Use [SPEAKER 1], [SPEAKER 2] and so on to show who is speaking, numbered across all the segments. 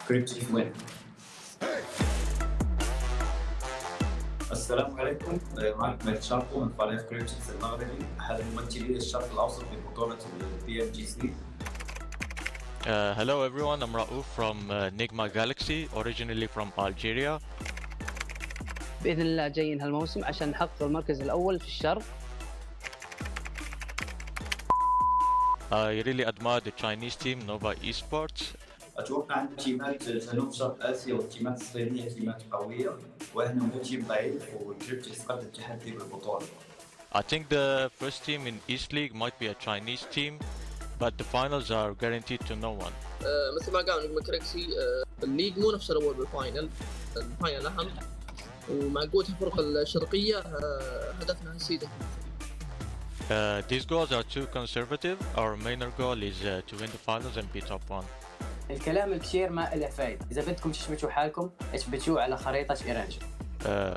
[SPEAKER 1] كريبتيف وين. السلام عليكم، معكم الشاركو من فريق كريبتيف المغربي، أحد ممثلي الشرق الأوسط في بطولة PMGC.
[SPEAKER 2] Hello everyone, I'm Raouf from Nigma Galaxy, originally from Algeria.
[SPEAKER 3] بإذن الله جايين هالموسم عشان نحقق المركز الأول في الشرق.
[SPEAKER 2] I really admire the Chinese team, Nova Esports.
[SPEAKER 1] أتوقع أن تيمات جنوب شرق آسيا والتيمات الصينية تيمات قوية، وإحنا مو تيم ضعيف، وكريبتيف قد التحدي بالبطولة.
[SPEAKER 2] I think the first team in East League might be a Chinese team, but the finals are guaranteed to no one.
[SPEAKER 4] مثل ما قال نجم كريكسي، الليج مو نفس الأول بالفاينل، الفاينل أهم، ومع قوة الفرق الشرقية هدفنا نسيده.
[SPEAKER 2] These goals are too conservative. Our main goal is to win the finals and be top one.
[SPEAKER 5] الكلام الكثير ما له فايدة. إذا بدكم تثبتوا حالكم اثبتوه على خريطة إيرانجل.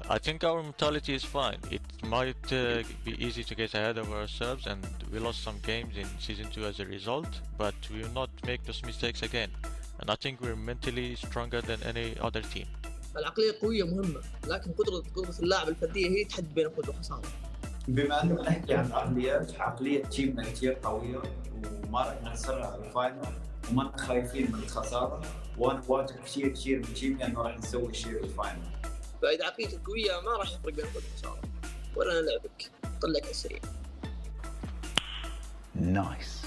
[SPEAKER 2] I think our mentality is fine. It might be easy to get ahead of ourselves, and we lost some games in Season 2 as a result, but we will not make those mistakes again. And I think we're mentally stronger than any other team.
[SPEAKER 4] العقلية قوية مهمة، لكن قدرة اللاعب الفردية هي تحدد بين الفوز والخسارة.
[SPEAKER 1] بما أنه نحكي عن العقليات، عقلية تيمنا كتير قوية، وما راح نخسرها في الفاينل، وما خايفين من الخسارة، وأنا واثق كتير من تيمي أنه راح نسوي شيء في الفاينل.
[SPEAKER 4] فإذا عقليتك قوية ما راح يفرق بين الفوز والخسارة، ولا نلعبك طلعك السريع.
[SPEAKER 6] Nice.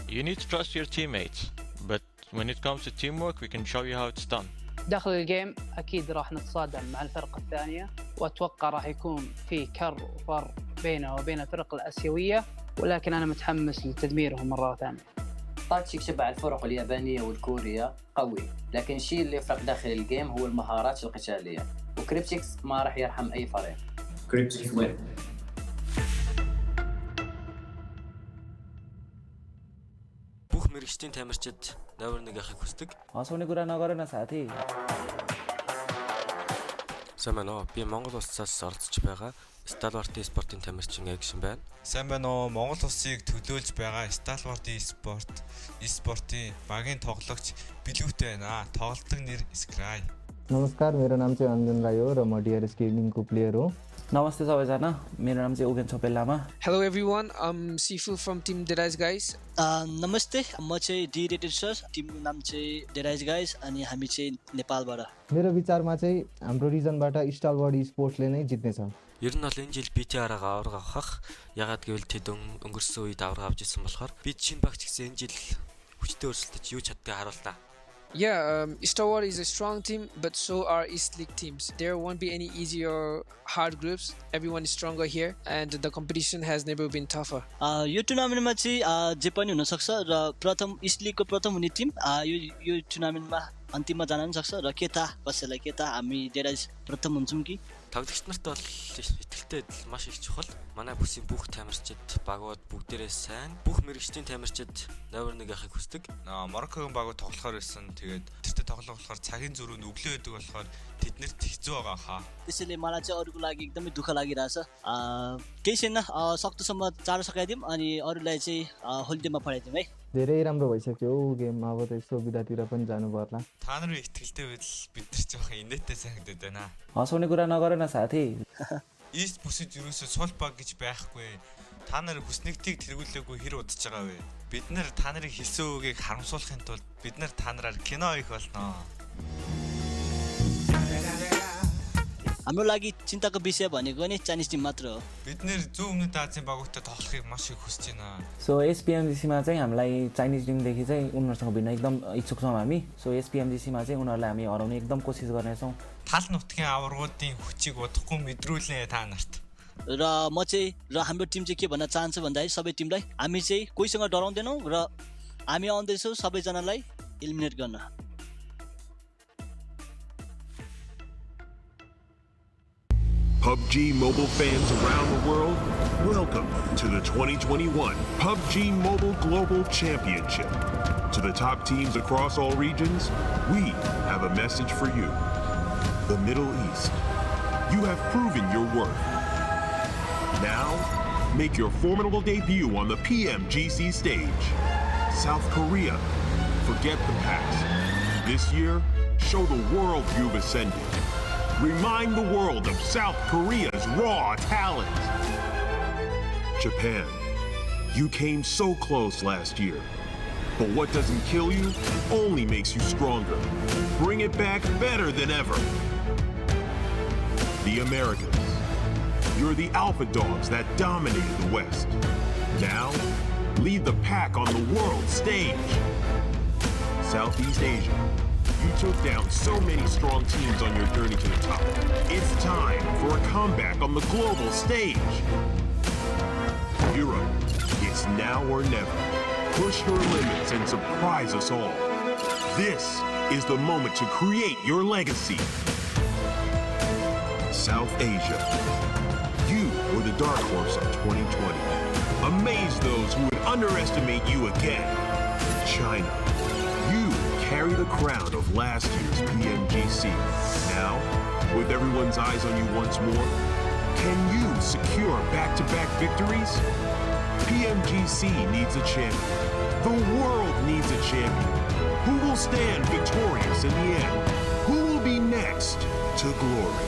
[SPEAKER 2] You need to trust your teammates, but when it comes to teamwork, we can show you how it's done.
[SPEAKER 3] داخل الجيم أكيد راح نتصادم مع الفرق الثانية، وأتوقع راح يكون في كر وفر بينه وبين الفرق الآسيوية، ولكن أنا متحمس لتدميرهم مرة ثانية.
[SPEAKER 5] تاكتيك شبه الفرق اليابانية والكورية قوي، لكن الشيء اللي يفرق داخل الجيم هو المهارات القتالية، وكريبتيكس ما راح يرحم أي فريق.
[SPEAKER 1] كريبتيف وين.
[SPEAKER 7] Бүх мэрэгчдийн тамирчид давар нэг ахыг хүсдэг.
[SPEAKER 8] Асууны гүрэ ногоорно саати.
[SPEAKER 7] Сайн байна уу? Би Монгол улсаас оролцож байгаа Stalwart Esports-ийн тамирчин Erangel байна.
[SPEAKER 9] Сайн байна уу? Монгол улсыг төлөөлж байгаа Stalwart Esports-ийн багийн тоглогч Билүүтэй байна. тоглолтын нэр Sky.
[SPEAKER 10] नमस्कार, मेरो नाम चाहिँ अन्जन राई हो र म DRS गेमिङको player हो।
[SPEAKER 8] नमस्ते सबैजना, मेरो नाम चाहिँ Ugen Chhopel Lama.
[SPEAKER 11] Hello everyone, I'm Sifu from Team Derais Guys.
[SPEAKER 12] नमस्ते, म चाहिँ डी रेटेड सर, टिमको नाम चाहिँ डेराइज गाइज अनि हामी चाहिँ नेपालबाट.
[SPEAKER 10] मेरो विचारमा चाहिँ हाम्रो रिजनबाट स्टालवर्ड स्पोर्ट्सले नै जित्ने छ.
[SPEAKER 7] Ер нь бол энэ жил BTR-аа авраг авах. Ягаад гэвэл тэд өнгөрсөн үед авраг авч ирсэн болохоор бид шинэ багч гэсэн энэ жил хүчтэй өрсөлдөж юу чаддгийг харууллаа.
[SPEAKER 11] Yeah, Stalwart is a strong team, but so are East League teams. There won't be any easy or hard groups. Everyone is stronger here, and the competition has never been tougher.
[SPEAKER 12] यो टुर्नामेन्टमा चाहिँ जे पनि हुन सक्छ र प्रथम east लिगको प्रथम हुने Tim यो टुर्नामेन्टमा अन्तिममा जान पनि सक्छ र के та कसैलाई के та हामी डेराइज प्रथम हुन्छौँ कि.
[SPEAKER 7] Тоглогч нарт бол итгэлтэй маш их чухал. Манай бүсийн бүх тамирчид багууд бүгдээрээ сайн. Бүх мэрэгчдийн тамирчид давар нэг ахыг хүсдэг.
[SPEAKER 9] Мароккогийн багууд тоглохоор байсан. Тэгээд тэртээ тоглох болохоор цагийн зөрүүнд өглөө байдаг болохоор тэднэрт хэцүү байгаа хаа.
[SPEAKER 12] त्यसैले मलाई चाहिँ अरूको लागि एकदमै दुःख लागिरहेछ. केही छैन, सक्दोसम्म चाँडो सकाइदिउँ अनि अरूलाई चाहिँ होलिडेमा पठाइदिउँ है.
[SPEAKER 10] धेरै राम्रो भइसक्यो गेम, अब त यसो बिदातिर पनि जानु पर्ला.
[SPEAKER 9] Та нарын итгэлтэй байдал бид нар жоохон инээдтэй санагдаад байна.
[SPEAKER 8] Асууны гүрэ ногоорно саати.
[SPEAKER 9] East бүсэд юусоо сул баг гэж байхгүй. Та нар хүснэгтийг тэргүүлээгүй хэр удаж байгаа вэ? Бид нар та нарын хэлсэн үгийг харамсуулахын тулд бид нар та нараар кино хийх болно.
[SPEAKER 12] हाम्रो लागि चिन्ताको विषय भनेको नि चाइनिज टिम मात्र हो.
[SPEAKER 9] Бид нэр зөв өмнөд Азийн багуудтай тоглохыг маш их хүсэж байна.
[SPEAKER 8] सो SPMGC मा चाहिँ हामीलाई चाइनिज टिमदेखि चाहिँ उनीहरुसँग भिन्न एकदम इच्छुक छौं हामी. सो SPMGC मा चाहिँ उनीहरुलाई हामी हराउने एकदम कोसिस गर्ने छौं.
[SPEAKER 9] Тал нутгийн аваргуудын хүчийг удахгүй мэдрүүлнэ та нарт.
[SPEAKER 12] र म चाहिँ र हाम्रो टिम चाहिँ के भन्न चाहन्छु भन्दाखेरि सबै टिमलाई हामी चाहिँ कोहीसँग डराउँदैनौं र हामी आउँदैछौं सबैजनालाई एलिमिनेट गर्न.
[SPEAKER 13] PUBG Mobile fans around the world, welcome to the 2021 PUBG Mobile Global Championship. To the top teams across all regions, we have a message for you. The Middle East, you have proven your worth. Now, make your formidable debut on the PMGC stage. South Korea, forget the past. This year, show the world you've ascended. Remind the world of South Korea's raw talent. Japan, you came so close last year. But what doesn't kill you only makes you stronger. Bring it back better than ever. The Americas, you're the alpha dogs that dominated the West. Now, lead the pack on the world stage. Southeast Asia, you took down so many strong teams on your journey to the top. It's time for a comeback on the global stage. Europe, it's now or never. Push your limits and surprise us all. This is the moment to create your legacy. South Asia, you were the dark horse of 2020. Amaze those who would underestimate you again. China, you carry the crown of last year's PMGC. Now, with everyone's eyes on you once more, can you secure back-to-back victories? PMGC needs a champion. The world needs a champion. Who will stand victorious in the end? Who will be next to glory?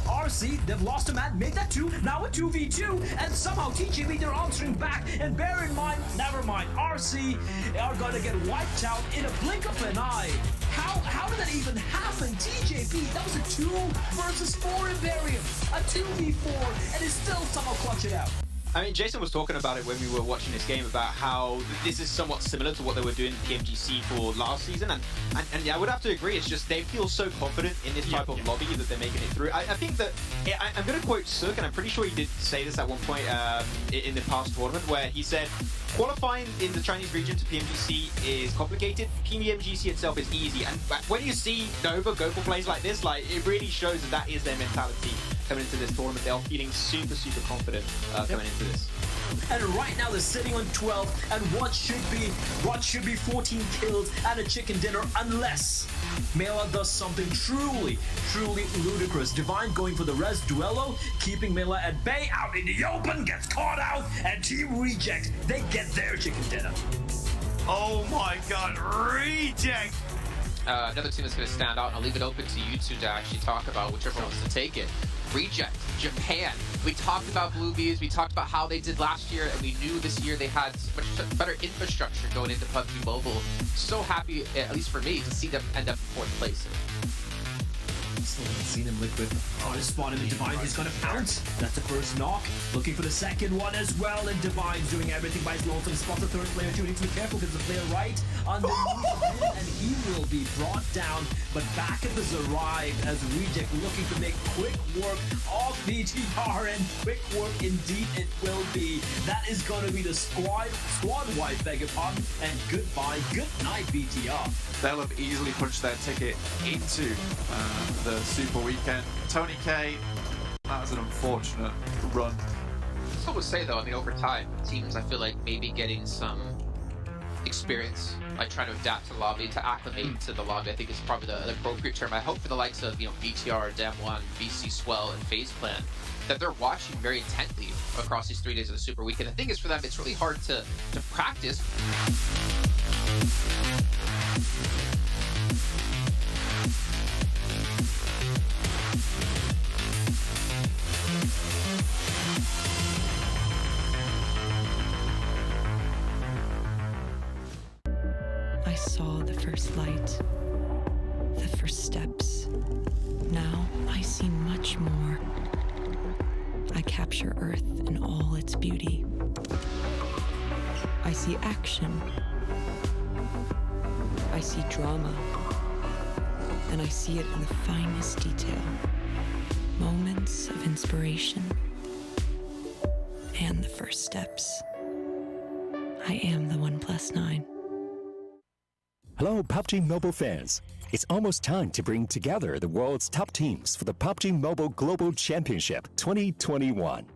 [SPEAKER 6] RC, they've lost a man, made that 2, now a 2v2, and somehow TJB, they're answering back. And bear in mind, never mind, RC are gonna get wiped out in a blink of an eye. How did that even happen? TJB, that was a 2 versus 4 Imperium, a 2v4, and they still somehow clutch it out.
[SPEAKER 14] I mean, Jason was talking about it when we were watching this game about how this is somewhat similar to what they were doing in PMGC for last season, and yeah, I would have to agree. It's just they feel so confident in this type of lobby that they're making it through. I think that I'm going to quote Suk, and I'm pretty sure he did say this at one point in the past tournament, where he said qualifying in the Chinese region to PMGC is complicated. PMGC itself is easy, and when you see Nova go for plays like this, like it really shows that is their mentality coming into this tournament. They're feeling super confident coming into this.
[SPEAKER 6] And right now they're sitting on 12 and what should be 14 kills and a chicken dinner unless Mela does something truly ludicrous. Divine going for the res duello, keeping Mela at bay, out in the open, gets caught out, and Team Reject, they get their chicken dinner.
[SPEAKER 14] Oh my god, Reject! Another team that's going to stand out, and I'll leave it open to you two to actually talk about whichever wants to take it. Reject, Japan. We talked about Bluebees, we talked about how they did last year, and we knew this year they had much better infrastructure going into PUBG Mobile. So happy, at least for me, to see them end up in 4th place.
[SPEAKER 6] Still haven't seen him liquid. Trying to spot him in Divine, he's gonna pounce. That's the first knock. Looking for the second one as well, and Divine's doing everything by his lonesome. Spots the third player too. Needs to be careful because the player right underneath him, and he will be brought down. But backup has arrived as Reject looking to make quick work of BTR, and quick work indeed it will be. That is gonna be the squad wipe, beg your pardon, and goodbye, good night BTR.
[SPEAKER 15] They'll have easily punched their ticket into the Super Weekend. Tony K, that was an unfortunate run.
[SPEAKER 14] I would say though, I mean, over time, teams I feel like maybe getting some experience, like trying to adapt to the lobby, to acclimate to the lobby, I think is probably the appropriate term. I hope for the likes of, you know, BTR, Dem1, VC Swell, and FaZe Clan, that they're watching very intently across these 3 days of the Super Weekend. The thing is, for them, it's really hard to practice.
[SPEAKER 16] I saw the first light, the first steps. Now I see much more. I capture Earth in all its beauty. I see action. I see drama. And I see it in the finest detail. Moments of inspiration. And the first steps. I am the 1+9.
[SPEAKER 17] Hello, PUBG Mobile fans. It's almost time to bring together the world's top teams for the PUBG Mobile Global Championship 2021.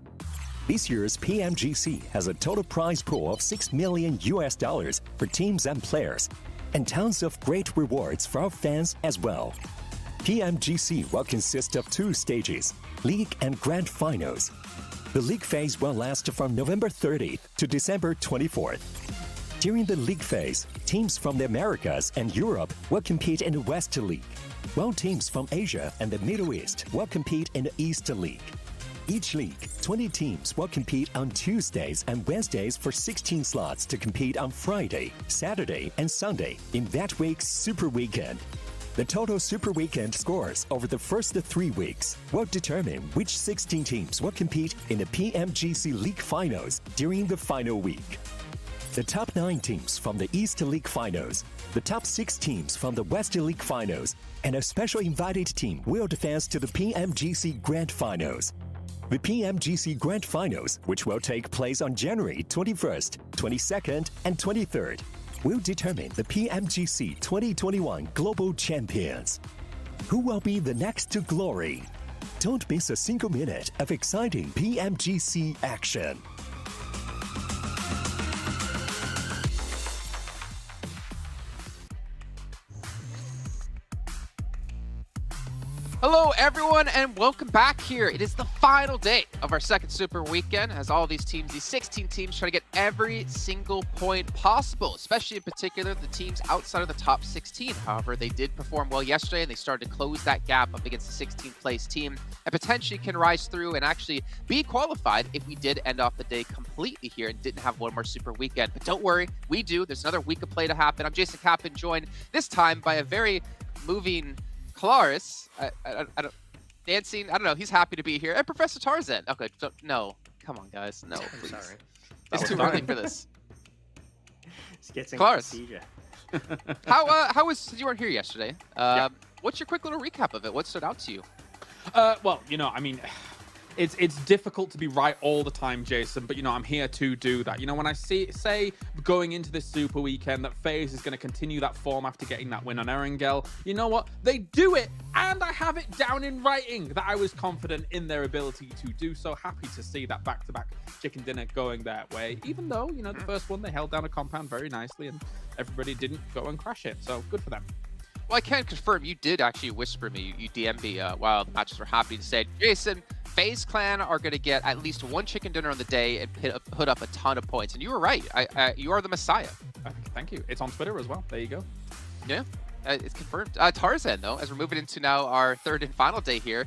[SPEAKER 17] This year's PMGC has a total prize pool of $6 million for teams and players, and tons of great rewards for our fans as well. PMGC will consist of 2 stages, League and Grand Finals. The League phase will last from November 30th to December 24th. During the League phase, teams from the Americas and Europe will compete in the West League, while teams from Asia and the Middle East will compete in the East League. Each league, 20 teams will compete on Tuesdays and Wednesdays for 16 slots to compete on Friday, Saturday, and Sunday in that week's Super Weekend. The total Super Weekend scores over the first 3 weeks will determine which 16 teams will compete in the PMGC League Finals during the final week. The top 9 teams from the East League Finals, the top 6 teams from the West League Finals, and a special invited team will advance to the PMGC Grand Finals. The PMGC Grand Finals, which will take place on January 21st, 22nd, and 23rd, will determine the PMGC 2021 Global Champions. Who will be the next to glory? Don't miss a single minute of exciting PMGC action.
[SPEAKER 18] Hello everyone and welcome back here. It is the final day of our second Super Weekend as all these teams, these 16 teams, try to get every single point possible, especially in particular the teams outside of the top 16. However, they did perform well yesterday and they started to close that gap up against the 16th place team and potentially can rise through and actually be qualified if we did end off the day completely here and didn't have one more Super Weekend. But don't worry, we do. There's another week of play to happen. I'm Jason Kaplan, joined this time by a very moving Claris, I don't, dancing, I don't know, he's happy to be here. And Professor Tarzan. Okay, no, come on guys, no, please.
[SPEAKER 19] Sorry.
[SPEAKER 18] It's too early for this.
[SPEAKER 19] It's getting
[SPEAKER 18] Claris,
[SPEAKER 19] procedure.
[SPEAKER 18] how was, you weren't here yesterday. What's your quick little recap of it? What stood out to you?
[SPEAKER 20] Well, you know, I mean, it's difficult to be right all the time, Jason, but, you know, I'm here to do that. You know, when I say going into this Super Weekend that FaZe is going to continue that form after getting that win on Erangel, you know what? They do it, and I have it down in writing that I was confident in their ability to do so. Happy to see that back-to-back chicken dinner going that way, even though, you know, the first one, they held down a compound very nicely, and everybody didn't go and crash it, so good for them.
[SPEAKER 18] Well, I can confirm you did actually whisper me, you DM'd me while the matches were happy to say, Jason, FaZe Clan are going to get at least one chicken dinner on the day and put up a ton of points. And you were right. You are the Messiah.
[SPEAKER 20] Thank you. It's on Twitter as well. There you go.
[SPEAKER 18] Yeah, it's confirmed. Tarzan, though, as we're moving into now our third and final day here,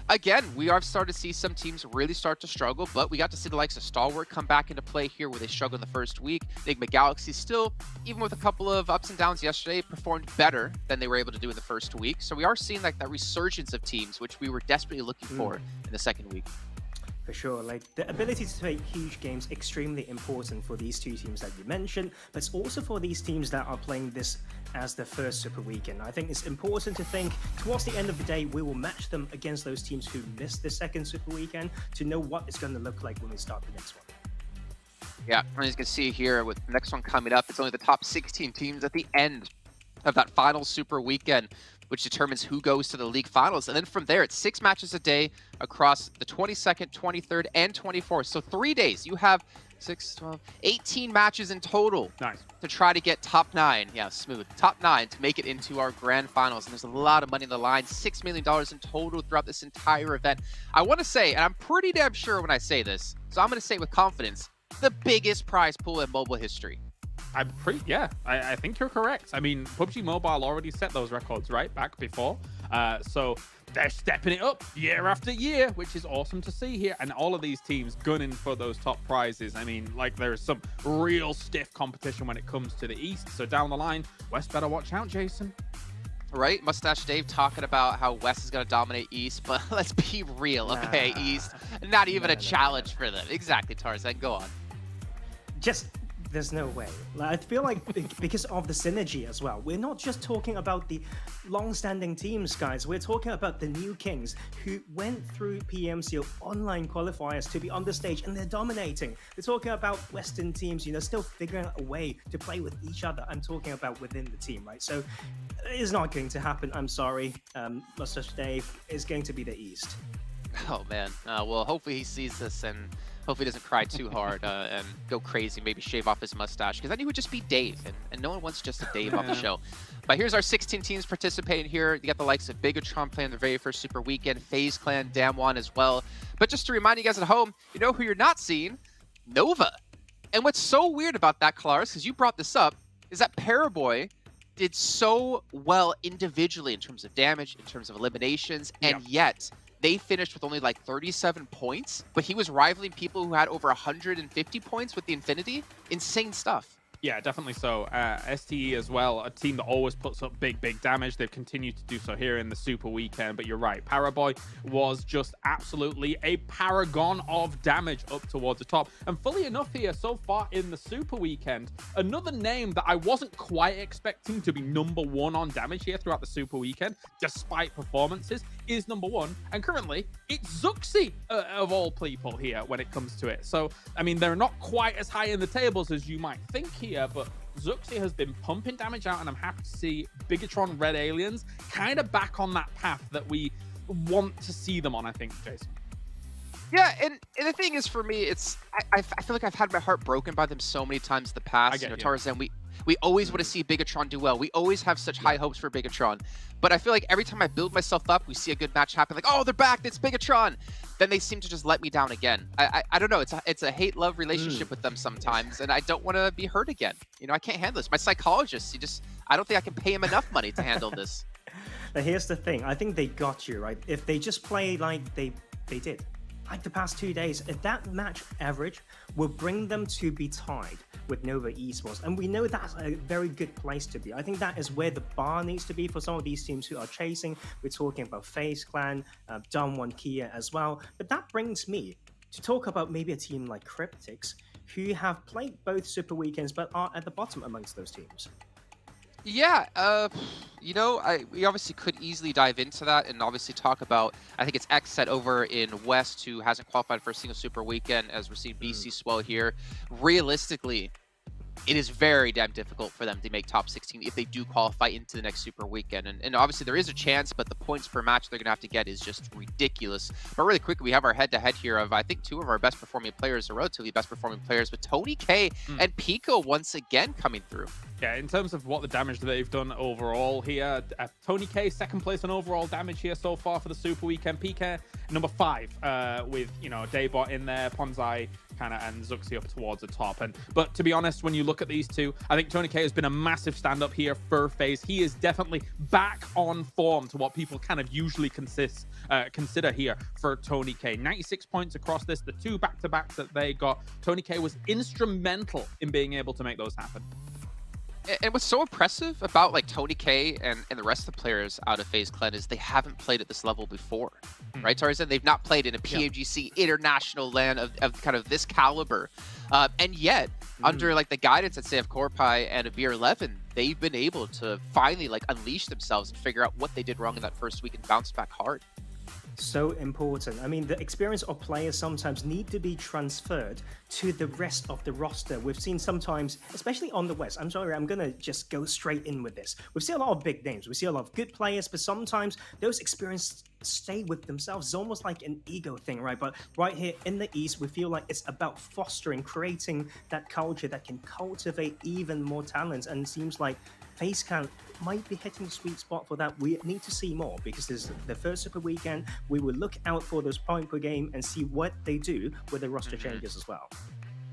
[SPEAKER 18] again, we are starting to see some teams really start to struggle, but we got to see the likes of Stalwart come back into play here where they struggled in the first week. Enigma Galaxy still, even with a couple of ups and downs yesterday, performed better than they were able to do in the first week. So we are seeing like that resurgence of teams, which we were desperately looking for in the second week.
[SPEAKER 19] For sure, like the ability to take huge games, extremely important for these two teams that you mentioned, but it's also for these teams that are playing this as their first Super Weekend. I think it's important to think towards the end of the day, we will match them against those teams who missed the second Super Weekend to know what it's going to look like when we start the next one.
[SPEAKER 18] Yeah, and as you can see here with the next one coming up, it's only the top 16 teams at the end of that final Super Weekend, which determines who goes to the league finals. And then from there, it's 6 matches a day across the 22nd, 23rd, and 24th. So 3 days. You have 6, 12, 18 matches in total to try to get top 9. Yeah, smooth. Top 9 to make it into our grand finals. And there's a lot of money on the line, $6 million in total throughout this entire event. I want to say, and I'm pretty damn sure when I say this, so I'm going to say it with confidence, the biggest prize pool in mobile history.
[SPEAKER 20] I think you're correct. I mean, PUBG Mobile already set those records right back before. So they're stepping it up year after year, which is awesome to see here. And all of these teams gunning for those top prizes. I mean, like there's some real stiff competition when it comes to the East. So down the line, West better watch out, Jason.
[SPEAKER 18] Right? Mustache Dave talking about how West is going to dominate East, but let's be real, okay? East, not even a challenge for them. Exactly, Tarzan. Go on.
[SPEAKER 19] There's no way. I feel like because of the synergy as well, we're not just talking about the long-standing teams, guys. We're talking about the new kings who went through PMCO online qualifiers to be on the stage, and they're dominating. We're talking about Western teams, you know, still figuring out a way to play with each other. I'm talking about within the team, right? So it's not going to happen. I'm sorry. Mustache Dave is going to be the East.
[SPEAKER 18] Oh, man. Well, hopefully he sees this and Hopefully he doesn't cry too hard and go crazy, maybe shave off his mustache, because then he would just be Dave, and no one wants just a Dave on the show. But here's our 16 teams participating here. You got the likes of Bigatron playing their very first Super Weekend, FaZe Clan, Damwon as well. But just to remind you guys at home, you know who you're not seeing? Nova. And what's so weird about that, Claris, because you brought this up, is that Paraboy did so well individually in terms of damage, in terms of eliminations, and yet they finished with only like 37 points, but he was rivaling people who had over 150 points with the Infinity. Insane stuff.
[SPEAKER 20] Yeah, definitely so. STE as well, a team that always puts up big damage. They've continued to do so here in the Super Weekend, but you're right. Paraboy was just absolutely a paragon of damage up towards the top. And fully enough here, so far in the Super Weekend, another name that I wasn't quite expecting to be #1 on damage here throughout the Super Weekend, despite performances, is #1. And currently, it's Zuxi of all people here when it comes to it. So, I mean, they're not quite as high in the tables as you might think here, but Zuxi has been pumping damage out, and I'm happy to see Bigatron Red Aliens kind of back on that path that we want to see them on, I think, Jason.
[SPEAKER 18] Yeah, and the thing is, for me, it's I feel like I've had my heart broken by them so many times in the past. Tarzan, we always want to see Bigatron do well. We always have such high hopes for Bigatron. But I feel like every time I build myself up, we see a good match happen, like, oh, they're back, it's Bigatron. Then they seem to just let me down again. I don't know, it's a hate-love relationship with them sometimes, and I don't want to be hurt again. You know, I can't handle this. My psychologist, I don't think I can pay him enough money to handle this.
[SPEAKER 19] Now, here's the thing. I think they got you, right? If they just play like they did, like the past 2 days, if that match average will bring them to be tied with Nova Esports, and we know that's a very good place to be. I think that is where the bar needs to be for some of these teams who are chasing. We're talking about FaZe Clan, Damwon Kia as well. But that brings me to talk about maybe a team like Cryptics, who have played both Super Weekends but are at the bottom amongst those teams.
[SPEAKER 18] Yeah, you know, we obviously could easily dive into that and obviously talk about, I think it's Xset over in West who hasn't qualified for a single Super Weekend, as we're seeing BC Swell here. Realistically, it is very damn difficult for them to make top 16 if they do qualify into the next Super Weekend. And obviously there is a chance, but the points per match they're going to have to get is just ridiculous. But really quickly, we have our head-to-head here of, I think, 2 of our best performing players, or relatively best performing players, with Tony K and Pico once again coming through.
[SPEAKER 20] Yeah, in terms of what the damage that they've done overall here, Tony K, second place on overall damage here so far for the Super Weekend. PK, number 5, with, you know, Daybot in there, Ponzai, and Zuxi up towards the top. But to be honest, when you look at these two, I think Tony K has been a massive stand-up here for FaZe. He is definitely back on form to what people kind of usually consider here for Tony K. 96 points across this, the 2 back-to-backs that they got. Tony K was instrumental in being able to make those happen.
[SPEAKER 18] And what's so impressive about like Tony K and the rest of the players out of FaZe Clan is they haven't played at this level before, right, Tarzan? They've not played in a PMGC international LAN of kind of this caliber. And yet, under like the guidance, let's say, of Corpai and of Beer 11, they've been able to finally like unleash themselves and figure out what they did wrong in that first week and bounce back hard.
[SPEAKER 19] So important. I mean, the experience of players sometimes need to be transferred to the rest of the roster. We've seen sometimes, especially on the West, I'm sorry, I'm going to just go straight in with this. We see a lot of big names. We see a lot of good players, but sometimes those experiences stay with themselves. It's almost like an ego thing, right? But right here in the East, we feel like it's about fostering, creating that culture that can cultivate even more talents. And it seems like FaZe Clan might be hitting the sweet spot for that. We need to see more because this is the first Super Weekend. We will look out for those points per game and see what they do with the roster changes as well.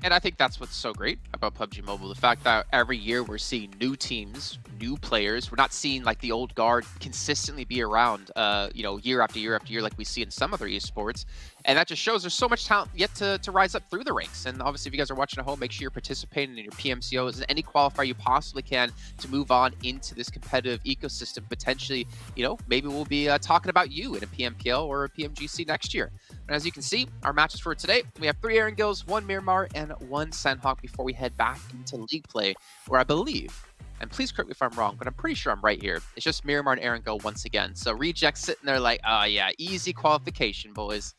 [SPEAKER 18] And I think that's what's so great about PUBG Mobile. The fact that every year we're seeing new teams, new players. We're not seeing like the old guard consistently be around, you know, year after year after year like we see in some other esports. And that just shows there's so much talent yet to rise up through the ranks. And obviously, if you guys are watching at home, make sure you're participating in your PMCOs and any qualifier you possibly can to move on into this competitive ecosystem. Potentially, you know, maybe we'll be talking about you in a PMPL or a PMGC next year. And as you can see, our matches for today, we have 3 Erangels, 1 Miramar, and 1 Sanhok before we head back into league play, where I believe and please correct me if I'm wrong, but I'm pretty sure I'm right here. It's just Miramar and Erangel once again. So Rejects sitting there like, oh yeah, easy qualification, boys.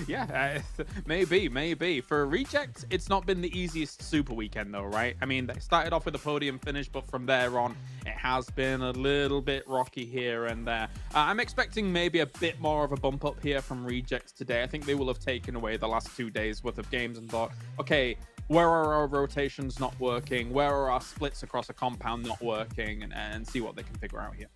[SPEAKER 20] Yeah, maybe. For Rejects, it's not been the easiest Super Weekend though, right? I mean, they started off with a podium finish, but from there on, it has been a little bit rocky here and there. I'm expecting maybe a bit more of a bump up here from Rejects today. I think they will have taken away the last 2 days worth of games and thought, okay, where are our rotations not working? Where are our splits across a compound not working? And see what they can figure out here.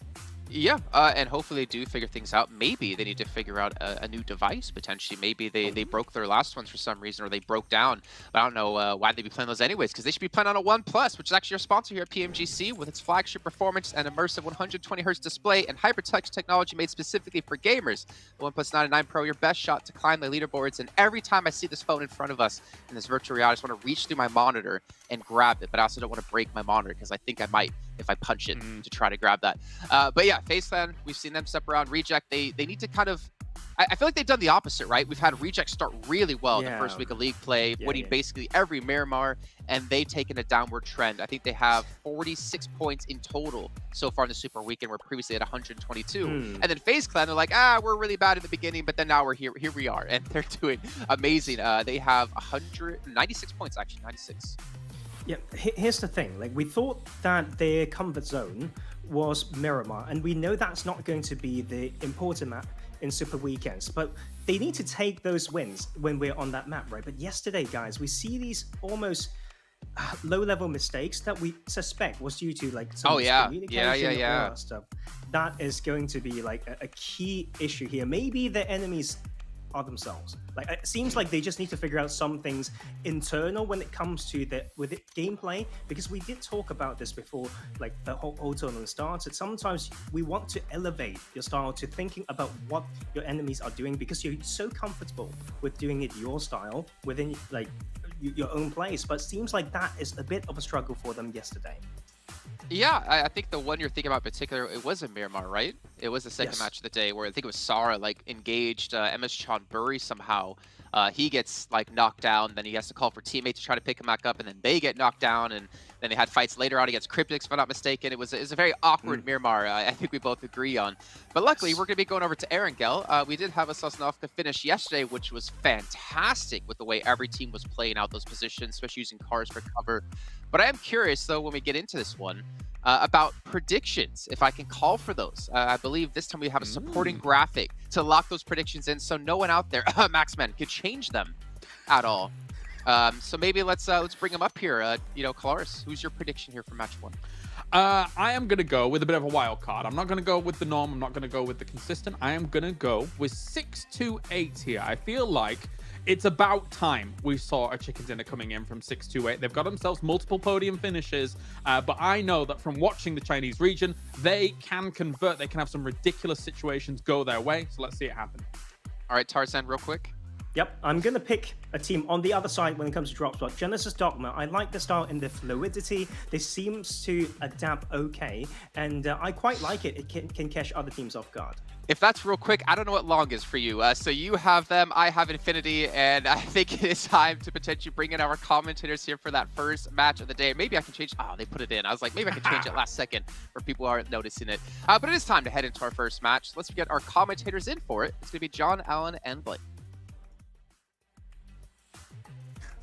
[SPEAKER 18] Yeah, and hopefully they do figure things out. Maybe they need to figure out a new device, potentially. Maybe they broke their last ones for some reason, or they broke down. But I don't know why they'd be playing those anyways, because they should be playing on a One Plus, which is actually our sponsor here at PMGC, with its flagship performance and immersive 120Hz display and hypertouch technology made specifically for gamers. The One Plus 99 Pro, your best shot to climb the leaderboards. And every time I see this phone in front of us in this virtual reality, I just want to reach through my monitor and grab it. But I also don't want to break my monitor, because I think I might if I punch it to try to grab that. But yeah, FaZe, we've seen them step around. Reject, they need to kind of... I feel like they've done the opposite, right? We've had Reject start really well in the first week of league play, winning basically every Miramar, and they've taken a downward trend. I think they have 46 points in total so far in the Super Weekend, where previously at 122. And then FaZe Clan, they're like, we're really bad in the beginning, but then now we're here we are, and they're doing amazing. They have 196 points, actually, 96.
[SPEAKER 19] Yeah, here's the thing. Like, we thought that their comfort zone was Miramar, and we know that's not going to be the important map in Super Weekends, but they need to take those wins when we're on that map, right? But yesterday, guys, we see these almost low-level mistakes that we suspect was due to like some communication and all that stuff. That is going to be like a key issue here. Maybe the enemies are themselves. Like, it seems like they just need to figure out some things internal when it comes to the gameplay, because we did talk about this before, like the whole tournament started. Sometimes we want to elevate your style to thinking about what your enemies are doing, because you're so comfortable with doing it your style within like your own place. But it seems like that is a bit of a struggle for them yesterday.
[SPEAKER 18] Yeah, I think the one you're thinking about in particular, it was in Miramar, right? It was the second match of the day, where I think it was Sara like engaged MS Chonburi somehow. He gets like knocked down, then he has to call for teammates to try to pick him back up, and then they get knocked down, and then they had fights later on against Cryptix, if I'm not mistaken. It was a very awkward Miramar, I think we both agree on. But luckily, we're going to be going over to Erangel. We did have a Sanhok finish yesterday, which was fantastic with the way every team was playing out those positions, especially using cars for cover. But I am curious, though, when we get into this one, about predictions, if I can call for those. I believe this time we have a supporting graphic to lock those predictions in, so no one out there, Maxman, could change them at all. So maybe let's bring them up here. Kalaris, who's your prediction here for match one?
[SPEAKER 20] I am going to go with a bit of a wild card. I'm not going to go with the norm. I'm not going to go with the consistent. I am going to go with 628 here. I feel like it's about time we saw a chicken dinner coming in from 628. They've got themselves multiple podium finishes, but I know that from watching the Chinese region, they can convert. They can have some ridiculous situations go their way. So let's see it happen.
[SPEAKER 18] All right, Tarzan, real quick.
[SPEAKER 19] Yep, I'm going to pick a team on the other side when it comes to drop spot. Genesis Dogma, I like the style in the fluidity. This seems to adapt okay, and I quite like it. It can catch other teams off guard.
[SPEAKER 18] If that's real quick, I don't know what long is for you. So you have them, I have Infinity, and I think it is time to potentially bring in our commentators here for that first match of the day. Maybe I can change... Oh, they put it in. I was like, maybe I can change it last second for people who aren't noticing it. But it is time to head into our first match. Let's get our commentators in for it. It's going to be John, Allen, and Blake.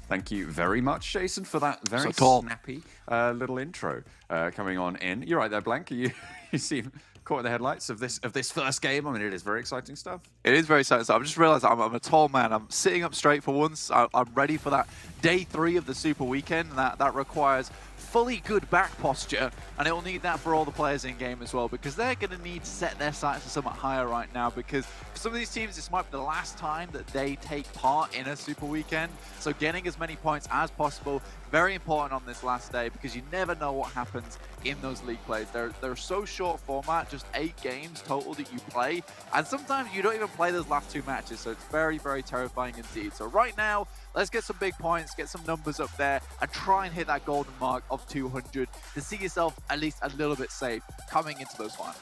[SPEAKER 21] Thank you very much, Jason, for that very snappy little intro coming on in. You're right there, Blank. You seem caught in the headlights of this first game. I mean, it is very exciting stuff.
[SPEAKER 15] It is very exciting stuff. I've just realised I'm a tall man. I'm sitting up straight for once. I'm ready for that day 3 of the Super Weekend. That requires fully good back posture, and it will need that for all the players in game as well, because they're going to need to set their sights somewhat higher right now, because for some of these teams this might be the last time that they take part in a Super Weekend. So getting as many points as possible, very important on this last day, because you never know what happens in those league plays. They're so short format, just 8 games total that you play, and sometimes you don't even play those last 2 matches, so it's very, very terrifying indeed. So right now, let's get some big points, get some numbers up there, and try and hit that golden mark of 200 to see yourself at least a little bit safe coming into those finals.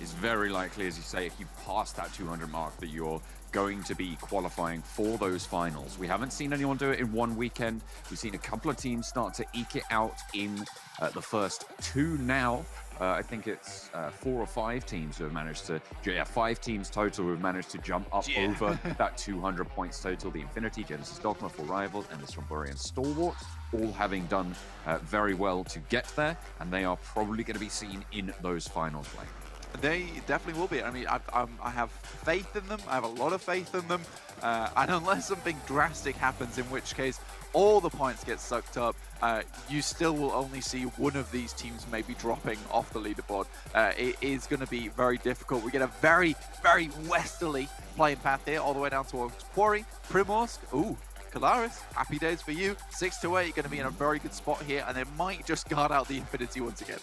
[SPEAKER 21] It's very likely, as you say, if you pass that 200 mark, that you're going to be qualifying for those finals. We haven't seen anyone do it in one weekend. We've seen a couple of teams start to eke it out in the first two now. I think it's 4 or 5 teams who have managed to, 5 teams total who have managed to jump up over that 200 points total. The Infinity, Genesis Dogma, 4 Rivals, and the Stromborian Stalwart, all having done very well to get there, and they are probably going to be seen in those finals, Blake.
[SPEAKER 15] They definitely will be. I mean, I have faith in them. I have a lot of faith in them. And unless something drastic happens, in which case all the points get sucked up, you still will only see one of these teams maybe dropping off the leaderboard. It is going to be very difficult. We get a very, very westerly playing path here, all the way down towards Quarry, Primorsk. Ooh, Kalaris, happy days for you. 6 to 8, you're going to be in a very good spot here, and they might just guard out the Infinity once again.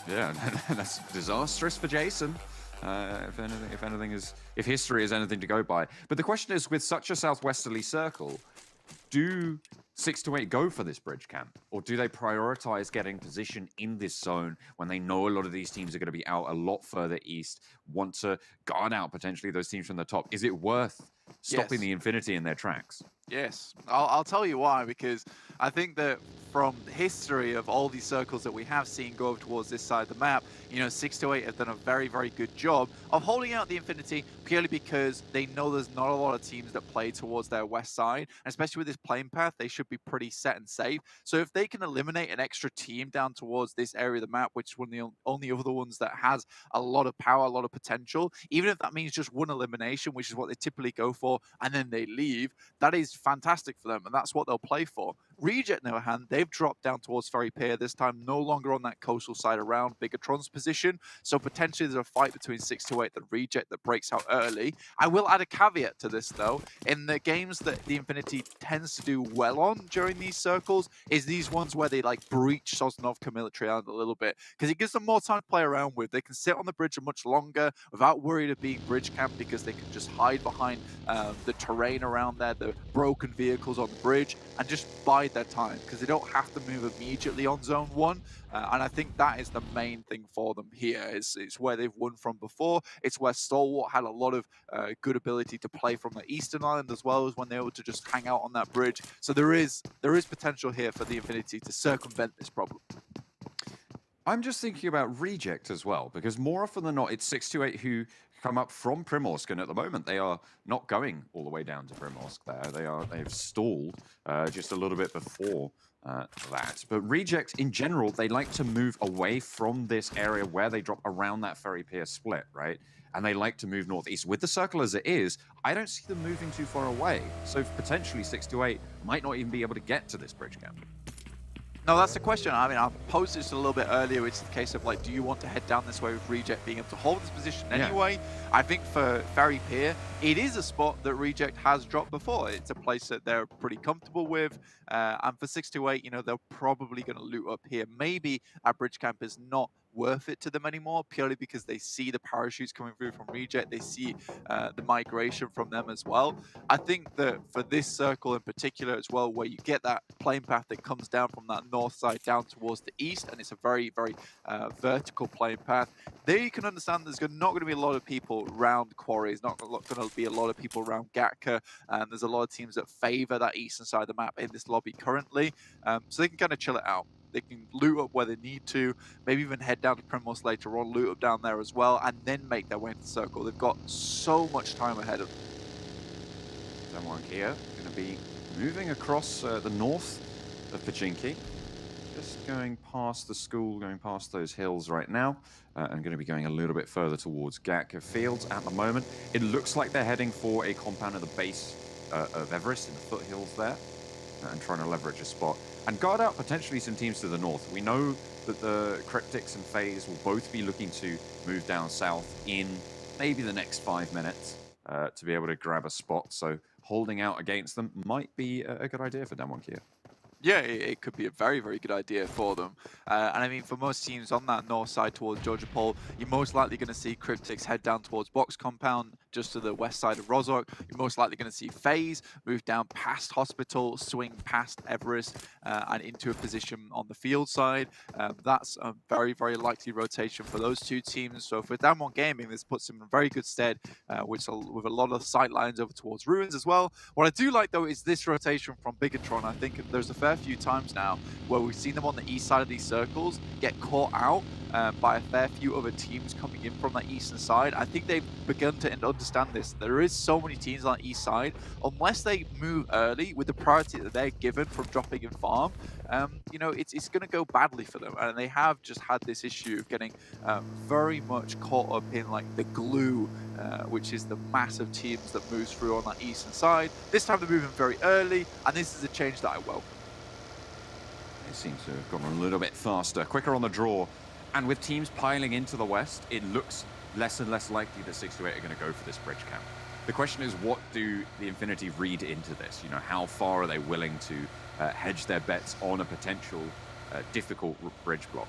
[SPEAKER 21] Yeah, that's disastrous for Jason. If history is anything to go by. But the question is, with such a southwesterly circle, do 6 to 8 go for this bridge camp, or do they prioritize getting position in this zone when they know a lot of these teams are going to be out a lot further east, want to guard out potentially those teams from the top? Is it worth stopping the Infinity in their tracks?
[SPEAKER 15] Yes, I'll tell you why, because I think that from history of all these circles that we have seen go towards this side of the map, 6 to 8 have done a very, very good job of holding out the Infinity, purely because they know there's not a lot of teams that play towards their west side, and especially with this playing path, they should be pretty set and safe. So if they can eliminate an extra team down towards this area of the map, which is one of the only other ones that has a lot of power, a lot of potential, even if that means just one elimination, which is what they typically go for, and then they leave, that is fantastic for them, and that's what they'll play for. Reject, on the other hand, they've dropped down towards Ferry Pier, this time no longer on that coastal side around Bigatron's position, so potentially there's a fight between 6 to 8 and Reject that breaks out early. I will add a caveat to this, though. In the games that the Infinity tends to do well on during these circles is these ones where they breach Sosnovka Military Island a little bit, because it gives them more time to play around with. They can sit on the bridge much longer without worried of being bridge camped, because they can just hide behind the terrain around there, the broken vehicles on the bridge, and just bide their time, because they don't have to move immediately on zone 1. And I think that is the main thing for them here. It's where they've won from before. It's where Stalwart had a lot of good ability to play from the eastern island, as well as when they were able to just hang out on that bridge. So there is potential here for the Infinity to circumvent this problem.
[SPEAKER 21] I'm just thinking about Reject as well, because more often than not, it's 6 to 8 who come up from Primorsk, and at the moment they are not going all the way down to Primorsk there. They've stalled just a little bit before that. But Reject, in general, they like to move away from this area where they drop around that Ferry Pier split, right? And they like to move northeast. With the circle as it is, I don't see them moving too far away. So potentially 6 to 8 might not even be able to get to this bridge camp.
[SPEAKER 15] No, that's the question. I mean, I posed this a little bit earlier, which is the case of, do you want to head down this way with Reject being able to hold this position anyway? I think for Ferry Pier, it is a spot that Reject has dropped before. It's a place that they're pretty comfortable with. And for 6 to 8, they're probably going to loot up here. Maybe our bridge camp is not worth it to them anymore, purely because they see the parachutes coming through from Reject. They see the migration from them as well. I think that for this circle in particular as well, where you get that plane path that comes down from that north side down towards the east, and it's a very, very vertical plane path, there you can understand there's not going to be a lot of people around Quarry. There's not going to be a lot of people around Gatka, and there's a lot of teams that favor that eastern side of the map in this lobby currently, so they can kind of chill it out. They can loot up where they need to, maybe even head down to Primorsk later on, loot up down there as well, and then make their way into the circle. They've got so much time ahead of them.
[SPEAKER 21] Someone here going to be moving across the north of Pachinki, just going past the school, going past those hills right now, and going to be going a little bit further towards Gatka Fields at the moment. It looks like they're heading for a compound at the base of Everest in the foothills there, and trying to leverage a spot and guard out potentially some teams to the north. We know that the Cryptics and FaZe will both be looking to move down south in maybe the next 5 minutes to be able to grab a spot. So holding out against them might be a good idea for Damwon.
[SPEAKER 15] Yeah, it could be a very, very good idea for them. And I mean, for most teams on that north side towards Georgia Pole, you're most likely going to see Cryptics head down towards Box Compound, just to the west side of Rozhok. You're most likely going to see FaZe move down past Hospital, swing past Everest, and into a position on the field side. That's a very, very likely rotation for those two teams. So for Damwon Gaming, this puts them in very good stead, with a lot of sight lines over towards Ruins as well. What I do like, though, is this rotation from Bigatron. I think there's a fair few times now where we've seen them on the east side of these circles get caught out by a fair few other teams coming in from that eastern side. I think they've begun to understand this. There is so many teams on the east side. Unless they move early with the priority that they're given from dropping in farm, you know, it's going to go badly for them. And they have just had this issue of getting very much caught up in like the glue, which is the massive teams that moves through on that eastern side. This time they're moving very early, and this is a change that I welcome.
[SPEAKER 21] It seems to have gone a little bit faster, quicker on the draw. And with teams piling into the west, it looks less and less likely that 6 to 8 are going to go for this bridge camp. The question is, what do the Infinity read into this? You know, how far are they willing to hedge their bets on a potential difficult bridge block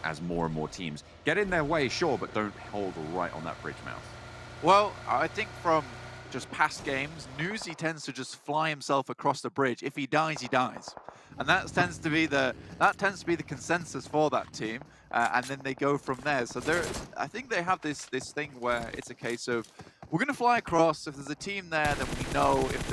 [SPEAKER 21] as more and more teams get in their way, sure, but don't hold right on that bridge mouth?
[SPEAKER 15] Well, I think from just past games, Newsy tends to just fly himself across the bridge. If he dies, he dies. And that tends to be the consensus for that team, and then they go from there. So I think they have this thing where it's a case of, we're going to fly across. If there's a team there, then we know if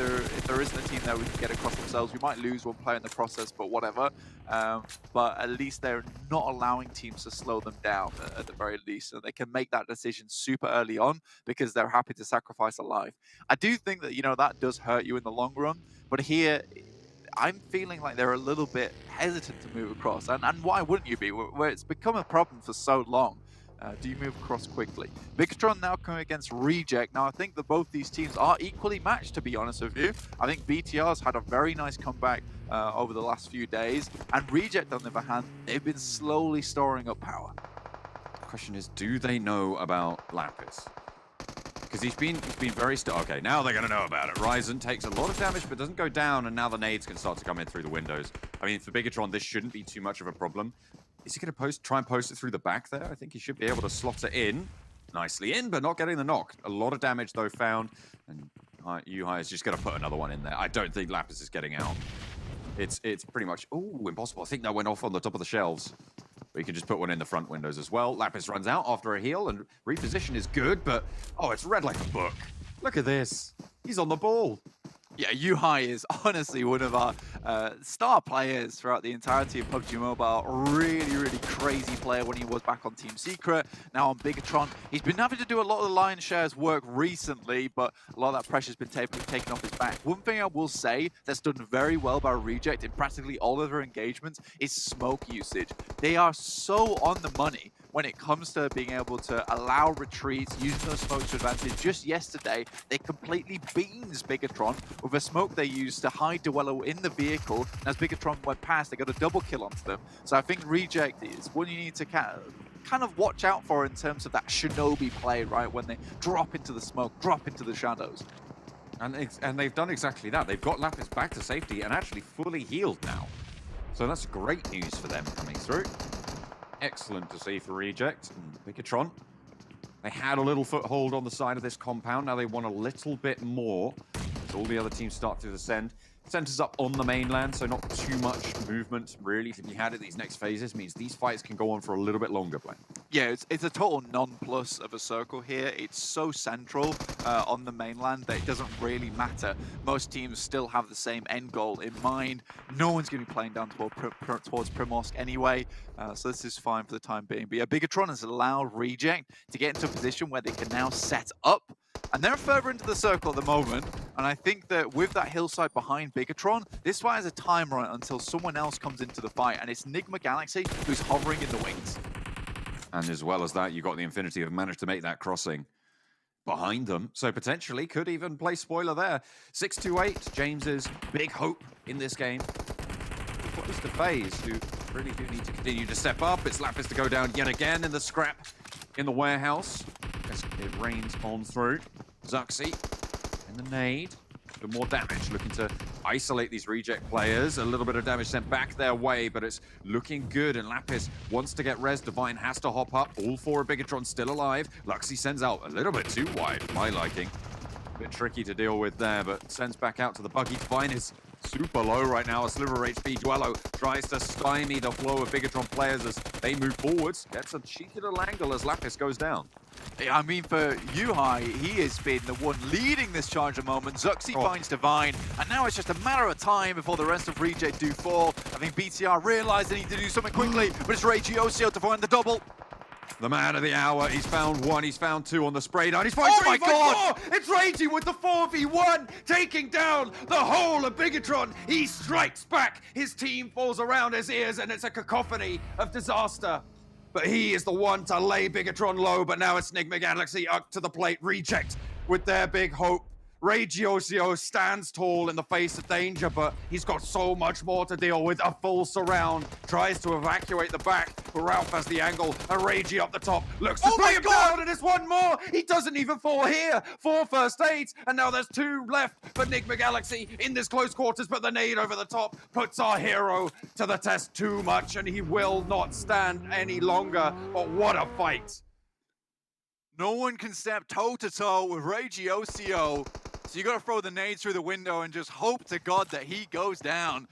[SPEAKER 15] there isn't a team there, we can get across themselves. We might lose one player in the process, but whatever. But at least they're not allowing teams to slow them down at the very least. So they can make that decision super early on because they're happy to sacrifice a life. I do think that, you know, that does hurt you in the long run. But here, I'm feeling like they're a little bit hesitant to move across. And why wouldn't you be? Where it's become a problem for so long. Do you move across quickly? Bigatron now coming against Reject. Now, I think that both these teams are equally matched, to be honest with you. I think BTR's had a very nice comeback over the last few days. And Reject, on the other hand, they've been slowly storing up power.
[SPEAKER 21] The question is, do they know about Lapis? Because he's been very okay, now they're going to know about it. Ryzen takes a lot of damage, but doesn't go down, and now the nades can start to come in through the windows. I mean, for Bigatron, this shouldn't be too much of a problem. Is he going to try and post it through the back there? I think he should be able to slot it in. Nicely in, but not getting the knock. A lot of damage, though, found. And Yuhai is just going to put another one in there. I don't think Lapis is getting out. It's pretty much... Ooh, impossible. I think that went off on the top of the shelves. But you can just put one in the front windows as well. Lapis runs out after a heal, and reposition is good, but... Oh, it's red like a book. Look at this. He's on the ball.
[SPEAKER 15] Yeah, Yuhai is honestly one of our star players throughout the entirety of PUBG Mobile. Really, really crazy player when he was back on Team Secret. Now on Bigatron, he's been having to do a lot of the lion's share's work recently, but a lot of that pressure's been taken off his back. One thing I will say that's done very well by Reject in practically all of their engagements is smoke usage. They are so on the money when it comes to being able to allow retreats, using those smokes to advantage. Just yesterday, they completely beans Bigatron with a smoke they used to hide Duello in the vehicle. And as Bigatron went past, they got a double kill onto them. So I think Reject is one you need to kind of watch out for in terms of that Shinobi play, right? When they drop into the smoke, drop into the shadows.
[SPEAKER 21] And they've done exactly that. They've got Lapis back to safety and actually fully healed now. So that's great news for them coming through. Excellent to see for Reject and Bigatron. They had a little foothold on the side of this compound. Now they want a little bit more as all the other teams start to descend. Centers up on the mainland, so not too much movement really to be had at these next phases. Means these fights can go on for a little bit longer, Blaine.
[SPEAKER 15] Yeah, it's a total non-plus of a circle here. It's so central on the mainland that it doesn't really matter. Most teams still have the same end goal in mind. No one's going to be playing down towards Primorsk anyway, so this is fine for the time being. But yeah, Bigatron has allowed Reject to get into a position where they can now set up. And they're further into the circle at the moment, and I think that with that hillside behind Bigatron, this fight has a timer on it until someone else comes into the fight, and it's Nigma Galaxy who's hovering in the wings.
[SPEAKER 21] And as well as that, you got the Infinity have managed to make that crossing behind them, so potentially could even play spoiler there. 6-8, James's big hope in this game. Close to FaZe, who really do need to continue to step up. It's Lapis to go down yet again in the scrap in the warehouse. As it rains on through. Zuxi in the nade. But more damage, looking to isolate these reject players. A little bit of damage sent back their way, but it's looking good. And Lapis wants to get res. Divine has to hop up. All four of Bigatron still alive. Luxy sends out a little bit too wide for my liking. Bit tricky to deal with there, but sends back out to the buggy. Divine is super low right now. A sliver of HP. Duello tries to stymie the flow of Bigatron players as they move forwards. Gets a cheeky little angle as Lapis goes down.
[SPEAKER 15] I mean, for Yuhai, he has been the one leading this charge at the moment. Zuxi finds Divine, and now it's just a matter of time before the rest of Reject do fall. I think BTR realized they need to do something quickly, but it's Regiosio to find the double.
[SPEAKER 21] The man of the hour, he's found one, he's found two on the spray down, he's found three, four! It's Ragey with the 4v1, taking down the whole of Bigatron. He strikes back, his team falls around his ears, and it's a cacophony of disaster. But he is the one to lay Bigatron low, but now it's Enigma Galaxy up to the plate, Reject with their big hope. Regiosio stands tall in the face of danger, but he's got so much more to deal with. A full surround, tries to evacuate the back, but Ralph has the angle, and Regi up the top, looks to spray him down, and it's one more! He doesn't even fall here! 4 first aids, and now there's 2 left for Enigma Galaxy in this close quarters, but the nade over the top puts our hero to the test too much, and he will not stand any longer. But what a fight!
[SPEAKER 15] No one can step toe-to-toe with Regiosio. So you got to throw the nades through the window and just hope to God that he goes down.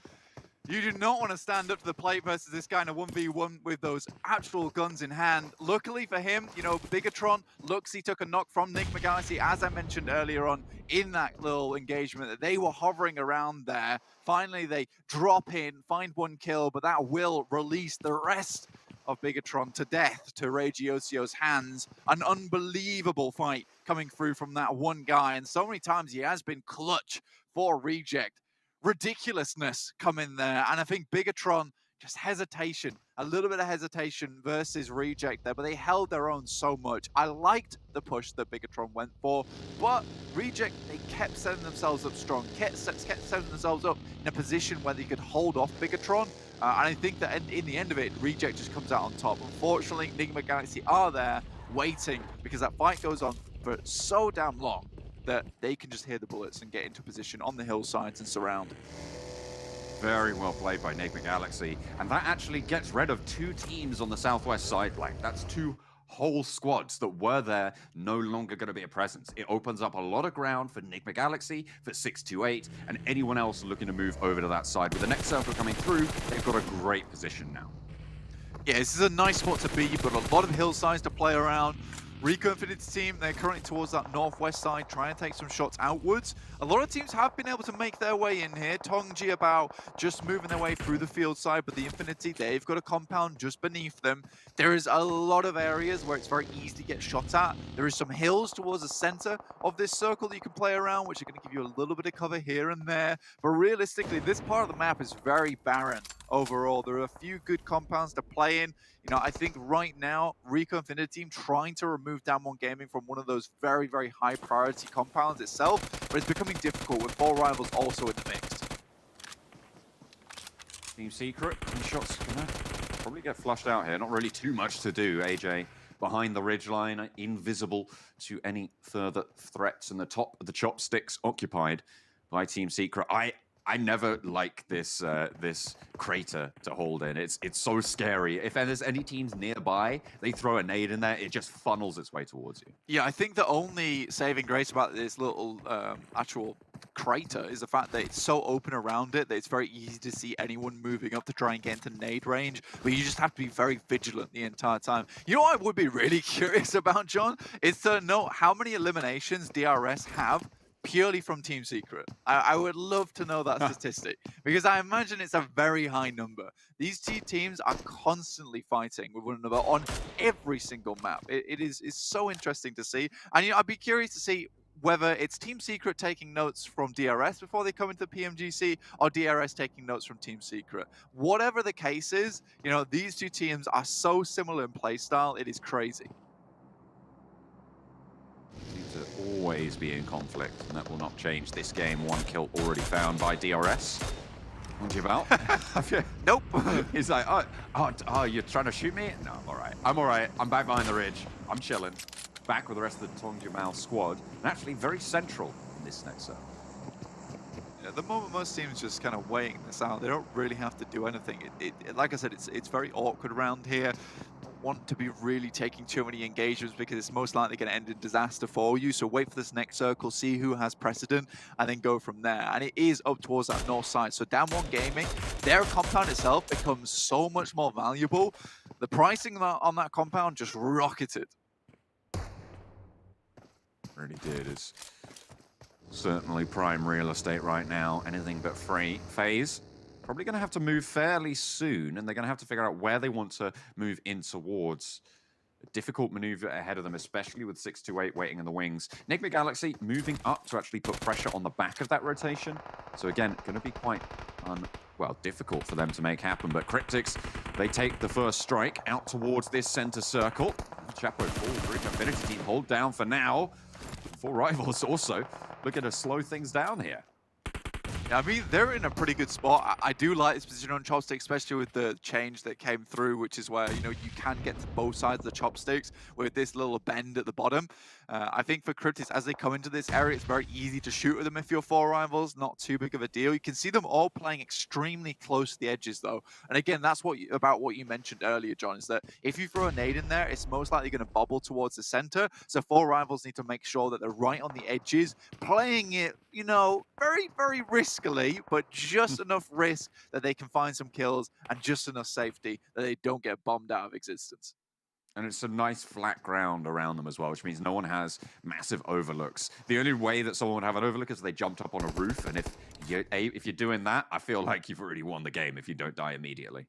[SPEAKER 15] You do not want to stand up to the plate versus this guy in a 1v1 with those actual guns in hand. Luckily for him, you know, Bigatron, Luxy took a knock from Enigma Galaxy, as I mentioned earlier on in that little engagement, that they were hovering around there. Finally, they drop in, find 1 kill, but that will release the rest of Bigatron to death to Regiosio's hands. An unbelievable fight coming through from that one guy, and so many times he has been clutch for Reject. Ridiculousness come in there, and I think Bigatron, just hesitation, a little bit of hesitation versus Reject there, but they held their own so much. I liked the push that Bigatron went for, but Reject, they kept setting themselves up strong, kept setting themselves up in a position where they could hold off Bigatron. And I think that in the end of it, Reject just comes out on top. Unfortunately, Enigma Galaxy are there waiting because that fight goes on for so damn long that they can just hear the bullets and get into position on the hillsides and surround.
[SPEAKER 21] Very well played by Enigma Galaxy. And that actually gets rid of 2 teams on the southwest side flank. That's 2 whole squads that were there, no longer going to be a presence. It opens up a lot of ground for Enigma Galaxy, for 628, and anyone else looking to move over to that side. With the next circle coming through, they've got a great position now.
[SPEAKER 15] Yeah, this is a nice spot to be. You've got a lot of hillsides to play around. Rico Infinite's team, they're currently towards that northwest side, trying to take some shots outwards. A lot of teams have been able to make their way in here. Tongji about just moving their way through the field side, but the Infinity, they've got a compound just beneath them. There is a lot of areas where it's very easy to get shot at. There is some hills towards the center of this circle that you can play around, which are going to give you a little bit of cover here and there. But realistically, this part of the map is very barren overall. There are a few good compounds to play in. You know, I think right now, Rico Infinite team trying to remove Damwon Gaming from one of those very, very high priority compounds itself, but it's becoming difficult with 4 rivals also in the mix.
[SPEAKER 21] Team Secret, and shots gonna probably get flushed out here. Not really too much to do. AJ behind the ridgeline, invisible to any further threats, and the top of the chopsticks occupied by Team Secret. I never like this this crater to hold in. It's so scary. If there's any teams nearby, they throw a nade in there, it just funnels its way towards you.
[SPEAKER 15] Yeah, I think the only saving grace about this little actual crater is the fact that it's so open around it that it's very easy to see anyone moving up to try and get into nade range, but you just have to be very vigilant the entire time. You know what I would be really curious about, John? Is to know how many eliminations DRS have purely from Team Secret. I would love to know that statistic, because I imagine it's a very high number. These 2 teams are constantly fighting with one another on every single map. It's so interesting to see, and you know, I'd be curious to see whether it's Team Secret taking notes from DRS before they come into PMGC, or DRS taking notes from Team Secret. Whatever the case is, you know, these 2 teams are so similar in playstyle, it is crazy.
[SPEAKER 21] Seem to always be in conflict, and that will not change this game. 1 kill already found by DRS. What you about?
[SPEAKER 15] Nope.
[SPEAKER 21] He's like, oh, you're trying to shoot me? No, I'm all right. I'm all right. I'm back behind the ridge. I'm chilling. Back with the rest of the Tong Jamal squad, and actually very central in this next zone.
[SPEAKER 15] the moment, most teams just kind of weighing this out. They don't really have to do anything. Like I said, it's very awkward around here. Don't want to be really taking too many engagements because it's most likely going to end in disaster for you. So wait for this next circle, see who has precedent, and then go from there. And it is up towards that north side. So Down One Gaming, their compound itself becomes so much more valuable. The pricing on that compound just rocketed.
[SPEAKER 21] Really did. It's certainly prime real estate right now. Anything but free. FaZe probably going to have to move fairly soon, and they're going to have to figure out where they want to move in towards. A difficult maneuver ahead of them, especially with 628 waiting in the wings. Enigma Galaxy moving up to actually put pressure on the back of that rotation. So again, going to be quite difficult for them to make happen. But Cryptics, they take the first strike out towards this center circle. Chapo full group Infinity team hold down for now. 4 rivals also looking to slow things down here.
[SPEAKER 15] Yeah, I mean, they're in a pretty good spot. I do like this position on Chopsticks, especially with the change that came through, which is where, you know, you can get to both sides of the Chopsticks with this little bend at the bottom. I think for Cryptics, as they come into this area, it's very easy to shoot at them if you're 4 rivals. Not too big of a deal. You can see them all playing extremely close to the edges, though. And again, that's about what you mentioned earlier, John, is that if you throw a nade in there, it's most likely going to bobble towards the center. So 4 rivals need to make sure that they're right on the edges, playing it, you know, very, very riskily, but just enough risk that they can find some kills and just enough safety that they don't get bombed out of existence.
[SPEAKER 21] And it's some nice flat ground around them as well, which means no one has massive overlooks. The only way that someone would have an overlook is if they jumped up on a roof, and if you're doing that, I feel like you've already won the game if you don't die immediately.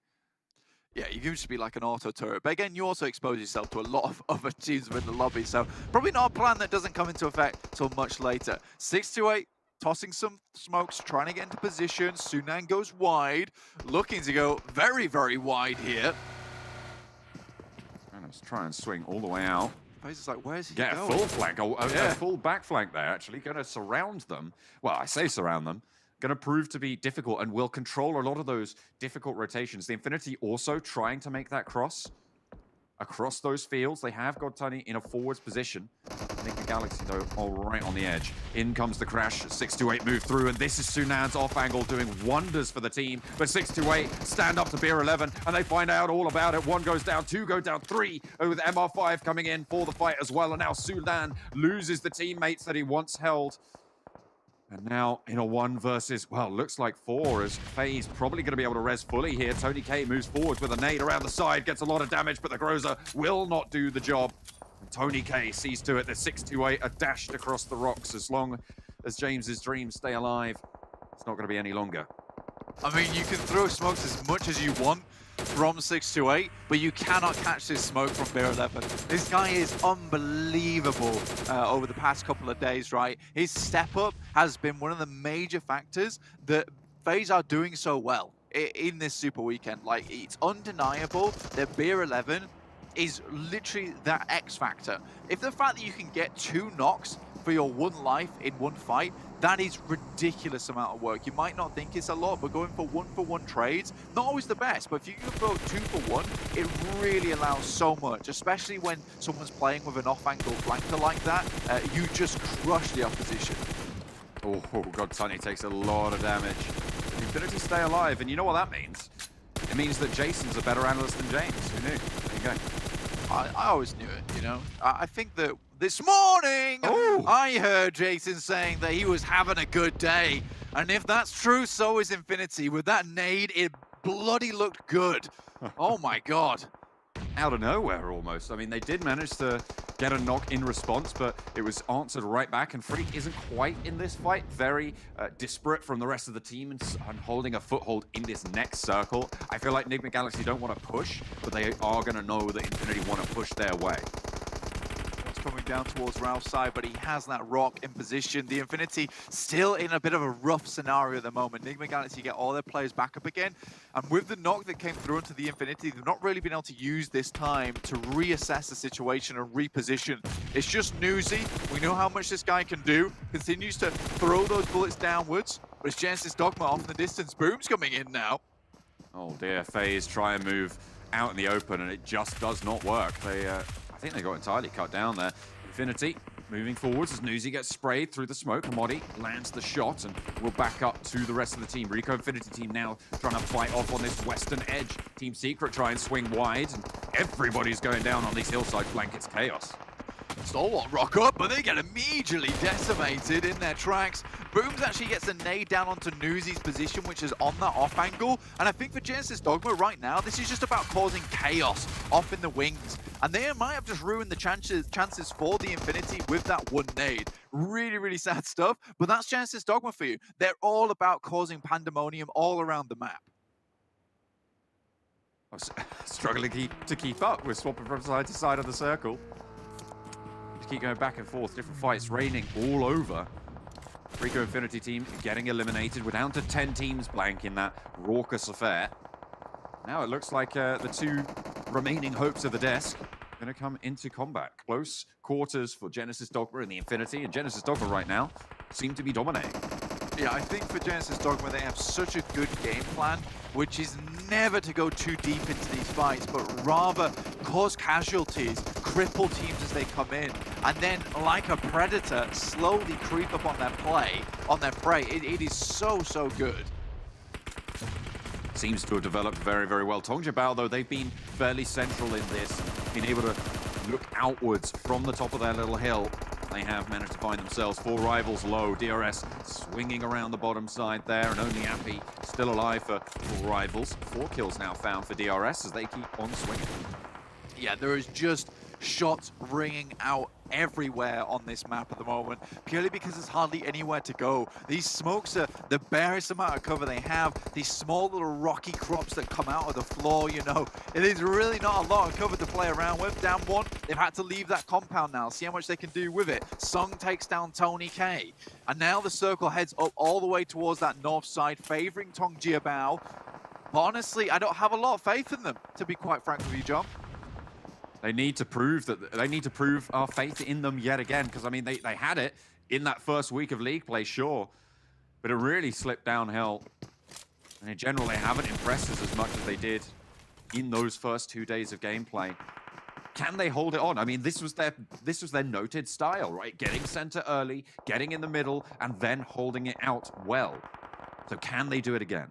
[SPEAKER 15] Yeah, you can just be like an auto turret. But again, you also expose yourself to a lot of other teams within the lobby, so probably not a plan that doesn't come into effect till much later. 628 tossing some smokes, trying to get into position. Sunan goes wide, looking to go very, very wide here.
[SPEAKER 21] And let's try and swing all the way out.
[SPEAKER 15] FaZe is like, where's he
[SPEAKER 21] Get
[SPEAKER 15] going?
[SPEAKER 21] a full flank, a full back flank there, actually. Going to surround them. Well, I say surround them. Going to prove to be difficult and will control a lot of those difficult rotations. The Infinity also trying to make that cross across those fields. They have got Tony in a forwards position. I think the Galaxy, though, all right on the edge. In comes the crash. 628 move through, and this is Sunan's off angle doing wonders for the team. But 628 stand up to Beer 11, and they find out all about it. 1 goes down, 2 go down, 3 with MR5 coming in for the fight as well. And now Sunan loses the teammates that he once held. And now in a 1 versus, well, looks like 4, as FaZe probably going to be able to res fully here. Tony K moves forwards with a nade around the side, gets a lot of damage, but the Groza will not do the job. And Tony K sees to it that 628 are dashed across the rocks. As long as James's dreams stay alive, it's not going to be any longer.
[SPEAKER 15] I mean, you can throw smokes as much as you want from 628, but you cannot catch this smoke from Beer 11. This guy is unbelievable over the past couple of days, right? His step up has been one of the major factors that FaZe are doing so well in this Super Weekend. Like, it's undeniable that Beer 11 is literally that X factor. If the fact that you can get 2 knocks for your 1 life in 1 fight, that is ridiculous amount of work. You might not think it's a lot, but going for 1-for-1 trades, not always the best, but if you can go 2-for-1, it really allows so much, especially when someone's playing with an off-angle flanker like that. You just crush the opposition.
[SPEAKER 21] Oh, God, Tony takes a lot of damage. Infinity stay alive, and you know what that means? It means that Jason's a better analyst than James. Who knew? There you go.
[SPEAKER 15] I always knew it, you know. I think that this morning, I heard Jason saying that he was having a good day. And if that's true, so is Infinity. With that nade, it bloody looked good. Oh my God.
[SPEAKER 21] Out of nowhere, almost. I mean, they did manage to get a knock in response, but it was answered right back, and Freak isn't quite in this fight. Very disparate from the rest of the team and holding a foothold in this next circle. I feel like Enigma Galaxy don't want to push, but they are going to know that Infinity want to push their way.
[SPEAKER 15] Coming down towards Ralph's side, but he has that rock in position. The Infinity still in a bit of a rough scenario at the moment. Enigma Galaxy get all their players back up again, and with the knock that came through into the Infinity, they've not really been able to use this time to reassess the situation and reposition. It's just Newsy. We know how much this guy can do. Continues to throw those bullets downwards, but it's Genesis Dogma off in the distance. Boom's coming in now.
[SPEAKER 21] Oh dear, FaZe try and move out in the open, and it just does not work. I think they got entirely cut down there. Infinity moving forwards as Newsy gets sprayed through the smoke. Amodi lands the shot and will back up to the rest of the team. Rico Infinity team now trying to fight off on this western edge. Team Secret try and swing wide, and everybody's going down on these hillside flank. It's chaos.
[SPEAKER 15] Stalwart rock up, but they get immediately decimated in their tracks. Booms actually gets a nade down onto Newsy's position, which is on that off angle. And I think for Genesis Dogma right now, this is just about causing chaos off in the wings. And they might have just ruined the chances for the Infinity with that one nade. Really, really sad stuff. But that's Genesis Dogma for you. They're all about causing pandemonium all around the map.
[SPEAKER 21] Struggling to keep up. We're swapping from side to side of the circle. Just keep going back and forth. Different fights raining all over. Rico Infinity team getting eliminated. We're down to 10 teams blank in that raucous affair. Now it looks like the two remaining hopes of the desk are going to come into combat. Close quarters for Genesis Dogma and the Infinity. And Genesis Dogma right now seem to be dominating.
[SPEAKER 15] Yeah, I think for Genesis Dogma, they have such a good game plan, which is never to go too deep into these fights, but rather cause casualties, cripple teams as they come in, and then, like a predator, slowly creep up on their prey. It is so, so good.
[SPEAKER 21] Seems to have developed very, very well. Tongjabao, though, they've been fairly central in this, been able to look outwards from the top of their little hill. They have managed to find themselves 4 rivals low. DRS swinging around the bottom side there, and only Appy still alive for 4 rivals. 4 kills now found for DRS as they keep on swinging.
[SPEAKER 15] Yeah, there is just shots ringing out everywhere on this map at the moment, purely because there's hardly anywhere to go. These smokes are the barest amount of cover they have. These small little rocky crops that come out of the floor, you know, it is really not a lot of cover to play around with. Down 1, they've had to leave that compound now, see how much they can do with it. Sung takes down Tony K, and now the circle heads up all the way towards that north side, favoring Tong Jiabao. But honestly, I don't have a lot of faith in them, to be quite frank with you, John.
[SPEAKER 21] They need to prove our faith in them yet again, because I mean they had it in that first week of league play, sure, but it really slipped downhill. And in general, they haven't impressed us as much as they did in those first 2 days of gameplay. Can they hold it on? I mean, this was their noted style, right? Getting center early, getting in the middle, and then holding it out well. So can they do it again?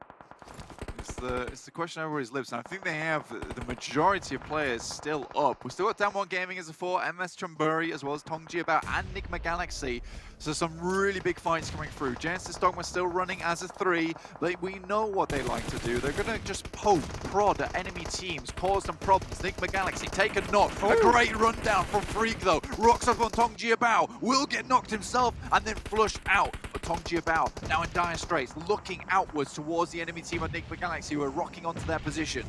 [SPEAKER 15] It's the question over his lips, and I think they have the majority of players still up. We've still got Down 1 Gaming as a 4, MS Chamburi, as well as Tong Jiabao and Nigma Galaxy. So some really big fights coming through. Genesis Dogma still running as a 3. We know what they like to do. They're going to just poke, prod at enemy teams, cause them problems. Nigma Galaxy take a knock. A great rundown from Freak, though. Rocks up on Tong Jiabao. Will get knocked himself and then flush out. But Tong Jiabao now in dire straits, looking outwards towards the enemy team of Nigma Galaxy, who are rocking onto their position.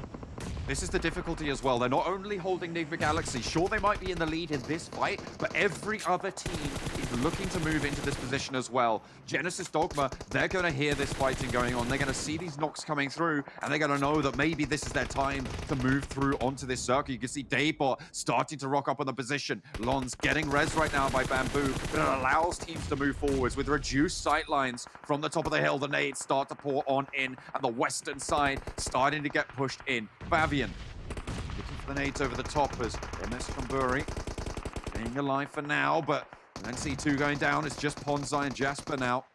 [SPEAKER 21] This is the difficulty as well. They're not only holding Nigma Galaxy, sure they might be in the lead in this fight, but every other team is looking to move into this position as well. Genesis Dogma, they're going to hear this fighting going on. They're going to see these knocks coming through, and they're going to know that maybe this is their time to move through onto this circle. You can see Daybot starting to rock up on the position. Lon's getting res right now by Bamboo, but it allows teams to move forwards with reduced sight lines from the top of the hill. The nades start to pour on in, and the western side starting to get pushed in. Favian looking for the nades over the top as MS Kamburi being alive for now, but then C2 going down. It's just Ponzai and Jasper now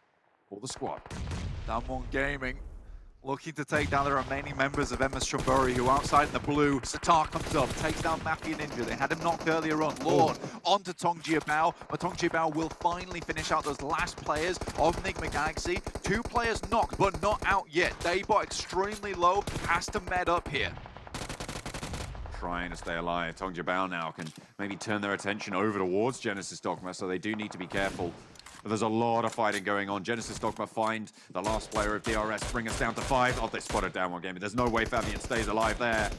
[SPEAKER 21] for the squad.
[SPEAKER 15] Down 1 Gaming looking to take down the remaining members of MS Chamburi, who outside in the blue. Satar comes up, takes down Mafia Ninja. They had him knocked earlier on. Lord onto Tong Jiabao, but Tong Jiabao will finally finish out those last players of Nigma Galaxy. 2 players knocked, but not out yet. Daybot extremely low, has to med up here.
[SPEAKER 21] Trying to stay alive. Tong Jiabao now can maybe turn their attention over towards Genesis Dogma, so they do need to be careful. But there's a lot of fighting going on. Genesis Dogma find the last player of DRS, bring us down to 5. Oh, they spotted Down 1 Gaming. There's no way Fabian stays alive there.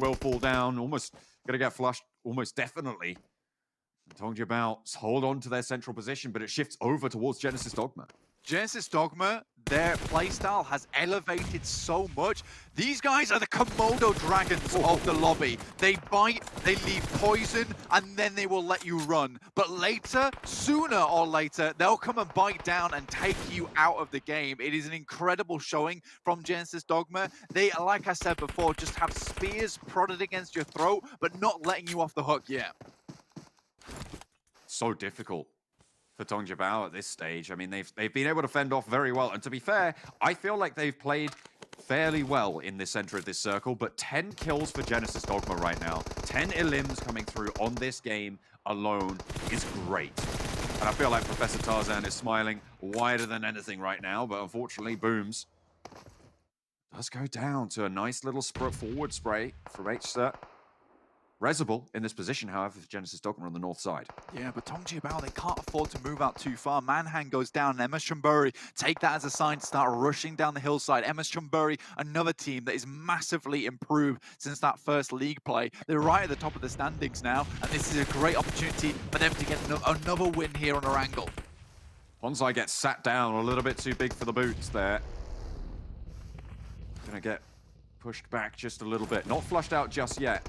[SPEAKER 21] Will fall down, almost gonna get flushed, almost definitely. Tong Jiabao hold on to their central position, but it shifts over towards Genesis Dogma.
[SPEAKER 15] Genesis Dogma, their playstyle has elevated so much. These guys are the Komodo dragons of the lobby. They bite, they leave poison, and then they will let you run. But later, sooner or later, they'll come and bite down and take you out of the game. It is an incredible showing from Genesis Dogma. They, like I said before, just have spears prodded against your throat, but not letting you off the hook yet.
[SPEAKER 21] So difficult for Dongjabao at this stage. I mean, they've been able to fend off very well. And to be fair, I feel like they've played fairly well in the center of this circle, but 10 kills for Genesis Dogma right now. 10 elims coming through on this game alone is great. And I feel like Professor Tarzan is smiling wider than anything right now, but unfortunately, Booms does go down to a nice little forward spray from HSET. Resible in this position, however, for Genesis Dogma on the north side.
[SPEAKER 15] Yeah, but Dongjabao, they can't afford to move out too far. Manhang goes down, and MS Chonburi take that as a sign to start rushing down the hillside. MS Chonburi, another team that is massively improved since that first league play. They're right at the top of the standings now, and this is a great opportunity for them to get another win here on Erangel.
[SPEAKER 21] Bonsai gets sat down, a little bit too big for the boots there. Gonna get pushed back just a little bit. Not flushed out just yet.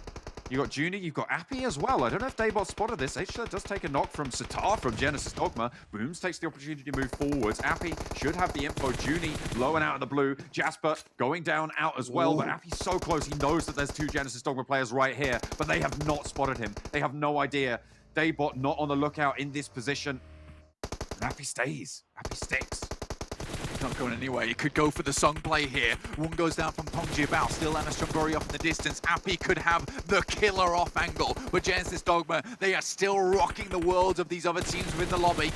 [SPEAKER 21] You got Junie, you've got Appy as well. I don't know if Daybot spotted this. HSET does take a knock from Sitar from Genesis Dogma. Booms takes the opportunity to move forwards. Appy should have the info. Junie low and out of the blue. Jasper going down out as well, but Appy's so close. He knows that there's two Genesis Dogma players right here, but they have not spotted him. They have no idea. Daybot not on the lookout in this position. And Appy stays. Appy sticks.
[SPEAKER 15] Not going anywhere. You could go for the song play here. One goes down from Dongjabao. Still MS Chonburi off in the distance. Appy could have the killer off angle. But Genesis Dogma, they are still rocking the worlds of these other teams within the lobby.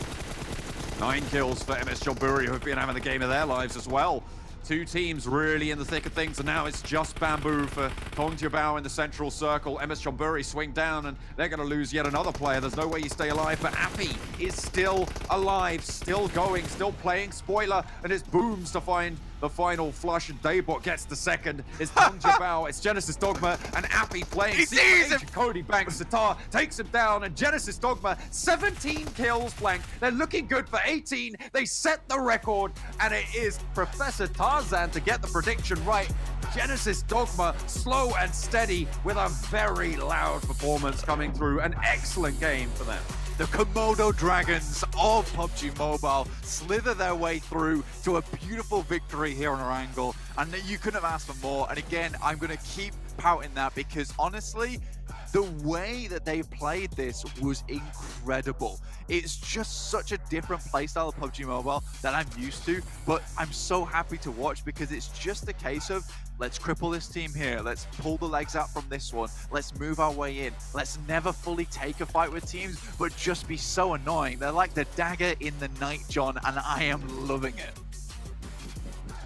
[SPEAKER 21] 9 kills for MS Chonburi, who have been having the game of their lives as well. Two teams really in the thick of things, and now it's just bamboo for Dongjabao in the central circle. MS Chonburi swing down, and they're going to lose yet another player. There's no way you stay alive, but Appy is still alive, still going, still playing. Spoiler, and it's Booms to find the final flush, and Daybot gets the second. It's Dongjabao, it's Genesis Dogma, and Appy playing.
[SPEAKER 15] He sees him!
[SPEAKER 21] Cody Banks, Sitar takes him down, and Genesis Dogma, 17 kills blank. They're looking good for 18. They set the record, and it is Professor Tarzan to get the prediction right. Genesis Dogma, slow and steady, with a very loud performance coming through. An excellent game for them.
[SPEAKER 15] The Komodo Dragons of PUBG Mobile slither their way through to a beautiful victory here on Erangel, and you couldn't have asked for more. And again, I'm going to keep pouting that because honestly, the way that they played this was incredible. It's just such a different playstyle of PUBG Mobile that I'm used to, but I'm so happy to watch because it's just a case of let's cripple this team here, let's pull the legs out from this one, let's move our way in, let's never fully take a fight with teams, but just be so annoying. They're like the dagger in the night, John, and I am loving it.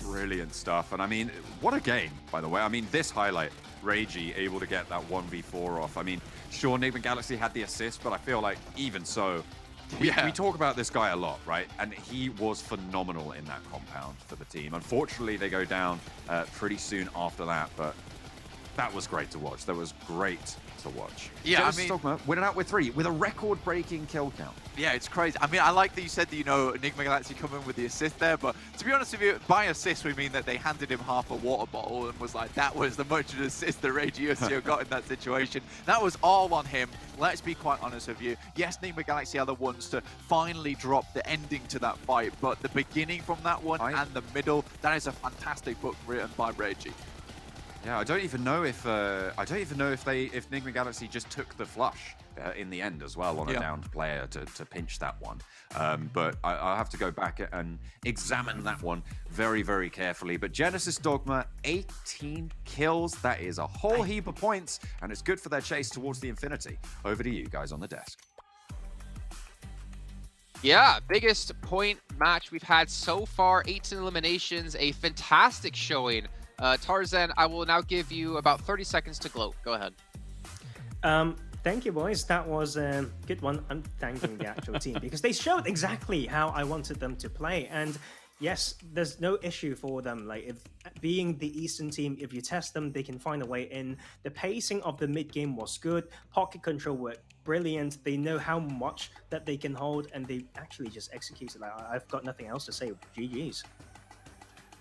[SPEAKER 21] Brilliant stuff. And I mean, what a game, by the way. I mean, this highlight, Reiji able to get that 1v4 off. I mean, sure, Enigma Galaxy had the assist, but I feel like even so, we talk about this guy a lot, right? And he was phenomenal in that compound for the team. Unfortunately, they go down pretty soon after that, but that was great to watch. That was great to watch.
[SPEAKER 15] Yeah,
[SPEAKER 21] Genesis Dogma winning out with 3 with a record-breaking kill count.
[SPEAKER 15] Yeah, it's crazy. I mean, I like that you said that, you know, Enigma Galaxy come in with the assist there, but to be honest with you, by assist we mean that they handed him half a water bottle and was like, that was the much of an assist that Reiji Usio got in that situation. That was all on him. Let's be quite honest with you. Yes, Enigma Galaxy are the ones to finally drop the ending to that fight, but the beginning from that one and the middle, that is a fantastic book written by Reiji.
[SPEAKER 21] Yeah, I don't even know if Enigma Galaxy just took the flush in the end as well on a downed player to pinch that one. But I'll have to go back and examine that one very, very carefully. But Genesis Dogma, 18 kills. That is a whole heap of points, and it's good for their chase towards the infinity. Over to you guys on the desk.
[SPEAKER 18] Yeah, biggest point match we've had so far. 18 eliminations, a fantastic showing. Tarzan, I will now give you about 30 seconds to gloat. Go ahead.
[SPEAKER 19] Thank you, boys. That was a good one. I'm thanking the actual team because they showed exactly how I wanted them to play. And yes, there's no issue for them. Like, if being the Eastern team, if you test them, they can find a way in. The pacing of the mid game was good. Pocket control worked brilliant. They know how much that they can hold, and they actually just executed. Like, I've got nothing else to say. GG's.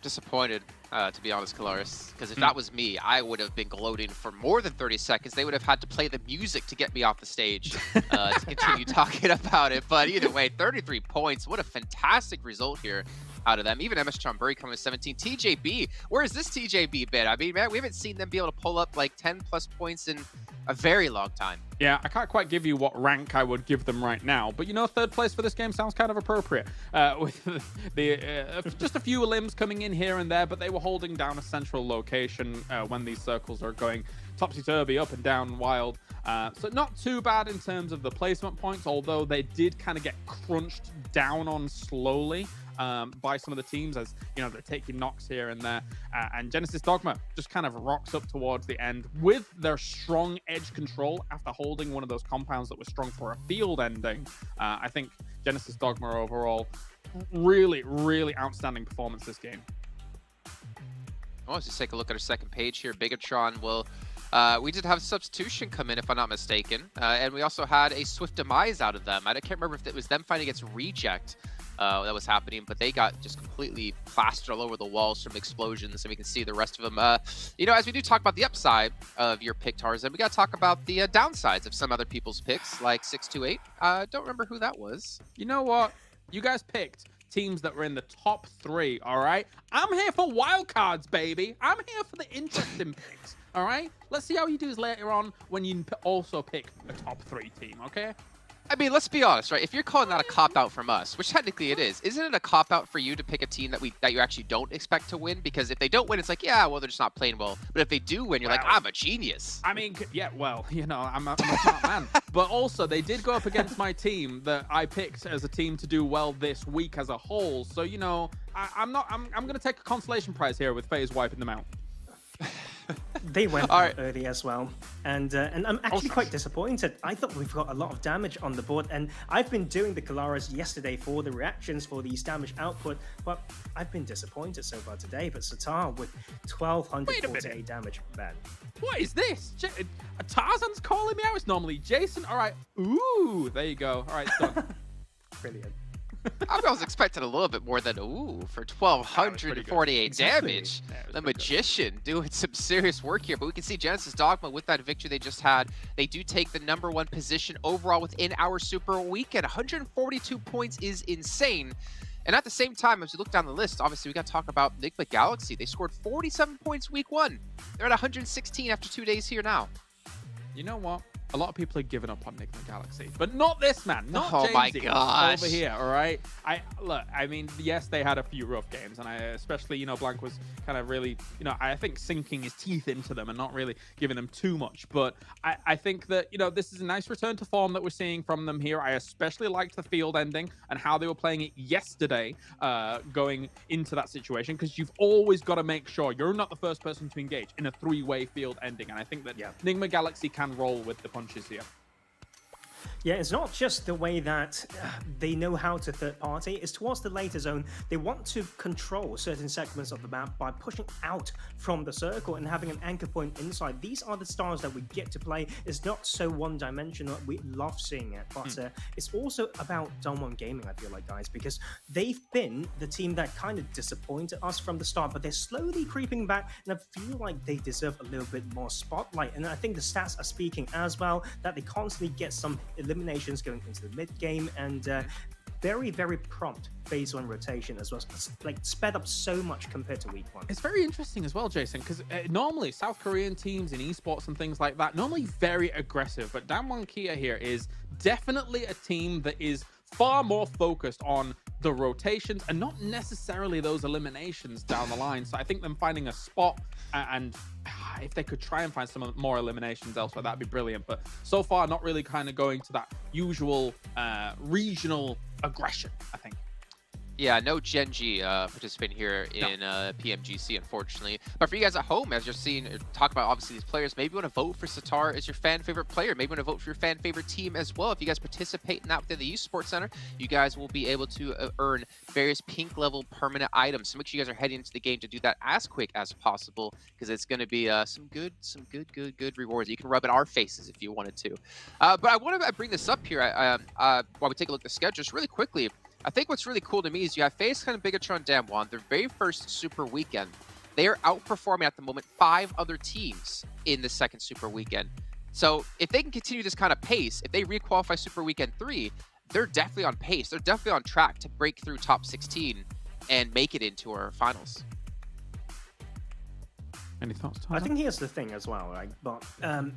[SPEAKER 18] Disappointed, to be honest, Kalaris, because if that was me, I would have been gloating for more than 30 seconds. They would have had to play the music to get me off the stage to continue talking about it. But either way, 33 points. What a fantastic result here out of them. Even MS Chonburi coming with 17. TJB, where has this TJB been? I mean, man, we haven't seen them be able to pull up like 10 plus points in a very long time.
[SPEAKER 20] Yeah, I can't quite give you what rank I would give them right now, but you know, third place for this game sounds kind of appropriate. With just a few limbs coming in here and there, but they were holding down a central location when these circles are going topsy-turvy, up and down, wild. So not too bad in terms of the placement points, although they did kind of get crunched down on slowly by some of the teams, as you know, they're taking knocks here and there, and Genesis Dogma just kind of rocks up towards the end with their strong edge control after holding one of those compounds that was strong for a field ending. I think Genesis Dogma overall, really outstanding performance this game.
[SPEAKER 18] Well, let's just take a look at our second page here. Bigatron will we did have a substitution come in, if I'm not mistaken, and we also had a swift demise out of them. I can't remember if it was them fighting against Reject that was happening, but they got just completely plastered all over the walls from explosions, and we can see the rest of them. You know, as we do talk about the upside of your pick, Tarzan, we got to talk about the downsides of some other people's picks, like 628. Don't remember who that was.
[SPEAKER 20] You know what? You guys picked teams that were in the top 3, all right? I'm here for wildcards, baby. I'm here for the interesting picks, all right? Let's see how you do later on when you also pick a top 3 team, okay?
[SPEAKER 18] I mean, let's be honest, right? If you're calling that a cop-out from us, which technically it is, isn't it a cop-out for you to pick a team that you actually don't expect to win? Because if they don't win, it's like, yeah, well, they're just not playing well. But if they do win, you're like, I'm a genius.
[SPEAKER 20] I mean, yeah, well, you know, I'm a smart man. But also, they did go up against my team that I picked as a team to do well this week as a whole. So, you know, I'm going to take a consolation prize here with FaZe wiping them out.
[SPEAKER 19] They went out early as well, and I'm actually quite disappointed. I thought we've got a lot of damage on the board, and I've been doing the Kalaras yesterday for the reactions for these damage output, but I've been disappointed so far today. But Satar with 1,248 damage, man.
[SPEAKER 20] What is this? Tarzan's calling me out. It's normally Jason. All right. Ooh, there you go. All right, it's done.
[SPEAKER 19] Brilliant.
[SPEAKER 18] I was expecting a little bit more than for 1,248 damage. The Magician doing some serious work here, but we can see Genesis Dogma with that victory they just had. They do take the #1 position overall within our Super Weekend. 142 points is insane. And at the same time, as we look down the list, obviously we got to talk about Enigma Galaxy. They scored 47 points week 1. They're at 116 after 2 days here now.
[SPEAKER 20] You know what? A lot of people are giving up on Enigma Galaxy, but not this man, not
[SPEAKER 18] oh my
[SPEAKER 20] Jamesy
[SPEAKER 18] gosh.
[SPEAKER 20] over here, all right? I mean, yes, they had a few rough games, and especially, you know, Blank was kind of really, you know, I think sinking his teeth into them and not really giving them too much, but I think that, you know, this is a nice return to form that we're seeing from them here. I especially liked the field ending and how they were playing it yesterday going into that situation, because you've always got to make sure you're not the first person to engage in a 3-way field ending, and I think that Enigma Galaxy can roll with the punches here.
[SPEAKER 19] Yeah, it's not just the way that they know how to third party, it's towards the later zone. They want to control certain segments of the map by pushing out from the circle and having an anchor point inside. These are the styles that we get to play. It's not so one-dimensional. We love seeing it, but it's also about Dongwon Gaming, I feel like, guys, because they've been the team that kind of disappointed us from the start, but they're slowly creeping back, and I feel like they deserve a little bit more spotlight. And I think the stats are speaking as well, that they constantly get some eliminations going into the mid game, and very prompt phase 1 rotation as well, like sped up so much compared to week 1.
[SPEAKER 20] It's very interesting as well, Jason, because normally South Korean teams in esports and things like that, normally very aggressive, but Damwon Kia here is definitely a team that is far more focused on the rotations and not necessarily those eliminations down the line. So I think them finding a spot, and if they could try and find some more eliminations elsewhere, that'd be brilliant. But so far, not really kind of going to that usual regional aggression, I think.
[SPEAKER 18] Yeah, no Genji participating here in PMGC, unfortunately. But for you guys at home, as you're seeing, talk about obviously these players, maybe you want to vote for Satar as your fan favorite player. Maybe you want to vote for your fan favorite team as well. If you guys participate in that within the Esports Center, you guys will be able to earn various pink level permanent items. So make sure you guys are heading into the game to do that as quick as possible, because it's going to be some good rewards. You can rub in our faces if you wanted to. But I want to bring this up here while we take a look at the schedule just really quickly. I think what's really cool to me is you have FaZe Clan, Bigatron, Damwon, their very first Super Weekend. They are outperforming at the moment 5 other teams in the second Super Weekend. So if they can continue this kind of pace, if they requalify Super Weekend 3, they're definitely on pace. They're definitely on track to break through top 16 and make it into our finals.
[SPEAKER 20] Any thoughts,
[SPEAKER 19] I think here's the thing as well, right? But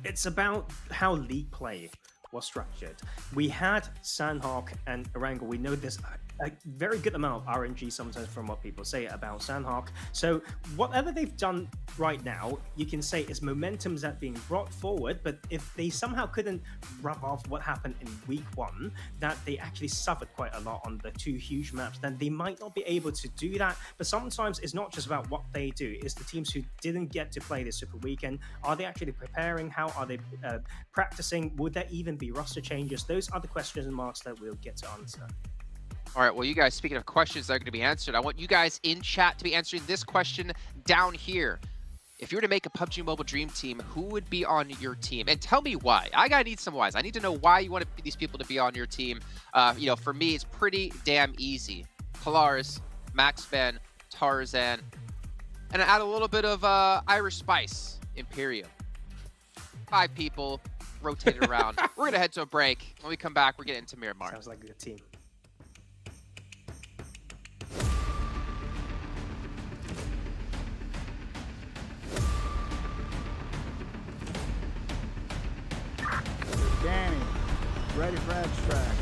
[SPEAKER 19] it's about how league play was structured. We had Sanhok and Erangel. We know there's a very good amount of RNG sometimes from what people say about Sanhok. So whatever they've done right now, you can say is momentum that being brought forward. But if they somehow couldn't rub off what happened in week 1, that they actually suffered quite a lot on the 2 huge maps, then they might not be able to do that. But sometimes it's not just about what they do. It's the teams who didn't get to play this Super Weekend. Are they actually preparing? How are they practicing? Would there even be roster changes? Those are the questions and marks that we'll get to answer.
[SPEAKER 18] All right, well, you guys, speaking of questions that are going to be answered, I want you guys in chat to be answering this question down here. If you were to make a PUBG Mobile Dream Team, who would be on your team? And tell me why. I need some whys. I need to know why you want these people to be on your team. You know, for me, it's pretty damn easy. Polaris, Max Ben, Tarzan, and add a little bit of Irish Spice, Imperium. 5 people, rotate it around. We're going to head to a break. When we come back, we're getting into Miramar.
[SPEAKER 19] Sounds like a good team.
[SPEAKER 4] Danny, ready for abstract.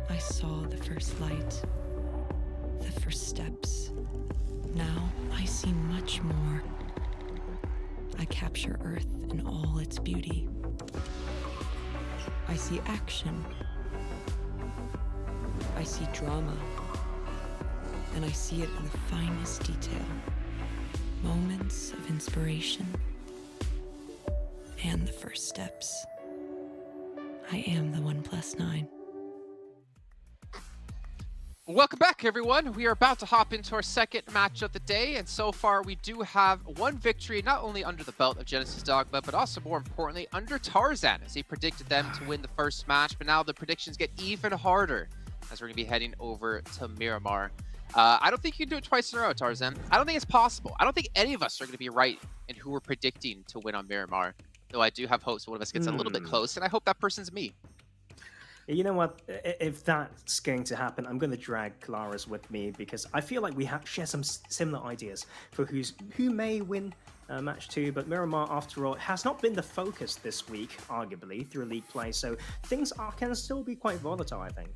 [SPEAKER 16] I saw the first light, the first steps. Now I see much more. I capture Earth in all its beauty. I see action. I see drama. And I see it in the finest detail. Moments of inspiration and the first steps. I am the 1+9.
[SPEAKER 18] Welcome back, everyone. We are about to hop into our second match of the day, and so far we do have one victory, not only under the belt of Genesis Dogma, but also more importantly under Tarzan, as he predicted them to win the first match. But now the predictions get even harder, as we're going to be heading over to Miramar. I don't think you can do it twice in a row, Tarzan. I don't think it's possible. I don't think any of us are going to be right in who we're predicting to win on Miramar, though I do have hopes one of us gets a little bit close, and I hope that person's me.
[SPEAKER 19] You know what? If that's going to happen, I'm going to drag Claris with me because I feel like we share some similar ideas for who may win match 2. But Miramar, after all, has not been the focus this week, arguably, through league play. So things can still be quite volatile, I think.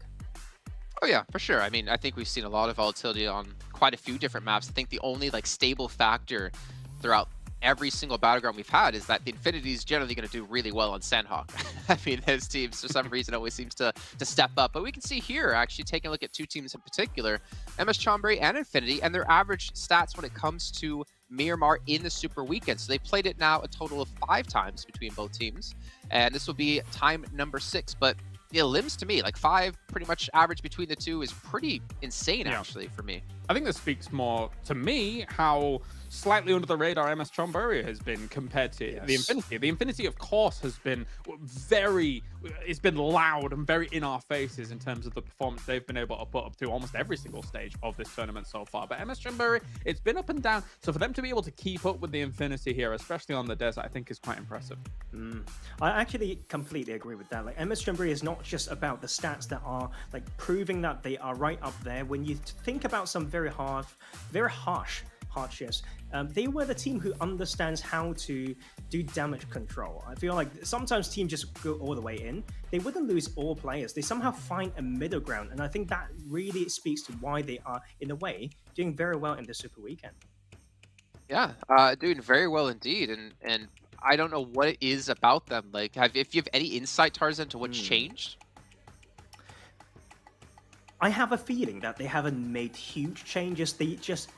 [SPEAKER 18] Oh yeah, for sure. I mean, I think we've seen a lot of volatility on quite a few different maps. I think the only stable factor throughout every single battleground we've had is that the Infinity is generally going to do really well on Sanhok. I mean, his teams for some reason always seems to step up. But we can see here, actually taking a look at 2 teams in particular, MS Chonburi and Infinity, and their average stats when it comes to Miramar in the Super Weekend. So they played it now a total of 5 times between both teams, and this will be time number 6. But limbs to me, 5 pretty much average between the 2 is pretty insane, actually, for me.
[SPEAKER 20] I think this speaks more to me how slightly under the radar MS Chonburi has been compared to the Infinity. The Infinity, of course, has been it's been loud and very in our faces in terms of the performance they've been able to put up to almost every single stage of this tournament so far. But MS Chonburi, it's been up and down. So for them to be able to keep up with the Infinity here, especially on the desert, I think is quite impressive.
[SPEAKER 19] I actually completely agree with that. MS Chonburi is not just about the stats that are proving that they are right up there. When you think about some very harsh hardships, they were the team who understands how to do damage control. I feel like sometimes teams just go all the way in. They wouldn't lose all players. They somehow find a middle ground, and I think that really speaks to why they are, in a way, doing very well in the Super Weekend.
[SPEAKER 18] Yeah, doing very well indeed, and I don't know what it is about them. Like, if you have any insight, Tarzan, to what's changed?
[SPEAKER 19] I have a feeling that they haven't made huge changes. They just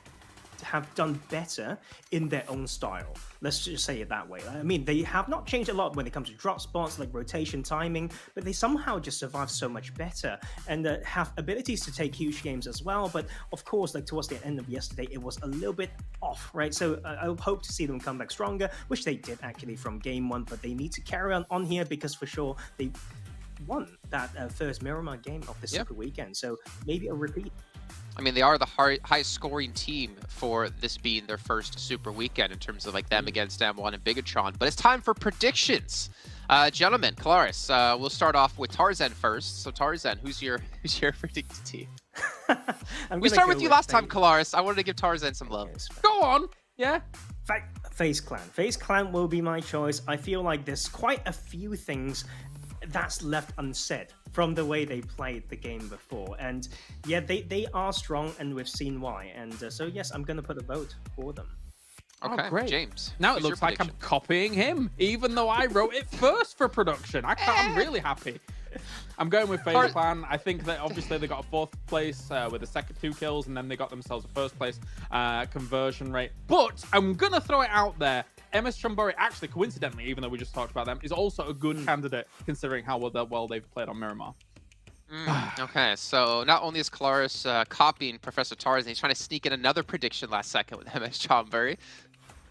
[SPEAKER 19] have done better in their own style. Let's just say it that way. I mean, they have not changed a lot when it comes to drop spots, like rotation timing, but they somehow just survive so much better and have abilities to take huge games as well. But of course, like towards the end of yesterday, it was a little bit off, right? So I hope to see them come back stronger, which they did actually from game one, but they need to carry on here because for sure they won that first Miramar game of the Super Weekend. So maybe a repeat.
[SPEAKER 18] I mean, they are the highest scoring team for this being their first Super Weekend in terms of like them against M1 and Bigatron. But it's time for predictions. Gentlemen, Claris, we'll start off with Tarzan first. So Tarzan, who's your predicted team? We started with you last time, Claris. I wanted to give Tarzan some love.
[SPEAKER 20] Go on. Yeah.
[SPEAKER 19] FaZe Clan. FaZe Clan will be my choice. I feel like there's quite a few things that's left unsaid from the way they played the game before. And yeah, they are strong, and we've seen why. And so yes, I'm going to put a vote for them.
[SPEAKER 18] Okay,
[SPEAKER 20] oh, great.
[SPEAKER 18] James.
[SPEAKER 20] Now it looks like I'm copying him, even though I wrote it first for production. I'm really happy. I'm going with FaZe Clan. I think that obviously they got a 4th place with the second 2 kills, and then they got themselves a 1st place conversion rate. But I'm going to throw it out there. MS Chumbury, actually, coincidentally, even though we just talked about them, is also a good candidate considering how well they've played on Miramar.
[SPEAKER 18] Okay, so not only is Claris copying Professor Tarzan, he's trying to sneak in another prediction last second with MS Chumbury.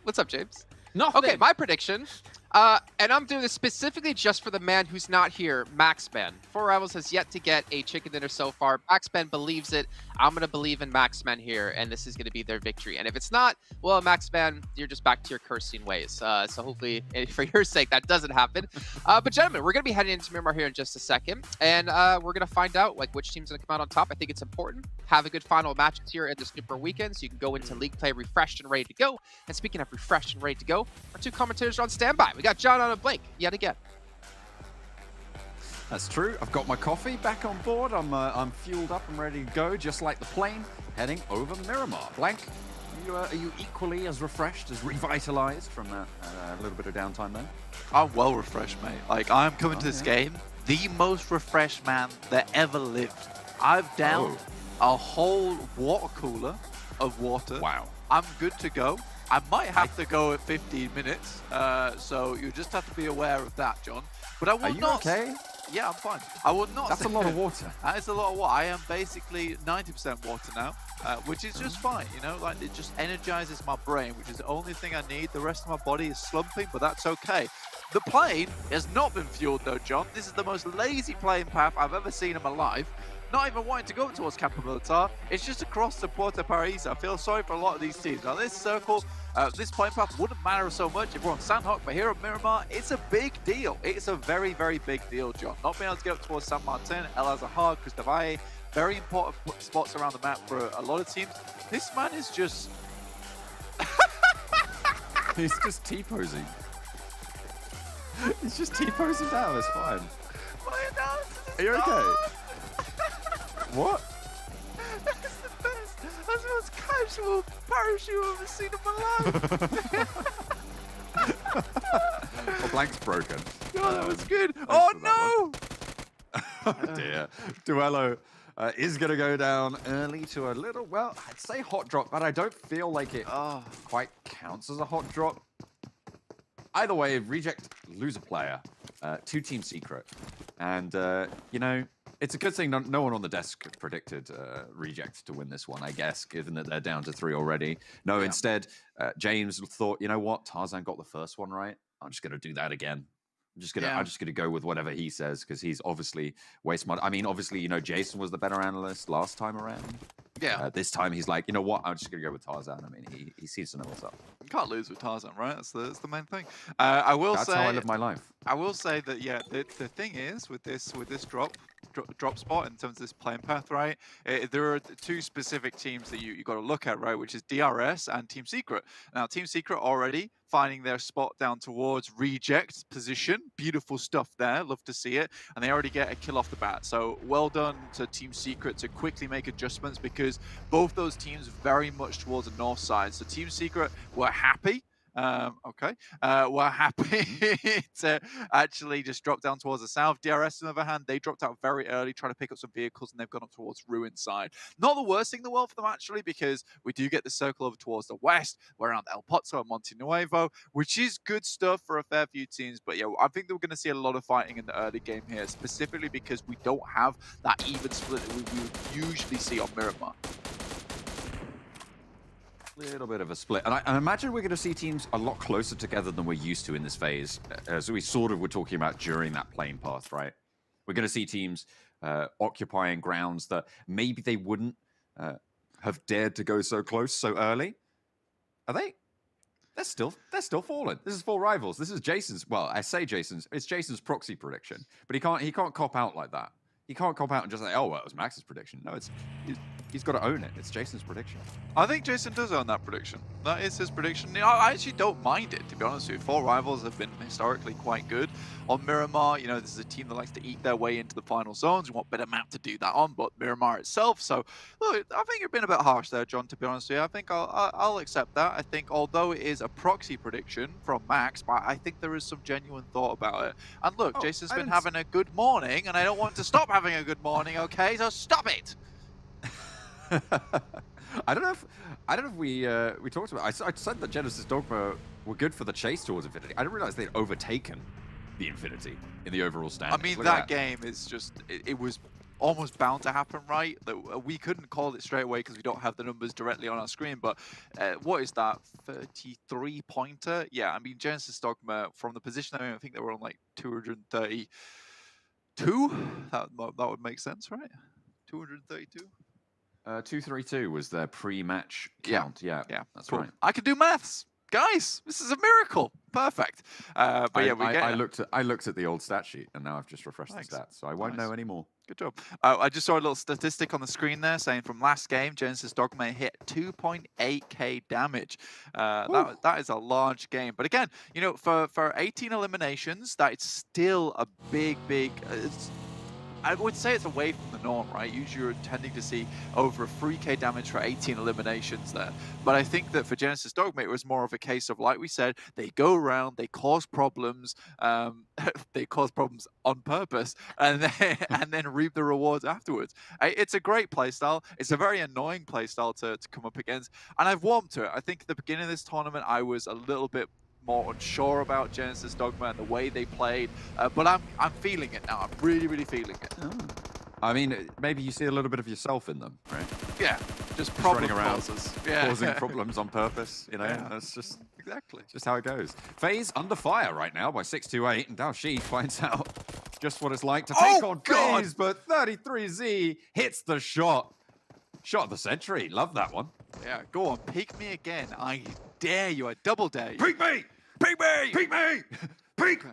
[SPEAKER 18] What's up, James?
[SPEAKER 20] Nothing.
[SPEAKER 18] Okay, my prediction, and I'm doing this specifically just for the man who's not here, Maxman. 4 Rivals has yet to get a chicken dinner so far. Maxman believes it. I'm going to believe in Maxman here, and this is going to be their victory. And if it's not, well, Maxman, you're just back to your cursing ways. So hopefully, for your sake, that doesn't happen. But gentlemen, we're going to be heading into Miramar here in just a second, and we're going to find out like which team's going to come out on top. I think it's important. Have a good final matches here in the Super Weekend, so you can go into League play refreshed and ready to go. And speaking of refreshed and ready to go, our 2 commentators are on standby. We got John on a blink yet again.
[SPEAKER 21] That's true. I've got my coffee back on board. I'm fueled up and ready to go, just like the plane heading over Miramar. Blank, are you equally as refreshed, as revitalized from that little bit of downtime then?
[SPEAKER 15] I'm well refreshed, mate. Like, I'm coming to this game the most refreshed man that ever lived. I've downed a whole water cooler of water.
[SPEAKER 21] Wow.
[SPEAKER 15] I'm good to go. I might have to go at 15 minutes, so you just have to be aware of that, John. But I will not.
[SPEAKER 21] Are you okay?
[SPEAKER 15] Yeah, I'm fine. I will not.
[SPEAKER 21] That's a lot of water.
[SPEAKER 15] That is a lot of water. I am basically 90% water now, which is just fine. You know, like it just energizes my brain, which is the only thing I need. The rest of my body is slumping, but that's okay. The plane has not been fueled though, John. This is the most lazy plane path I've ever seen in my life. Not even wanting to go towards Campo Militar. It's just across to Puerto Paraíso. I feel sorry for a lot of these teams. Now, this circle, this plane path wouldn't matter so much if we're on Sanhok, but here at Miramar, it's a big deal. It's a very, very big deal, John. Not being able to get up towards San Martin, El Azahar, Cristavalle, very important spots around the map for a lot of teams. This man is just...
[SPEAKER 21] He's just T-posing. He's just T-posing down, it's fine. Are you okay? What?
[SPEAKER 15] That's the best. That's the most casual parachute I've ever seen in my life.
[SPEAKER 21] Well, Blank's broken.
[SPEAKER 15] Oh, that was good. Oh, no!
[SPEAKER 21] Oh, dear. Duello is going to go down early to a little, well, I'd say hot drop, but I don't feel like it quite counts as a hot drop. Either way, Reject lose a player. 2-team secret. And, you know, it's a good thing no one on the desk predicted Reject to win this one, I guess, given that they're down to 3 already. No, instead, James thought, you know what? Tarzan got the first one right. I'm just going to do that again. I'm just gonna go with whatever he says because he's obviously way smart. I mean, obviously, you know, Jason was the better analyst last time around.
[SPEAKER 15] Yeah.
[SPEAKER 21] This time he's like, you know what? I'm just gonna go with Tarzan. I mean, he seems to know what's up.
[SPEAKER 15] You can't lose with Tarzan, right? That's the main thing. I will say
[SPEAKER 21] that's how I live my life.
[SPEAKER 15] I will say that the thing is with this drop, drop spot in terms of this playing path, right? There are two specific teams that you got to look at, right? Which is DRS and Team Secret. Now, Team Secret already finding their spot down towards reject position. Beautiful stuff there. Love to see it. And they already get a kill off the bat. So well done to Team Secret to quickly make adjustments, because both those teams very much towards the north side. So Team Secret were happy. We're happy to actually just drop down towards the south. DRS, on the other hand, they dropped out very early, trying to pick up some vehicles, and they've gone up towards Ruin side. Not the worst thing in the world for them, actually, because we do get the circle over towards the west. We're around El Pozo and Monte Nuevo, which is good stuff for a fair few teams. But yeah, I think that we're going to see a lot of fighting in the early game here, specifically because we don't have that even split that we would usually see on Miramar.
[SPEAKER 21] Little bit of a split. And I imagine we're going to see teams a lot closer together than we're used to in this phase, as we sort of were talking about during that playing path, right? We're going to see teams occupying grounds that maybe they wouldn't have dared to go so close so early. Are they? They're still falling. This is 4 rivals. This is Jason's. Well, I say Jason's. It's Jason's proxy prediction, but he can't cop out like that. He can't cop out and just say, "Oh, well, it was Max's prediction." No, he's got to own it. It's Jason's prediction.
[SPEAKER 15] I think Jason does own that prediction. That is his prediction. You know, I actually don't mind it, to be honest with you. 4 rivals have been historically quite good on Miramar. You know, this is a team that likes to eat their way into the final zones. We want better map to do that on, but Miramar itself. So, look, I think you've been a bit harsh there, John, to be honest with you. I think I'll accept that. I think although it is a proxy prediction from Max, but I think there is some genuine thought about it. And look, Jason's been having a good morning, and I don't want to stop having a good morning, okay? So stop it!
[SPEAKER 21] I don't know if we talked about. I said that Genesis Dogma were good for the chase towards Infinity. I didn't realize they'd overtaken the Infinity in the overall standings.
[SPEAKER 15] I mean, that game is just it was almost bound to happen, right? That we couldn't call it straight away because we don't have the numbers directly on our screen. But what is that 33 pointer? Yeah, I mean, Genesis Dogma from the position I think they were on like 232. That would make sense, right? 232.
[SPEAKER 21] 232 was their pre-match count. Yeah, that's
[SPEAKER 15] cool.
[SPEAKER 21] right.
[SPEAKER 15] I can do maths, guys. This is a miracle. Perfect. But yeah,
[SPEAKER 21] I looked at the old stat sheet, and now I've just refreshed the stats, so I won't know anymore.
[SPEAKER 15] Good job. I just saw a little statistic on the screen there saying from last game, Genesis Dogma hit 2.8k damage. That is a large game. But again, you know, for 18 eliminations, that is still a big. I would say it's away from the norm, right? Usually you're tending to see over 3k damage for 18 eliminations there. But I think that for Genesis Dogma, it was more of a case of, like we said, they go around, they cause problems, they cause problems on purpose, and then reap the rewards afterwards. It's a great playstyle. It's a very annoying playstyle to come up against, and I've warmed to it. I think at the beginning of this tournament, I was a little bit more unsure about Genesis Dogma and the way they played, but I'm feeling it now. I'm really feeling it.
[SPEAKER 21] Oh. I mean, maybe you see a little bit of yourself in them, right?
[SPEAKER 15] Yeah, just problem
[SPEAKER 21] running around, causing
[SPEAKER 15] Yeah.
[SPEAKER 21] problems on purpose. You know, that's just
[SPEAKER 15] exactly
[SPEAKER 21] just how it goes. FaZe under fire right now by 628, and Daoshi finds out just what it's like to take on FaZe, but 33Z hits the shot. Shot of the century. Love that one.
[SPEAKER 15] Yeah, go on, peek me again. I dare you. I double dare you.
[SPEAKER 21] Peek me! Peek me! Peek me! Peek!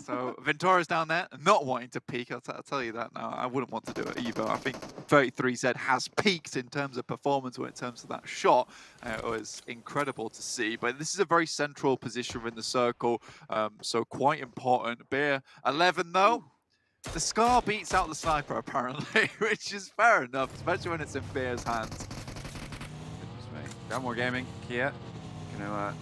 [SPEAKER 15] So Ventura's down there, not wanting to peek. I'll tell you that now. I wouldn't want to do it either. I think 33Z has peaked in terms of performance or in terms of that shot. It was incredible to see. But this is a very central position in the circle, so quite important. Beer 11 though. The Scar beats out the Sniper apparently, which is fair enough, especially when it's in Beer's hands.
[SPEAKER 21] Downmore Gaming here. Gonna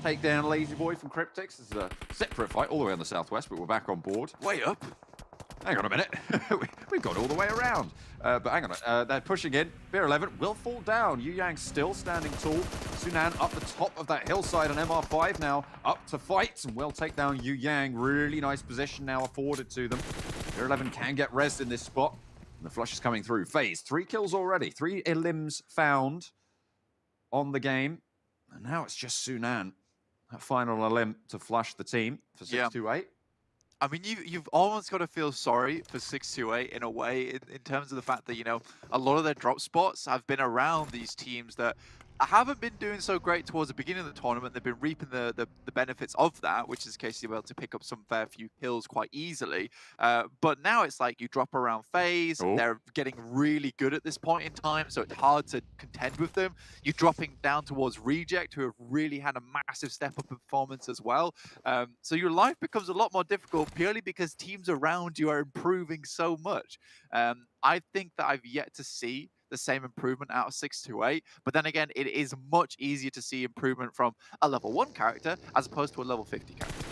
[SPEAKER 21] take down Lazy Boy from Cryptix. This is a separate fight all the way on the southwest, but we're back on board.
[SPEAKER 15] Way up.
[SPEAKER 21] Hang on a minute. We've got all the way around. But hang on. They're pushing in. Beer 11 will fall down. Yu Yang still standing tall. Sunan up the top of that hillside on MR5 now. Up to fight and will take down Yu Yang. Really nice position now afforded to them. Beer 11 can get rezzed in this spot. And the flush is coming through. FaZe, 3 kills already. 3 elims found on the game. And now it's just Sunan. That final elim to flush the team for 628.
[SPEAKER 15] I mean, you've almost got to feel sorry for 628 in a way, in terms of the fact that, you know, a lot of their drop spots have been around these teams that haven't been doing so great towards the beginning of the tournament. They've been reaping the benefits of that, which is the case you're able to pick up some fair few kills quite easily. But now it's like you drop around FaZe. They're getting really good at this point in time, so it's hard to contend with them. You're dropping down towards Reject, who have really had a massive step up in performance as well. So your life becomes a lot more difficult purely because teams around you are improving so much. I think that I've yet to see the same improvement out of 628, but then again, it is much easier to see improvement from a level 1 character as opposed to a level 50 character.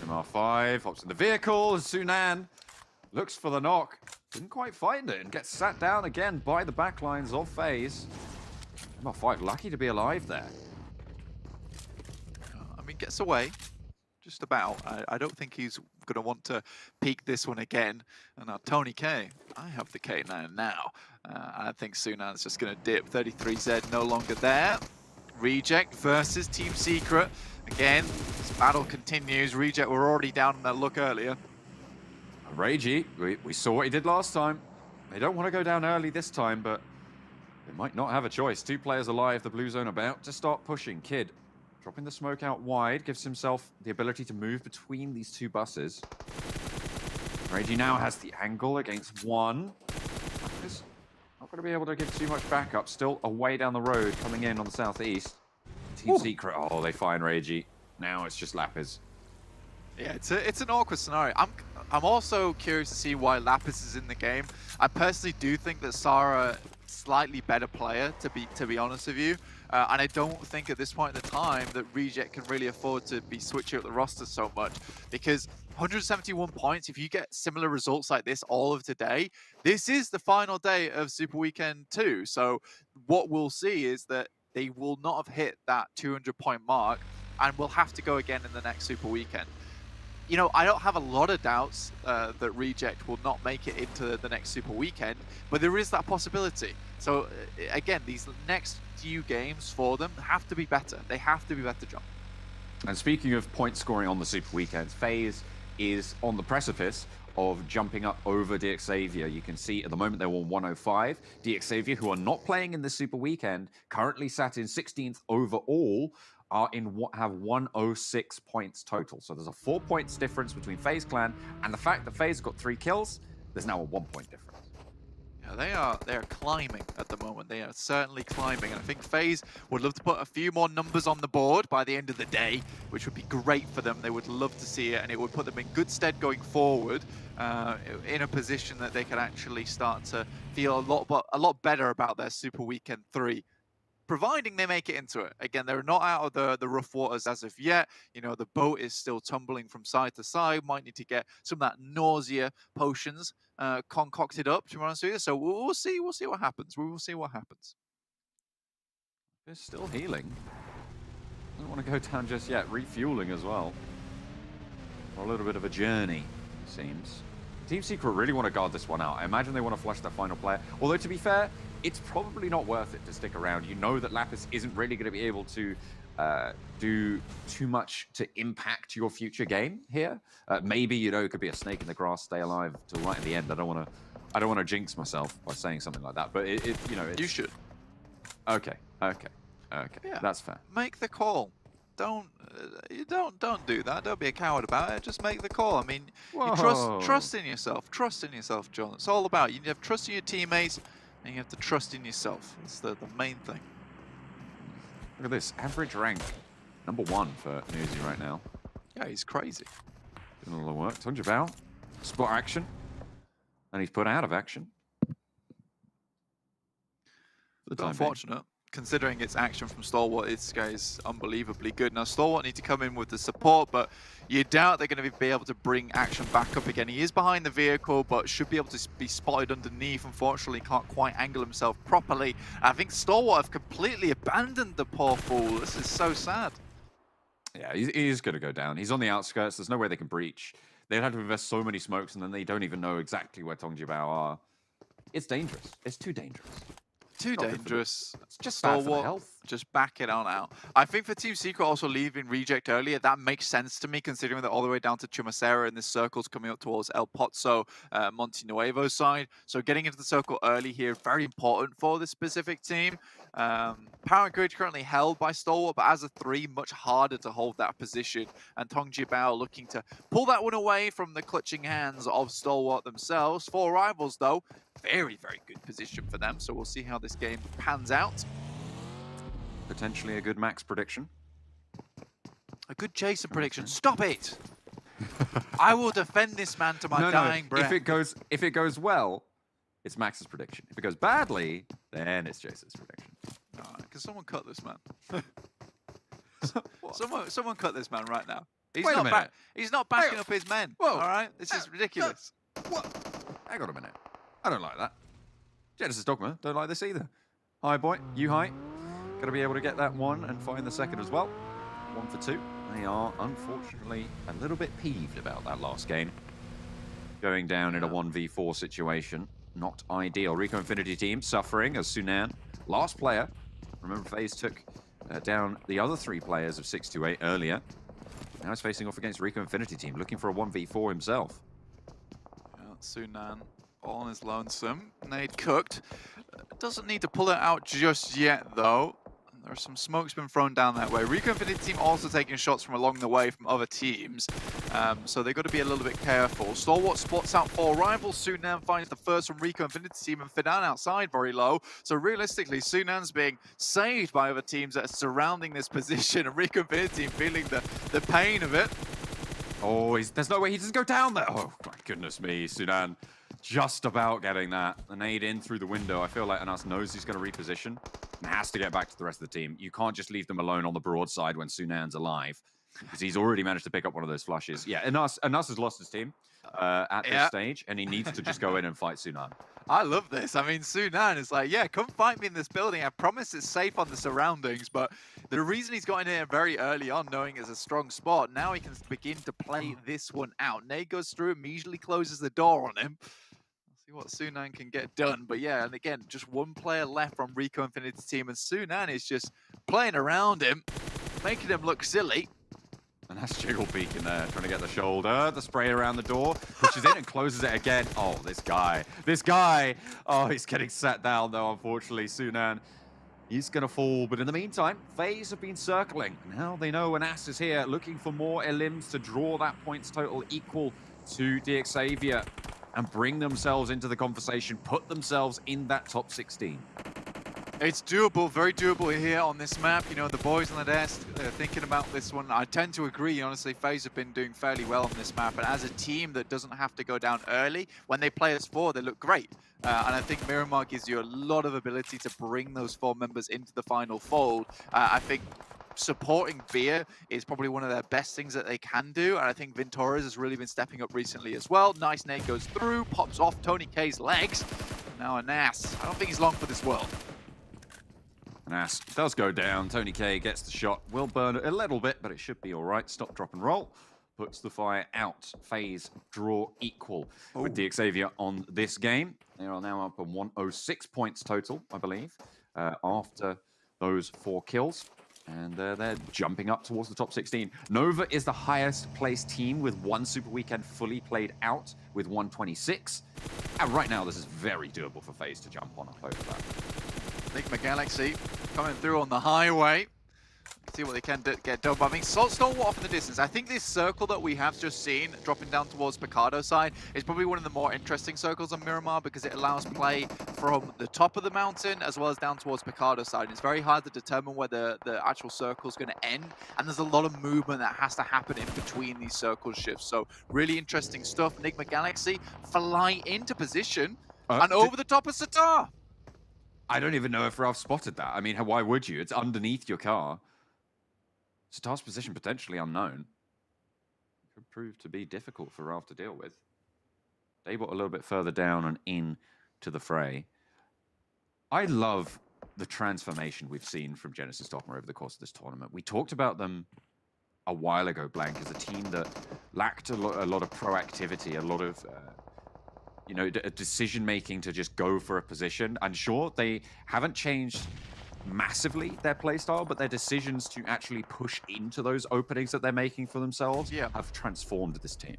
[SPEAKER 21] MR5 hops in the vehicle. Sunan looks for the knock. Didn't quite find it and gets sat down again by the backlines of FaZe. MR5 lucky to be alive there.
[SPEAKER 15] I mean, gets away. Just about. I don't think he's going to want to peek this one again. And now Tony K. I have the K9 now. I think Sunan's just going to dip. 33Z no longer there. Reject versus Team Secret. Again, this battle continues. Reject were already down on that look earlier.
[SPEAKER 21] Ragey, we saw what he did last time. They don't want to go down early this time, but they might not have a choice. 2 players alive, the blue zone about to start pushing. Kid dropping the smoke out wide, gives himself the ability to move between these 2 buses. Ragey now has the angle against 1. He's not going to be able to give too much backup. Still away down the road, coming in on the southeast. Team Secret, oh, they find Ragey. Now it's just Lapis.
[SPEAKER 15] Yeah, it's an awkward scenario. I'm also curious to see why Lapis is in the game. I personally do think that Sarah slightly better player, to be honest with you. And I don't think at this point in the time that Reject can really afford to be switching up the roster so much, because 171 points, if you get similar results like this all of today, this is the final day of Super Weekend 2. So what we'll see is that they will not have hit that 200-point mark and will have to go again in the next Super Weekend. You know, I don't have a lot of doubts that Reject will not make it into the next Super Weekend, but there is that possibility. So again, these next few games for them have to be better. They have to be better, John.
[SPEAKER 21] And speaking of point scoring on the Super Weekends, FaZe is on the precipice of jumping up over DXavier. You can see at the moment they're on 105. DXavier, who are not playing in the Super Weekend, currently sat in 16th overall, have 106 points total. So there's a 4 points difference between FaZe Clan, and the fact that FaZe got 3 kills, there's now a 1 point difference.
[SPEAKER 15] Yeah, they are climbing at the moment. They are certainly climbing, and I think FaZe would love to put a few more numbers on the board by the end of the day, which would be great for them. They would love to see it, and it would put them in good stead going forward, in a position that they can actually start to feel a lot better about their Super Weekend 3. Providing they make it into it. Again, they're not out of the rough waters as of yet. You know, the boat is still tumbling from side to side. Might need to get some of that nausea potions concocted up, to be honest with you. So we'll see what happens. We will see what happens.
[SPEAKER 21] They're still healing. Don't want to go down just yet. Refueling as well. For a little bit of a journey, it seems. Team Secret really want to guard this one out. I imagine they want to flush their final player. Although, to be fair, it's probably not worth it to stick around. You know that Lapis isn't really going to be able to do too much to impact your future game here. Maybe, you know, it could be a snake in the grass, stay alive till right at the end. I don't want to jinx myself by saying something like that. But you know,
[SPEAKER 15] you should.
[SPEAKER 21] Okay.
[SPEAKER 15] Yeah,
[SPEAKER 21] that's fair.
[SPEAKER 15] Make the call. Don't do that. Don't be a coward about it. Just make the call. I mean, you trust in yourself. Trust in yourself, John. It's all about you have trust in your teammates, and you have to trust in yourself. It's the main thing.
[SPEAKER 21] Look at this average rank, #1 for Newsy right now.
[SPEAKER 15] Yeah, he's crazy.
[SPEAKER 21] Doing a lot of work. Told you about spot action, and he's put out of action.
[SPEAKER 15] It's unfortunate. Considering it's action from Stalwart, this guy is unbelievably good. Now, Stalwart need to come in with the support, but you doubt they're going to be able to bring action back up again. He is behind the vehicle, but should be able to be spotted underneath. Unfortunately, can't quite angle himself properly. I think Stalwart have completely abandoned the poor fool. This is so sad.
[SPEAKER 21] Yeah, he's going to go down. He's on the outskirts. There's no way they can breach. They'd have to invest so many smokes, and then they don't even know exactly where Tongjibao are. It's dangerous. It's too dangerous.
[SPEAKER 15] Too dangerous.
[SPEAKER 21] It's just bad for the health.
[SPEAKER 15] just back it on out. I think for Team Secret also leaving Reject earlier, that makes sense to me, considering they're all the way down to Chumacera and this circle's coming up towards El Pozo, Monte Nuevo side. So getting into the circle early here, very important for this specific team. Power Grid currently held by Stalwart, but as a 3, much harder to hold that position. And Tong Jibao looking to pull that one away from the clutching hands of Stalwart themselves. 4 rivals, though. Very, very good position for them. So we'll see how this game pans out.
[SPEAKER 21] Potentially a good Max prediction.
[SPEAKER 15] A good Jason prediction. Stop it! I will defend this man to my dying breath.
[SPEAKER 21] If it goes well, it's Max's prediction. If it goes badly, then it's Jason's prediction.
[SPEAKER 15] Can someone cut this man? someone cut this man right now. He's
[SPEAKER 21] Wait a minute.
[SPEAKER 15] He's not backing up his men.
[SPEAKER 21] Whoa.
[SPEAKER 15] All right, this is ridiculous.
[SPEAKER 21] What? Hang on a minute. I don't like that. Genesis Dogma don't like this either. Hi, boy. You hi. Got to be able to get that one and find the second as well. 1 for 2. They are, unfortunately, a little bit peeved about that last game. Going down in a 1v4 situation. Not ideal. Rico Infinity team suffering as Sunan, last player. Remember, FaZe took down the other 3 players of 628 earlier. Now he's facing off against Rico Infinity team, looking for a 1v4 himself.
[SPEAKER 15] Yeah, Sunan all on his lonesome. Nade cooked. Doesn't need to pull it out just yet, though. There's some smoke's been thrown down that way. Rico Infinity team also taking shots from along the way from other teams. So they've got to be a little bit careful. Stalwart spots out 4 rivals. Sunan finds the first from Rico Infinity team and Fidan outside very low. So realistically, Sunan's being saved by other teams that are surrounding this position. And Rico Infinity team feeling the pain of it.
[SPEAKER 21] Oh, there's no way he doesn't go down there. Oh, my goodness me. Sunan just about getting that. The nade in through the window. I feel like Anas knows he's going to reposition and has to get back to the rest of the team. You can't just leave them alone on the broad side when Sunan's alive, because he's already managed to pick up one of those flushes. Yeah, Anas has lost his team at this stage, and he needs to just go in and fight Sunan.
[SPEAKER 15] I love this. I mean, Sunan is like, yeah, come fight me in this building. I promise it's safe on the surroundings. But the reason he's got in here very early on, knowing it's a strong spot, now he can begin to play this one out. Nade goes through, immediately closes the door on him. See what Sunan can get done. But yeah, and again, just 1 player left from Rico Infinity team, and Sunan is just playing around him, making him look silly.
[SPEAKER 21] And that's Jiggle peeking there, trying to get the shoulder, the spray around the door, pushes in and closes it again. Oh, this guy. Oh, he's getting sat down though, unfortunately. Sunan, he's going to fall. But in the meantime, FaZe have been circling. Now they know Anas is here, looking for more elims to draw that points total equal to DXavier and bring themselves into the conversation, put themselves in that top 16.
[SPEAKER 15] It's doable, very doable here on this map. You know, the boys on the desk, they're thinking about this one. I tend to agree, honestly. FaZe have been doing fairly well on this map. And as a team that doesn't have to go down early, when they play as 4, they look great. And I think Miramar gives you a lot of ability to bring those 4 members into the final fold. I think supporting Beer is probably one of their best things that they can do. And I think Vintoras has really been stepping up recently as well. Nice nade goes through, pops off Tony K's legs. Now Anas, I don't think he's long for this world.
[SPEAKER 21] Anas does go down. Tony K gets the shot. Will burn it a little bit, but it should be all right. Stop, drop, and roll. Puts the fire out. FaZe draw equal with DXavier on this game. They are now up on 106 points total, I believe, after those 4 kills. And they're jumping up towards the top 16. Nova is the highest placed team with 1 Super Weekend fully played out with 126. And right now, this is very doable for FaZe to jump on and play with that.
[SPEAKER 15] Enigma Galaxy coming through on the highway. See what they can get done. But I mean, Stalwart off in the distance. I think this circle that we have just seen dropping down towards Picardo side is probably one of the more interesting circles on Miramar, because it allows play from the top of the mountain as well as down towards Picardo side. And it's very hard to determine where the actual circle is going to end. And there's a lot of movement that has to happen in between these circle shifts. So really interesting stuff. Enigma Galaxy fly into position and over the top of Satar.
[SPEAKER 21] I don't even know if Ralph spotted that. I mean, why would you? It's underneath your car. Satar's position potentially unknown. Could prove to be difficult for Ralph to deal with. Daybot a little bit further down and in to the fray. I love the transformation we've seen from Genesis Dogma over the course of this tournament. We talked about them a while ago, Blank, as a team that lacked a lot of proactivity, a lot of decision making to just go for a position. And sure, they haven't changed massively their playstyle, but their decisions to actually push into those openings that they're making for themselves have transformed this team.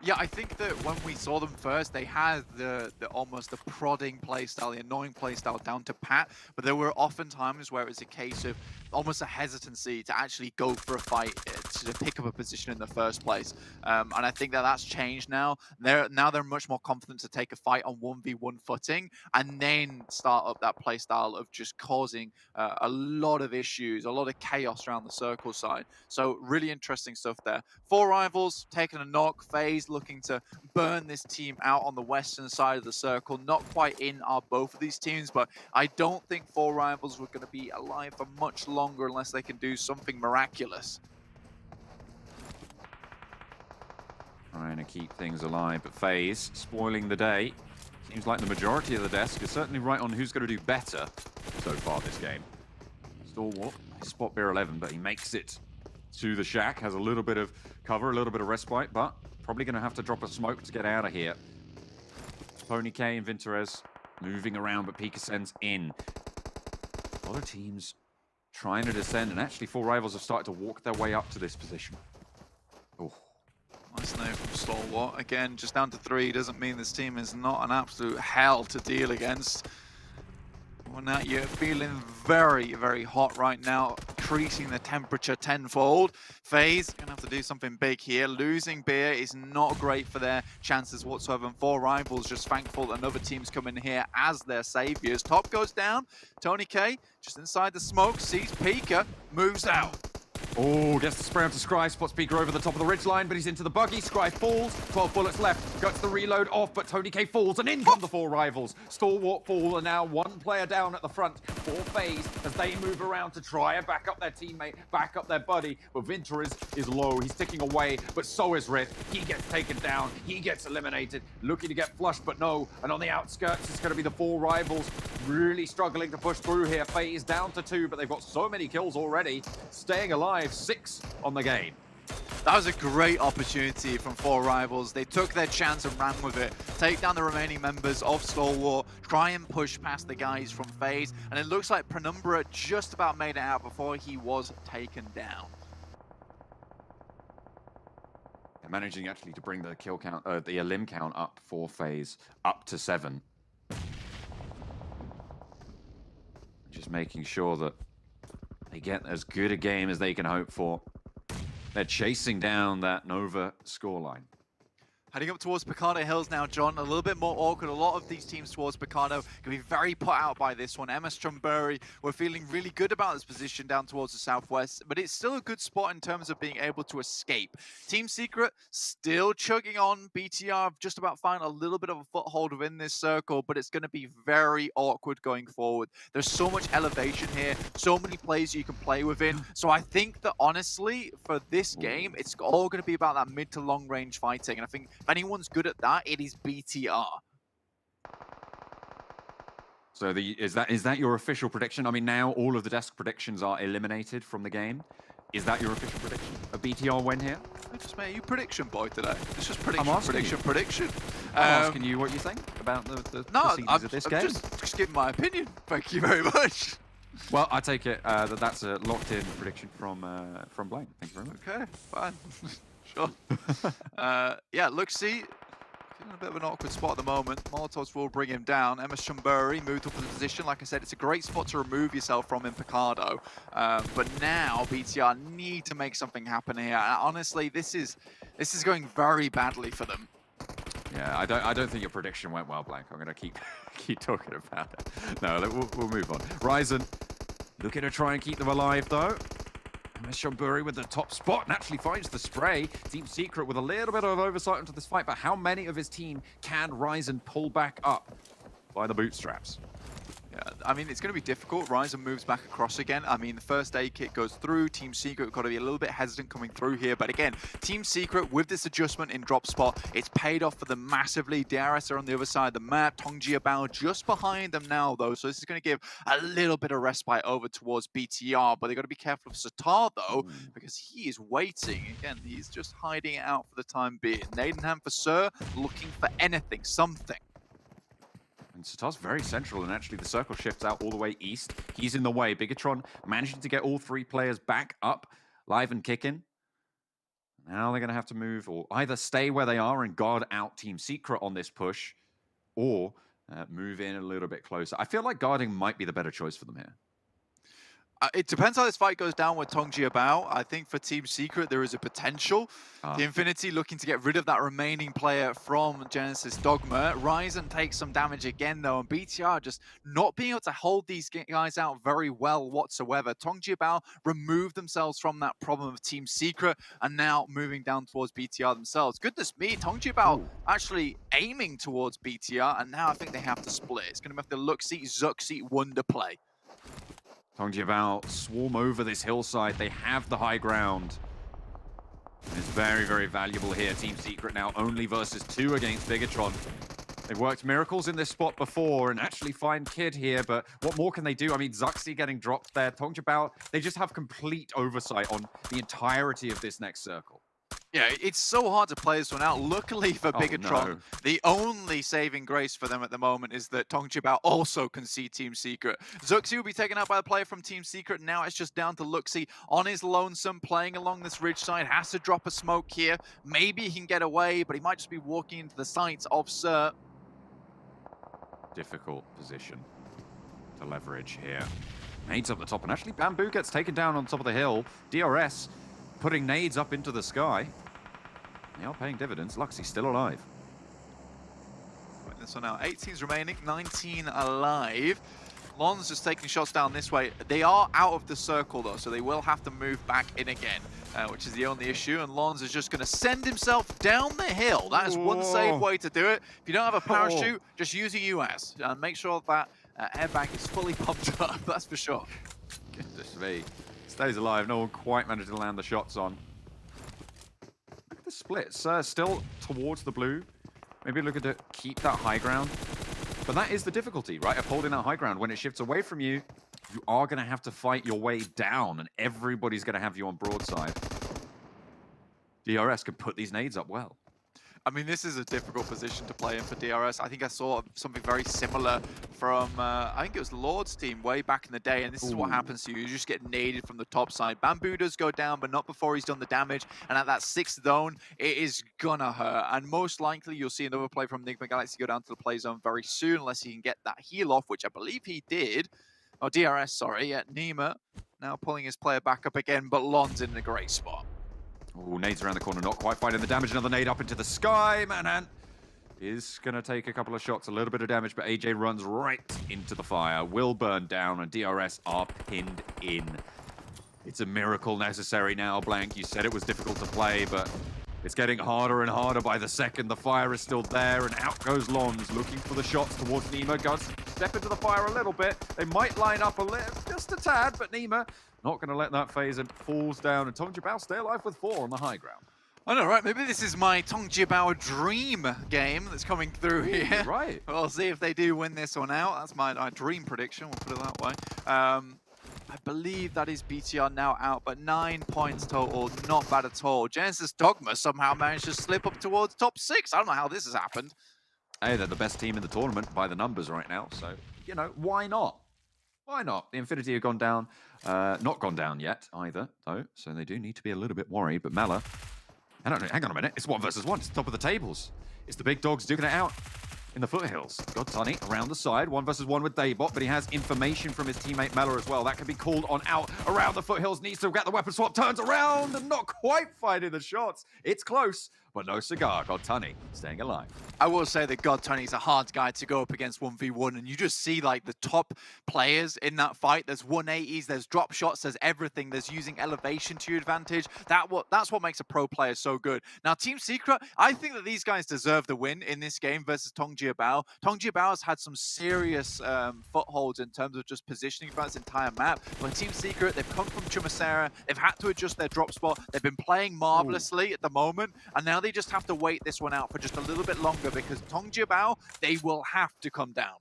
[SPEAKER 15] Yeah, I think that when we saw them first, they had the almost the prodding playstyle, the annoying playstyle down to pat, but there were often times where it was a case of almost a hesitancy to actually go for a fight, to pick up a position in the first place. And I think that that's changed now. They're much more confident to take a fight on 1v1 footing and then start up that playstyle of just causing a lot of issues, a lot of chaos around the circle side. So really interesting stuff there. 4 rivals taking a knock. FaZe looking to burn this team out on the western side of the circle. Not quite in are both of these teams, but I don't think 4 rivals were going to be alive for much longer unless they can do something miraculous.
[SPEAKER 21] Trying to keep things alive, but FaZe spoiling the day. Seems like the majority of the desk is certainly right on who's going to do better so far this game. Stalwart, spot beer 11, but he makes it to the shack. Has a little bit of cover, a little bit of respite, but probably going to have to drop a smoke to get out of here. Tony K and Vinterez moving around, but Pika sends in. A lot of teams trying to descend, and actually 4 rivals have started to walk their way up to this position. Oh.
[SPEAKER 15] Nice name from Stalwart. Again, just down to 3 doesn't mean this team is not an absolute hell to deal against. Well, now you're feeling very, very hot right now, increasing the temperature tenfold. FaZe gonna have to do something big here. Losing beer is not great for their chances whatsoever. And 4 rivals just thankful that another team's coming here as their saviors. Top goes down. Tony K just inside the smoke, sees Pika, moves out.
[SPEAKER 21] Oh, gets the spray onto Scry, spots Pika over the top of the ridgeline, but he's into the buggy. Scry falls, 12 bullets left, gets the reload off, but Tony K falls, and in come the 4 rivals. Stalwart fall, and now 1 player down at the front for FaZe as they move around to try and back up their teammate, back up their buddy. But Vinter is low, he's ticking away, but so is Rift. He gets taken down, he gets eliminated, looking to get flushed, but no. And on the outskirts, it's going to be the 4 rivals really struggling to push through here. FaZe down to 2, but they've got so many kills already, staying alive. 6 on the game.
[SPEAKER 15] That was a great opportunity from 4 rivals. They took their chance and ran with it. Take down the remaining members of Stalwart, try and push past the guys from FaZe, and it looks like Penumbra just about made it out before he was taken down.
[SPEAKER 21] They're managing actually to bring the kill count, the elim count up for FaZe up to 7. Just making sure that they get as good a game as they can hope for. They're chasing down that Nova scoreline.
[SPEAKER 15] Heading up towards Picado Hills now, John. A little bit more awkward. A lot of these teams towards Picado can be very put out by this one. MS Chumbury, we're feeling really good about this position down towards the southwest, but it's still a good spot in terms of being able to escape. Team Secret still chugging on. BTR have just about found a little bit of a foothold within this circle, but it's going to be very awkward going forward. There's so much elevation here, so many plays you can play within. So I think that honestly, for this game, it's all going to be about that mid to long range fighting. And I think if anyone's good at that, it is BTR.
[SPEAKER 21] So is that your official prediction? I mean, now all of the desk predictions are eliminated from the game. Is that your official prediction? A BTR win here?
[SPEAKER 15] I just made you prediction boy today. It's just
[SPEAKER 21] I'm
[SPEAKER 15] prediction.
[SPEAKER 21] I'm asking you what you think about the proceedings of this game.
[SPEAKER 15] Just giving my opinion. Thank you very much.
[SPEAKER 21] Well, I take it that's a locked-in prediction from Blaine. Thank you very much.
[SPEAKER 15] Okay, fine. Sure. Yeah, look, see, in a bit of an awkward spot at the moment. Molotovs will bring him down. Emma Chumbury moved up in the position. Like I said, it's a great spot to remove yourself from in Picado. But now BTR need to make something happen here. And honestly, this is going very badly for them.
[SPEAKER 21] Yeah, I don't think your prediction went well, Blank. I'm gonna keep talking about it. No, we'll move on. Ryzen looking to try and keep them alive though. Shombury with the top spot and actually finds the spray. Team Secret with a little bit of oversight into this fight, but how many of his team can Ryzen pull back up by the bootstraps?
[SPEAKER 15] Yeah, I mean, it's going to be difficult. Ryzen moves back across again. I mean, the first aid kit goes through. Team Secret got to be a little bit hesitant coming through here. But again, Team Secret, with this adjustment in drop spot, it's paid off for them massively. DRS are on the other side of the map. Tongji Bao just behind them now, though. So this is going to give a little bit of respite over towards BTR. But they've got to be careful of Satar, though, because he is waiting. Again, he's just hiding it out for the time being. Nadenham for Sir, looking for anything, something.
[SPEAKER 21] And Satar's very central, and actually the circle shifts out all the way east. He's in the way. Bigatron managing to get all 3 players back up, live and kicking. Now they're going to have to move, or either stay where they are and guard out Team Secret on this push, or move in a little bit closer. I feel like guarding might be the better choice for them here.
[SPEAKER 15] It depends how this fight goes down with Tongji about. I think for Team Secret, there is a potential. The Infinity looking to get rid of that remaining player from Genesis Dogma. Ryzen takes some damage again, though, and BTR just not being able to hold these guys out very well whatsoever. Tongji about removed themselves from that problem of Team Secret and now moving down towards BTR themselves. Goodness me, Tongji about actually aiming towards BTR, and now I think they have to split. It's going to make the Luxie Zuxi Wonder play.
[SPEAKER 21] Tongji about swarm over this hillside. They have the high ground. It's very, very valuable here. Team Secret now only versus 2 against Bigatron. They've worked miracles in this spot before and actually find Kid here, but what more can they do? I mean, Zuxi getting dropped there. Tongji about, they just have complete oversight on the entirety of this next circle.
[SPEAKER 15] Yeah, it's so hard to play this one out. Luckily for Bigatron, the only saving grace for them at the moment is that Tongji Bao also can see Team Secret. Zuxi will be taken out by the player from Team Secret. Now it's just down to Luxie on his lonesome, playing along this ridge side. Has to drop a smoke here. Maybe he can get away, but he might just be walking into the sights of Sir.
[SPEAKER 21] Difficult position to leverage here. Nades up the top, and actually Bamboo gets taken down on top of the hill. DRS putting nades up into the sky. They are paying dividends. Luxie's still alive.
[SPEAKER 15] So now 18's remaining, 19 alive. Lon's just taking shots down this way. They are out of the circle though, so they will have to move back in again, which is the only issue. And Lons is just going to send himself down the hill. That is one safe way to do it. If you don't have a parachute, just use a US and make sure that airbag is fully pumped up. That's for sure.
[SPEAKER 21] Goodness me. Stays alive. No one quite managed to land the shots on. Look at the splits. Still towards the blue. Maybe look at to keep that high ground. But that is the difficulty, right, of holding that high ground. When it shifts away from you, you are going to have to fight your way down, and everybody's going to have you on broadside. DRS can put these nades up well.
[SPEAKER 15] I mean, this is a difficult position to play in for DRS. I think I saw something very similar from, I think it was Lord's team way back in the day, and this is what happens to you. You just get naded from the top side. Bamboo does go down, but not before he's done the damage, and at that 6th zone, it is gonna hurt. And most likely, you'll see another play from Nigma Galaxy go down to the play zone very soon, unless he can get that heal off, which I believe he did. Oh, DRS, sorry. Yeah, Nima now pulling his player back up again, but Lon's in a great spot.
[SPEAKER 21] Oh, nades around the corner, not quite finding the damage. Another nade up into the sky. Manhunt is going to take a couple of shots, a little bit of damage, but AJ runs right into the fire. Will burn down, and DRS are pinned in. It's a miracle necessary now, Blank. You said it was difficult to play, but it's getting harder and harder by the second. The fire is still there, and out goes Lons, looking for the shots towards Nima. Goes step into the fire a little bit. They might line up a little, just a tad, but Nima not going to let that phase and falls down. And Tongji Bao stay alive with 4 on the high ground.
[SPEAKER 15] I know, right? Maybe this is my Tongji Bao dream game that's coming through here.
[SPEAKER 21] Right.
[SPEAKER 15] We'll see if they do win this one out. That's my dream prediction, we'll put it that way. I believe that is BTR now out, but 9 points total, not bad at all. Genesis Dogma somehow managed to slip up towards top 6. I don't know how this has happened.
[SPEAKER 21] Hey, they're the best team in the tournament by the numbers right now, so, you know, why not? Why not? The Infinity have gone down. Not gone down yet either, though, so they do need to be a little bit worried. But Mala, hang on a minute. It's 1 versus 1. It's the top of the tables. It's the big dogs duking it out in the foothills. Got Tunny around the side. 1 versus 1 with Daybot, but he has information from his teammate Mela as well. That can be called on out around the foothills. Needs to get the weapon swap. Turns around and not quite finding the shots. It's close, but no cigar. Got Tunny staying alive.
[SPEAKER 15] I will say that God Tunny's a hard guy to go up against 1v1, and you just see like the top players in that fight. There's 180s, there's drop shots, there's everything. There's using elevation to your advantage. That's what makes a pro player so good. Now, Team Secret, I think that these guys deserve the win in this game versus Tongji Bao. Tongji Bao has had some serious footholds in terms of just positioning throughout this entire map. But Team Secret, they've come from Chumacera, they've had to adjust their drop spot. They've been playing marvelously at the moment, and now they just have to wait this one out for just a little bit longer, because Tongji Bao, they will have to come down.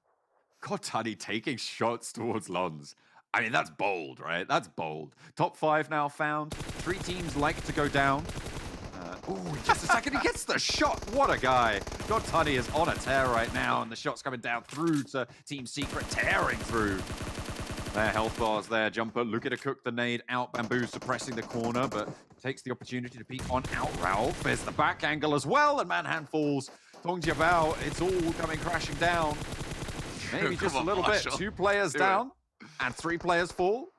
[SPEAKER 21] Kotani taking shots towards Lons. I mean, that's bold, right? That's bold. Top 5 now found. 3 teams like to go down. Ooh, just a second, he gets the shot. What a guy. God Tunny is on a tear right now, and the shot's coming down through to Team Secret, tearing through. Their health bars there, Jumper looking to cook the nade out. Bamboo suppressing the corner, but takes the opportunity to peek on out. Ralph, there's the back angle as well, and Manhand falls. Tong Jiabao, it's all coming crashing down. Maybe just a little bit. 2 players down, and 3 players fall.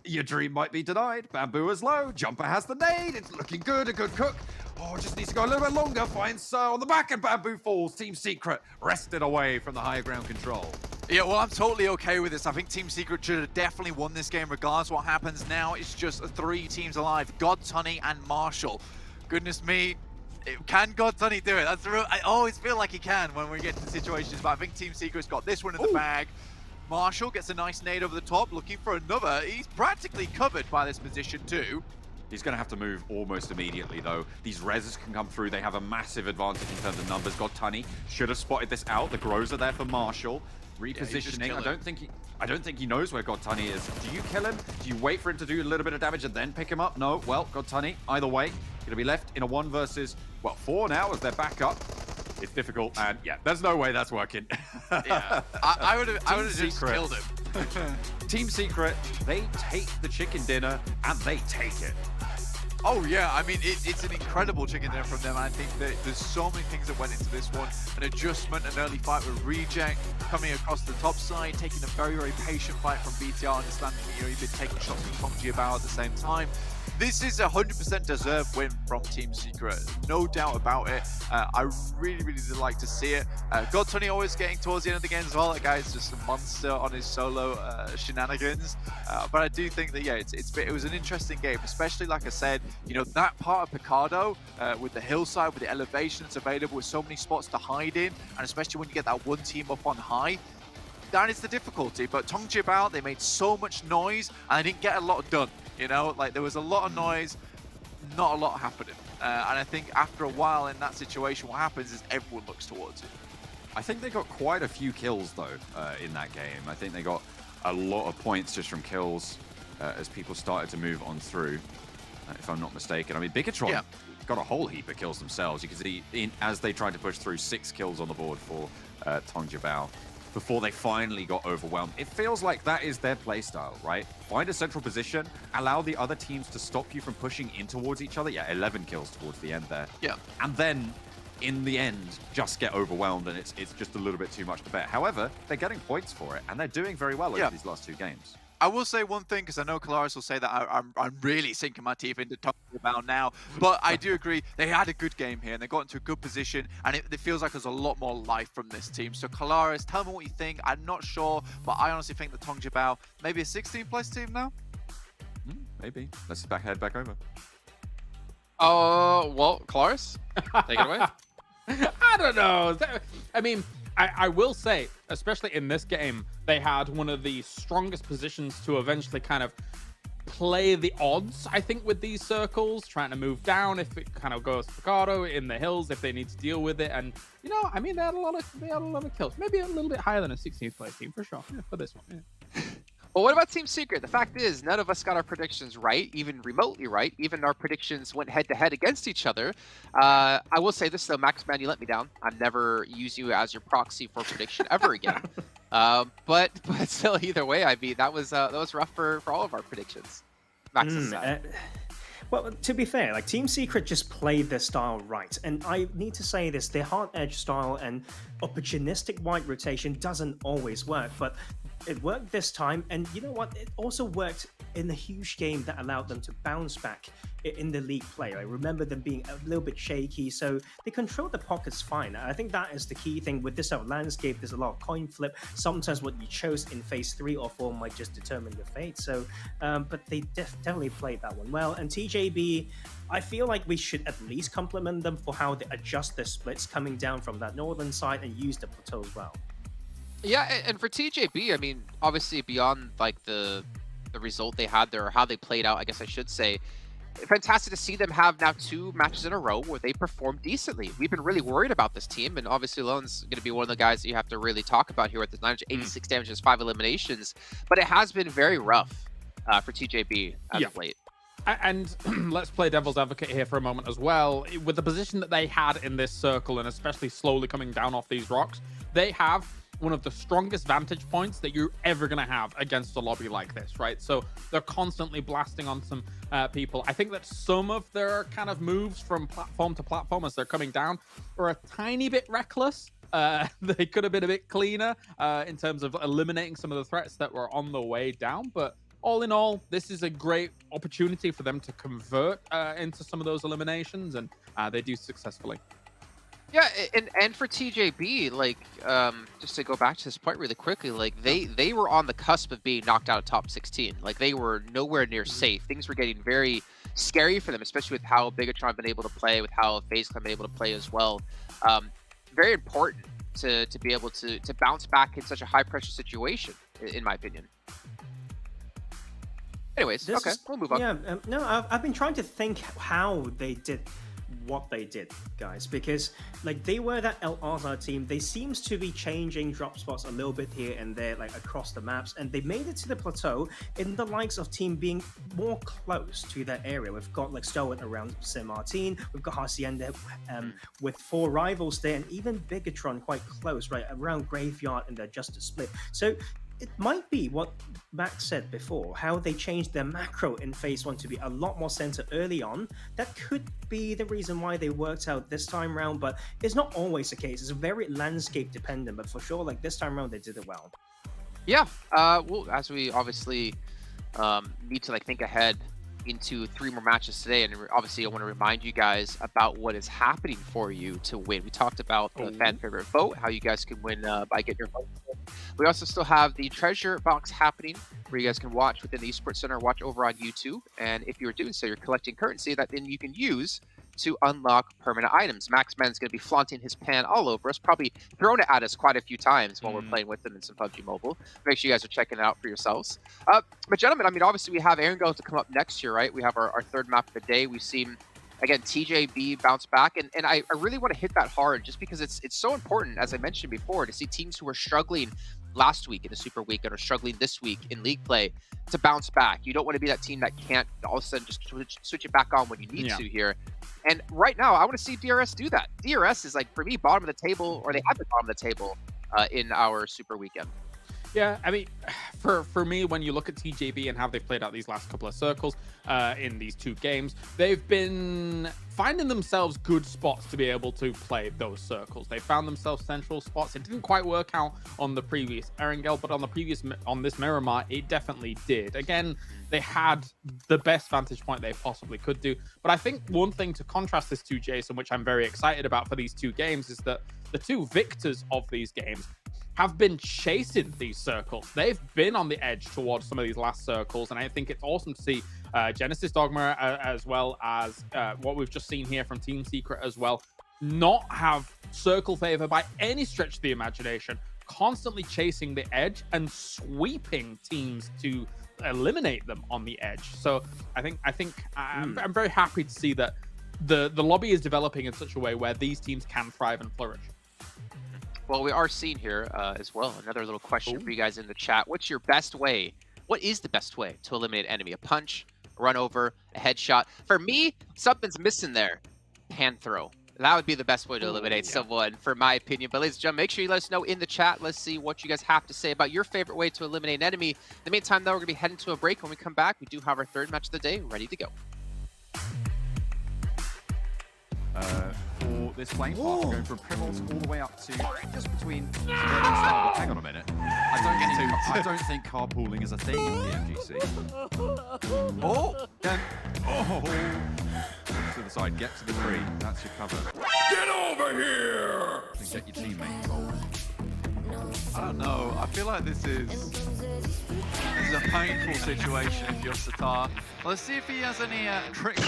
[SPEAKER 21] Your dream might be denied. Bamboo is low. Jumper has the nade. It's looking good. A good cook. Oh, just needs to go a little bit longer. Finds on the back, and Bamboo falls. Team Secret wrested away from the high ground control.
[SPEAKER 15] Yeah, well, I'm totally okay with this. I think Team Secret should have definitely won this game regardless of what happens. Now it's just 3 teams alive. God, Tunny, and Marshall. Goodness me. Can God Tunny do it? That's real. I always feel like he can when we get to situations, but I think Team Secret's got this one in the bag. Marshall gets a nice nade over the top, looking for another. He's practically covered by this position too.
[SPEAKER 21] He's going to have to move almost immediately, though. These reses can come through. They have a massive advantage in terms of numbers. God Tunny should have spotted this out. The grows are there for Marshall. Repositioning. I don't think he knows where God Tunny is. Do you kill him? Do you wait for him to do a little bit of damage and then pick him up? No. Well, God Tunny, either way, going to be left in a 1 versus, well, 4 now as they're back up. It's difficult, and yeah, there's no way that's working.
[SPEAKER 15] Yeah, I would have just killed him.
[SPEAKER 21] Team Secret, they take the chicken dinner, and they take it.
[SPEAKER 15] Oh yeah, I mean, it's an incredible chicken dinner from them. I think that there's so many things that went into this one. An adjustment, an early fight with Reject, coming across the top side, taking a very, very patient fight from BTR, understanding that you've been taking shots from Tong Jiabao at the same time. This is a 100% deserved win from Team Secret, no doubt about it. I really, really did like to see it. God Tunny always getting towards the end of the game as well. That guy is just a monster on his solo shenanigans. But I do think that, yeah, it was an interesting game, especially, like I said, you know, that part of Picardo with the hillside, with the elevations available, with so many spots to hide in, and especially when you get that one team up on high, that is the difficulty. But Tong Jiabao, they made so much noise, and they didn't get a lot done. You know, like there was a lot of noise, not a lot happening. And I think after a while in that situation, what happens is everyone looks towards it.
[SPEAKER 21] I think they got quite a few kills, though, in that game. I think they got a lot of points just from kills as people started to move on through, if I'm not mistaken. I mean, Bigatron got a whole heap of kills themselves. You can see as they tried to push through, 6 kills on the board for Tong Jiabao before they finally got overwhelmed. It feels like that is their playstyle, right? Find a central position, allow the other teams to stop you from pushing in towards each other. Yeah, 11 kills towards the end there.
[SPEAKER 15] Yeah.
[SPEAKER 21] And then, in the end, just get overwhelmed, and it's just a little bit too much to bear. However, they're getting points for it, and they're doing very well over these last 2 games.
[SPEAKER 15] I will say one thing, because I know Kalaris will say that I'm really sinking my teeth into Tong Jiabao now, but I do agree, they had a good game here, and they got into a good position, and it feels like there's a lot more life from this team. So Kalaris, tell me what you think. I'm not sure, but I honestly think that Tong Jiabao, maybe a 16-place team now?
[SPEAKER 21] Maybe. Let's head back over.
[SPEAKER 18] Well, Kalaris, take it away.
[SPEAKER 20] I don't know. I mean, I will say, especially in this game, they had one of the strongest positions to eventually kind of play the odds, I think, with these circles, trying to move down if it kind of goes Picardo in the hills, if they need to deal with it. And, you know, I mean, they had a lot of kills. Maybe a little bit higher than a 16th place team, for sure, for this one. Yeah.
[SPEAKER 18] Well, what about Team Secret? The fact is, none of us got our predictions right, even remotely right. Even our predictions went head-to-head against each other. I will say this, though, Maxman, you let me down. I've never used you as your proxy for prediction ever again. But still, either way, I mean, that was rough for all of our predictions. Max's side.
[SPEAKER 19] Well, to be fair, like Team Secret just played their style right. And I need to say this, their hard edge style and opportunistic white rotation doesn't always work, but it worked this time. And you know what? It also worked in a huge game that allowed them to bounce back in the league play. I remember them being a little bit shaky, so they controlled the pockets fine. I think that is the key thing with this landscape. There's a lot of coin flip. Sometimes what you chose in phase 3 or 4 might just determine your fate. So, but they definitely played that one well. And TJB, I feel like we should at least compliment them for how they adjust their splits coming down from that northern side and use the plateau as well.
[SPEAKER 18] Yeah, and for TJB, I mean, obviously beyond like the result they had there, or how they played out, I guess I should say, fantastic to see them have now 2 matches in a row where they performed decently. We've been really worried about this team, and obviously Lone's going to be one of the guys that you have to really talk about here at the 986 damages, 5 eliminations, but it has been very rough for TJB as of late.
[SPEAKER 20] And let's play devil's advocate here for a moment as well. With the position that they had in this circle, and especially slowly coming down off these rocks, they have one of the strongest vantage points that you're ever going to have against a lobby like this, right? So they're constantly blasting on some people. I think that some of their kind of moves from platform to platform as they're coming down are a tiny bit reckless. They could have been a bit cleaner in terms of eliminating some of the threats that were on the way down, but all in all, this is a great opportunity for them to convert into some of those eliminations, and they do successfully.
[SPEAKER 18] Yeah, and for TJB, like, just to go back to this point really quickly, like they were on the cusp of being knocked out of top 16. Like they were nowhere near safe. Things were getting very scary for them, especially with how Bigatron been able to play, with how FaZe been able to play as well. Very important to be able to bounce back in such a high pressure situation, in my opinion. Anyways, okay, we'll move on.
[SPEAKER 19] Yeah, no, I've been trying to think how they did what they did, guys, because like they were that El Azhar team. They seems to be changing drop spots a little bit here and there, like across the maps, and they made it to the plateau in the likes of team being more close to that area. We've got like Stoic around Saint Martin, we've got Hacienda with 4 rivals there, and even Bigatron quite close, right around Graveyard and their Justice Split. So it might be what Max said before, how they changed their macro in Phase 1 to be a lot more center early on. That could be the reason why they worked out this time round, but it's not always the case. It's very landscape dependent, but for sure, like this time around, they did it well.
[SPEAKER 18] Yeah, well, as we obviously need to like think ahead into 3 more matches today, and obviously I want to remind you guys about what is happening for you to win. We talked about the fan favorite vote, how you guys can win by getting your vote. We also still have the treasure box happening, where you guys can watch within the Esports Center, watch over on YouTube, and if you're doing so, you're collecting currency that then you can use to unlock permanent items. Maxman's going to be flaunting his pan all over us, probably thrown it at us quite a few times when we're playing with them in some PUBG Mobile. Make sure you guys are checking it out for yourselves. But gentlemen, I mean, obviously we have Erangel to come up next year, right? We have our 3rd map of the day. We've seen, again, TJB bounce back, and I really want to hit that hard just because it's so important, as I mentioned before, to see teams who are struggling last week in the Super Weekend or struggling this week in league play to bounce back. You don't want to be that team that can't all of a sudden just switch it back on when you need to here. And right now, I want to see DRS do that. DRS is like, for me, bottom of the table, or they have the bottom of the table in our Super Weekend.
[SPEAKER 20] Yeah, I mean, for me, when you look at TJB and how they've played out these last couple of circles in these 2 games, they've been finding themselves good spots to be able to play those circles. They found themselves central spots. It didn't quite work out on the previous Erangel, but on this Miramar, it definitely did. Again, they had the best vantage point they possibly could do. But I think one thing to contrast this to, Jason, which I'm very excited about for these 2 games, is that the 2 victors of these games have been chasing these circles. They've been on the edge towards some of these last circles, and I think it's awesome to see Genesis Dogma as well as what we've just seen here from Team Secret as well, not have circle favor by any stretch of the imagination, constantly chasing the edge and sweeping teams to eliminate them on the edge. So I think I'm very happy to see that the lobby is developing in such a way where these teams can thrive and flourish.
[SPEAKER 18] Well, we are seeing here as well another little question for you guys in the chat. What's your best way? What is the best way to eliminate an enemy? A punch, a run over, a headshot? For me, something's missing there. Pan throw. That would be the best way to eliminate someone, for my opinion. But ladies and gentlemen, make sure you let us know in the chat. Let's see what you guys have to say about your favorite way to eliminate an enemy. In the meantime, though, we're going to be heading to a break. When we come back, we do have our 3rd match of the day ready to go.
[SPEAKER 21] For this flame path, we're going from Primals all the way up to just between hang on a minute. I don't think carpooling is a thing in PMGC. To the side, get to the tree. That's your cover.
[SPEAKER 13] Get over here!
[SPEAKER 21] And get your teammate involved.
[SPEAKER 15] I don't know. I feel like this is a painful situation if you're Satar. Let's see if he has any tricks up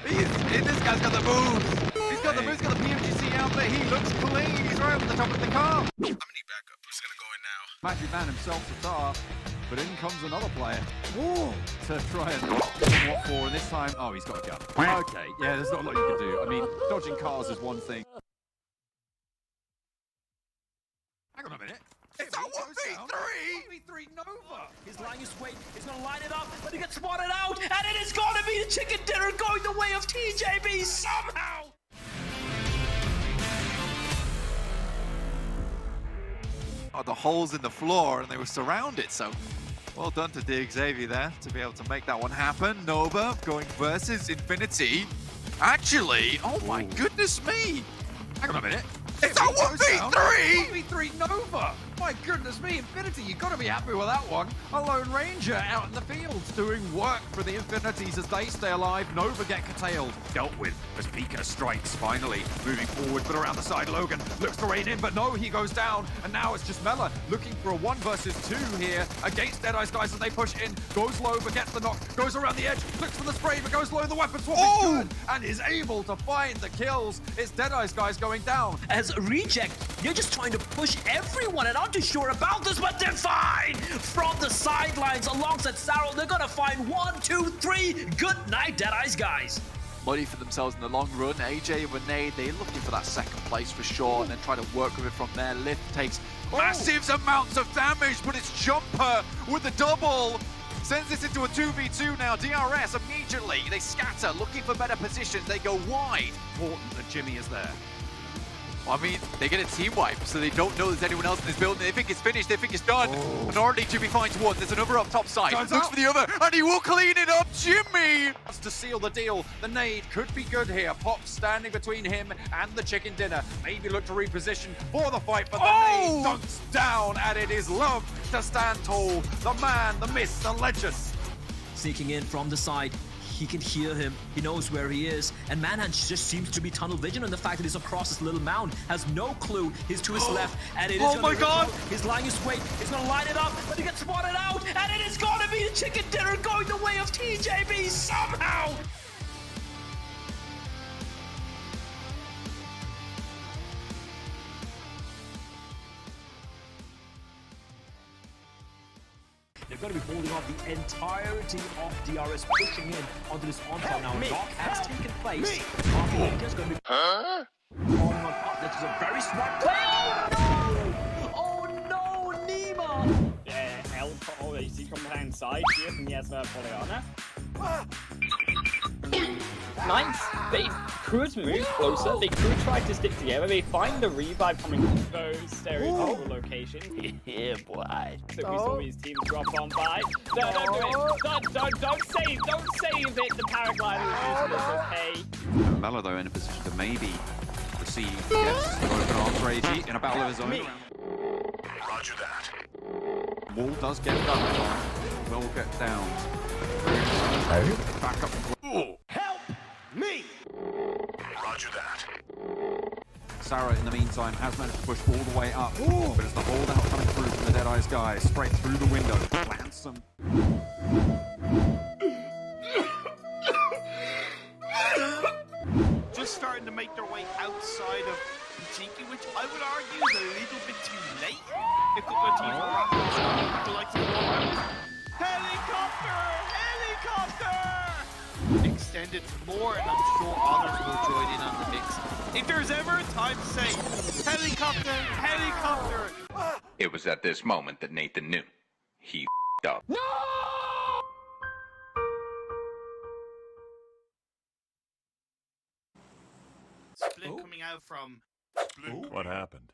[SPEAKER 15] his sleeve. This guy's got the moves. He's got the moves, got the PMGC outfit. He looks clean. He's right over the top of the car.
[SPEAKER 21] I'm gonna need backup. Who's gonna go in now? Magic Man himself, Satar. But in comes another player to try and what for, and this time, he's got a gun. Okay, yeah, there's not a lot you can do. I mean, dodging cars is one thing. Hang on a minute. Is that what
[SPEAKER 6] 1v3 Nova. He's lying his weight. He's going to line it up, but he gets spotted out, and it is going to be the chicken dinner going the way of TJB somehow.
[SPEAKER 15] The holes in the floor, and they were surrounded, so well done to DXavier there to be able to make that one happen. Nova going versus Infinity. Actually, oh my goodness me!
[SPEAKER 21] Hang on a minute.
[SPEAKER 15] It's a 1v3!
[SPEAKER 21] 1v3 Nova! My goodness me, Infinity, you've got to be happy with that one. A Lone Ranger out in the fields doing work for the Infinities as they stay alive. Nova get curtailed. Dealt with as Pika strikes, finally moving forward, but around the side, Logan looks to rain in, but no, he goes down. And now it's just Mela looking for a 1 versus 2 here against Deadeye's guys as they push in. Goes low, but gets the knock, goes around the edge, looks for the spray, but goes low. The weapon swap is good and is able to find the kills. It's Deadeye's guys going down.
[SPEAKER 6] As Reject, you're just trying to push everyone, and I'm too sure about this, but they're fine! From the sidelines alongside Sarrel, they're gonna find 1, 2, 3. Good night, Deadeye's guys.
[SPEAKER 15] Money for themselves in the long run. AJ and Renee, they're looking for that second place for sure, and then try to work with it from there. Lift takes massive amounts of damage, but it's Jumper with the double. Sends this into a 2v2 now. DRS immediately, they scatter, looking for better positions. They go wide.
[SPEAKER 21] Important that Jimmy is there.
[SPEAKER 15] I mean, they get a team wipe, so they don't know there's anyone else in this building. They think it's finished, they think it's done. And already Jimmy finds one. There's another up top side. Looks for the other, and he will clean it up. Jimmy!
[SPEAKER 21] To seal the deal, the nade could be good here. Pop standing between him and the chicken dinner. Maybe look to reposition for the fight, but the nade dunks down, and it is Love to stand tall. The man, the myth, the legend.
[SPEAKER 6] Sneaking in from the side. He can hear him, he knows where he is, and Manhunt just seems to be tunnel vision on the fact that he's across this little mound, has no clue, he's to his left, and it is
[SPEAKER 15] Oh my God!
[SPEAKER 6] He's lying his weight, he's gonna line it up, but he gets spotted out, and it is gonna be the chicken dinner going the way of TJB somehow! They're going to be holding off the entirety of DRS, pushing in onto this onslaught now. Knock has taken place. Just going to be falling on top. This is a very smart play. Oh no! Oh no, Nima!
[SPEAKER 2] L already from the hand side here from Yasma Polyana. Nice. They could move closer. They could try to stick together. They find the revive coming from those stereotypical locations.
[SPEAKER 22] Yeah, boy.
[SPEAKER 2] So we saw these teams drop on by. No, don't do it. Don't save it. The paraglider is useless. Okay.
[SPEAKER 21] Mela though in a position to maybe receive. Yes, the open arms for AG in a battle of his own.
[SPEAKER 13] Roger that.
[SPEAKER 21] Wall does get done. Will get down. Back up.
[SPEAKER 22] Help me!
[SPEAKER 13] Roger that.
[SPEAKER 21] Sarah, in the meantime, has managed to push all the way up. But it's the holdout coming through from the Deadeye's guys. Straight through the window. Lands some.
[SPEAKER 22] Just starting to make their way outside of Pachinki, which I would argue is a little bit too late. A couple of teams would like to go Helicopter! Extend it more, and I'm sure others will join in on the mix. If there's ever a time to say, helicopter, helicopter!
[SPEAKER 23] It was at this moment that Nathan knew. He f***ed up.
[SPEAKER 22] No! Split coming out from Split.
[SPEAKER 13] What happened?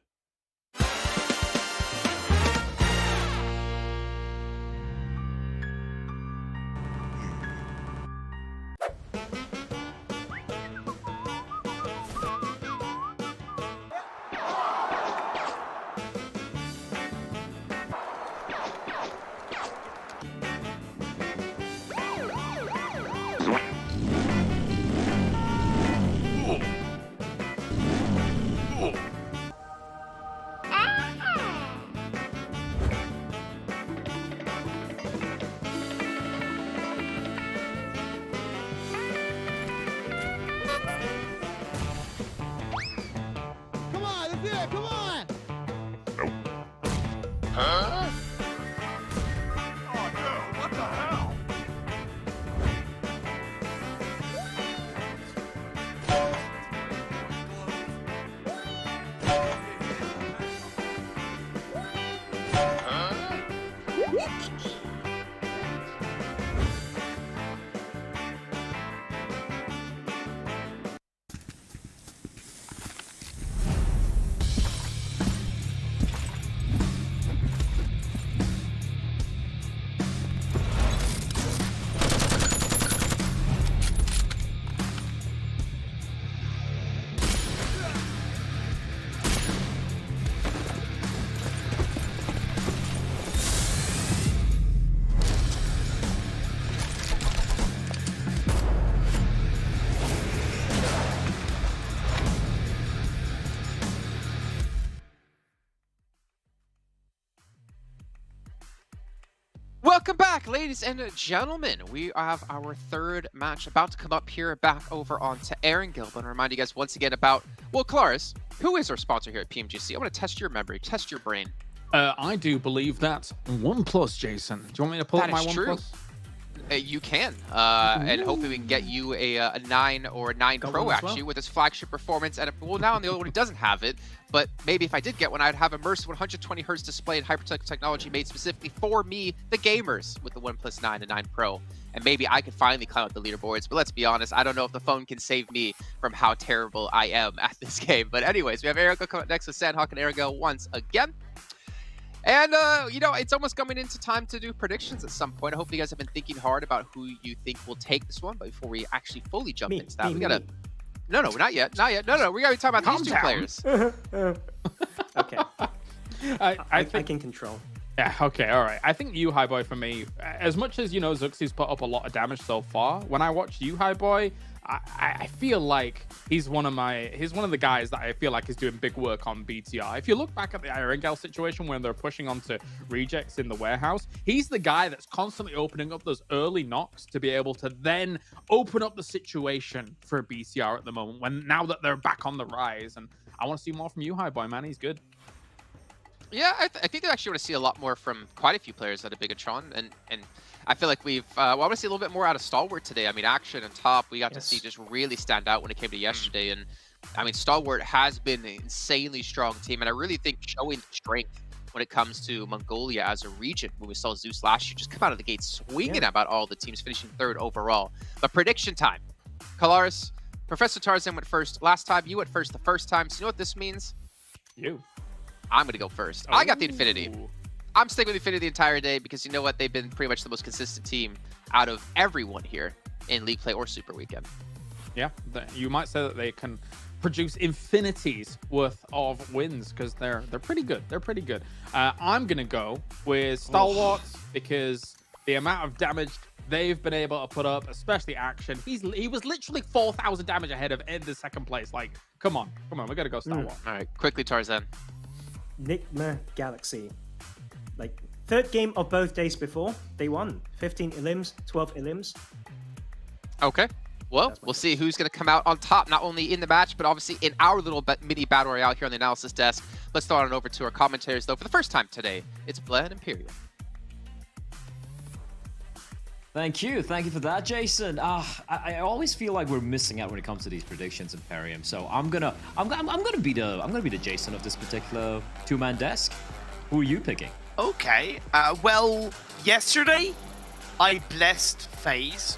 [SPEAKER 18] Welcome back, ladies and gentlemen. We have our third match about to come up here back over onto Erangel. But I remind you guys once again about, well, Claris, who is our sponsor here at PMGC? I want to test your memory, test your brain.
[SPEAKER 20] I do believe that's OnePlus, Jason. Do you want me to pull up my OnePlus?
[SPEAKER 18] True. You can, and hopefully we can get you a 9 or a 9 Pro actually with its flagship performance. And well, now on the old one, it doesn't have it, but maybe if I did get one, I'd have immersive 120 Hz display and hypertext technology made specifically for me, the gamers, with the OnePlus 9 and 9 Pro. And maybe I could finally climb up the leaderboards. But let's be honest, I don't know if the phone can save me from how terrible I am at this game. But anyways, we have Erangel coming up next with Sanhok and Erangel once again. And, you know, it's almost coming into time to do predictions at some point. I hope you guys have been thinking hard about who you think will take this one. But before we actually fully jump into that, we got to... No, not yet. No, we got to be talking about these two players.
[SPEAKER 19] Okay. I can control.
[SPEAKER 20] Yeah, okay, all right. I think you, High Boy, for me, as much as, you know, Zuxi's put up a lot of damage so far, when I watch you, High Boy, I feel like he's one of the guys that I feel like is doing big work on BTR. If you look back at the Erangel situation when they're pushing onto rejects in the warehouse, he's the guy that's constantly opening up those early knocks to be able to then open up the situation for BTR at the moment, now that they're back on the rise. And I want to see more from you, High Boy, man. He's good.
[SPEAKER 18] Yeah, I think they actually want to see a lot more from quite a few players at a Bigatron, and I feel like we've I want to see a little bit more out of Stalwart today. I mean, Action and Top, we got to see just really stand out when it came to yesterday, and I mean, Stalwart has been an insanely strong team, and I really think showing strength when it comes to Mongolia as a region, when we saw Zeus last year just come out of the gate swinging about all the teams, finishing third overall. But prediction time. Kalaris, Professor Tarzan went first last time, you went first the first time, so you know what this means? I'm going to go first. I got the Infinity. I'm sticking with Infinity the entire day because you know what? They've been pretty much the most consistent team out of everyone here in League Play or Super Weekend.
[SPEAKER 20] Yeah, you might say that they can produce infinities worth of wins because they're pretty good. They're pretty good. I'm going to go with Stalwart because the amount of damage they've been able to put up, especially Action. He was literally 4,000 damage ahead of Ed in second place. Like, come on. We got to go Stalwart.
[SPEAKER 18] All right, quickly, Tarzan.
[SPEAKER 19] Nigma Galaxy. Like, third game of both days before, they won. 15 elims, 12 elims.
[SPEAKER 18] Okay. Well, we'll see who's going to come out on top, not only in the match, but obviously in our little mini battle royale here on the analysis desk. Let's throw it on over to our commentators, though. For the first time today, it's Bled and Imperial.
[SPEAKER 1] Thank you for that, Jason. I always feel like we're missing out when it comes to these predictions, Imperium. So I'm gonna be the Jason of this particular two-man desk. Who are you picking?
[SPEAKER 22] Okay. Well, yesterday I blessed FaZe.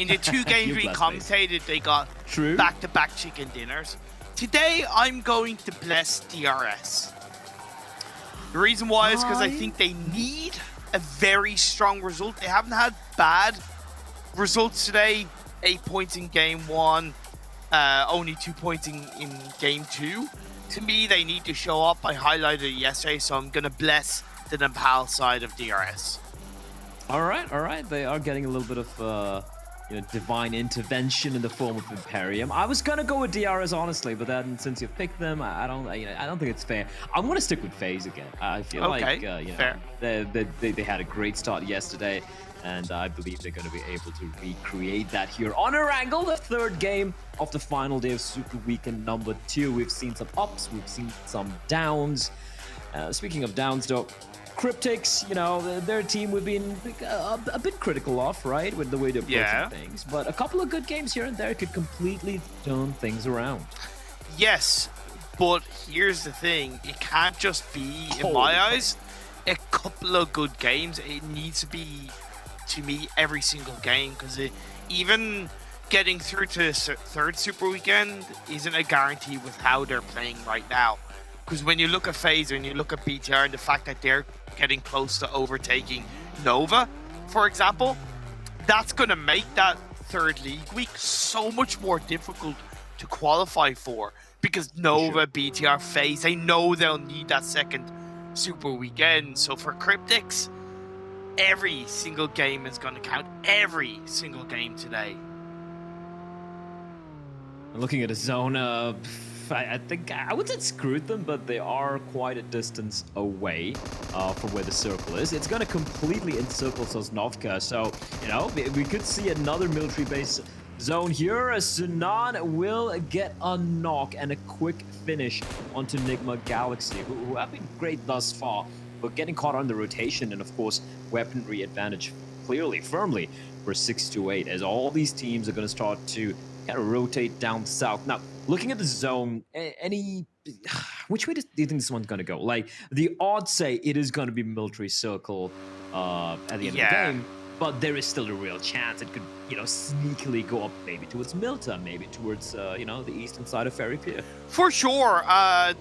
[SPEAKER 22] In the two games we commentated, they got back-to-back chicken dinners. Today I'm going to bless DRS. The reason why is because I think they need a very strong result. They haven't had bad results today. 8 points in game 1, only 2 points in game 2. To me, they need to show up. I highlighted it yesterday, so I'm going to bless the Nepal side of DRS.
[SPEAKER 1] All right. They are getting a little bit of divine intervention in the form of Imperium. I was gonna go with DRS honestly, but then since you've picked them, I don't think it's fair. I'm gonna stick with FaZe again. I feel like
[SPEAKER 22] fair.
[SPEAKER 1] They had a great start yesterday, and I believe they're going to be able to recreate that here on Erangel, the third game of the final day of Super Weekend number 2. We've seen some ups, we've seen some downs. Speaking of downs, though, Cryptics, their team we've been a bit critical of, right, with the way they're approaching things. But a couple of good games here and there could completely turn things around.
[SPEAKER 22] Yes, but here's the thing. It can't just be, in my eyes, a couple of good games. It needs to be, to me, every single game, because even getting through to third Super Weekend isn't a guarantee with how they're playing right now. Because when you look at FaZe, when you look at BTR, and the fact that they're getting close to overtaking Nova, for example, that's going to make that third league week so much more difficult to qualify for. Because Nova, BTR, FaZe, they know they'll need that second Super Weekend. So for Cryptics, every single game is going to count. Every single game today.
[SPEAKER 1] Looking at a zone, I think I wouldn't say screwed them, but they are quite a distance away from where the circle is. It's going to completely encircle Sosnovka, so, you know, we could see another military base zone here. Sunan will get a knock and a quick finish onto Nigma Galaxy, who have been great thus far, but getting caught on the rotation and, of course, weaponry advantage clearly, firmly for 6-8, as all these teams are going to start to kind of rotate down south. Now, looking at the zone, which way do you think this one's going to go? Like, the odds say it is going to be military circle at the end of the game, but there is still a real chance it could, you know, sneakily go up maybe towards Milta, maybe towards, you know, the eastern side of Ferry Pier.
[SPEAKER 22] For sure,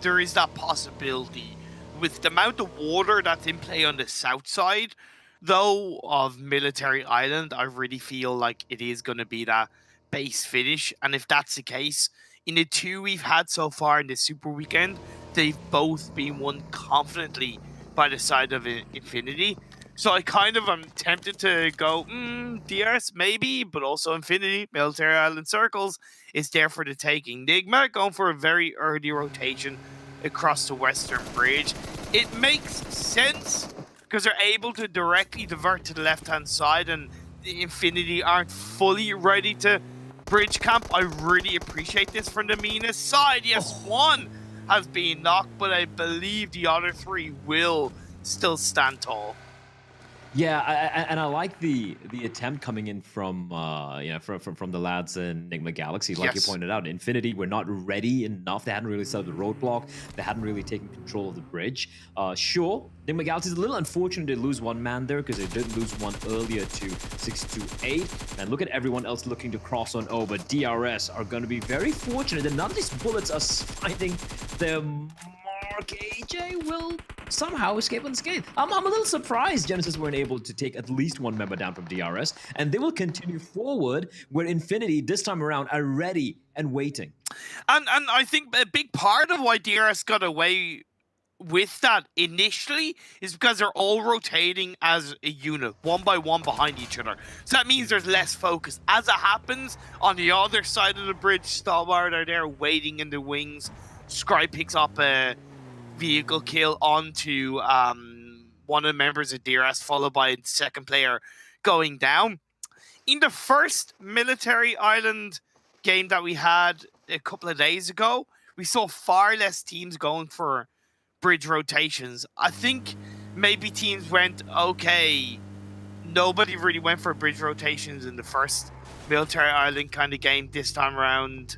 [SPEAKER 22] there is that possibility. With the amount of water that's in play on the south side, though, of Military Island, I really feel like it is going to be that base finish. And if that's the case, in the two we've had so far in the Super Weekend, they've both been won confidently by the side of Infinity. So I kind of am tempted to go, DRS maybe, but also Infinity, Military Island Circles is there for the taking. Nigma going for a very early rotation across the western bridge. It makes sense because they're able to directly divert to the left-hand side, and the Infinity aren't fully ready to bridge camp. I really appreciate this from the Mina side. Yes, one has been knocked, but I believe the other three will still stand tall.
[SPEAKER 1] Yeah, and I like the attempt coming in from from the lads in Nigma Galaxy. Like you pointed out, Infinity were not ready enough. They hadn't really set up the roadblock. They hadn't really taken control of the bridge. Sure, Nigma Galaxy is a little unfortunate to lose one man there because they did lose one earlier to 6-8. And look at everyone else looking to cross on over. DRS are going to be very fortunate that none of these bullets are finding their mark. AJ will somehow escape unscathed. I'm a little surprised Genesis weren't able to take at least one member down from DRS, and they will continue forward where Infinity this time around are ready and waiting.
[SPEAKER 22] And I think a big part of why DRS got away with that initially is because they're all rotating as a unit, one by one behind each other. So that means there's less focus. As it happens, on the other side of the bridge, Stalwart are there waiting in the wings. Scry picks up a vehicle kill onto one of the members of DRS, followed by the second player going down. In the first Military Island game that we had a couple of days ago, we saw far less teams going for bridge rotations. I think maybe teams went, okay, nobody really went for bridge rotations in the first Military Island kind of game. This time around,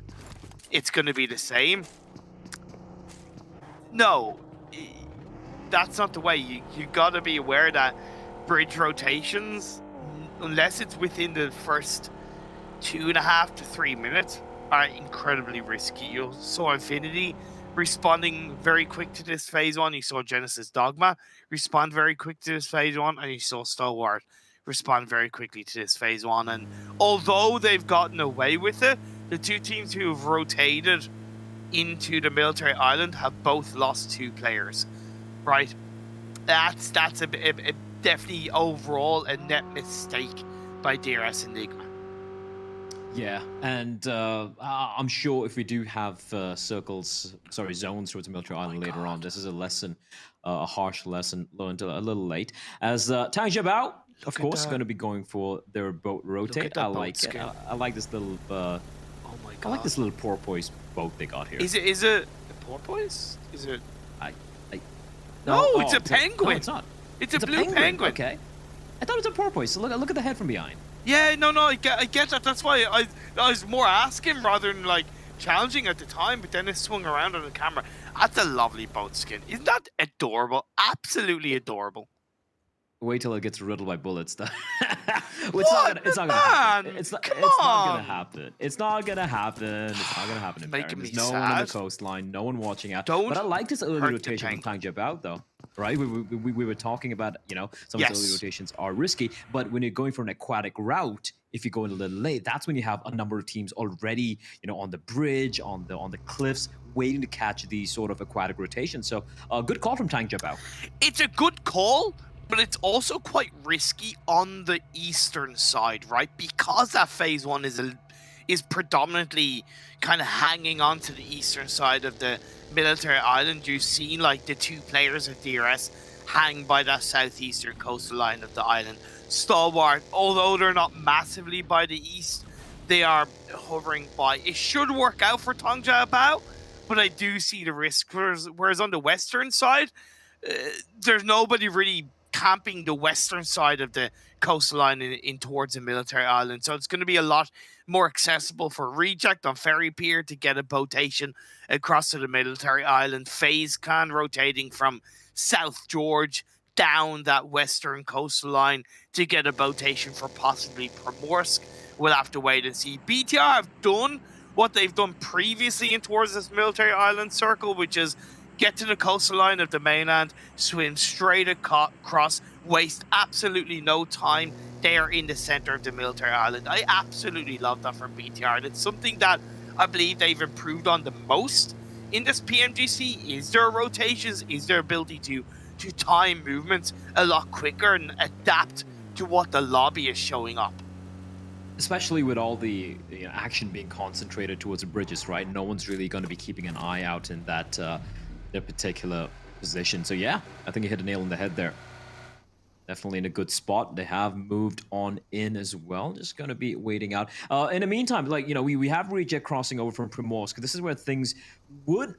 [SPEAKER 22] it's going to be the same. No, that's not the way. You got to be aware that bridge rotations, unless it's within the first 2.5 to 3 minutes, are incredibly risky. You saw Infinity responding very quick to this phase one. You saw Genesis Dogma respond very quick to this phase one, and you saw Stalwart respond very quickly to this phase one. And although they've gotten away with it, the two teams who have rotated into the Military Island have both lost 2 players, right? That's a definitely overall a net mistake by DRS Enigma.
[SPEAKER 1] Yeah, and I'm sure if we do have zones towards the Military Island later on, this is a lesson, a harsh lesson learned a little late. As Tang Jiabao, of course, going to be going for their boat rotate. I like it. I like this little. Oh my god! I like this little porpoise boat they got here.
[SPEAKER 22] Is it a porpoise? Is it?
[SPEAKER 1] No,
[SPEAKER 22] it's a penguin.
[SPEAKER 1] No, it's not.
[SPEAKER 22] It's a blue penguin.
[SPEAKER 1] Okay. I thought it was a porpoise. So look at the head from behind.
[SPEAKER 22] Yeah, no, I get that. That's why I was more asking rather than like challenging at the time, but then it swung around on the camera. That's a lovely boat skin. Isn't that adorable? Absolutely adorable.
[SPEAKER 1] Wait till it gets riddled by bullets. It's not gonna happen. It's not gonna happen. It's not gonna happen. In
[SPEAKER 22] Making me
[SPEAKER 1] There's no one on the coastline, no one watching out. But I like this early rotation from Tang Jiabao though. Right? We were talking about, some of the early rotations are risky, but when you're going for an aquatic route, if you go in a little late, that's when you have a number of teams already, on the bridge, on the cliffs, waiting to catch these sort of aquatic rotations. So a good call from Tang Jiabao.
[SPEAKER 22] It's a good call, but it's also quite risky on the eastern side, right? Because that phase one is is predominantly kind of hanging on to the eastern side of the military island. You've seen like the two players of DRS hang by that southeastern coastal line of the island. Stalwart, although they're not massively by the east, they are hovering by. It should work out for Tongja Bao, but I do see the risk. Whereas on the western side, there's nobody really camping the western side of the coastline in towards the military island. So it's going to be a lot more accessible for Reject on Ferry Pier to get a botation across to the military island. FaZe Clan rotating from South George down that western coastline to get a botation for possibly Primorsk. We'll have to wait and see. BTR have done what they've done previously in towards this military island circle, which is get to the coastline of the mainland, swim straight across, waste absolutely no time. They are in the center of the military island. I absolutely love that from BTR. And it's something that I believe they've improved on the most in this PMGC. Is their rotations, is their ability to time movements a lot quicker and adapt to what the lobby is showing up.
[SPEAKER 1] Especially with all the action being concentrated towards the bridges, right? No one's really going to be keeping an eye out in that their particular position. So yeah, I think you hit a nail on the head there. Definitely in a good spot. They have moved on in as well. Just going to be waiting out. In the meantime, like, we have Reject crossing over from Primorsk. This is where things would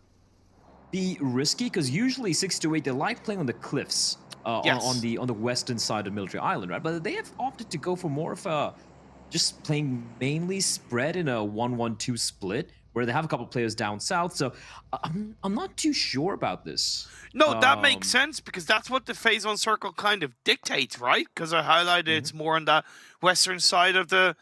[SPEAKER 1] be risky, because usually 6-8, they like playing on the cliffs
[SPEAKER 22] Yes.
[SPEAKER 1] on the western side of Military Island, right? But they have opted to go for more of a just playing mainly spread in a 1-1-2 split, where they have a couple players down south. So I'm not too sure about this.
[SPEAKER 22] No, that makes sense, because that's what the Phase 1 circle kind of dictates, right? Because I highlighted it's more on the western side of the...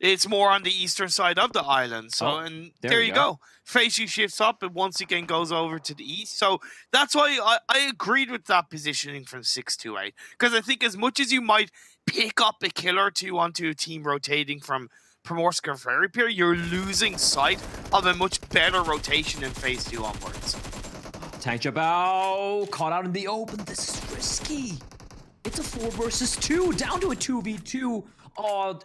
[SPEAKER 22] It's more on the eastern side of the island. So, and there you go. Phase 2 shifts up and once again goes over to the east. So that's why I agreed with that positioning from 6-8. Because I think as much as you might pick up a kill or two onto a team rotating from Primorsk or Ferry Pier, you're losing sight of a much better rotation in Phase 2 onwards.
[SPEAKER 1] Tank Jabao caught out in the open. This is risky. It's a 4 versus 2, down to a 2v2. Oh,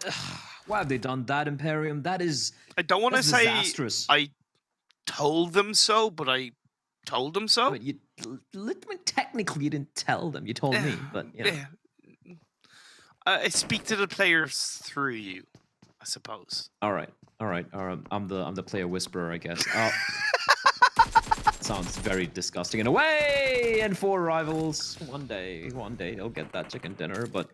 [SPEAKER 1] why have they done that, Imperium? That is
[SPEAKER 22] I don't want to say
[SPEAKER 1] disastrous.
[SPEAKER 22] I told them so, but I told them so.
[SPEAKER 1] I mean, technically, you didn't tell them. You told me, but
[SPEAKER 22] I speak to the players through you, I suppose.
[SPEAKER 1] All right. I'm the player whisperer, I guess. Sounds very disgusting in a way. And 4 rivals. One day they'll get that chicken dinner. But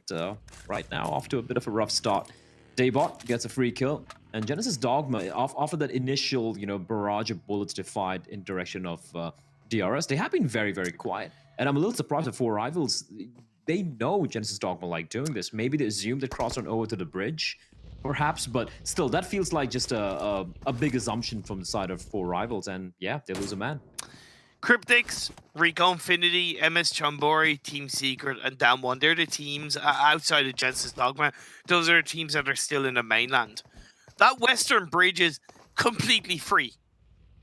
[SPEAKER 1] right now, off to a bit of a rough start. Daybot gets a free kill, and Genesis Dogma, after that initial, barrage of bullets to fight in direction of DRS, they have been very, very quiet. And I'm a little surprised at 4 rivals. They know Genesis Dogma like doing this. Maybe they assume they crossed on over to the bridge, perhaps, but still, that feels like just a big assumption from the side of 4 rivals, and yeah, they lose a man.
[SPEAKER 22] Cryptics, Rico Infinity, MS Chambori, Team Secret, and Down One. They're the teams outside of Genesis Dogma. Those are the teams that are still in the mainland. That western bridge is completely free.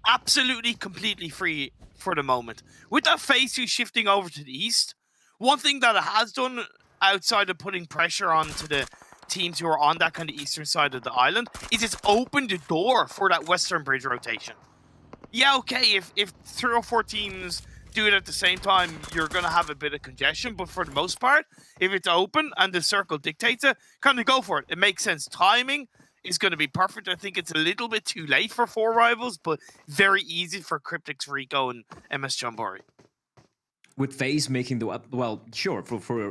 [SPEAKER 22] Absolutely completely free for the moment. With that Phase 2 shifting over to the east, one thing that it has done outside of putting pressure onto the teams who are on that kind of eastern side of the island is it's opened the door for that western bridge rotation. Yeah, okay, if 3 or 4 teams do it at the same time, you're going to have a bit of congestion, but for the most part, if it's open and the circle dictates it, kind of go for it. It makes sense. Timing is going to be perfect. I think it's a little bit too late for 4 rivals, but very easy for Cryptics, Rico, and MS Chambori.
[SPEAKER 1] With FaZe making the... Well, sure, for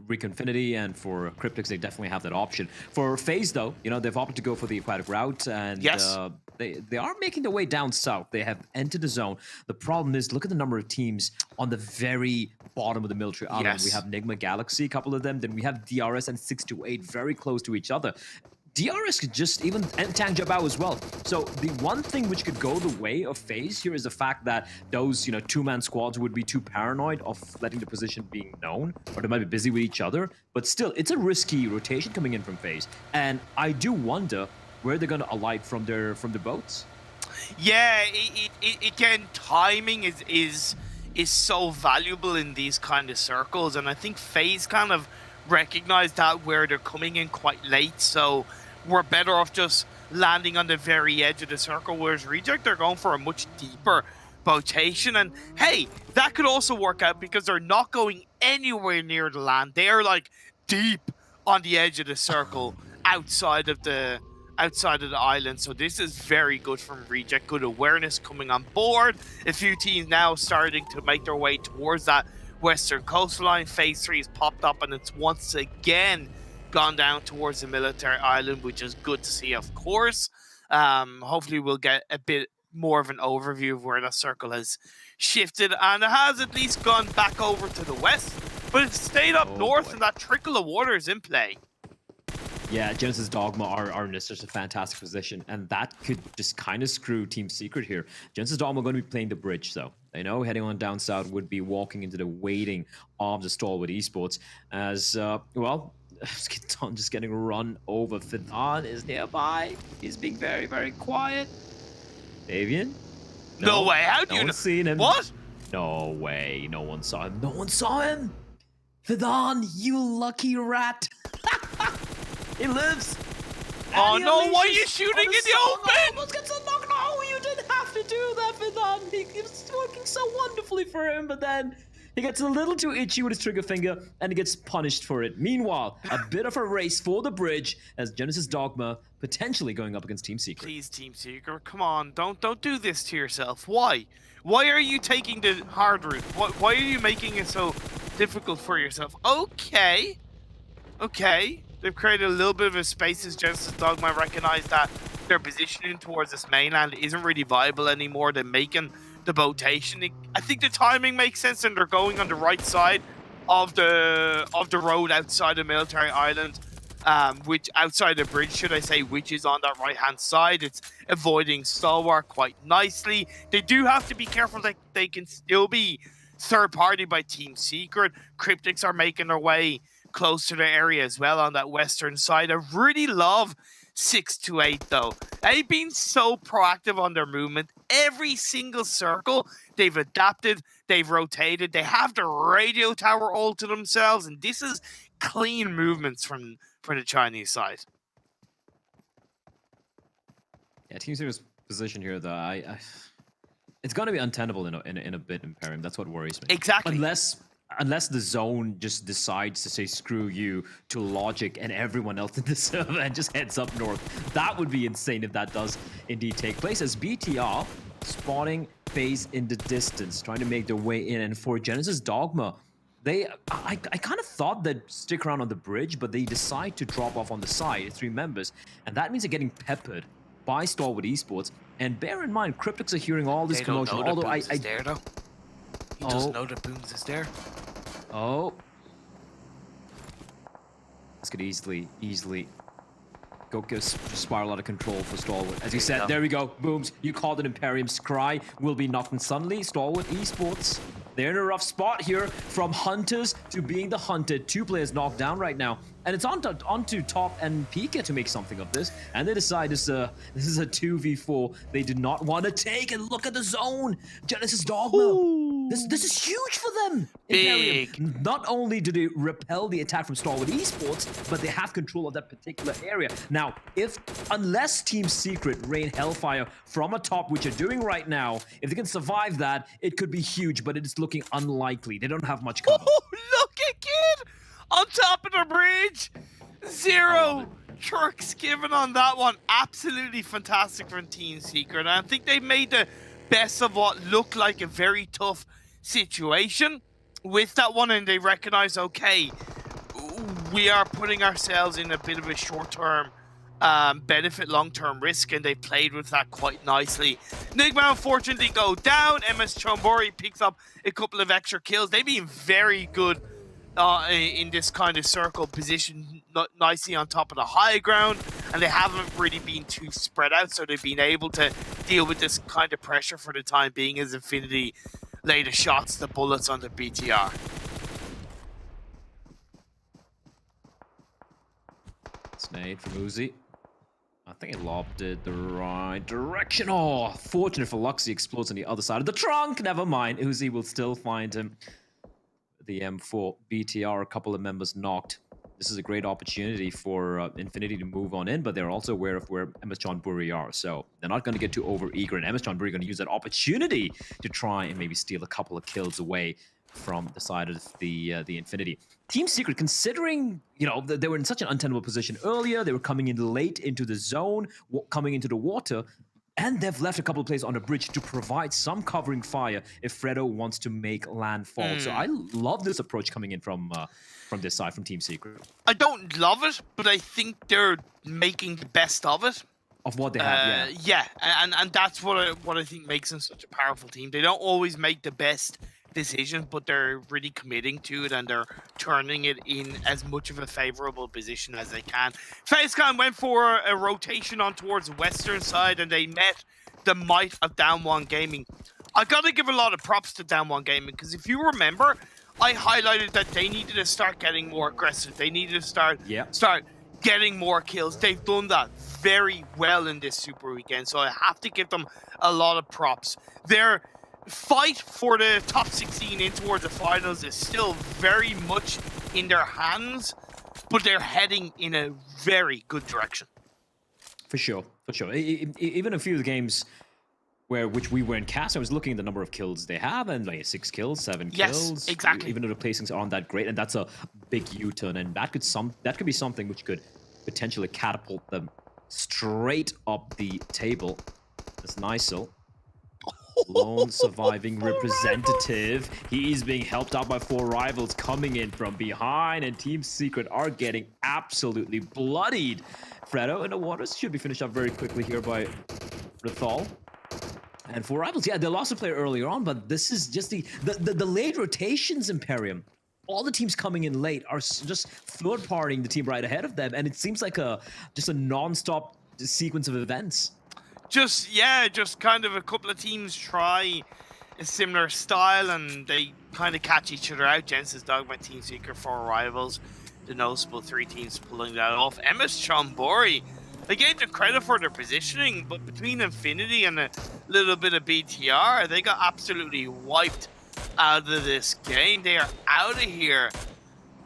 [SPEAKER 1] Rico Infinity and for Cryptics, they definitely have that option. For FaZe, though, they've opted to go for the aquatic route, and
[SPEAKER 22] yes.
[SPEAKER 1] They are making their way down south. They have entered the zone. The problem is, look at the number of teams on the very bottom of the military island.
[SPEAKER 22] Yes.
[SPEAKER 1] We have Nigma Galaxy, a couple of them. Then we have DRS and 6-8 very close to each other. DRS could just even, and Tang Jabao as well. So the one thing which could go the way of FaZe here is the fact that those, 2-man squads would be too paranoid of letting the position being known, or they might be busy with each other. But still, it's a risky rotation coming in from FaZe. And I do wonder where they're going to alight from the boats.
[SPEAKER 22] Yeah, again, timing is so valuable in these kind of circles, and I think FaZe kind of recognize that where they're coming in quite late, so we're better off just landing on the very edge of the circle, whereas Reject, they're going for a much deeper rotation. And hey, that could also work out because they're not going anywhere near the land. They're like deep on the edge of the circle outside of the island. So this is very good from Reject. Good awareness coming on board. A few teams now starting to make their way towards that western coastline. Phase 3 has popped up and it's once again gone down towards the military island, which is good to see, of course. Hopefully we'll get a bit more of an overview of where that circle has shifted, and it has at least gone back over to the west, but it's stayed up north, and that trickle of water is in play.
[SPEAKER 1] Yeah, Genesis Dogma are in such a fantastic position, and that could just kind of screw Team Secret here. Genesis Dogma are going to be playing the bridge, though. They know heading on down south would be walking into the waiting arms of Stalwart Esports, as, well, Skitton just getting run over. Fidan is nearby. He's being very, very quiet. Davian?
[SPEAKER 22] No way. How do you know?
[SPEAKER 1] Seen him.
[SPEAKER 22] What?
[SPEAKER 1] No way. No one saw him. No one saw him. Fidan, you lucky rat. He lives.
[SPEAKER 22] Oh no, why are you shooting in the open?
[SPEAKER 1] Almost gets a knock. No, you didn't have to do that, Fidan. He was working so wonderfully for him, but then he gets a little too itchy with his trigger finger, and he gets punished for it. Meanwhile, a bit of a race for the bridge as Genesis Dogma potentially going up against Team Secret.
[SPEAKER 22] Please, Team Secret, come on. Don't do this to yourself. Why? Why are you taking the hard route? Why are you making it so difficult for yourself? Okay. They've created a little bit of a space as Genesis Dogma recognize that their positioning towards this mainland isn't really viable anymore. They're making the botation. I think the timing makes sense, and they're going on the right side of the road outside the military island, which outside the bridge, should I say, which is on that right hand side. It's avoiding Stalwart quite nicely. They do have to be careful that they can still be third party by Team Secret. Cryptics are making their way close to the area as well on that western side. I really love 628 though. They've been so proactive on their movement. Every single circle they've adapted, they've rotated, they have the radio tower all to themselves, and this is clean movements from the Chinese side.
[SPEAKER 1] Yeah, Team Secret's position here though, it's going to be untenable in a bit, Imperium. That's what worries me.
[SPEAKER 22] Exactly.
[SPEAKER 1] Unless the zone just decides to say screw you to Logic and everyone else in the server and just heads up north. That would be insane if that does indeed take place, as BTR spawning phase in the distance, trying to make their way in. And for Genesis Dogma, I kind of thought they'd stick around on the bridge, but they decide to drop off on the side, 3 members, and that means they're getting peppered by Stalwart Esports. And bear in mind, Cryptics are hearing all this commotion. Although
[SPEAKER 22] He doesn't know that Booms is there.
[SPEAKER 1] Oh. This could easily go spiral out of control for Stalwart. As you said, there we go. Booms, you called it Imperium's cry. Will be knocked, and suddenly Stalwart Esports, they're in a rough spot here, from hunters to being the hunted. 2 players knocked down right now. And it's onto Top and Pika to make something of this. And they decide this is a 2v4 they did not want to take. And look at the zone. Genesis Dogma. This is huge for them.
[SPEAKER 22] Big.
[SPEAKER 1] Imperium. Not only do they repel the attack from Stalwart Esports, but they have control of that particular area. Now, unless Team Secret rain Hellfire from a top, which they're doing right now, if they can survive that, it could be huge, but it is looking unlikely. They don't have much cover.
[SPEAKER 22] Look at Kid! On top of the bridge! 0 trucks given on that one. Absolutely fantastic from Team Secret. And I think they made the best of what looked like a very tough situation with that one, and they recognize, okay, we are putting ourselves in a bit of a short-term benefit, long-term risk, and they played with that quite nicely. Nigma unfortunately go down. MS Chombori picks up a couple of extra kills. They've been very good in this kind of circle position, nicely on top of the high ground, and they haven't really been too spread out, so they've been able to deal with this kind of pressure for the time being as Infinity lay the shots, the bullets on the BTR.
[SPEAKER 1] Snade from Uzi. I think it lobbed it the right direction. Oh, fortunate for Luxy, explodes on the other side of the trunk. Never mind, Uzi will still find him. The M4 BTR, a couple of members knocked. this is a great opportunity for Infinity to move on in, but they're also aware of where MS John Burry are, so they're not going to get too over-eager, and MS John Burry going to use that opportunity to try and maybe steal a couple of kills away from the side of the Infinity. Team Secret, considering, you know, they were in such an untenable position earlier, they were coming in late into the zone, coming into the water, and they've left a couple of players on the bridge to provide some covering fire if Fredo wants to make landfall. So I love this approach coming in from this side, from Team Secret.
[SPEAKER 22] I don't love it, but I think they're making the best of it.
[SPEAKER 1] Of what they have,
[SPEAKER 22] yeah. And that's what I think makes them such a powerful team. They don't always make the best decisions, but they're really committing to it, and they're turning it in as much of a favorable position as they can. FaZe went for a rotation on towards the western side, and they met the might of Down One Gaming. I gotta give a lot of props to Down One Gaming, because if you remember, I highlighted that they needed to start getting more aggressive. They needed to start getting more kills. They've done that very well in this Super Weekend, so I have to give them a lot of props. Their fight for the top 16 in towards the finals is still very much in their hands, but they're heading in a very good direction.
[SPEAKER 1] For sure. Even a few of the games which we were in cast, I was looking at the number of kills they have, and like 6 kills, 7 kills.
[SPEAKER 22] Exactly.
[SPEAKER 1] Even though the placings aren't that great, and that's a big U-turn, and that could be something which could potentially catapult them straight up the table. That's Nysel. Lone surviving representative. He's being helped out by 4 rivals coming in from behind, and Team Secret are getting absolutely bloodied. Fredo in the waters should be finished up very quickly here by Rithal. And 4 rivals, yeah, they lost a player earlier on, but this is just the late rotations, Imperium. All the teams coming in late are just third-partying the team right ahead of them, and it seems like just a non-stop sequence of events.
[SPEAKER 22] Just kind of a couple of teams try a similar style, and they kind of catch each other out. Jensen's Dogma, Team Seeker, 4 rivals. The noticeable 3 teams pulling that off. MS Chambori, they gave them credit for their positioning, but between Infinity and a little bit of BTR, they got absolutely wiped out of this game. They are out of here.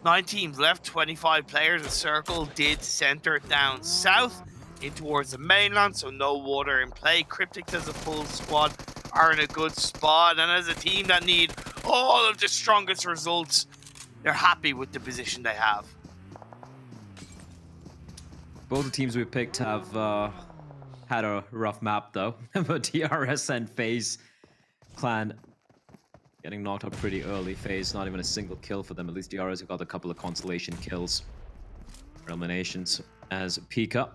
[SPEAKER 22] 9 teams left, 25 players. A circle did center down south in towards the mainland, so no water in play. Cryptics as a full squad are in a good spot, and as a team that need all of the strongest results, they're happy with the position they have.
[SPEAKER 1] Both the teams we picked have had a rough map though, but DRS and FaZe clan getting knocked out pretty early. FaZe not even a single kill for them. At least DRS have got a couple of consolation kills. Eliminations as Pika.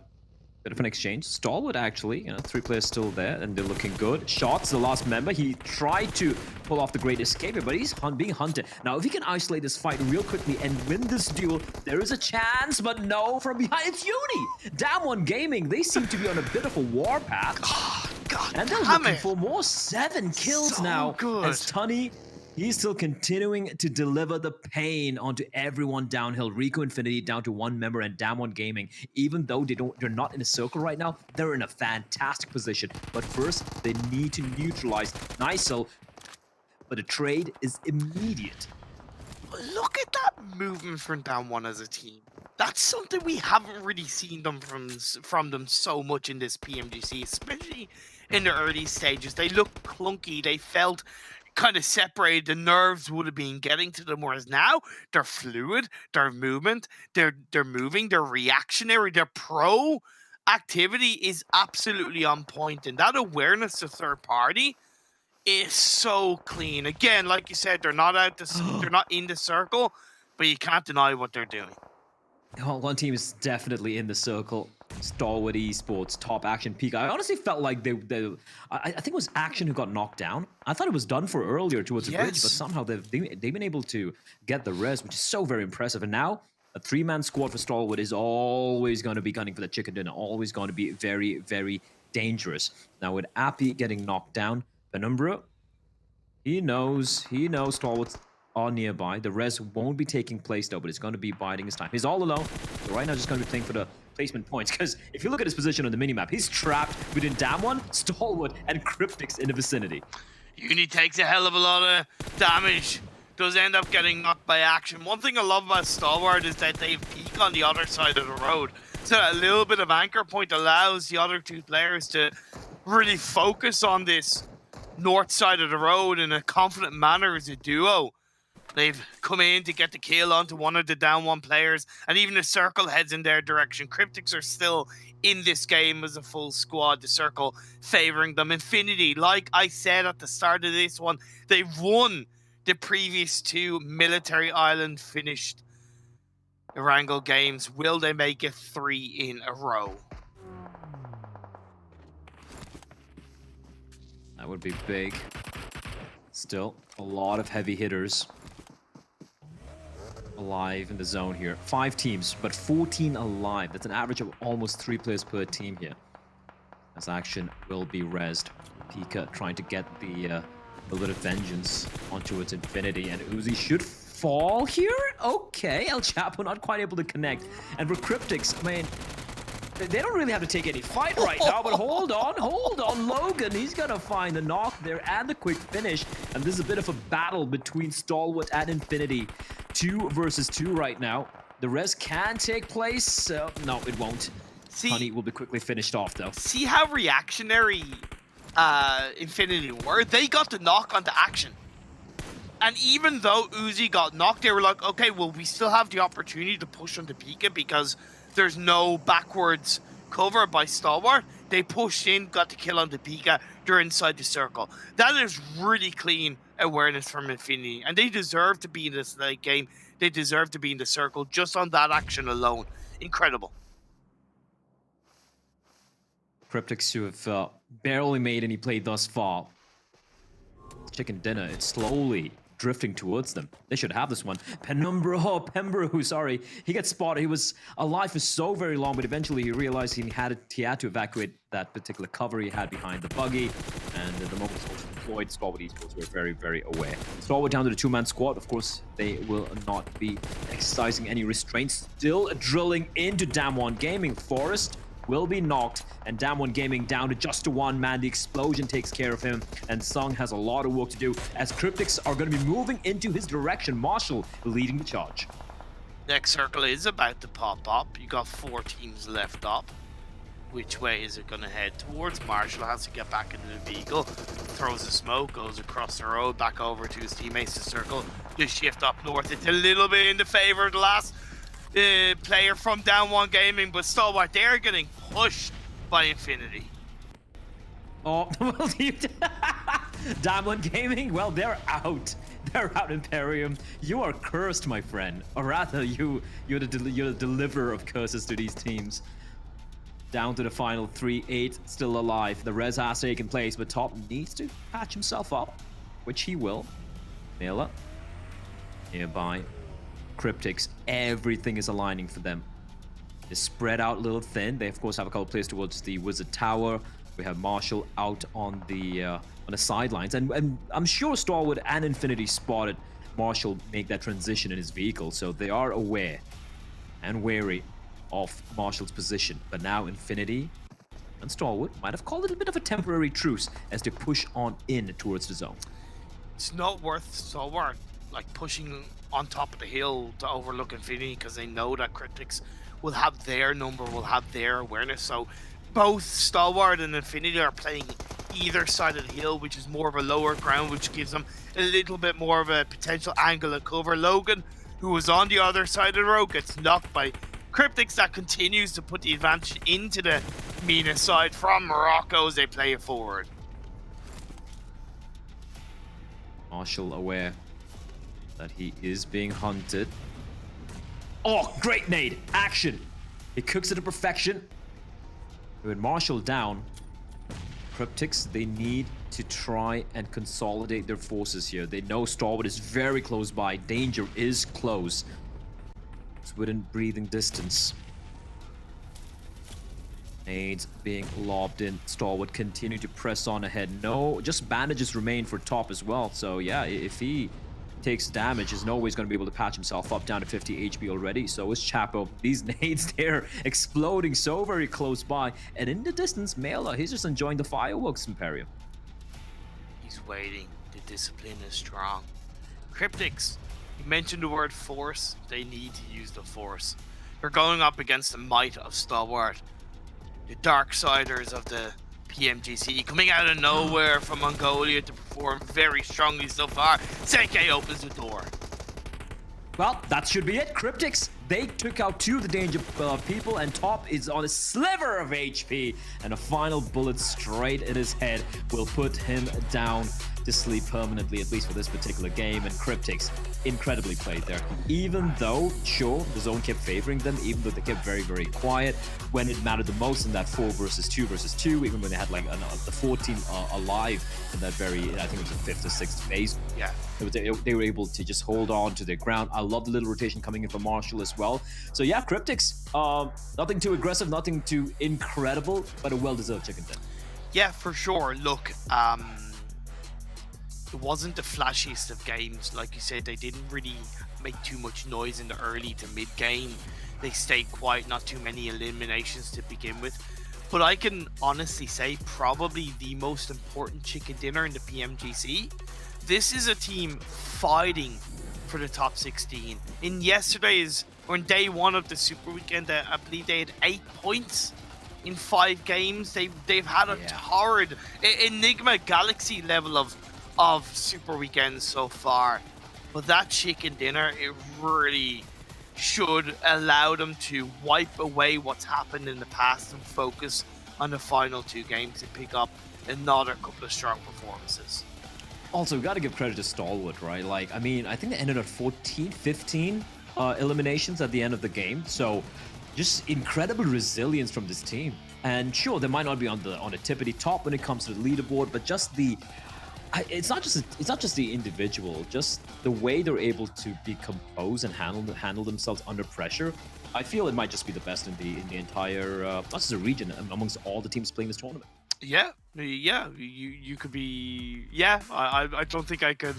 [SPEAKER 1] Bit of an exchange. Stalwart actually, 3 players still there, and they're looking good. Shots, the last member. He tried to pull off the great escape here, but he's being hunted. Now, if he can isolate this fight real quickly and win this duel, there is a chance, but no, from behind, it's Uni! Damn One Gaming, they seem to be on a bit of a warpath.
[SPEAKER 22] Oh, God,
[SPEAKER 1] and they're looking for more. 7 kills so now. Good. As Tunny, he's still continuing to deliver the pain onto everyone downhill. Rico Infinity down to 1 member, and Damn One Gaming, even though they're not in a circle right now, they're in a fantastic position. But first, they need to neutralize Nysel, but the trade is immediate.
[SPEAKER 22] Look at that movement from Down One as a team. That's something we haven't really seen them from them so much in this PMGC, especially in the early stages. They looked clunky. They felt kind of separated. The nerves would have been getting to them, whereas now they're fluid, their movement, they're moving, they're reactionary, their pro activity is absolutely on point, and that awareness to third party is so clean. Again, like you said, they're not in the circle, but you can't deny what they're doing.
[SPEAKER 1] One team is definitely in the circle. Stalwart Esports, Top Action, Peak. I honestly felt like I think it was Action who got knocked down. I thought it was done for earlier towards the bridge, but somehow they've been able to get the res, which is so very impressive. And now a 3-man squad for Stalwart is always going to be gunning for the chicken dinner, always going to be very, very dangerous. Now with Appy getting knocked down, Penumbra, he knows Stalwart's are nearby. The res won't be taking place though, but it's going to be biding his time. He's all alone, so right now just going to be playing for the placement points, because if you look at his position on the minimap, he's trapped within Damn One, Stalwart, and Cryptics in the vicinity.
[SPEAKER 22] Uni takes a hell of a lot of damage. does end up getting knocked by action. One thing I love about Stalwart is that they peak on the other side of the road. So a little bit of anchor point allows the other two players to really focus on this north side of the road in a confident manner as a duo. They've come in to get the kill onto one of the down one players, and even the Circle heads in their direction. Cryptics are still in this game as a full squad, the Circle favoring them. Infinity, like I said at the start of this one, they won the previous two Military Island finished Erangel games. Will they make it 3 in a row?
[SPEAKER 1] That would be big. Still, a lot of heavy hitters alive in the zone here. 5 teams, but 14 alive. That's an average of almost 3 players per team here. As action will be rezzed. Pika trying to get the a bit of vengeance onto its Infinity, and Uzi should fall here? Okay, El Chapo not quite able to connect. And for Cryptics, I mean, they don't really have to take any fight right now, but hold on, Logan, he's gonna find the knock there and the quick finish, and this is a bit of a battle between Stalwart and Infinity. 2 versus 2 right now. The res can take place, no, it won't. Honey will be quickly finished off, though.
[SPEAKER 22] See how reactionary Infinity were? They got the knock onto action. And even though Uzi got knocked, they were like, okay, well, we still have the opportunity to push onto Pika because there's no backwards cover by Stalwart. They pushed in, got the kill on the Pika. They're inside the circle. That is really clean awareness from Infinity. And they deserve to be in this late game. They deserve to be in the circle just on that action alone. Incredible.
[SPEAKER 1] Cryptics who have barely made any play thus far. Chicken dinner, it's slowly drifting towards them. They should have this one. Pembro, sorry. He gets spotted. He was alive for so very long, but eventually he realized he had to evacuate that particular cover he had behind the buggy. And the moment was deployed, Stalwart Esports were very, very aware. Stalwart down to the 2-man squad. Of course, they will not be exercising any restraints. Still drilling into Damwon Gaming. Forest will be knocked, and Damwon Gaming down to just a 1-man. The explosion takes care of him, and Sung has a lot of work to do as Cryptics are going to be moving into his direction. Marshall leading the charge.
[SPEAKER 22] Next circle is about to pop up. You got 4 teams left up. Which way is it going to head towards? Marshall has to get back into the vehicle, throws the smoke, goes across the road, back over to his teammates to circle. Just shift up north. It's a little bit in the favor of the last player from Damwon Gaming, but Stalwart, they're getting pushed by Infinity.
[SPEAKER 1] Oh, well, Damwon Gaming, well, they're out. They're out, Imperium. You are cursed, my friend. Or rather, you're the deliverer of curses to these teams. Down to the final 3, 8 still alive. The res has taken place, but Top needs to patch himself up, which he will. Miller, nearby. Cryptics, everything is aligning for them. They spread out a little thin. They of course have a couple of players towards the Wizard Tower. We have Marshall out on the sidelines, and I'm sure Stalwart and Infinity spotted Marshall make that transition in his vehicle, so they are aware and wary of Marshall's position. But now Infinity and Stalwart might have called it a bit of a temporary truce as they push on in towards the zone.
[SPEAKER 22] It's not worth Stalwart like pushing on top of the hill to overlook Infinity because they know that Cryptics will have their number, will have their awareness. So both Stalwart and Infinity are playing either side of the hill, which is more of a lower ground, which gives them a little bit more of a potential angle of cover. Logan, who was on the other side of the road, gets knocked by Cryptics. That continues to put the advantage into the Mina side from Morocco as they play it forward.
[SPEAKER 1] Marshall aware that he is being hunted. Oh, great nade! Action! He cooks it to perfection. With Marshall down, Cryptics, they need to try and consolidate their forces here. They know Stalwart is very close by. Danger is close. It's within breathing distance. Nades being lobbed in. Stalwart continue to press on ahead. No, just bandages remain for Top as well. So yeah, if he takes damage, is no way he's going to be able to patch himself up down to 50 HP already. So is Chapo. These nades, they're exploding so very close by. And in the distance, Mela, he's just enjoying the fireworks, Imperium.
[SPEAKER 22] He's waiting. The discipline is strong. Cryptics, you mentioned the word force. They need to use the force. They're going up against the might of Stalwart, the Darksiders of the PMGC, coming out of nowhere from Mongolia to perform very strongly so far. Seke opens the door.
[SPEAKER 1] Well, that should be it. Cryptics, they took out 2 of the danger people, and Top is on a sliver of HP, and a final bullet straight in his head will put him down to sleep permanently, at least for this particular game. And Cryptics incredibly played there. Even though, sure, the zone kept favoring them, even though they kept very, very quiet when it mattered the most in that 4 versus 2, even when they had like the 14 alive in that very, I think it was the 5th or 6th phase.
[SPEAKER 22] Yeah.
[SPEAKER 1] They were able to just hold on to their ground. I love the little rotation coming in from Marshall as well. So yeah, Cryptics, nothing too aggressive, nothing too incredible, but a well-deserved chicken dinner.
[SPEAKER 22] Yeah, for sure. Look, it wasn't the flashiest of games. Like you said, they didn't really make too much noise in the early to mid game. They stayed quiet, not too many eliminations to begin with. But I can honestly say probably the most important chicken dinner in the PMGC. This is a team fighting for the top 16. In day 1 of the Super Weekend, I believe they had 8 points in 5 games. They've had a torrid Enigma Galaxy level of Super Weekends so far. But that chicken dinner, it really should allow them to wipe away what's happened in the past and focus on the final 2 games and pick up another couple of strong performances.
[SPEAKER 1] Also, we got to give credit to Stalwart, right? Like, I mean, I think they ended at 14, 15 eliminations at the end of the game. So just incredible resilience from this team. And sure, they might not be on the tippity top when it comes to the leaderboard, but just it's not just the individual, just the way they're able to be composed and handle themselves under pressure. I feel it might just be the best in the entire, not just the region, amongst all the teams playing this tournament.
[SPEAKER 22] Yeah, you could be. Yeah, I don't think I could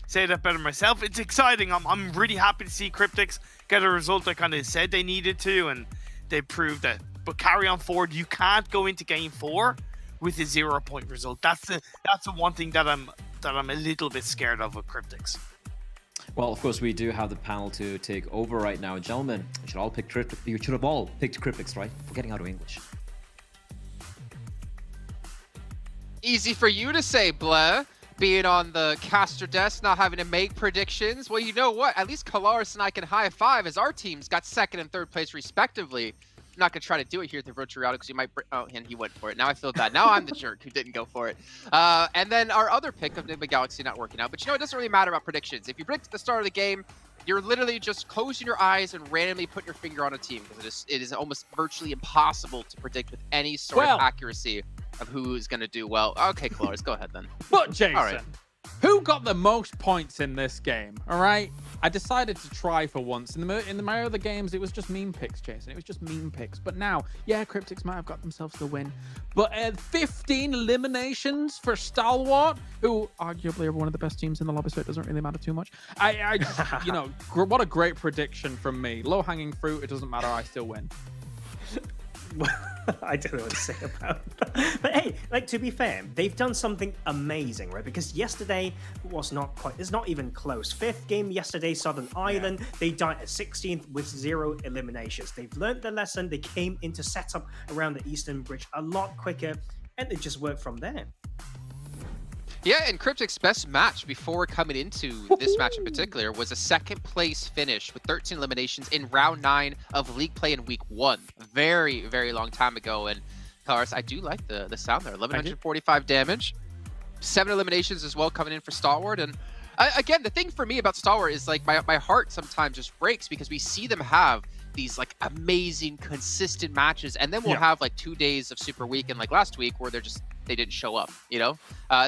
[SPEAKER 22] say that better myself. It's exciting. I'm really happy to see Cryptics get a result I kind of said they needed to, and they proved that. But carry on forward. You can't go into game 4 with a 0-point result. That's the one thing that I'm a little bit scared of with Cryptics.
[SPEAKER 1] Well, of course, we do have the panel to take over right now, gentlemen. You should have all picked Cryptics, right? We're getting out of English.
[SPEAKER 18] Easy for you to say, Bleh. Being on the caster desk, not having to make predictions. Well, you know what? At least Kalaris and I can high five as our teams got 2nd and 3rd place respectively. I'm not going to try to do it here at the virtual reality because you might... Oh, and he went for it. Now I feel bad. Now I'm the jerk who didn't go for it. And then our other pick of Enigma Galaxy not working out. But you know, it doesn't really matter about predictions. If you predict at the start of the game, you're literally just closing your eyes and randomly putting your finger on a team because it is almost virtually impossible to predict with any sort of accuracy of who is going to do well. Okay, Cloris, go ahead then.
[SPEAKER 20] But Jason,
[SPEAKER 18] all right.
[SPEAKER 20] Who got the most points in this game? All right, I decided to try for once. In my other games, it was just meme picks, Jason. It was just meme picks. But now, yeah, Cryptics might have got themselves the win. But 15 eliminations for Stalwart, who arguably are one of the best teams in the lobby, so it doesn't really matter too much. I you know, what a great prediction from me. Low-hanging fruit, it doesn't matter. I still win.
[SPEAKER 19] I don't know what to say about that. But hey, like, to be fair, they've done something amazing, right? Because yesterday was not quite, it's not even close. 5th game yesterday, Southern Island, they died at 16th with 0 eliminations. They've learned their lesson. They came into setup around the Eastern Bridge a lot quicker, and it just worked from there.
[SPEAKER 18] Yeah, and Cryptic's best match before coming into this match in particular was a 2nd place finish with 13 eliminations in round 9 of league play in week 1. Very, very long time ago. And Cars, I do like the sound there. 1145 damage, 7 eliminations as well coming in for Stalwart. And again, the thing for me about Stalwart is like my heart sometimes just breaks because we see them have these like amazing, consistent matches, and then we'll have like 2 days of Super Weekend like last week where they didn't show up, you know?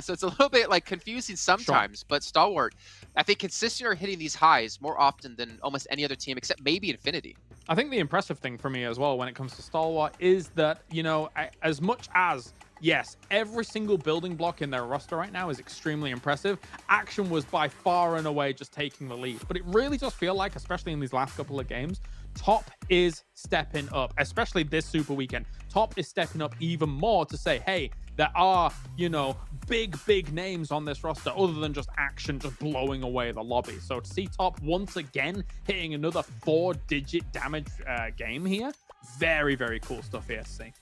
[SPEAKER 18] So it's a little bit like confusing sometimes, but Stalwart, I think consistently are hitting these highs more often than almost any other team except maybe Infinity.
[SPEAKER 20] I think the impressive thing for me as well when it comes to Stalwart is that, you know, as much as, yes, every single building block in their roster right now is extremely impressive, Action was by far and away just taking the lead. But it really does feel like, especially in these last couple of games, Top is stepping up, especially this Super Weekend. Top is stepping up even more to say, hey, there are, you know, big names on this roster other than just Action just blowing away the lobby. So to see Top once again hitting another 4-digit damage game here, very cool stuff here to see.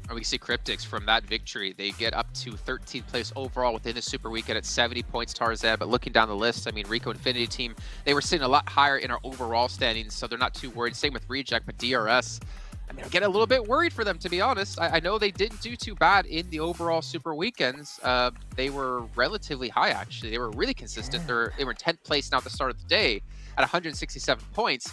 [SPEAKER 18] And we can see Cryptics from that victory. They get up to 13th place overall within the Super Weekend at 70 points, Tarzan. But looking down the list, I mean, Rico Infinity Team, they were sitting a lot higher in our overall standings, so they're not too worried. Same with Reject, but DRS, I mean, I get a little bit worried for them, to be honest. I know they didn't do too bad in the overall Super Weekends. They were relatively high, actually. They were really consistent. They were in 10th place now at the start of the day at 167 points.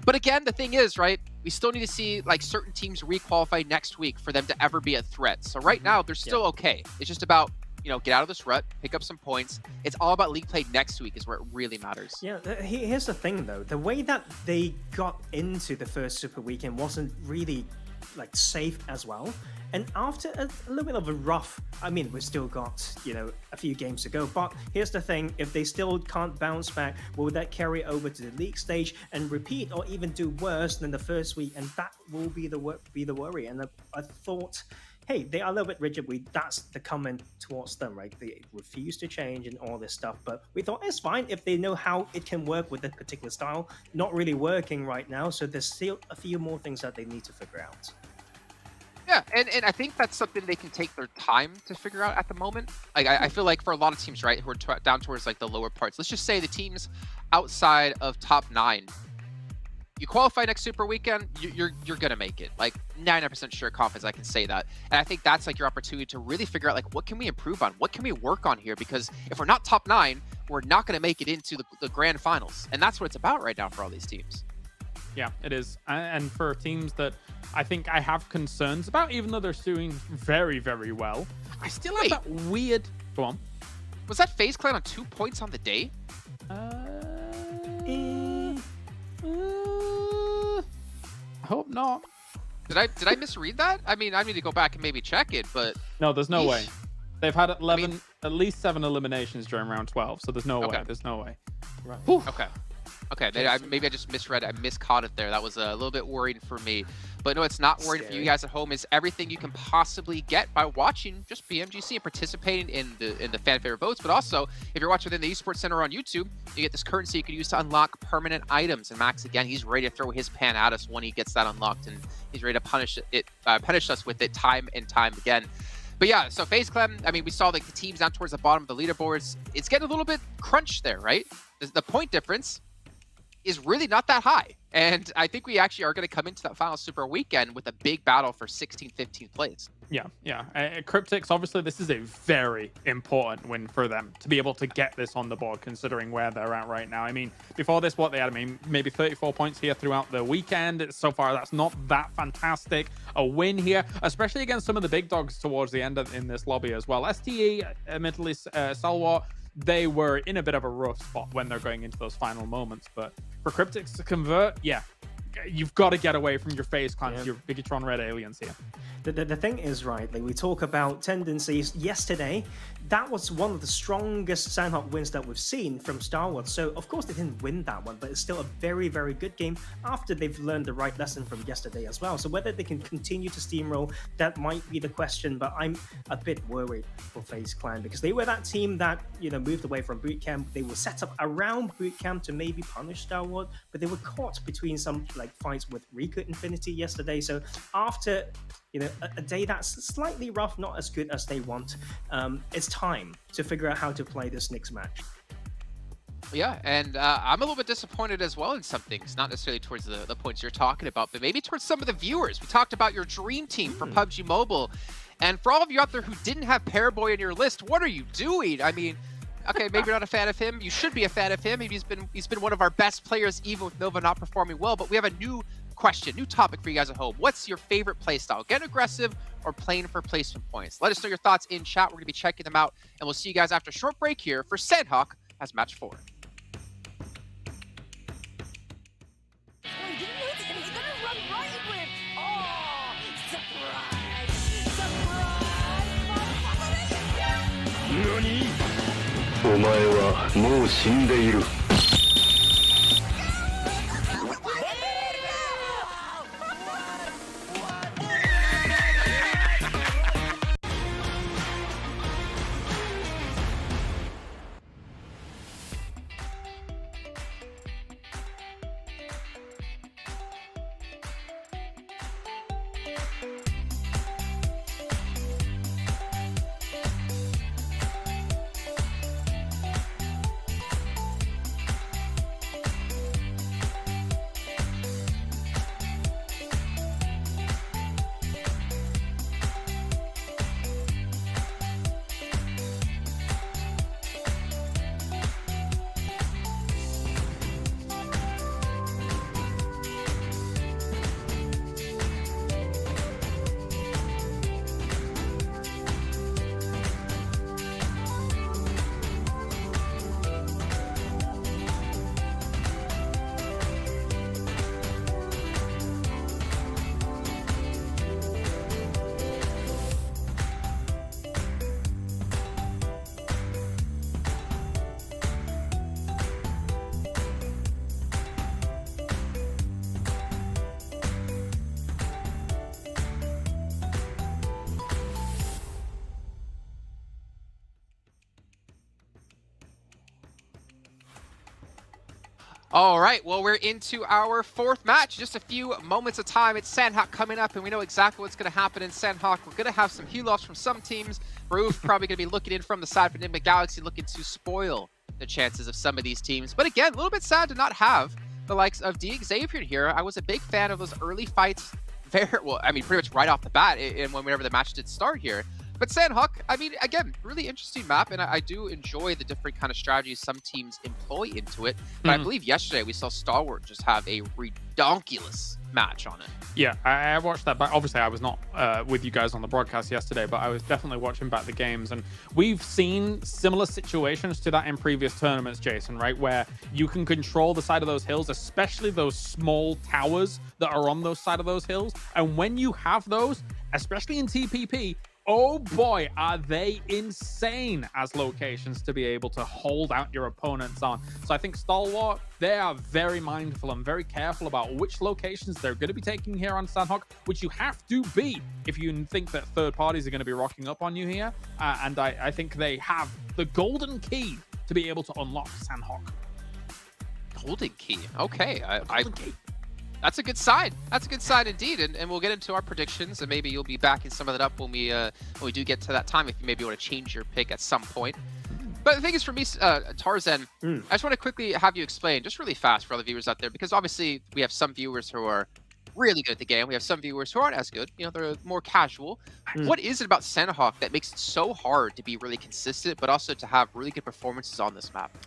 [SPEAKER 18] But again, the thing is, right, we still need to see like certain teams requalify next week for them to ever be a threat. So right now, they're still okay. It's just about, you know, get out of this rut, pick up some points. It's all about league play next week is where it really matters.
[SPEAKER 19] Yeah, here's the thing though. The way that they got into the first Super Weekend wasn't really like safe as well. And after a little bit of a rough, I mean, we've still got, you know, a few games to go. But here's the thing, if they still can't bounce back, will that carry over to the league stage and repeat or even do worse than the first week? And that will be the worry. And I thought, hey, they are a little bit rigid. That's the comment towards them, right? They refuse to change and all this stuff. But we thought it's fine if they know how it can work with that particular style. Not really working right now. So there's still a few more things that they need to figure out.
[SPEAKER 18] Yeah, and I think that's something they can take their time to figure out at the moment. Like I feel like for a lot of teams, right, who are down towards like the lower parts, let's just say the teams outside of top 9, you qualify next Super Weekend, you're gonna make it. Like 99% sure confidence I can say that. And I think that's like your opportunity to really figure out like what can we improve on, what can we work on here, because if we're not top 9, we're not gonna make it into the grand finals, and that's what it's about right now for all these teams.
[SPEAKER 20] Yeah, it is. And for teams that I think I have concerns about, even though they're doing very well, I still have that weird... Go on.
[SPEAKER 18] Was that FaZe Clan on 2 points on the day?
[SPEAKER 20] I hope not.
[SPEAKER 18] Did I misread that? I mean, I need to go back and maybe check it, but...
[SPEAKER 20] No, there's no way. They've had at least 7 eliminations during round 12, so there's no way. There's no way.
[SPEAKER 19] Right.
[SPEAKER 18] Okay, maybe I just misread it. I miscaught it there. That was a little bit worrying for me. But no, it's not worrying for you guys at home. Is everything you can possibly get by watching just PMGC and participating in the fan favorite votes. But also, if you're watching within the Esports Center on YouTube, you get this currency you can use to unlock permanent items. And Max, again, he's ready to throw his pan at us when he gets that unlocked, and he's ready to punish us with it time and time again. But yeah, so FaZe Clan, I mean, we saw like the teams down towards the bottom of the leaderboards. It's getting a little bit crunched there, right? The point difference is really not that high. And I think we actually are going to come into that final Super Weekend with a big battle for 16th, 15th place.
[SPEAKER 20] Yeah. Cryptics, obviously, this is a very important win for them to be able to get this on the board, considering where they're at right now. I mean, before this, what they had, I mean, maybe 34 points here throughout the weekend. So far, that's not that fantastic. A win here, especially against some of the big dogs towards the end in this lobby as well. STE, admittedly, Salwar, they were in a bit of a rough spot when they're going into those final moments. But for Cryptics to convert, yeah, you've got to get away from your FaZe Clans, your Bigatron Red Aliens here.
[SPEAKER 19] The thing is, right, like we talk about tendencies yesterday, that was one of the strongest Sanhok wins that we've seen from Star Wars. So, of course, they didn't win that one, but it's still a very good game after they've learned the right lesson from yesterday as well. So whether they can continue to steamroll, that might be the question, but I'm a bit worried for FaZe Clan because they were that team that, you know, moved away from boot camp. They were set up around boot camp to maybe punish Star Wars, but they were caught between some like fights with Rico Infinity yesterday. So after, you know, a day that's slightly rough, not as good as they want, it's time to figure out how to play this next match.
[SPEAKER 18] Yeah, and I'm a little bit disappointed as well in some things, not necessarily towards the points you're talking about, but maybe towards some of the viewers. We talked about your dream team for PUBG Mobile, and for all of you out there who didn't have Paraboy on your list, what are you doing? I mean, okay, maybe you're not a fan of him. You should be a fan of him. Maybe he's been one of our best players, even with Nova not performing well, but we have a new question, new topic for you guys at home. What's your favorite playstyle? Get aggressive or playing for placement points? Let us know your thoughts in chat. We're going to be checking them out, and we'll see you guys after a short break here for Sanhok as match 4.
[SPEAKER 3] NANI?! お前はもう死んでいる。
[SPEAKER 18] All right, well, we're into our fourth match. Just a few moments of time. It's Sanhok coming up, and we know exactly what's going to happen in Sanhok. We're going to have some heal-offs from some teams. Roof probably going to be looking in from the side for Enigma Galaxy, looking to spoil the chances of some of these teams. But again, a little bit sad to not have the likes of D Xavier here. I was a big fan of those early fights. Very well, I mean, pretty much right off the bat, and whenever the match did start here. But Sanhok, I mean, again, really interesting map, and I do enjoy the different kind of strategies some teams employ into it. But I believe yesterday we saw Stalwart just have a redonkulous match on it.
[SPEAKER 20] Yeah, I watched that back. Obviously, I was not with you guys on the broadcast yesterday, but I was definitely watching back the games. And we've seen similar situations to that in previous tournaments, Jason, right? Where you can control the side of those hills, especially those small towers that are on those side of those hills. And when you have those, especially in TPP, oh boy, are they insane as locations to be able to hold out your opponents on. So I think Stalwart, they are very mindful and very careful about which locations they're going to be taking here on Sanhok, which you have to be if you think that third parties are going to be rocking up on you here. And I think they have the golden key to be able to unlock Sanhok.
[SPEAKER 18] Golden key. Okay. That's a good sign. That's a good sign indeed. And we'll get into our predictions, and maybe you'll be backing some of that up when we do get to that time, if you maybe want to change your pick at some point. But the thing is, for me, Tarzan, I just want to quickly have you explain, just really fast for all the viewers out there, because obviously we have some viewers who are really good at the game. We have some viewers who aren't as good. You know, they're more casual. What is it about Sanhok that makes it so hard to be really consistent, but also to have really good performances on this map?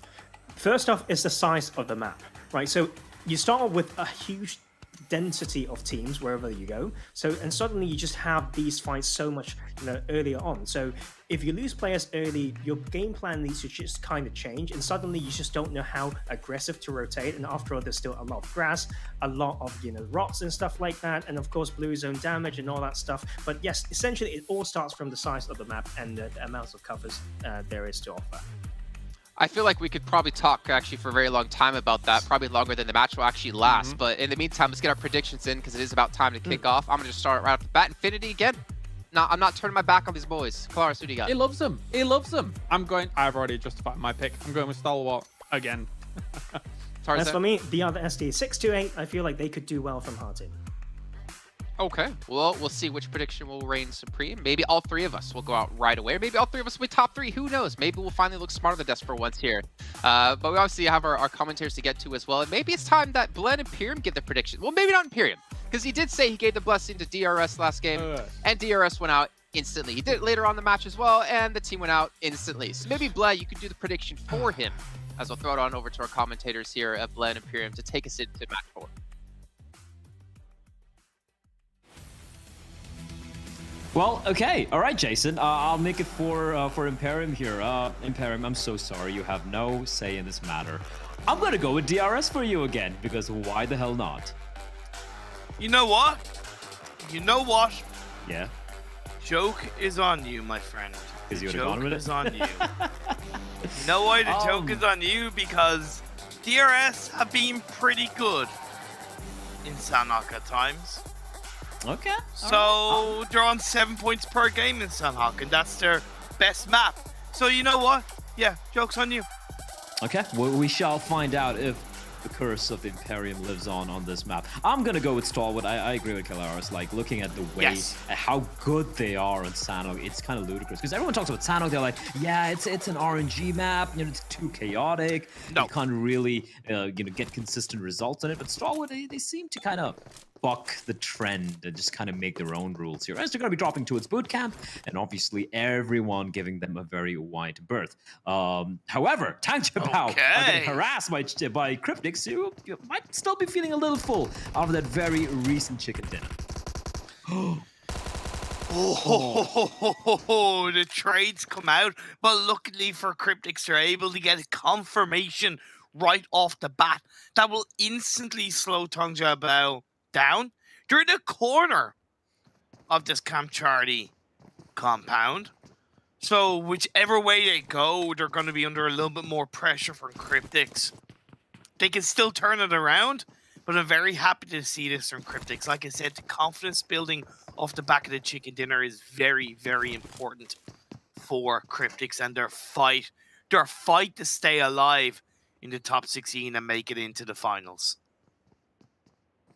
[SPEAKER 19] First off, is the size of the map, right? So you start with a huge density of teams wherever you go. So, and suddenly you just have these fights so much, earlier on. So if you lose players early, your game plan needs to just kind of change, and suddenly you just don't know how aggressive to rotate. And after all, there's still a lot of grass, a lot of rocks and stuff like that, and of course blue zone damage and all that stuff. But yes, essentially it all starts from the size of the map and the amounts of covers there is to offer.
[SPEAKER 18] I feel like we could probably talk actually for a very long time about that, probably longer than the match will actually last. But in the meantime, let's get our predictions in, because it is about time to kick off. I'm going to just start right off the bat. Infinity again. No, I'm not turning my back on these boys. Claris, who do you got?
[SPEAKER 20] He loves them. He loves them. I've already justified my pick. I'm going with Stalwart again.
[SPEAKER 19] As for me, the other SD, 628, I feel like they could do well from Hard Team.
[SPEAKER 18] Okay, well, we'll see which prediction will reign supreme. Maybe all three of us will go out right away. Or maybe all three of us will be top three. Who knows? Maybe we'll finally look smart on the desk for once here. But we obviously have our commentators to get to as well. And maybe it's time that Blend and Imperium give the prediction. Well, maybe not Imperium, because he did say he gave the blessing to DRS last game, and DRS went out instantly. He did it later on the match as well, and the team went out instantly. So maybe, Blend, you could do the prediction for him, as we'll throw it on over to our commentators here at Blend and Imperium to take us into match 4.
[SPEAKER 1] Well, okay. All right, Jason. I'll make it for Imperium here. Imperium, I'm so sorry. You have no say in this matter. I'm going to go with DRS for you again, because why the hell not?
[SPEAKER 22] You know what?
[SPEAKER 1] Yeah?
[SPEAKER 22] Joke is on you, my friend.
[SPEAKER 1] Because you would
[SPEAKER 22] have
[SPEAKER 1] gone with it?
[SPEAKER 22] is on you. You know why the joke is on you? Because DRS have been pretty good in Sanhok at times.
[SPEAKER 1] Okay.
[SPEAKER 22] So they're on 7 points per game in Sanhok, and that's their best map. So you know what? Yeah, joke's on you.
[SPEAKER 1] Okay, well, we shall find out if the curse of Imperium lives on this map. I'm gonna go with Stalwart. I agree with Kalaris. Like, looking at the way, how good they are on Sanhok, it's kind of ludicrous. Because everyone talks about Sanhok, they're like, yeah, it's an RNG map. It's too chaotic. You can't really, get consistent results on it. But Stalwart, they seem to kind of buck the trend and just kind of make their own rules here, as they're going to be dropping towards boot camp, and obviously everyone giving them a very wide berth. However, Tang Jabao are getting harassed by Cryptics, who might still be feeling a little full after that very recent chicken dinner.
[SPEAKER 22] The trades come out, but luckily for Cryptics, they're able to get a confirmation right off the bat that will instantly slow Tang Jabao down. They're in the corner of this Camp Charlie compound. So whichever way they go, they're going to be under a little bit more pressure from Cryptics. They can still turn it around, but I'm very happy to see this from Cryptics. Like I said, the confidence building off the back of the chicken dinner is very, very important for Cryptics, and their fight to stay alive in the top 16 and make it into the finals.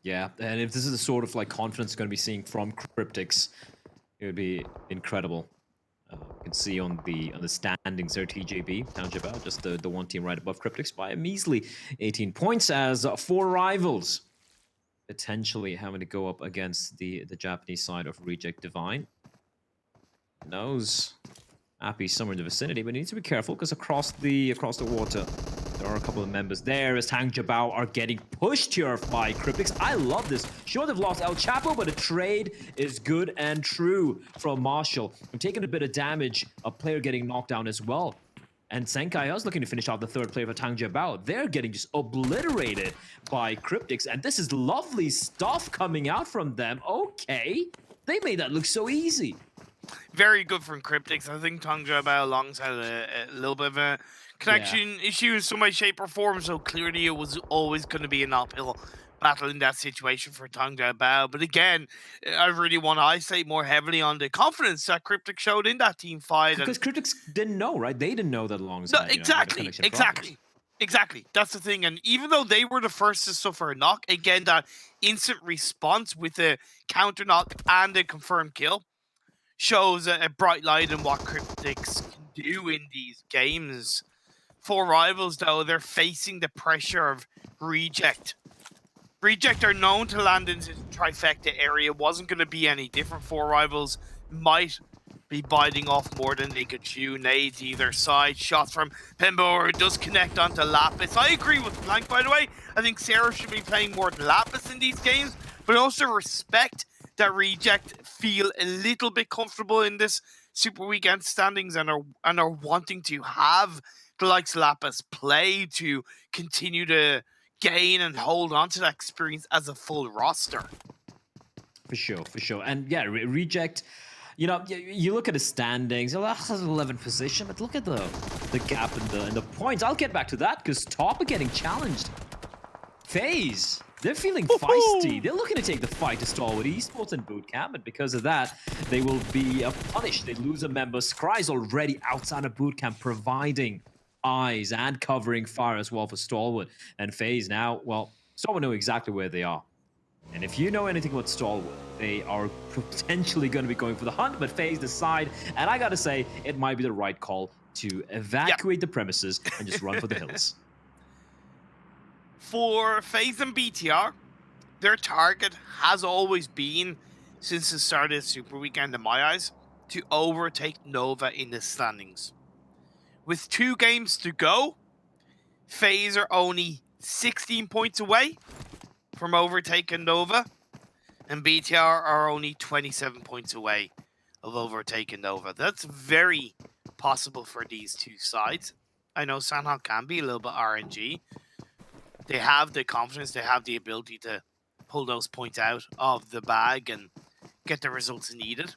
[SPEAKER 1] Yeah, and if this is the sort of like confidence going to be seeing from Cryptics, it would be incredible. You can see on the standings there, TJB, Town Jabal, just the one team right above Cryptics by a measly 18 points as 4 rivals potentially having to go up against the Japanese side of Reject Divine. Knows Appy somewhere in the vicinity, but he needs to be careful because across the water there are a couple of members there as Tang Jabao are getting pushed here by Cryptics. I love this. Sure, they've lost El Chapo, but the trade is good and true from Marshall. I'm taking a bit of damage, a player getting knocked down as well. And Senkai is looking to finish off the third player for Tang Jabao. They're getting just obliterated by Cryptics, and this is lovely stuff coming out from them. Okay, they made that look so easy.
[SPEAKER 22] Very good from Cryptics. I think Tang Jabao alongside a little bit of a connection issue in some way, shape, or form. So clearly, it was always going to be an uphill battle in that situation for Tang Jabao. But again, I really want to isolate more heavily on the confidence that Cryptics showed in that team fight.
[SPEAKER 1] Because Cryptics didn't know, right? They didn't know that alongside.
[SPEAKER 22] No, exactly. That's the thing. And even though they were the first to suffer a knock, again, that instant response with a counter knock and a confirmed kill shows a bright light in what Cryptics can do in these games. 4 rivals, though, they're facing the pressure of Reject. Reject are known to land in the trifecta area. Wasn't going to be any different. 4 rivals might be biting off more than they could chew. Nades either side. Shots from Pembo does connect onto Lapis. I agree with Blank, by the way. I think Sarah should be playing more than Lapis in these games, but also respect that Reject feel a little bit comfortable in this Super Weekend standings and are wanting to have the likes of Lapis play to continue to gain and hold on to that experience as a full roster.
[SPEAKER 1] For sure. And yeah, Reject, you know, you look at the standings, 11th position, but look at the gap in the points. I'll get back to that because top are getting challenged. FaZe, they're feeling feisty. They're looking to take the fight to Stalwart Esports and Bootcamp, and because of that, they will be punished. They lose a member. Scry's already outside of Bootcamp, providing eyes and covering fire as well for Stalwart. And FaZe now, well, Stalwart know exactly where they are. And if you know anything about Stalwart, they are potentially going to be going for the hunt, but FaZe decide, and I gotta say, it might be the right call to evacuate the premises and just run for the hills.
[SPEAKER 22] For FaZe and BTR, their target has always been, since the start of the Super Weekend in my eyes, to overtake Nova in the standings. With 2 games to go, FaZe are only 16 points away from overtaking Nova, and BTR are only 27 points away of overtaking Nova. That's very possible for these 2 sides. I know Sanhok can be a little bit RNG. They have the confidence, they have the ability to pull those points out of the bag and get the results needed.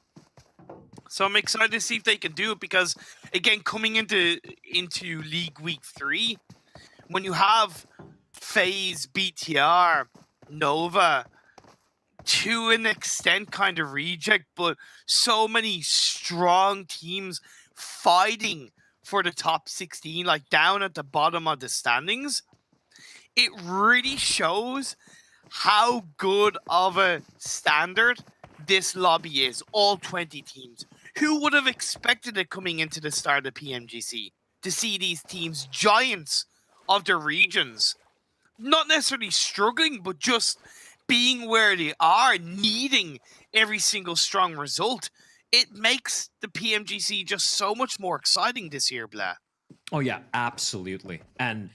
[SPEAKER 22] So I'm excited to see if they can do it because, again, coming into League Week 3, when you have FaZe, BTR, Nova, to an extent kind of Reject, but so many strong teams fighting for the top 16, like down at the bottom of the standings, it really shows how good of a standard this lobby is. All 20 teams. Who would have expected it coming into the start of PMGC to see these teams, giants of their regions, not necessarily struggling, but just being where they are, needing every single strong result? It makes the PMGC just so much more exciting this year, Blah.
[SPEAKER 1] Oh yeah, absolutely. And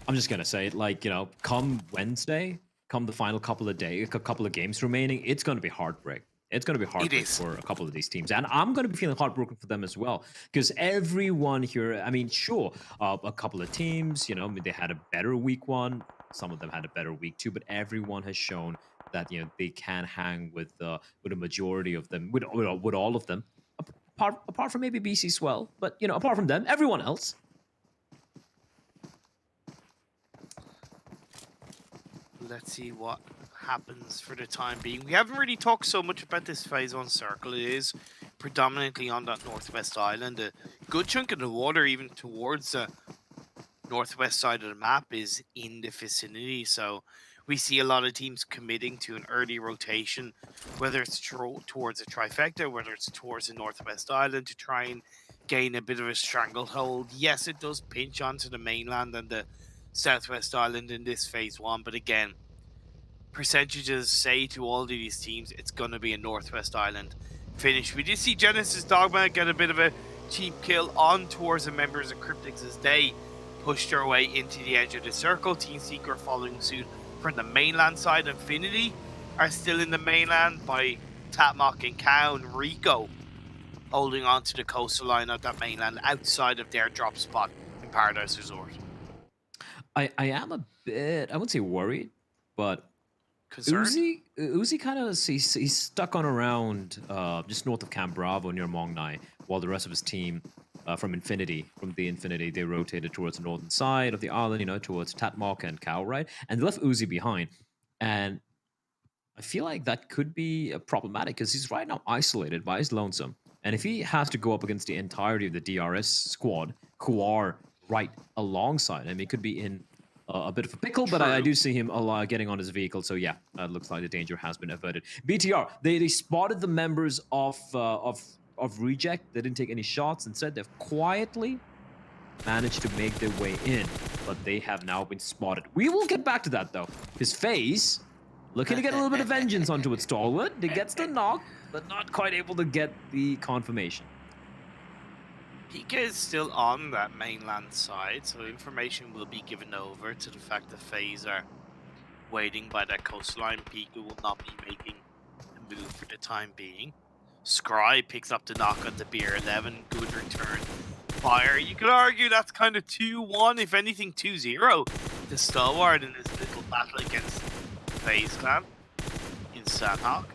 [SPEAKER 1] I'm just gonna say it, like, you know, come Wednesday, come the final couple of games remaining, it's gonna be heartbreak. It's going to be heartbreak for a couple of these teams. And I'm going to be feeling heartbroken for them as well. Because everyone here, I mean, sure, a couple of teams, you know, they had a better week 1. Some of them had a better week 2. But everyone has shown that, you know, they can hang with a majority of them, with all of them. Apart from maybe BC Swell. But, you know, apart from them, everyone else.
[SPEAKER 22] Let's see what happens for the time being. We haven't really talked so much about this phase 1 circle. It is predominantly on that northwest island. A good chunk of the water even towards northwest side of the map is in the vicinity. So we see a lot of teams committing to an early rotation, whether it's towards a trifecta, whether it's towards the northwest island to try and gain a bit of a stranglehold. Yes, it does pinch onto the mainland and the southwest island in this phase 1, but again, percentages say to all of these teams it's going to be a northwest island finish. We did see Genesis Dogma get a bit of a cheap kill on towards the members of Cryptics as they pushed their way into the edge of the circle. Team Secret following suit from the mainland side. Infinity are still in the mainland by Tatmok and Cow and Rico holding on to the coastal line of that mainland outside of their drop spot in Paradise Resort.
[SPEAKER 1] I am a bit, I wouldn't say worried, but
[SPEAKER 22] concerned?
[SPEAKER 1] Uzi kind of, he's stuck on around just north of Camp Bravo near Mongnai, while the rest of his team from the Infinity, they rotated towards the northern side of the island, you know, towards Tatmok and Cow, right? And they left Uzi behind. And I feel like that could be problematic because he's right now isolated by his lonesome. And if he has to go up against the entirety of the DRS squad, who are right alongside him, he could be in a bit of a pickle, but I do see him getting on his vehicle. So yeah, it looks like the danger has been averted. BTR, they spotted the members of Reject. They didn't take any shots. Instead, they've quietly managed to make their way in, but they have now been spotted. We will get back to that though. His face looking to get a little bit of vengeance onto its stalwart. He gets the knock, but not quite able to get the confirmation.
[SPEAKER 22] Pika is still on that mainland side, so information will be given over to the fact that FaZe are waiting by that coastline. Pika will not be making a move for the time being. Scry picks up the knock on the Beer 11. Good return fire. You could argue that's kind of 2-1, if anything 2-0. The Stalwart in this little battle against FaZe Clan in Sanhok.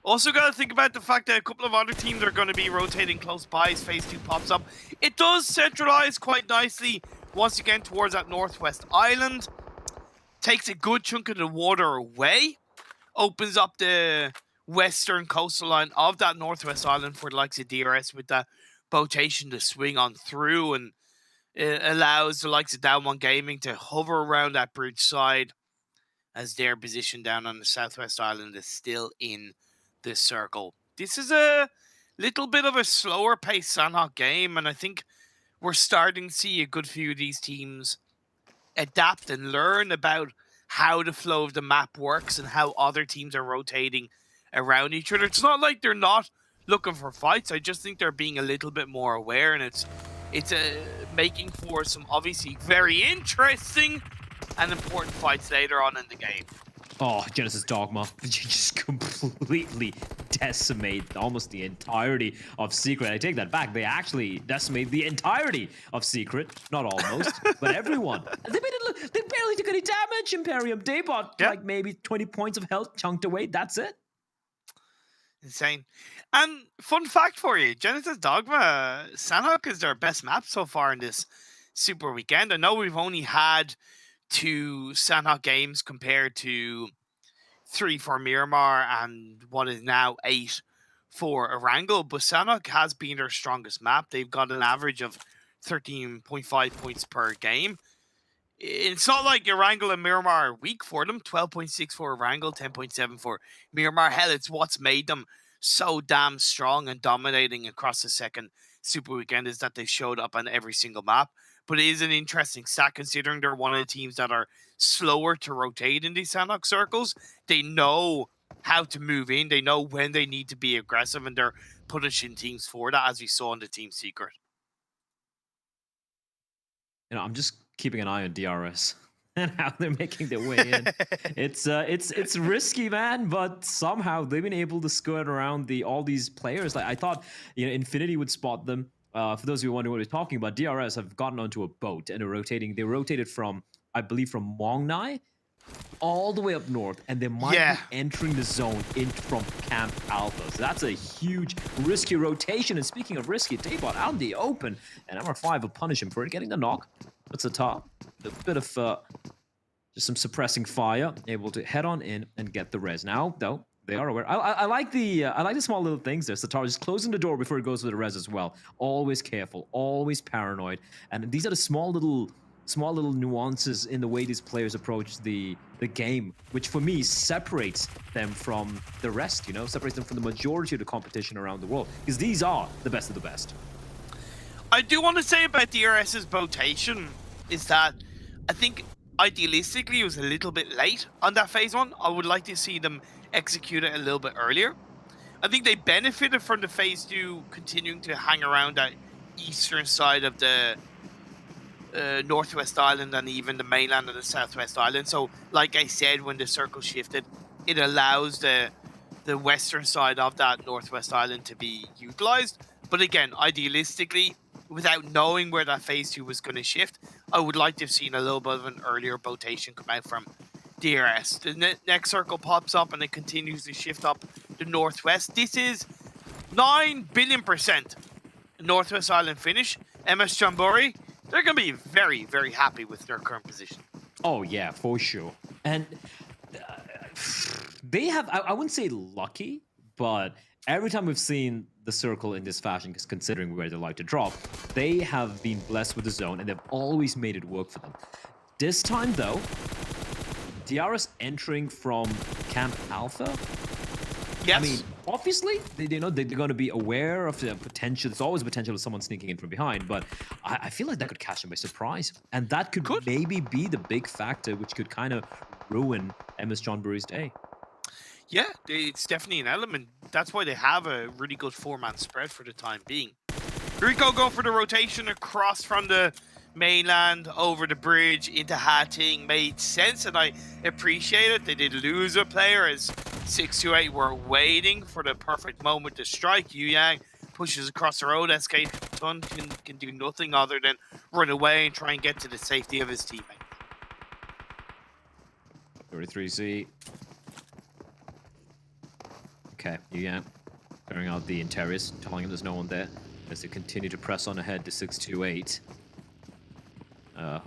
[SPEAKER 22] Also got to think about the fact that a couple of other teams are going to be rotating close by as Phase 2 pops up. It does centralize quite nicely once again towards that northwest island. Takes a good chunk of the water away. Opens up the western coastal line of that northwest island for the likes of DRS with that botation to swing on through. And it allows the likes of Down One Gaming to hover around that bridge side as their position down on the southwest island is still in this circle. This is a little bit of a slower paced Sanhok game, and I think we're starting to see a good few of these teams adapt and learn about how the flow of the map works and how other teams are rotating around each other. It's not like they're not looking for fights. I just think they're being a little bit more aware, and it's making for some obviously very interesting and important fights later on in the game.
[SPEAKER 1] Oh, Genesis Dogma just completely decimate almost the entirety of Secret. I take that back. They actually decimate the entirety of Secret. Not almost, but everyone. They made it look, they barely took any damage, Imperium. They bought like maybe 20 points of health chunked away. That's it.
[SPEAKER 22] Insane. And fun fact for you, Genesis Dogma, Sanhok is their best map so far in this Super Weekend. I know we've only had 2 Sanhok games compared to 3 for Miramar and what is now 8 for Erangel, but Sanhok has been their strongest map. They've got an average of 13.5 points per game. It's not like Erangel and Miramar are weak for them. 12.6 for Erangel, 10.7 for Miramar. Hell, it's what's made them so damn strong and dominating across the second Super Weekend is that they showed up on every single map. But it is an interesting stat considering they're one of the teams that are slower to rotate in these Sanhok circles. They know how to move in. They know when they need to be aggressive, and they're punishing teams for that, as we saw in the Team Secret.
[SPEAKER 1] You know, I'm just keeping an eye on DRS and how they're making their way in. It's risky, man, but somehow they've been able to skirt around all these players. Like I thought, you know, Infinity would spot them. For those of you wondering what we're talking about, DRS have gotten onto a boat and are rotating. They rotated from, I believe, from Mongnai all the way up north, and they might be entering the zone in from Camp Alpha. So that's a huge, risky rotation. And speaking of risky, Daybot out in the open, and MR5 will punish him for it, getting the knock. That's the top. A bit of just some suppressing fire, able to head on in and get the res. Now, though, they are aware. I like the small little things there. Satar just closing the door before it goes to the res as well. Always careful, always paranoid, and these are the small little small little nuances in the way these players approach the game, which for me separates them from the rest, you know, separates them from the majority of the competition around the world, because these are the best of the best.
[SPEAKER 22] I do want to say about DRS's rotation is that I think idealistically it was a little bit late on that phase one. I would like to see them execute it a little bit earlier. I think they benefited from the phase two continuing to hang around that eastern side of the Northwest Island and even the mainland of the Southwest Island. So, like I said, when the circle shifted, it allows the western side of that Northwest Island to be utilized. But again, idealistically, without knowing where that phase two was going to shift, I would like to have seen a little bit of an earlier rotation come out from DRS. The next circle pops up and it continues to shift up the northwest. This is 9 billion% Northwest Island finish. MS Jambori, they're going to be very, very happy with their current position.
[SPEAKER 1] Oh, yeah, for sure. And they have, I wouldn't say lucky, but every time we've seen the circle in this fashion, because considering where they like to drop, they have been blessed with the zone and they've always made it work for them. This time, though, DRS entering from Camp Alpha.
[SPEAKER 22] Yes.
[SPEAKER 1] I mean, obviously, they're going to be aware of the potential. There's always potential of someone sneaking in from behind, but I feel like that could catch them by surprise. And that could maybe be the big factor which could kind of ruin MS John Burry's day.
[SPEAKER 22] Yeah, it's definitely an element. That's why they have a really good 4-man spread for the time being. Rico go for the rotation across from the mainland over the bridge into Hating. Made sense, and I appreciate it. They did lose a player as 628 were waiting for the perfect moment to strike. Yu Yang pushes across the road. SK Tun can do nothing other than run away and try and get to the safety of his teammate.
[SPEAKER 1] 33Z. Okay, Yu Yang clearing out the interiors, telling him there's no one there as they continue to press on ahead to 628.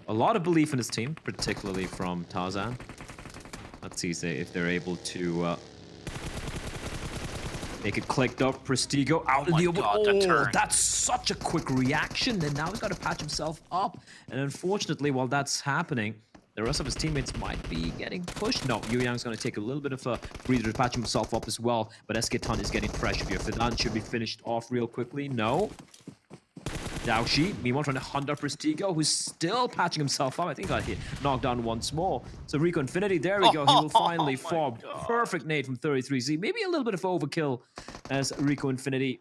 [SPEAKER 1] A lot of belief in his team, particularly from Tarzan. Let's see if they're able to make it clicked up. Prestigo out in the open. Oh, that's such a quick reaction. And now he's got to patch himself up. And unfortunately, while that's happening, the rest of his teammates might be getting pushed. No, Yu Yang's going to take a little bit of a breather to patch himself up as well. But SK Ton is getting pressure here. Fidan should be finished off real quickly. No. Daoshi, meanwhile, trying to hunt up Prestigo, who's still patching himself up. I think he got hit, knocked down once more. So Rico Infinity, there we go. He will finally fall. Perfect nade from 33Z. Maybe a little bit of overkill as Rico Infinity,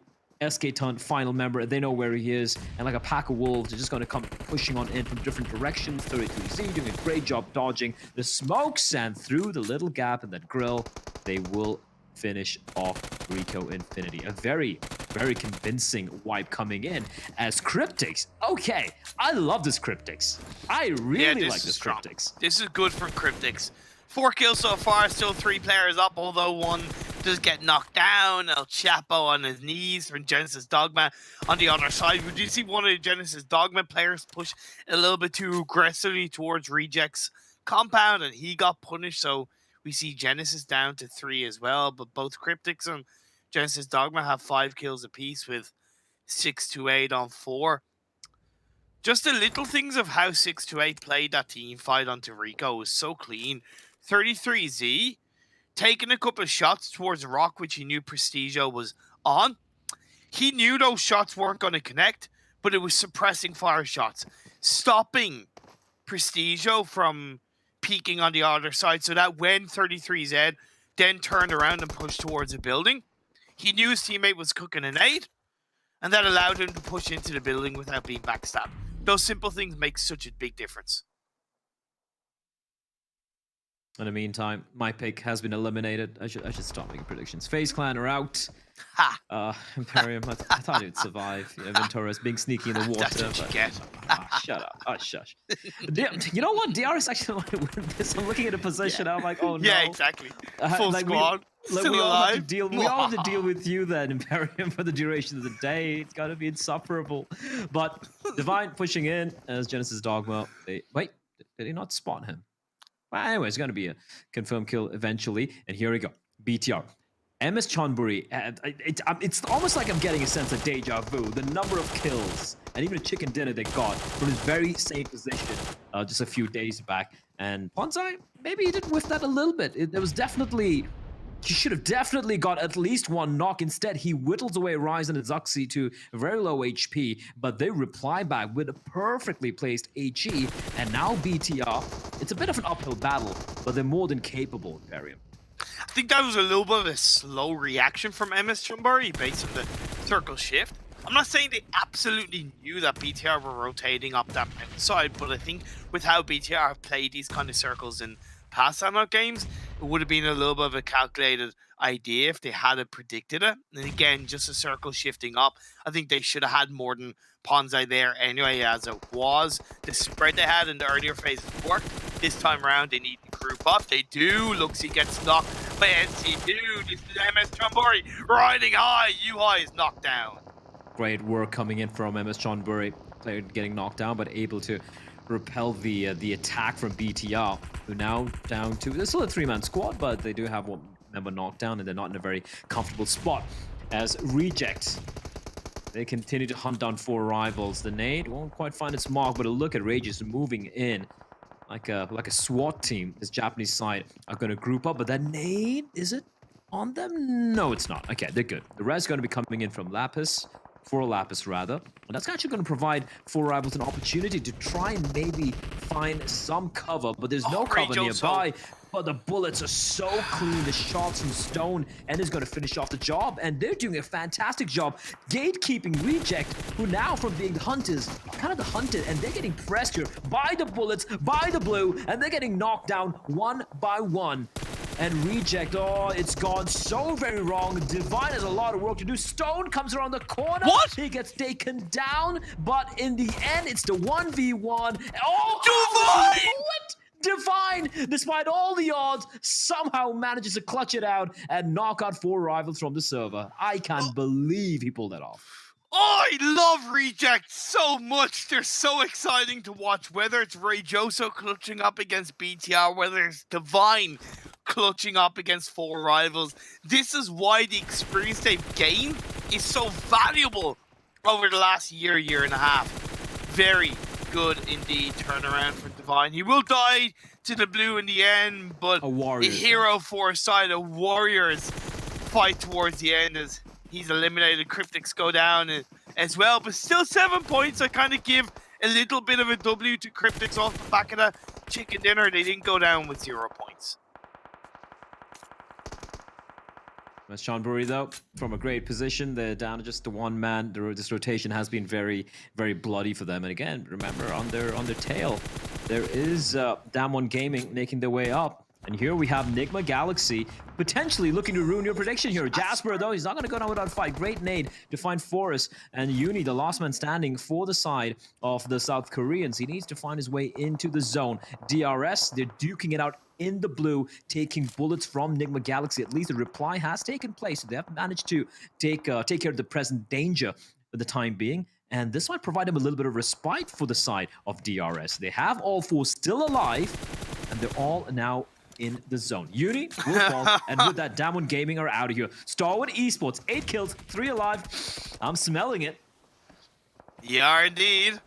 [SPEAKER 1] SK Ton, final member. They know where he is. And like a pack of wolves, they're just going to come pushing on in from different directions. 33Z doing a great job dodging the smokes, and through the little gap in that grill, they will finish off Rico Infinity. A very, very convincing wipe coming in as Cryptics. Okay, I love this Cryptics. I really like this Cryptics.
[SPEAKER 22] This is good for Cryptics. 4 kills so far, still 3 players up, although one does get knocked down. El Chapo on his knees from Genesis Dogma on the other side. We do see one of the Genesis Dogma players push a little bit too aggressively towards Reject's compound, and he got punished, so we see Genesis down to 3 as well, but both Cryptics and Genesis Dogma have 5 kills apiece with 628 on 4. Just the little things of how 628 played that team fight onto Rico was so clean. 33Z taking a couple of shots towards the rock, which he knew Prestigio was on. He knew those shots weren't going to connect, but it was suppressing fire shots, stopping Prestigio from peeking on the other side, so that when 33Z then turned around and pushed towards a building, he knew his teammate was cooking an aid, and that allowed him to push into the building without being backstabbed. Those simple things make such a big difference.
[SPEAKER 1] In the meantime, my pick has been eliminated. I should stop making predictions. FaZe Clan are out. Imperium, I thought he would survive. Venturas being sneaky in the water.
[SPEAKER 22] That's what you get.
[SPEAKER 1] Shut up. Shush. You know what? DRS actually want to win this. I'm looking at a position. I'm like, oh no.
[SPEAKER 22] Yeah, exactly. Full
[SPEAKER 1] like
[SPEAKER 22] squad.
[SPEAKER 1] We all have to deal with you then, Imperium, for the duration of the day. It's got to be insufferable. But Divine pushing in as Genesis Dogma. Wait, did he not spawn him? Well, anyway, it's going to be a confirmed kill eventually. And here we go. BTR. MS Chonburi, it's almost like I'm getting a sense of deja vu. The number of kills and even a chicken dinner they got from his very same position just a few days back. And Ponzai, maybe he did whiff that a little bit. There was definitely... He should have definitely got at least one knock. Instead, he whittles away Ryzen and Zuxi to very low HP, but they reply back with a perfectly placed HE, and now BTR. It's a bit of an uphill battle, but they're more than capable, Imperium.
[SPEAKER 22] I think that was a little bit of a slow reaction from MS Chumbari based on the circle shift. I'm not saying they absolutely knew that BTR were rotating up that side, but I think with how BTR have played these kind of circles in past Sanhok games, it would have been a little bit of a calculated idea if they had predicted it. And again, just a circle shifting up. I think they should have had more than Ponzai there anyway, as it was. The spread they had in the earlier phases worked. This time around, they need to group up. They do. Luxi gets knocked by NC2. This is MS Chonburi riding high. U-High is knocked down.
[SPEAKER 1] Great work coming in from MS Chonburi. Player getting knocked down, but able to repel the attack from BTR, who now down to... They're still a 3-man squad, but they do have one member knocked down, and they're not in a very comfortable spot. As Reject, they continue to hunt down 4 rivals. The nade won't quite find its mark, but a look at Rage is moving in like a SWAT team. This Japanese side are going to group up, but that nade, is it on them? No, it's not. Okay, they're good. The rest is going to be coming in from Lapis. 4 Lapis rather, and that's actually going to provide 4 rivals an opportunity to try and maybe find some cover, but there's no cover nearby. But the bullets are so clean, the shots from Stone, and is going to finish off the job, and they're doing a fantastic job gatekeeping Reject, who now from being the hunters, kind of the hunted, and they're getting pressed here by the bullets, by the blue, and they're getting knocked down one by one. And Reject, oh, it's gone so very wrong. Divine has a lot of work to do. Stone comes around the corner.
[SPEAKER 22] What?
[SPEAKER 1] He gets taken down, but in the end, it's the 1v1. Oh,
[SPEAKER 22] Divine!
[SPEAKER 1] What? Divine, despite all the odds, somehow manages to clutch it out and knock out 4 rivals from the server. I can't believe he pulled that off.
[SPEAKER 22] I love Reject so much. They're so exciting to watch. Whether it's Rayoso clutching up against BTR, whether it's Divine clutching up against 4 rivals. This is why the experience they've gained is so valuable over the last year and a half. Very good indeed turnaround for Divine. He will die to the blue in the end, but the hero for a side of Warriors fight towards the end as he's eliminated. Cryptics go down as well, but still 7 points. I kind of give a little bit of a W to Cryptics off the back of that chicken dinner. They didn't go down with 0 points.
[SPEAKER 1] That's Chonburi, though, from a great position. They're down to just the 1 man. This rotation has been very, very bloody for them. And again, remember, on their tail, there is Damwon Gaming making their way up. And here we have Nigma Galaxy potentially looking to ruin your prediction here. Jasper, though, he's not going to go down without a fight. Great nade to find Forrest. And Uni, the last man standing for the side of the South Koreans. He needs to find his way into the zone. DRS, they're duking it out in the blue, taking bullets from Nigma Galaxy. At least the reply has taken place. They have managed to take care of the present danger for the time being. And this might provide them a little bit of respite for the side of DRS. They have all 4 still alive, and they're all now in the zone. Uni will fall, and with that, Damwon Gaming are out of here. Starwood Esports, 8 kills, 3 alive. I'm smelling it.
[SPEAKER 22] Yeah, indeed.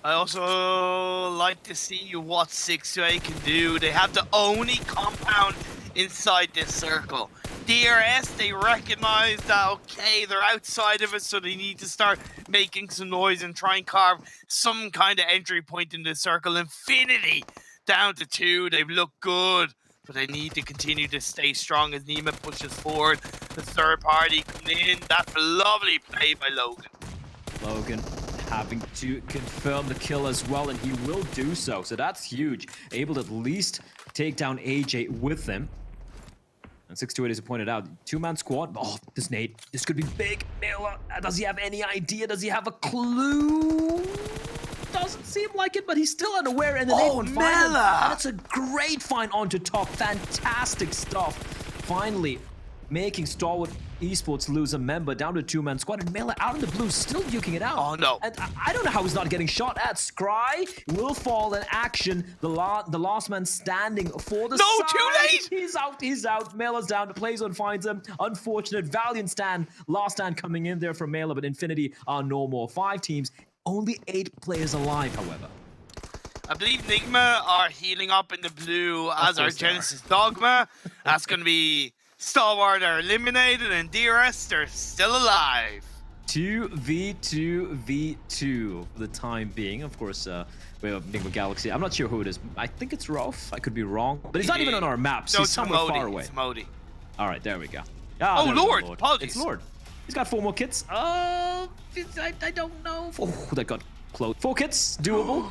[SPEAKER 22] I also like to see what 6-8 can do. They have the only compound inside this circle. DRS, they recognize that, okay, they're outside of it, so they need to start making some noise and try and carve some kind of entry point in this circle. Infinity down to 2. They've looked good, but they need to continue to stay strong as Nima pushes forward. The third party come in. That's a lovely play by Logan.
[SPEAKER 1] Logan having to confirm the kill as well, and he will do so. So that's huge. Able to at least take down AJ with them. And 628, as you pointed out, 2-man squad. Oh, this nade. This could be big. Miller, does he have any idea? Does he have a clue? Doesn't seem like it, but he's still unaware. And the nade won't find him. And it's a great find onto top. Fantastic stuff. Finally, making Stalwart Esports lose a member down to a 2-man squad, and Mela out in the blue, still duking it out.
[SPEAKER 22] Oh no.
[SPEAKER 1] And I don't know how he's not getting shot at. Scry will fall in action. The last man standing for the side.
[SPEAKER 22] Too late!
[SPEAKER 1] He's out. Mela's down. The play zone finds him. Unfortunate. Valiant stand. Last stand coming in there from Mela, but Infinity are no more. 5 teams. Only 8 players alive, however.
[SPEAKER 22] I believe Nigma are healing up in the blue as our Genesis Dogma. That's going to be Stalwart are eliminated and DRS, they're still alive.
[SPEAKER 1] 2v2v2 for the time being. Of course, we have Nigma Galaxy. I'm not sure who it is. I think it's Rolf. I could be wrong. But he's not even on our maps.
[SPEAKER 22] No,
[SPEAKER 1] he's somewhere
[SPEAKER 22] Modi.
[SPEAKER 1] far away.
[SPEAKER 22] It's Modi.
[SPEAKER 1] All right, there we go.
[SPEAKER 22] Oh,
[SPEAKER 1] there we go,
[SPEAKER 22] Lord. Apologies.
[SPEAKER 1] It's Lord. He's got 4 more kits. I don't know. Oh, that got close. 4 kits, doable.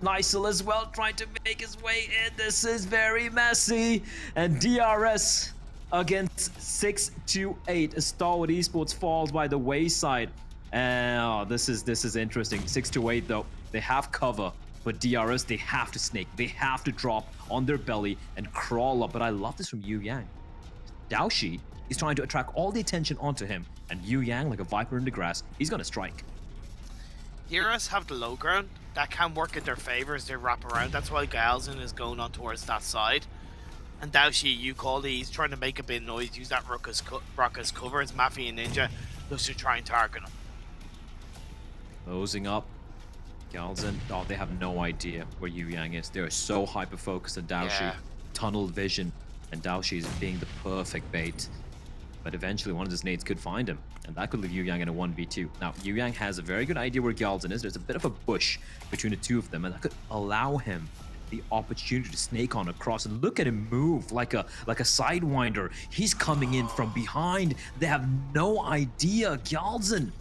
[SPEAKER 1] Nysel as well, trying to make his way in. This is very messy. And DRS against 6-8. Stalwart Esports falls by the wayside. And this is interesting. 6-8 though. They have cover, but DRS, they have to snake. They have to drop on their belly and crawl up. But I love this from Yu Yang. Daoshi is trying to attract all the attention onto him, and Yu Yang, like a viper in the grass, he's gonna strike.
[SPEAKER 22] Heroes have the low ground. That can work in their favor as they wrap around. That's why Galzin is going on towards that side. And Daoshi, you called it, he's trying to make a bit of noise, use that rock as cover as Mafia and Ninja looks to try and target him.
[SPEAKER 1] Closing up. Galzin, oh, they have no idea where Yu Yang is. They're so hyper-focused on Daoshi.
[SPEAKER 22] Yeah.
[SPEAKER 1] Tunnel vision, and Daoshi is being the perfect bait. But eventually one of his nades could find him, and that could leave Yu Yang in a 1v2. Now, Yu Yang has a very good idea where Galzin is. There's a bit of a bush between the two of them, and that could allow him the opportunity to snake on across. And look at him move like a sidewinder. He's coming in from behind. They have no idea. Galzin,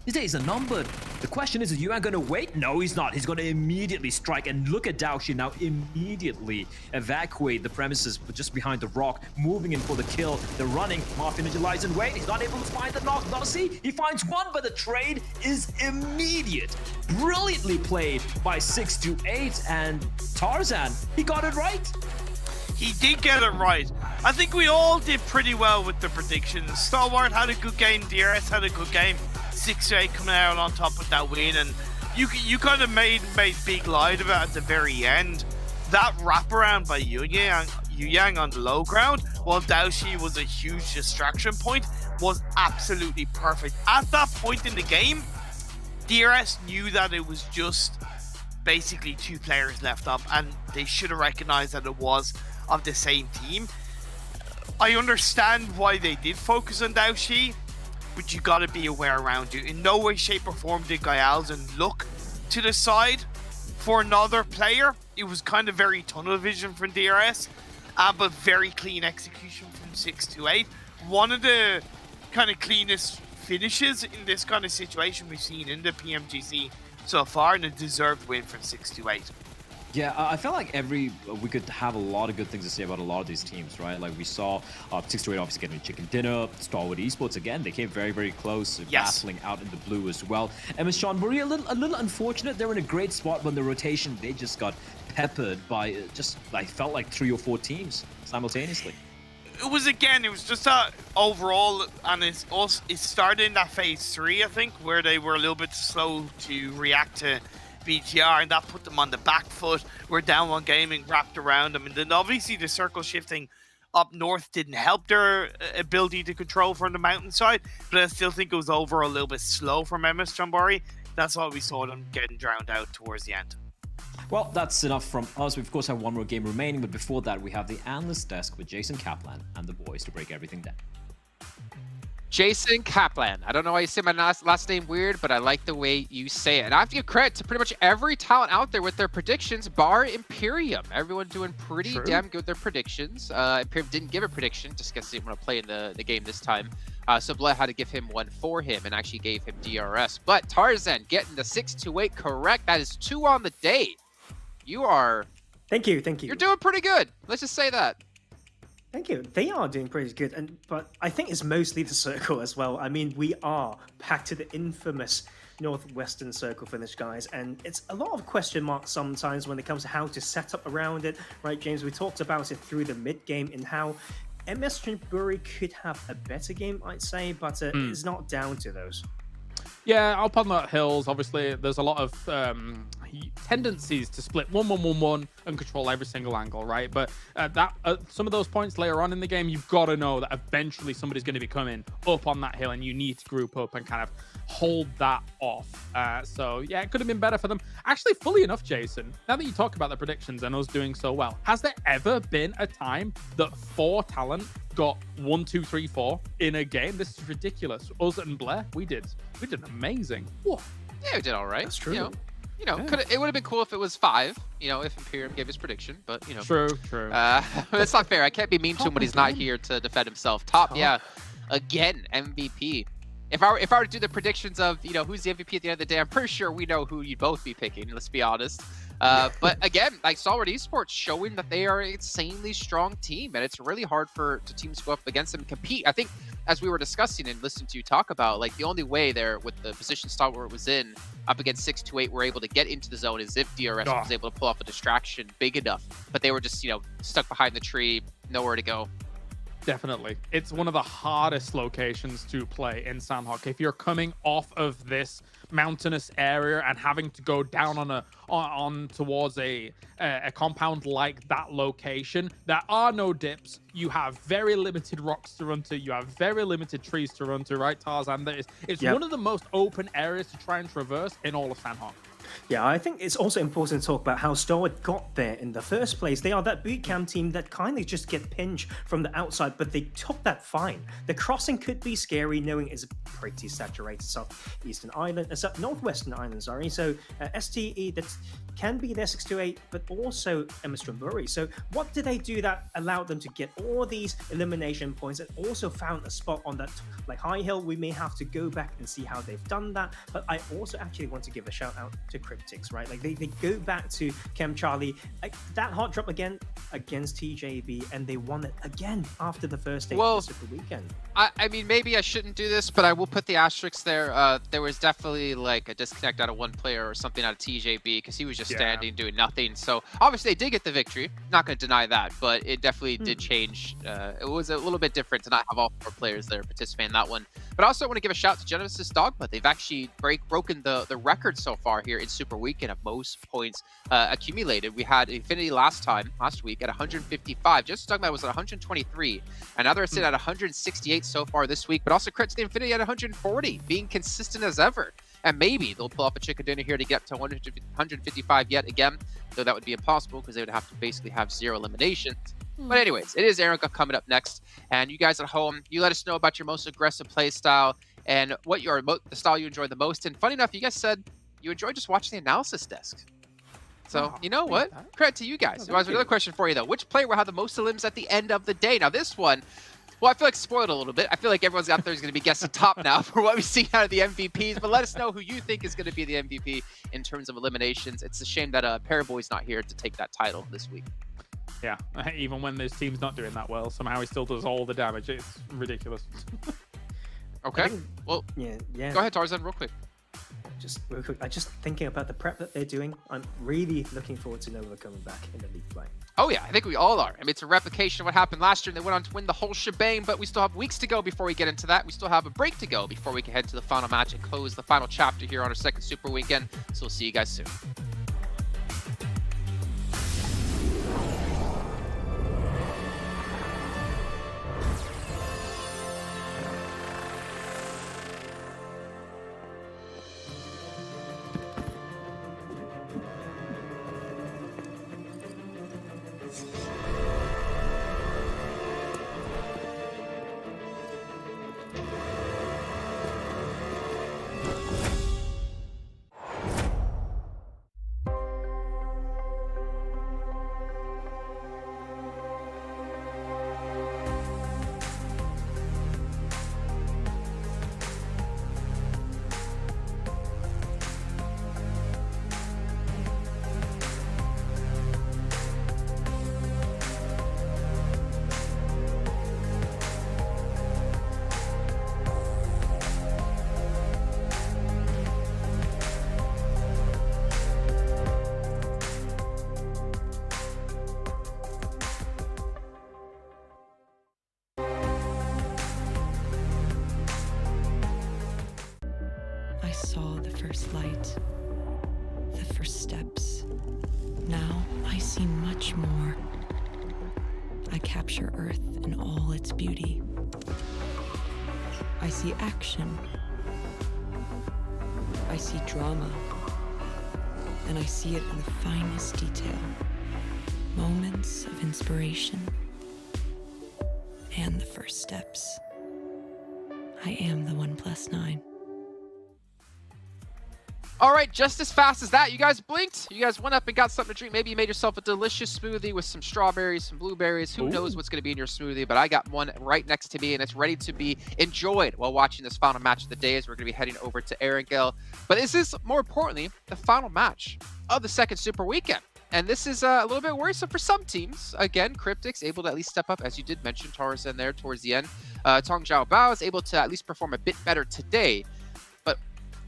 [SPEAKER 1] his days are numbered. The question is Yu Yang going to wait? No, he's not. He's going to immediately strike. And look at Daoshi now immediately evacuate the premises just behind the rock, moving in for the kill. They're running. Mafia Ninja lies in wait. He's not able to find the knock. Not see. He finds one, but the trade is immediate. Brilliantly played by 6-8. And Tarzan, he got it right.
[SPEAKER 22] He did get it right. I think we all did pretty well with the predictions. Stalwart had a good game. DRS had a good game. 6-8 coming out on top with that win, and you kind of made big light about at the very end. That wraparound by Yu Yang on the low ground, while Daoshi was a huge distraction point, was absolutely perfect. At that point in the game, DRS knew that it was just basically 2 players left up, and they should have recognized that it was of the same team. I understand why they did focus on Daoshi, but you gotta be aware around you. In no way, shape, or form did Galzin look to the side for another player. It was kind of very tunnel vision from DRS, but very clean execution from 6-8. One of the kind of cleanest finishes in this kind of situation we've seen in the PMGC so far, and a deserved win from 6-8.
[SPEAKER 1] Yeah, I felt like we could have a lot of good things to say about a lot of these teams, right? Like we saw 6-8 obviously getting a chicken dinner. Stalwart Esports again, they came very, very close, battling out in the blue as well. And with Sean Murray, a little unfortunate. They were in a great spot, but in the rotation, they just got peppered by felt like 3 or 4 teams simultaneously.
[SPEAKER 22] It was just overall, and it started in that phase 3, I think, where they were a little bit slow to react to BTR, and that put them on the back foot. We're down 1 gaming wrapped around them, and then obviously the circle shifting up north didn't help their ability to control from the mountainside, but I still think it was over a little bit slow from MS Chambari. That's why we saw them getting drowned out towards the end.
[SPEAKER 1] Well, that's enough from us. We of course have 1 more game remaining, but before that we have the analyst desk with Jason Kaplan and the boys to break everything down.
[SPEAKER 18] Jason Kaplan. I don't know why you say my last name weird, but I like the way you say it. And I have to give credit to pretty much every talent out there with their predictions, bar Imperium. Everyone doing pretty damn good with their predictions. Imperium didn't give a prediction just because he didn't want to play in the game this time. So Blood had to give him one for him and actually gave him DRS. But Tarzan getting the 6-8 correct. That is 2 on the day. You are...
[SPEAKER 19] Thank you.
[SPEAKER 18] You're doing pretty good. Let's just say that.
[SPEAKER 19] Thank you. They are doing pretty good, but I think it's mostly the circle as well. I mean, we are back to the infamous Northwestern Circle finish, guys, and it's a lot of question marks sometimes when it comes to how to set up around it, right, James? We talked about it through the mid game and how MS Trinbury could have a better game, I'd say, but it's not down to those.
[SPEAKER 20] Yeah, up on the hills, obviously, there's a lot of tendencies to split 1-1-1-1 and control every single angle, right? But some of those points later on in the game, you've got to know that eventually somebody's going to be coming up on that hill, and you need to group up and kind of hold that off. So yeah, it could have been better for them. Actually, fully enough, Jason, now that you talk about the predictions and us doing so well, has there ever been a time that 4 talent got 1, 2, 3, 4 in a game? This is ridiculous. Us and Blair, we did amazing. Whoa.
[SPEAKER 18] Yeah, we did all right.
[SPEAKER 19] That's true.
[SPEAKER 18] It would have been cool if it was 5, if Imperium gave his prediction, but
[SPEAKER 20] True.
[SPEAKER 18] That's not fair. I can't be mean to him when he's not here to defend himself. Top, yeah, again, MVP. If I were to do the predictions of who's the MVP at the end of the day, I'm pretty sure we know who you'd both be picking. Let's be honest. But again, like Stalwart Esports showing that they are an insanely strong team, and it's really hard for teams to go up against them and compete. I think, as we were discussing and listening to you talk about, like the only way there with the position Stalwart was in up against 628 were able to get into the zone is if DRS was able to pull off a distraction big enough. But they were just stuck behind the tree, nowhere to go.
[SPEAKER 20] Definitely. It's one of the hardest locations to play in Sanhok. If you're coming off of this mountainous area and having to go down on towards a compound like that location, there are no dips. You have very limited rocks to run to. You have very limited trees to run to, right, Tarzan? It's one of the most open areas to try and traverse in all of Sanhok.
[SPEAKER 19] Yeah, I think it's also important to talk about how Stalwart got there in the first place. They are that bootcamp team that kind of just get pinched from the outside, but they took that fine. The crossing could be scary, knowing it's a pretty saturated northwestern island, sorry. So STE, that can be their 628, but also MS Trinbury. So what did they do that allowed them to get all these elimination points and also found a spot on that high hill? We may have to go back and see how they've done that, but I also actually want to give a shout out to Cryptics, right? Like they go back to Chem Charlie, that hot drop again against TJB, and they won it again after the first day of the Super Weekend.
[SPEAKER 18] I mean, maybe I shouldn't do this, but I will put the asterisk there. There was definitely like a disconnect out of one player or something out of TJB because he was just standing doing nothing. So obviously they did get the victory. Not going to deny that, but it definitely did change. It was a little bit different to not have all 4 players there participate in that one. But I also want to give a shout to Genesis Dogma. They've actually broken the record so far here in Super Weekend of most points accumulated. We had Infinity last week at 155. Genesis Dogma was at 123, and now they're sitting at 168 so far this week. But also credit to the Infinity at 140, being consistent as ever. And maybe they'll pull off a chicken dinner here to get to 155 yet again, though that would be impossible because they would have to basically have 0 eliminations. But anyways, it is Erangel coming up next, and you guys at home, you let us know about your most aggressive play style and what the style you enjoy the most. And funny enough, you guys said you enjoy just watching the analysis desk. So you know what? Credit to you guys. There's another question for you though. Which player will have the most elims at the end of the day? Now this one, well, I feel like spoiled a little bit. I feel like everyone's out there is going to be guessing top now for what we see out of the MVPs. But let us know who you think is going to be the MVP in terms of eliminations. It's a shame that Paraboy's not here to take that title this week.
[SPEAKER 20] Yeah, even when this team's not doing that well, somehow he still does all the damage. It's ridiculous.
[SPEAKER 18] Okay. Well,
[SPEAKER 19] yeah.
[SPEAKER 18] Go ahead, Tarzan, real quick.
[SPEAKER 19] Just real quick, just thinking about the prep that they're doing, I'm really looking forward to Nova coming back in the league play.
[SPEAKER 18] Oh yeah, I think we all are. I mean, it's a replication of what happened last year, and they went on to win the whole shebang, but we still have weeks to go before we get into that. We still have a break to go before we can head to the final match and close the final chapter here on our second Super Weekend. So we'll see you guys soon.
[SPEAKER 16] I saw the first light, the first steps. Now I see much more. I capture Earth in all its beauty. I see action. I see drama. And I see it in the finest detail. Moments of inspiration. And the first steps. I am the 1+9.
[SPEAKER 18] All right, just as fast as that, you guys blinked. You guys went up and got something to drink. Maybe you made yourself a delicious smoothie with some strawberries, some blueberries. Who knows what's going to be in your smoothie, but I got one right next to me, and it's ready to be enjoyed while watching this final match of the day as we're going to be heading over to Erangel. But this is, more importantly, the final match of the second Super Weekend. And this is a little bit worrisome for some teams. Again, Cryptic's able to at least step up, as you did mention, Tarzan there towards the end. Tong Zhao Bao is able to at least perform a bit better today. But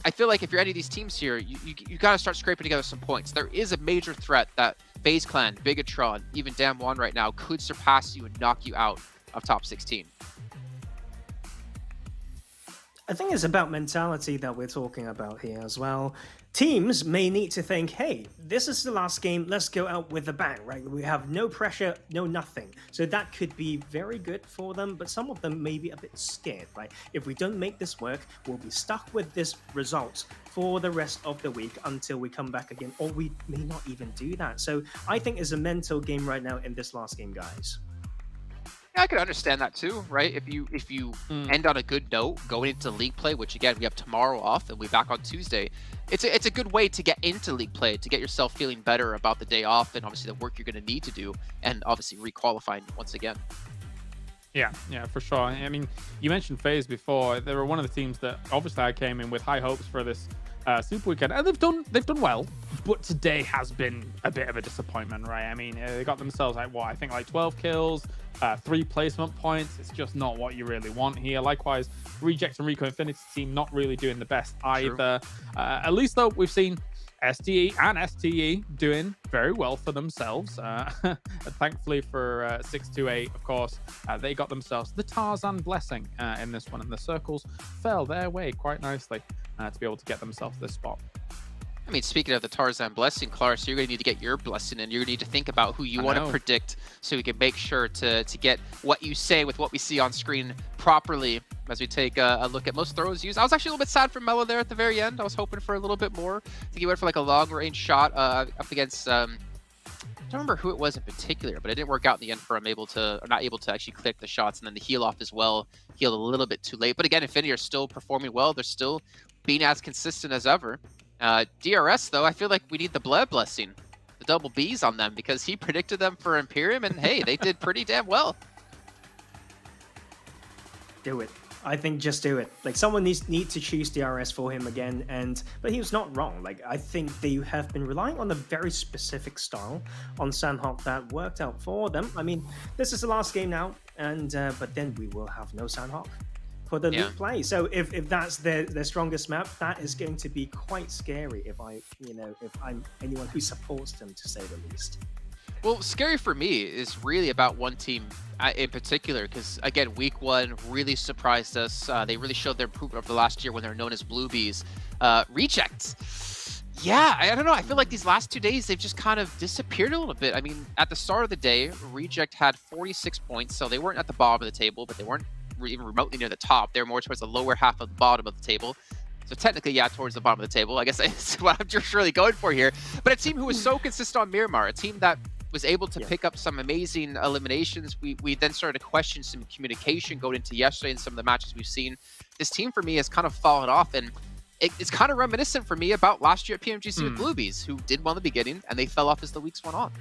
[SPEAKER 18] I feel like if you're any of these teams here, you got to start scraping together some points. There is a major threat that FaZe Clan, Bigatron, even Damwon right now could surpass you and knock you out of top 16.
[SPEAKER 19] I think it's about mentality that we're talking about here as well. Teams may need to think, hey, this is the last game, let's go out with a bang, right? We have no pressure, no nothing. So that could be very good for them, but some of them may be a bit scared, right? If we don't make this work, we'll be stuck with this result for the rest of the week until we come back again, or we may not even do that. So I think it's a mental game right now in this last game, guys.
[SPEAKER 18] Yeah, I can understand that too, right? If you end on a good note going into league play, which again we have tomorrow off and we'll be back on Tuesday, it's a good way to get into league play, to get yourself feeling better about the day off and obviously the work you're going to need to do, and obviously requalifying once again.
[SPEAKER 20] Yeah, for sure. I mean, you mentioned FaZe before. They were one of the teams that obviously I came in with high hopes for this Super Weekend, and they've done well, but today has been a bit of a disappointment, right? I mean, they got themselves I think 12 kills, 3 placement points. It's just not what you really want here. Likewise, Reject and Rico Infinity team not really doing the best either. At least though, we've seen STE and STE doing very well for themselves. Thankfully for 628, of course, they got themselves the Tarzan blessing in this one, and the circles fell their way quite nicely to be able to get themselves this spot.
[SPEAKER 18] I mean, speaking of the Tarzan blessing, Clark, so you're going to need to get your blessing, and you're going to need to think about who you want to predict so we can make sure to get what you say with what we see on screen properly as we take a look at most throws used. I was actually a little bit sad for Mello there at the very end. I was hoping for a little bit more. I think he went for like a long-range shot up against... I don't remember who it was in particular, but it didn't work out in the end for him not able to actually click the shots, and then the heal off as well. Healed a little bit too late. But again, Infinity are still performing well. They're still being as consistent as ever. DRS, though, I feel like we need the Bled blessing, the double Bs on them, because he predicted them for Imperium, and hey, they did pretty damn well.
[SPEAKER 19] Do it. I think just do it. Like, someone needs to choose DRS for him again, but he was not wrong. Like, I think they have been relying on a very specific style on Sanhok that worked out for them. I mean, this is the last game now, and but then we will have no Sanhok for the league play. So if that's their strongest map, that is going to be quite scary if I'm anyone who supports them, to say the least.
[SPEAKER 18] Well, scary for me is really about one team in particular, because again, week 1 really surprised us. They really showed their improvement over the last year when they were known as Blue Bees. Rejects. Yeah, I don't know. I feel like these last 2 days, they've just kind of disappeared a little bit. I mean, at the start of the day, Reject had 46 points, so they weren't at the bottom of the table, but they weren't even remotely near the top. They're more towards the lower half of the bottom of the table. So technically, yeah, towards the bottom of the table. I guess that's what I'm just really going for here. But a team who was so consistent on Miramar, a team that was able to pick up some amazing eliminations. We then started to question some communication going into yesterday and some of the matches we've seen. This team for me has kind of fallen off, and it's kind of reminiscent for me about last year at PMGC with Bluebees, who did well in the beginning and they fell off as the weeks went on.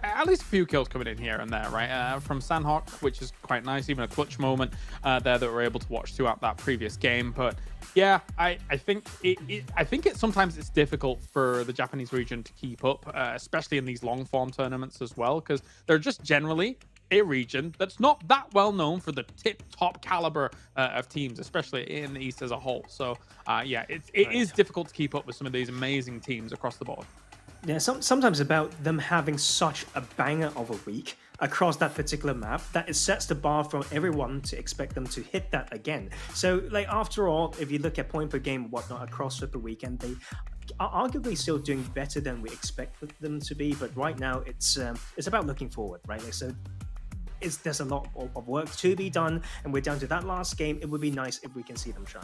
[SPEAKER 20] At least a few kills coming in here and there, right? From Sanhok, which is quite nice, even a clutch moment there that we're able to watch throughout that previous game. But yeah, I think sometimes it's difficult for the Japanese region to keep up, especially in these long form tournaments as well, because they're just generally a region that's not that well known for the top caliber of teams, especially in the East as a whole. So yeah, it is difficult to keep up with some of these amazing teams across the board.
[SPEAKER 19] Yeah, sometimes about them having such a banger of a week across that particular map, that it sets the bar for everyone to expect them to hit that again. So, like, after all, if you look at point per game and whatnot across Super Weekend, they are arguably still doing better than we expected them to be. But right now, it's about looking forward, right? Like, so there's a lot of work to be done, and we're down to that last game. It would be nice if we can see them shine.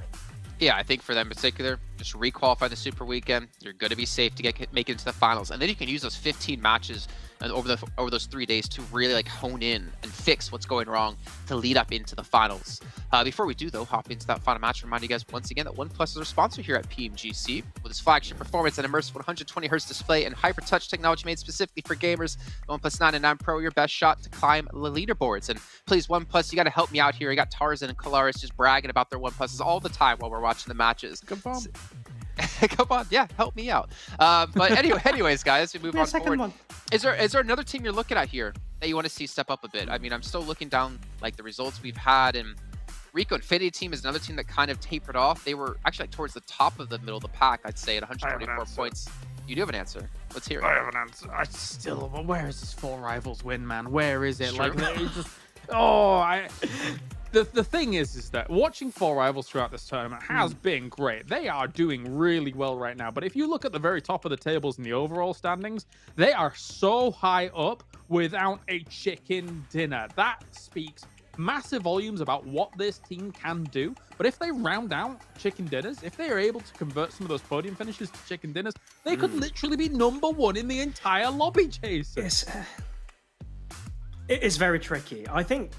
[SPEAKER 18] Yeah, I think for them in particular, just requalify the Super Weekend. You're going to be safe to make it into the finals, and then you can use those 15 matches and over those 3 days to really like hone in and fix what's going wrong to lead up into the finals. Before we do though, hop into that final match, remind you guys once again that OnePlus is our sponsor here at PMGC with its flagship performance and immersive 120Hz display and hyper touch technology made specifically for gamers. The OnePlus 9 and 9 Pro, your best shot to climb the leaderboards. And please, OnePlus, you got to help me out here. I got Tarzan and Kalaris just bragging about their OnePluses all the time while we're watching the matches.
[SPEAKER 20] Come on.
[SPEAKER 18] Come on, yeah, help me out. But anyways, guys, we move on forward.
[SPEAKER 19] One.
[SPEAKER 18] Is there another team you're looking at here that you want to see step up a bit? I mean, I'm still looking down like the results we've had, and Rico Infinity team is another team that kind of tapered off. They were actually like towards the top of the middle of the pack, I'd say, at 124 points. You do have an answer. Let's hear it.
[SPEAKER 20] I have an answer. I still, where is this 4 Rivals win, man? Where is it?
[SPEAKER 18] Sure.
[SPEAKER 20] Like, it's just, The thing is that watching 4 Rivals throughout this tournament has been great. They are doing really well right now. But if you look at the very top of the tables in the overall standings, they are so high up without a chicken dinner. That speaks massive volumes about what this team can do. But if they round out chicken dinners, if they are able to convert some of those podium finishes to chicken dinners, they could literally be #1 in the entire lobby, Jason.
[SPEAKER 19] It is very tricky. I think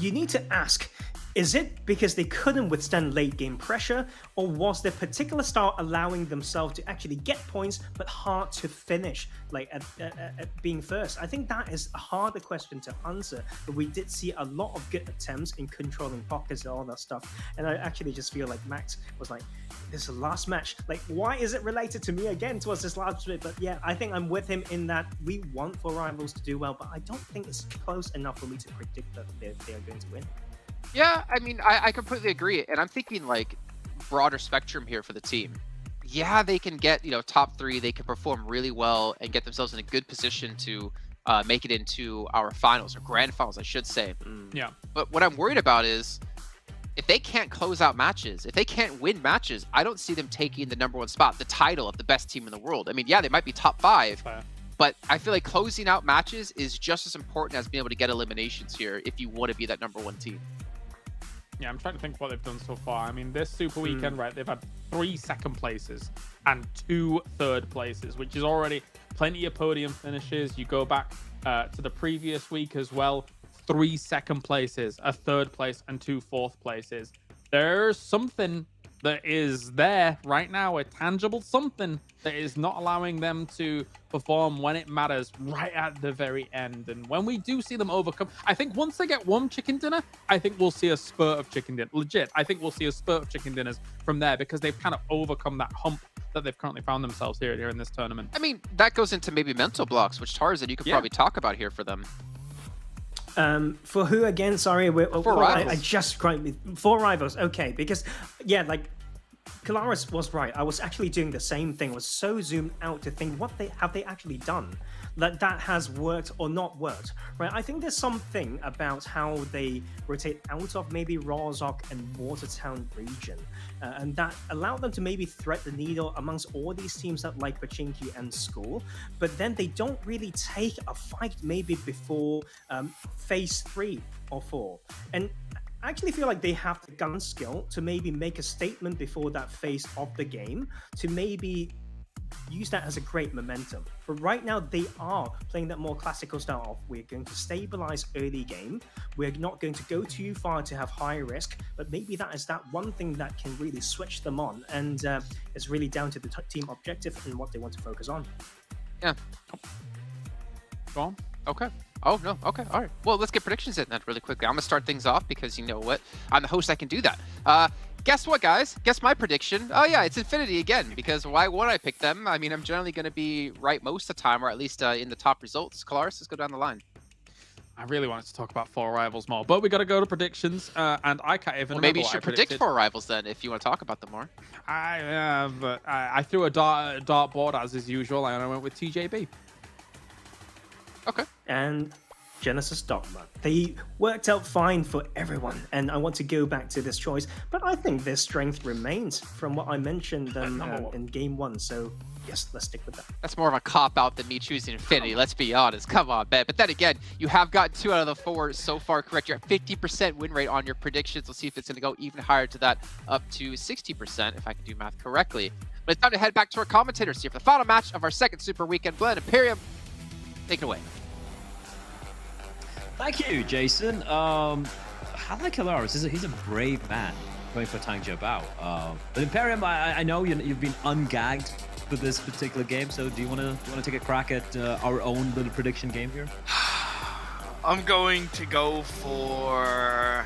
[SPEAKER 19] you need to ask, is it because they couldn't withstand late game pressure, or was their particular style allowing themselves to actually get points but hard to finish, like at being first? I think that is a harder question to answer, but we did see a lot of good attempts in controlling pockets and all that stuff, and I actually just feel like Max was like, this is the last match, like why is it related to me again towards this last bit? But yeah, I think I'm with him in that we want 4 Rivals to do well, but I don't think it's close enough for me to predict that they are going to win.
[SPEAKER 18] Yeah, I mean, I completely agree. And I'm thinking like broader spectrum here for the team. Yeah, they can get, top 3. They can perform really well and get themselves in a good position to make it into our finals, or grand finals, I should say.
[SPEAKER 20] Yeah.
[SPEAKER 18] But what I'm worried about is if they can't close out matches, if they can't win matches, I don't see them taking the #1 spot, the title of the best team in the world. I mean, yeah, they might be top 5. But I feel like closing out matches is just as important as being able to get eliminations here if you want to be that #1 team.
[SPEAKER 20] Yeah, I'm trying to think what they've done so far. I mean, this Super Weekend, right, they've had 3 second places and 2 third places, which is already plenty of podium finishes. You go back to the previous week as well, 3 second places, a third place, and 2 fourth places. There's something that is there right now, a tangible something that is not allowing them to perform when it matters right at the very end. And when we do see them overcome, I think once they get 1 chicken dinner, I think we'll see a spurt of chicken dinner. Legit, I think we'll see a spurt of chicken dinners from there, because they've kind of overcome that hump that they've currently found themselves here in this tournament.
[SPEAKER 18] I mean, that goes into maybe mental blocks, which Tarzan, you could probably talk about here for them.
[SPEAKER 19] For who again? Sorry,
[SPEAKER 18] 4 Rivals.
[SPEAKER 19] I just cried. 4 Rivals. Okay, because yeah, like Kalaris was right. I was actually doing the same thing. I was so zoomed out to think what have they actually done that has worked or not worked, right? I think there's something about how they rotate out of maybe Rozhok and Watertown region, and that allowed them to maybe thread the needle amongst all these teams that like Pachinki and School, but then they don't really take a fight maybe before phase 3 or 4. And I actually feel like they have the gun skill to maybe make a statement before that phase of the game, to maybe use that as a great momentum. But right now they are playing that more classical style of, we're going to stabilize early game, we're not going to go too far to have high risk, but maybe that is that one thing that can really switch them on, and it's really down to the team objective and what they want to focus on.
[SPEAKER 18] Yeah.
[SPEAKER 20] Go on.
[SPEAKER 18] Okay. Oh, no. Okay. All right. Well, let's get predictions in then really quickly. I'm going to start things off because you know what? I'm the host. I can do that. Guess what, guys? Guess my prediction. Oh, yeah. It's Infinity again, because why would I pick them? I mean, I'm generally going to be right most of the time, or at least in the top results. Kalaris, let's go down the line.
[SPEAKER 20] I really wanted to talk about 4 Rivals more, but we got to go to predictions, and I can't even remember
[SPEAKER 18] maybe you
[SPEAKER 20] what
[SPEAKER 18] should
[SPEAKER 20] I
[SPEAKER 18] predict
[SPEAKER 20] predicted.
[SPEAKER 18] 4 Rivals then, if you want to talk about them more.
[SPEAKER 20] But I threw a dart board as is usual, and I went with TJB.
[SPEAKER 18] Okay.
[SPEAKER 19] And Genesis Dogma. They worked out fine for everyone, and I want to go back to this choice, but I think their strength remains from what I mentioned in Game 1, so yes, let's stick with that.
[SPEAKER 18] That's more of a cop-out than me choosing Infinity, let's be honest. Come on, Ben. But then again, you have gotten 2 out of the 4 so far correct. You're at 50% win rate on your predictions. We'll see if it's going to go even higher to that, up to 60%, if I can do math correctly. But it's time to head back to our commentators here for the final match of our second Super Weekend blend. Imperium, take it away.
[SPEAKER 1] Thank you, Jason. How did I kill Aris? He's a brave man going for Tang Jiabao. But Imperium, I know you've been ungagged for this particular game, so do you want to take a crack at our own little prediction game here?
[SPEAKER 22] I'm going to go for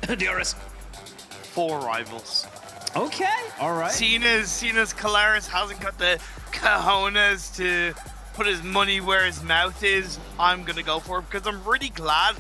[SPEAKER 1] DRS.
[SPEAKER 22] 4 rivals.
[SPEAKER 1] Okay, all right.
[SPEAKER 22] Seeing as Kalaris hasn't got the cojones to put his money where his mouth is, I'm gonna go for it because I'm really glad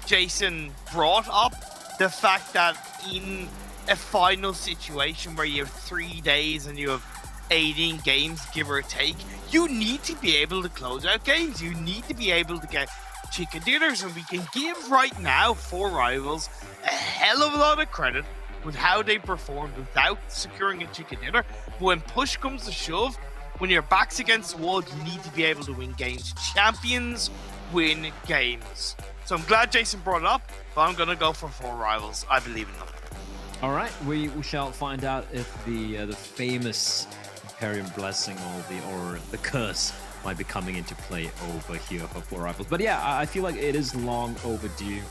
[SPEAKER 22] Jason brought up the fact that in a final situation where you have 3 days and you have 18 games, give or take, you need to be able to close out games. You need to be able to get chicken dinners, and we can give right now 4 rivals a hell of a lot of credit with how they performed without securing a chicken dinner. But when push comes to shove, when your back's against the wall, you need to be able to win games. Champions win games. So I'm glad Jason brought it up, but I'm going to go for 4 rivals. I believe in them.
[SPEAKER 1] All right, we shall find out if the famous Imperium blessing or the curse might be coming into play over here for 4 rivals. But yeah, I feel like it is long overdue.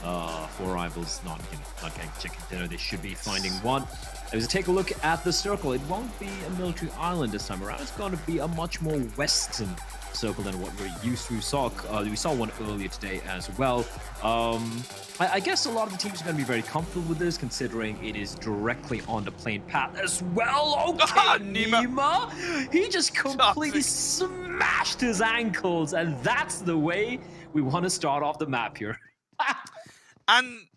[SPEAKER 1] 4 rivals not getting chicken dinner. They should be finding one. As we take a look at the circle, it won't be a military island this time around. It's going to be a much more western circle than what we're used to. We saw one earlier today as well. I guess a lot of the teams are going to be very comfortable with this, considering it is directly on the plane path as well. Okay, Nima. He just completely smashed his ankles, and that's the way we want to start off the map here.
[SPEAKER 22] And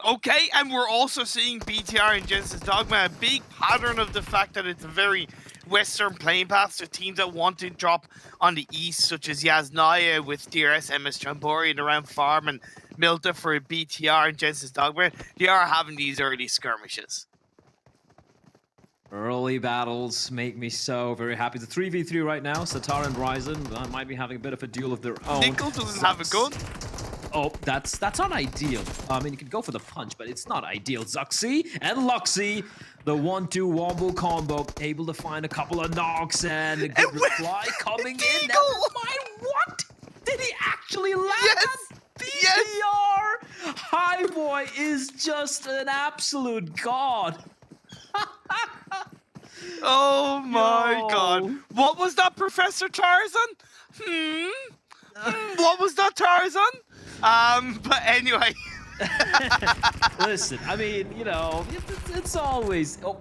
[SPEAKER 22] okay, and we're also seeing BTR and Genesis Dogma, a big pattern of the fact that it's a very western playing path, so teams that want to drop on the east, such as Yaznaya with DRS, MS Chambori and around Farm, and Milta for BTR and Genesis Dogma, they are having these early skirmishes.
[SPEAKER 1] Early battles make me so very happy. It's a 3v3 right now. Satara and Ryzen might be having a bit of a duel of their own.
[SPEAKER 22] Nickel doesn't have a gun.
[SPEAKER 1] Oh, that's not ideal. I mean, you can go for the punch, but it's not ideal. Zuxi and Luxy, the 1-2 wombo combo, able to find a couple of knocks and a good reply coming in. Never mind, what? Did he actually land?
[SPEAKER 22] Yes!
[SPEAKER 1] BTR! High Boy is just an absolute god.
[SPEAKER 22] Oh my god. What was that, Professor Tarzan? What was that, Tarzan? But anyway.
[SPEAKER 1] Listen, I mean, you know, it's always... Oh,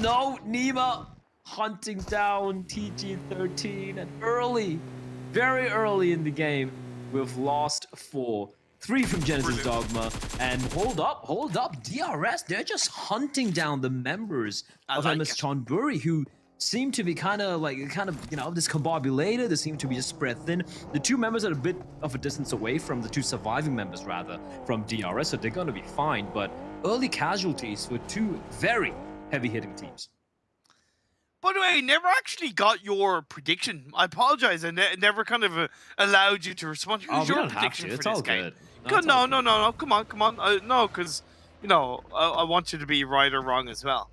[SPEAKER 1] no, Nima hunting down TG13 and very early in the game, we've lost 4. 3 from Genesis Dogma, and hold up, DRS, they're just hunting down the members of MS Chonburi, who seem to be kind of, discombobulated. They seem to be just spread thin. The 2 members are a bit of a distance away from the 2 surviving members, rather, from DRS, so they're going to be fine, but early casualties for 2 very heavy-hitting teams.
[SPEAKER 22] By the way, I never actually got your prediction. I apologize. I never kind of allowed you to respond. Who's your prediction for this game? No. Come on. No, because, you know, I want you to be right or wrong as well.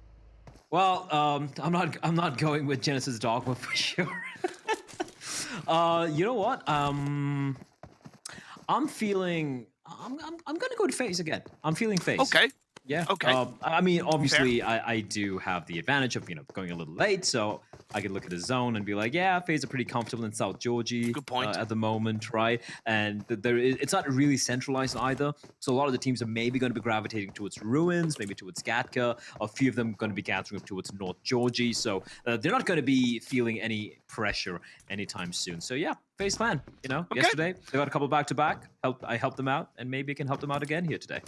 [SPEAKER 1] Well, I'm not going with Genesis Dogma for sure. You know what? I'm gonna go to FaZe again. I'm feeling FaZe.
[SPEAKER 22] Okay.
[SPEAKER 1] Yeah.
[SPEAKER 22] Okay.
[SPEAKER 1] I mean, obviously, I do have the advantage of, you know, going a little late, so I could look at the zone and be like, yeah, FaZe are pretty comfortable in South Georgie.
[SPEAKER 22] Good point.
[SPEAKER 1] At the moment, right? And it's not really centralized either. So a lot of the teams are maybe going to be gravitating towards Ruins, maybe towards Gatka. A few of them going to be gathering up towards North Georgie. So they're not going to be feeling any pressure anytime soon. So yeah, FaZe Clan, you know, yesterday they got a couple back-to-back. I helped them out, and maybe I can help them out again here today.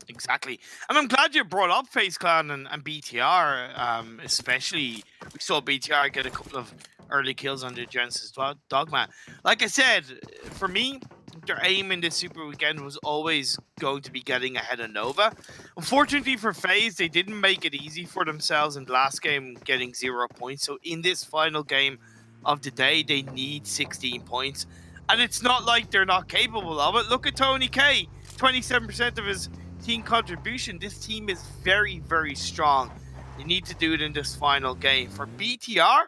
[SPEAKER 22] Exactly. And I'm glad you brought up FaZe Clan and BTR, especially. We saw BTR get a couple of early kills on the Genesis Dogma. Like I said, for me, their aim in this Super Weekend was always going to be getting ahead of Nova. Unfortunately for FaZe, they didn't make it easy for themselves in the last game, getting 0 points. So in this final game of the day, they need 16 points. And it's not like they're not capable of it. Look at Tony K, 27% of his team contribution. This team is very, very strong. They need to do it in this final game. For BTR,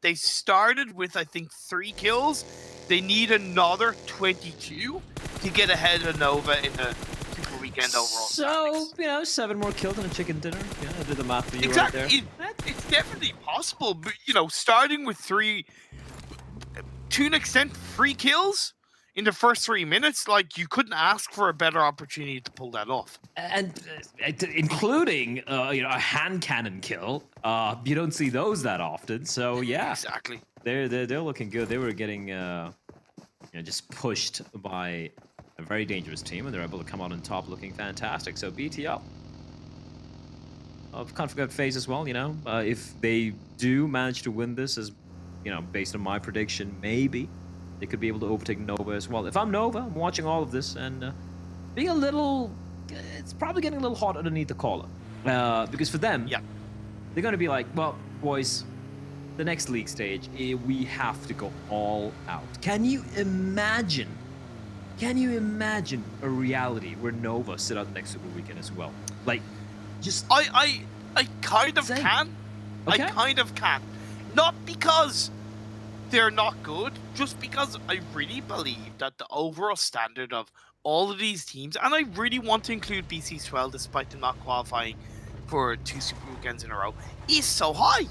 [SPEAKER 22] they started with, I think, 3 kills. They need another 22 to get ahead of Nova in the Super Weekend overall.
[SPEAKER 1] So, you know, 7 more kills and a chicken dinner. Yeah, I did the math for you
[SPEAKER 22] Exactly.
[SPEAKER 1] right there.
[SPEAKER 22] It's definitely possible, but, you know, starting with 3, to an extent, 3 kills in the first 3 minutes, like, you couldn't ask for a better opportunity to pull that off.
[SPEAKER 1] And including, you know, a hand cannon kill. You don't see those that often. So yeah,
[SPEAKER 22] exactly.
[SPEAKER 1] They're looking good. They were getting, you know, just pushed by a very dangerous team, and they're able to come out on top, looking fantastic. So BTL. Can't forget FaZe as well. You know, if they do manage to win this, as you know, based on my prediction, maybe they could be able to overtake Nova as well. If I'm Nova, I'm watching all of this and being a little, it's probably getting a little hot underneath the collar. Because for them, they're going to be like, well, boys, the next league stage, we have to go all out. Can you imagine a reality where Nova sit out the next Super Weekend as well? Like, just...
[SPEAKER 22] I kind of can.
[SPEAKER 1] Okay.
[SPEAKER 22] I kind of can. Not because they're not good, just because I really believe that the overall standard of all of these teams, and I really want to include BC as well, despite them not qualifying for 2 Super Weekends in a row, is so high.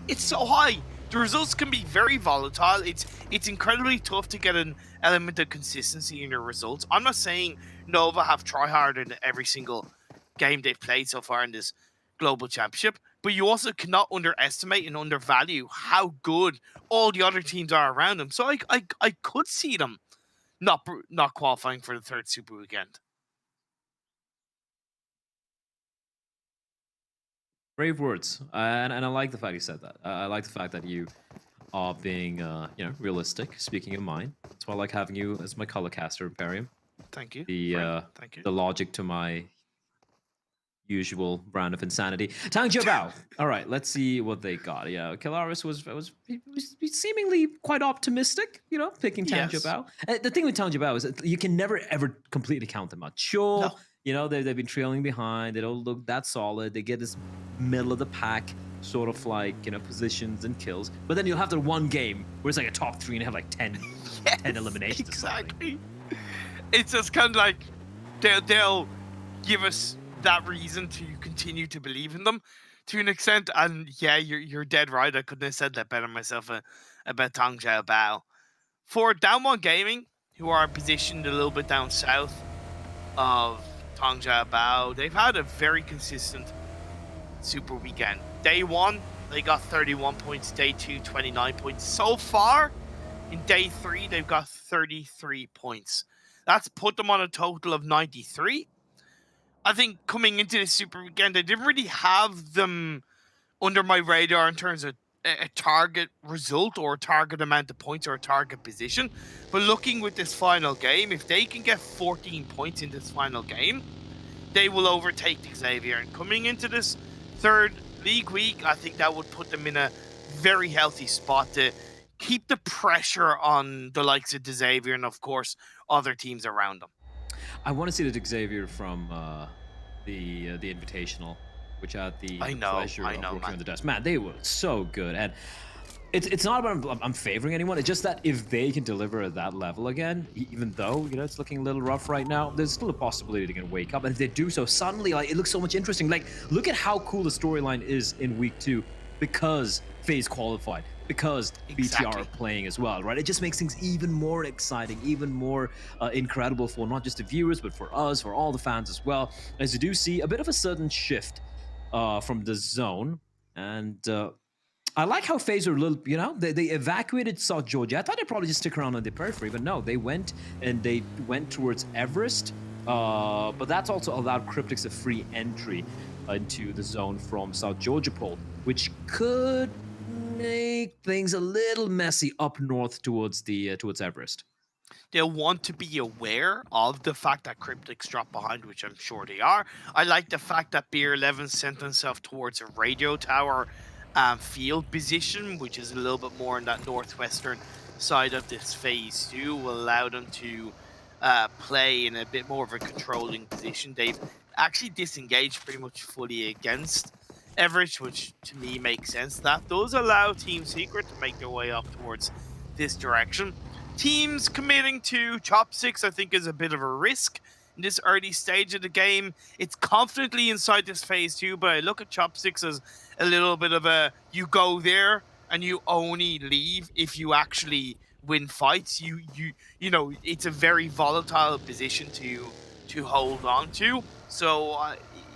[SPEAKER 22] It's so high. The results can be very volatile. It's incredibly tough to get an element of consistency in your results. I'm not saying Nova have tryhard in every single game they've played so far in this global championship, but you also cannot underestimate and undervalue how good all the other teams are around them. So I could see them not qualifying for the 3rd Super Weekend.
[SPEAKER 1] Brave words, and I like the fact you said that. I like the fact that you are being, you know, realistic, speaking your mind. That's why I like having you as my color caster, Imperium.
[SPEAKER 22] Thank you.
[SPEAKER 1] Thank you. The logic to my usual brand of insanity. Tang Jiabao. All right, let's see what they got. Yeah, Kilaris was seemingly quite optimistic, you know, picking Tang Jiabao. The thing with Tang Jiabao is that you can never ever completely count them out. Sure, you know, they've been trailing behind. They don't look that solid. They get this middle of the pack sort of like, you know, positions and kills. But then you'll have the one game where it's like a top 3 and have like 10 eliminations.
[SPEAKER 22] Exactly. It's just kind of like they'll give us that reason to continue to believe in them to an extent. And yeah, you're dead right. I couldn't have said that better myself about Tang Jiabao. For Down One Gaming, who are positioned a little bit down south of Tang Jiabao, they've had a very consistent Super Weekend. Day 1, they got 31 points. Day 2, 29 points. So far, in Day 3, they've got 33 points. That's put them on a total of 93. I think coming into this Super Weekend, I didn't really have them under my radar in terms of a target result or a target amount of points or a target position. But looking with this final game, if they can get 14 points in this final game, they will overtake Xavier. And coming into this 3rd league week, I think that would put them in a very healthy spot to keep the pressure on the likes of Xavier and, of course, other teams around them.
[SPEAKER 1] I want to see the Xavier from the Invitational, which had the pleasure of working on the desk. Man, they were so good, and it's not about I'm favoring anyone. It's just that if they can deliver at that level again, even though, you know, it's looking a little rough right now, there's still a possibility they can wake up. And if they do so, suddenly, like, it looks so much interesting. Like, look at how cool the storyline is in week 2 because FaZe qualified, because BTR are playing as well, right? It just makes things even more exciting, even more incredible for not just the viewers, but for us, for all the fans as well. As you do see a bit of a sudden shift from the zone. And I like how FaZe are a little, you know, they evacuated South Georgia. I thought they'd probably just stick around on the periphery, but no, they went towards Everest. But that's also allowed Cryptics a free entry into the zone from South Georgia Pole, which could make things a little messy up north towards the towards Everest.
[SPEAKER 22] they'll want to be aware of the fact that Cryptics dropped behind, which I'm sure they are. I like the fact that Beer 11 sent himself towards a radio tower field position, which is a little bit more on that northwestern side of this phase 2, will allow them to play in a bit more of a controlling position. They've actually disengaged pretty much fully against Everett, which to me makes sense. That does allow Team Secret to make their way up towards this direction. Teams committing to Chopsticks, I think, is a bit of a risk in this early stage of the game. It's confidently inside this phase 2, but I look at Chopsticks as a little bit of a, you go there and you only leave if you actually win fights. You know, it's a very volatile position to hold on to. So,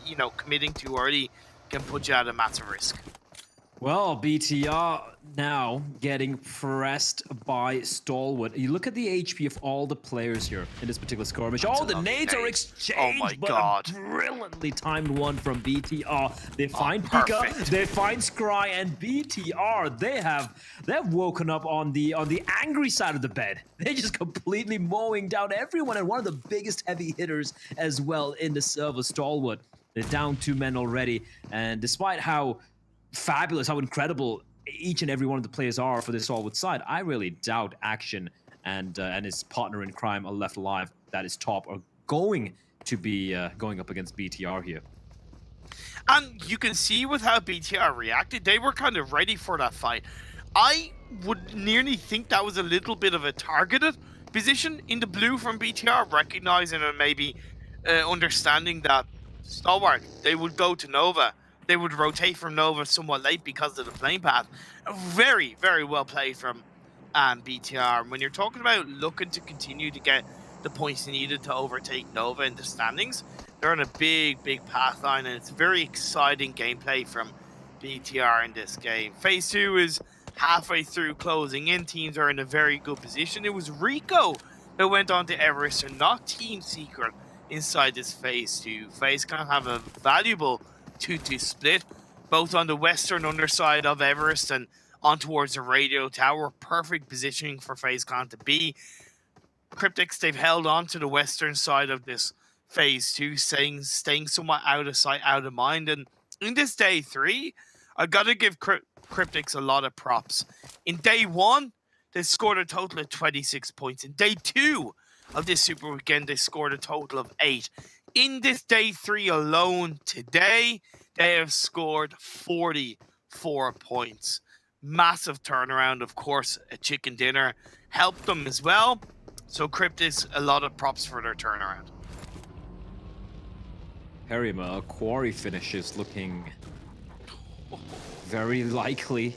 [SPEAKER 22] you know, committing too early can put you at a massive risk.
[SPEAKER 1] Well, BTR now getting pressed by Stalwart. You look at the HP of all the players here in this particular skirmish. Oh, the nades are exchanged,
[SPEAKER 22] oh my
[SPEAKER 1] but
[SPEAKER 22] God.
[SPEAKER 1] a brilliantly timed one from BTR. They find Pika, they find Scry, and BTR, they've woken up on the angry side of the bed. They're just completely mowing down everyone, and one of the biggest heavy hitters as well in the server, Stalwart. They're down 2 men already, and despite how fabulous, how incredible each and every one of the players are for this Stalwart side, I really doubt Action and his partner in crime are left alive. That is top are going to be going up against BTR here.
[SPEAKER 22] And you can see with how BTR reacted, they were kind of ready for that fight. I would nearly think that was a little bit of a targeted position in the blue from BTR, recognizing and maybe understanding that Stalwart, they would go to Nova. They would rotate from Nova somewhat late because of the playing path. Very, very well played from BTR. When you're talking about looking to continue to get the points needed to overtake Nova in the standings, they're on a big, big path line, and it's very exciting gameplay from BTR in this game. Phase 2 is halfway through closing in. Teams are in a very good position. It was Rico that went on to Everest, and not Team Secret inside this Phase 2. FaZe can have a valuable 2-2 split, both on the western underside of Everest and on towards the radio tower. Perfect positioning for FaZe Clan to be. Cryptics, they've held on to the western side of this Phase 2, staying somewhat out of sight, out of mind. And in this day 3, I gotta give Cryptics a lot of props. In day 1, they scored a total of 26 points. In day 2 of this Super Weekend, they scored a total of 8. In this day 3 alone today, they have scored 44 points. Massive turnaround, of course. A chicken dinner helped them as well. So Cryptics, a lot of props for their turnaround.
[SPEAKER 1] Harima, quarry finishes looking very likely.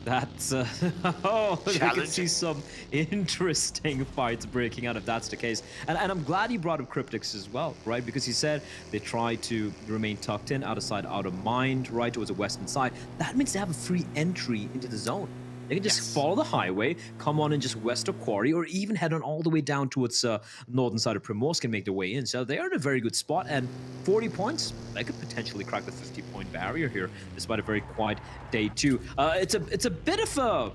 [SPEAKER 1] That's oh, I can see some interesting fights breaking out if that's the case. And I'm glad you brought up Cryptics as well, right? Because he said they try to remain tucked in, out of sight, out of mind, right towards the western side. That means they have a free entry into the zone. They can just follow the highway, come on in just west of Quarry, or even head on all the way down towards northern side of Primorsk and make their way in. So they are in a very good spot, and 40 points, they could potentially crack the 50-point barrier here, despite a very quiet day 2. It's a bit of a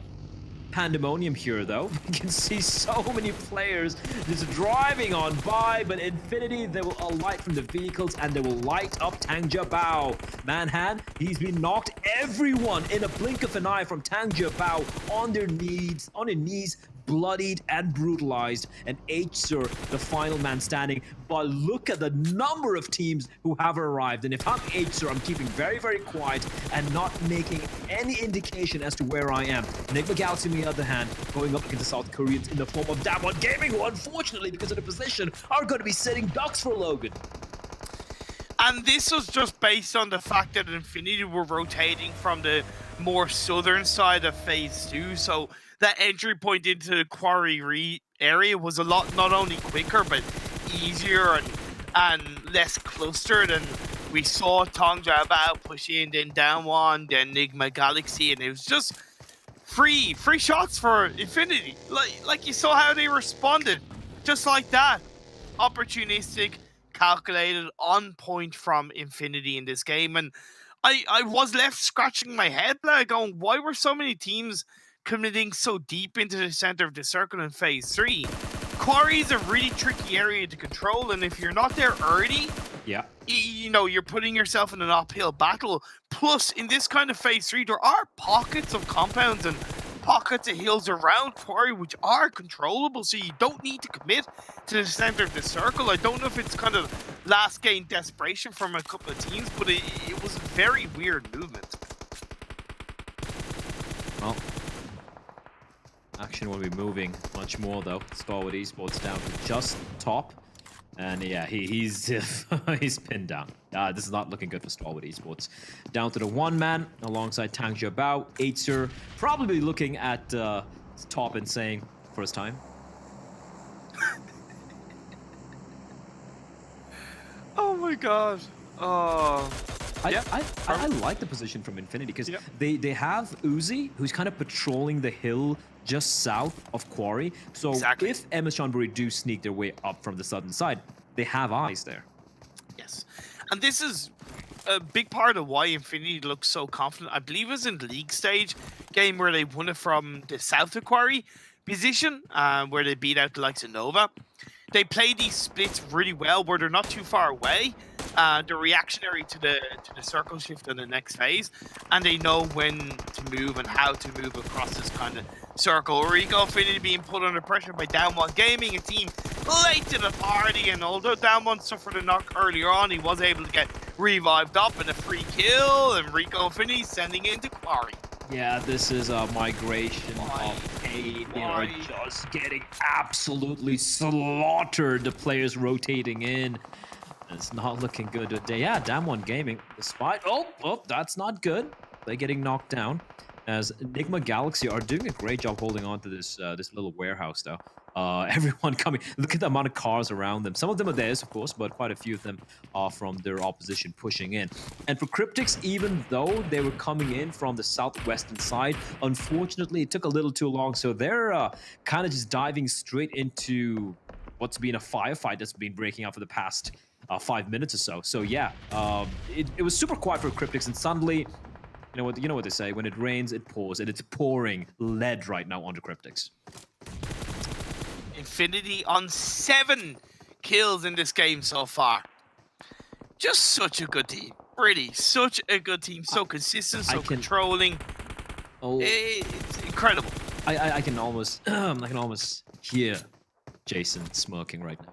[SPEAKER 1] pandemonium here, though. You can see so many players just driving on by, but Infinity, they will alight from the vehicles and they will light up Tangja Bao. Manhan, he's been knocked. Everyone in a blink of an eye from Tangja Bao on their knees, bloodied and brutalized, and H-Sir, the final man standing. But look at the number of teams who have arrived, and if I'm H-Sir, I'm keeping very, very quiet and not making any indication as to where I am. Enigma Galaxy, on the other hand, going up against the South Koreans in the form of Damwon Gaming, who unfortunately, because of the position, are going to be sitting ducks for Logan.
[SPEAKER 22] And this was just based on the fact that Infinity were rotating from the more southern side of Phase 2, so that entry point into the quarry area was a lot, not only quicker, but easier and less clustered. And we saw Tangja Bao push in, then Damwon, then Enigma Galaxy, and it was just free shots for Infinity. Like you saw how they responded, just like that. Opportunistic, calculated, on point from Infinity in this game. And I was left scratching my head, like going, why were so many teams committing so deep into the center of the circle in phase 3. Quarry is a really tricky area to control, and if you're not there early,
[SPEAKER 1] yeah,
[SPEAKER 22] you know, you're putting yourself in an uphill battle. Plus, in this kind of phase 3, there are pockets of compounds and pockets of hills around Quarry which are controllable, so you don't need to commit to the center of the circle. I don't know if it's kind of last game desperation from a couple of teams, but it was a very weird movement.
[SPEAKER 1] Well, action will be moving much more though. Starwood Esports down to just top. And yeah, he's he's pinned down. This is not looking good for Starwood Esports. Down to the one man alongside Tang Jiabao. Aether probably looking at top and saying, first time.
[SPEAKER 22] Oh my god. Oh.
[SPEAKER 1] I like the position from Infinity because they have Uzi, who's kind of patrolling the hill just south of Quarry. So if MS Chonburi do sneak their way up from the southern side, they have eyes there.
[SPEAKER 22] Yes. And this is a big part of why Infinity looks so confident. I believe it was in the league stage game where they won it from the south of Quarry position, where they beat out the likes of Nova. They play these splits really well where they're not too far away. They're reactionary to the circle shift in the next phase, and they know when to move and how to move across this kind of circle. Rico Infinity being put under pressure by Down One Gaming, a team late to the party, and although Down One suffered a knock earlier on, he was able to get revived up in a free kill, and Rico Infinity sending into Quarry.
[SPEAKER 1] Yeah, this is a migration of pain. They are just getting absolutely slaughtered. The players rotating in. It's not looking good today. Yeah, Damn One Gaming, despite... Oh, that's not good. They're getting knocked down. As Enigma Galaxy are doing a great job holding on to this this little warehouse, though. Everyone coming. Look at the amount of cars around them. Some of them are theirs, of course, but quite a few of them are from their opposition pushing in. And for Cryptics, even though they were coming in from the southwestern side, unfortunately, it took a little too long. So they're kind of just diving straight into what's been a firefight that's been breaking out for the past 5 minutes or so. So yeah, it was super quiet for Cryptics, and suddenly, you know what they say, when it rains, it pours, and it's pouring lead right now onto Cryptics.
[SPEAKER 22] Infinity on 7 kills in this game so far. Just such a good team. Really, such a good team. So consistent, so controlling.
[SPEAKER 1] Oh,
[SPEAKER 22] it's incredible.
[SPEAKER 1] I can almost hear Jason smirking right now.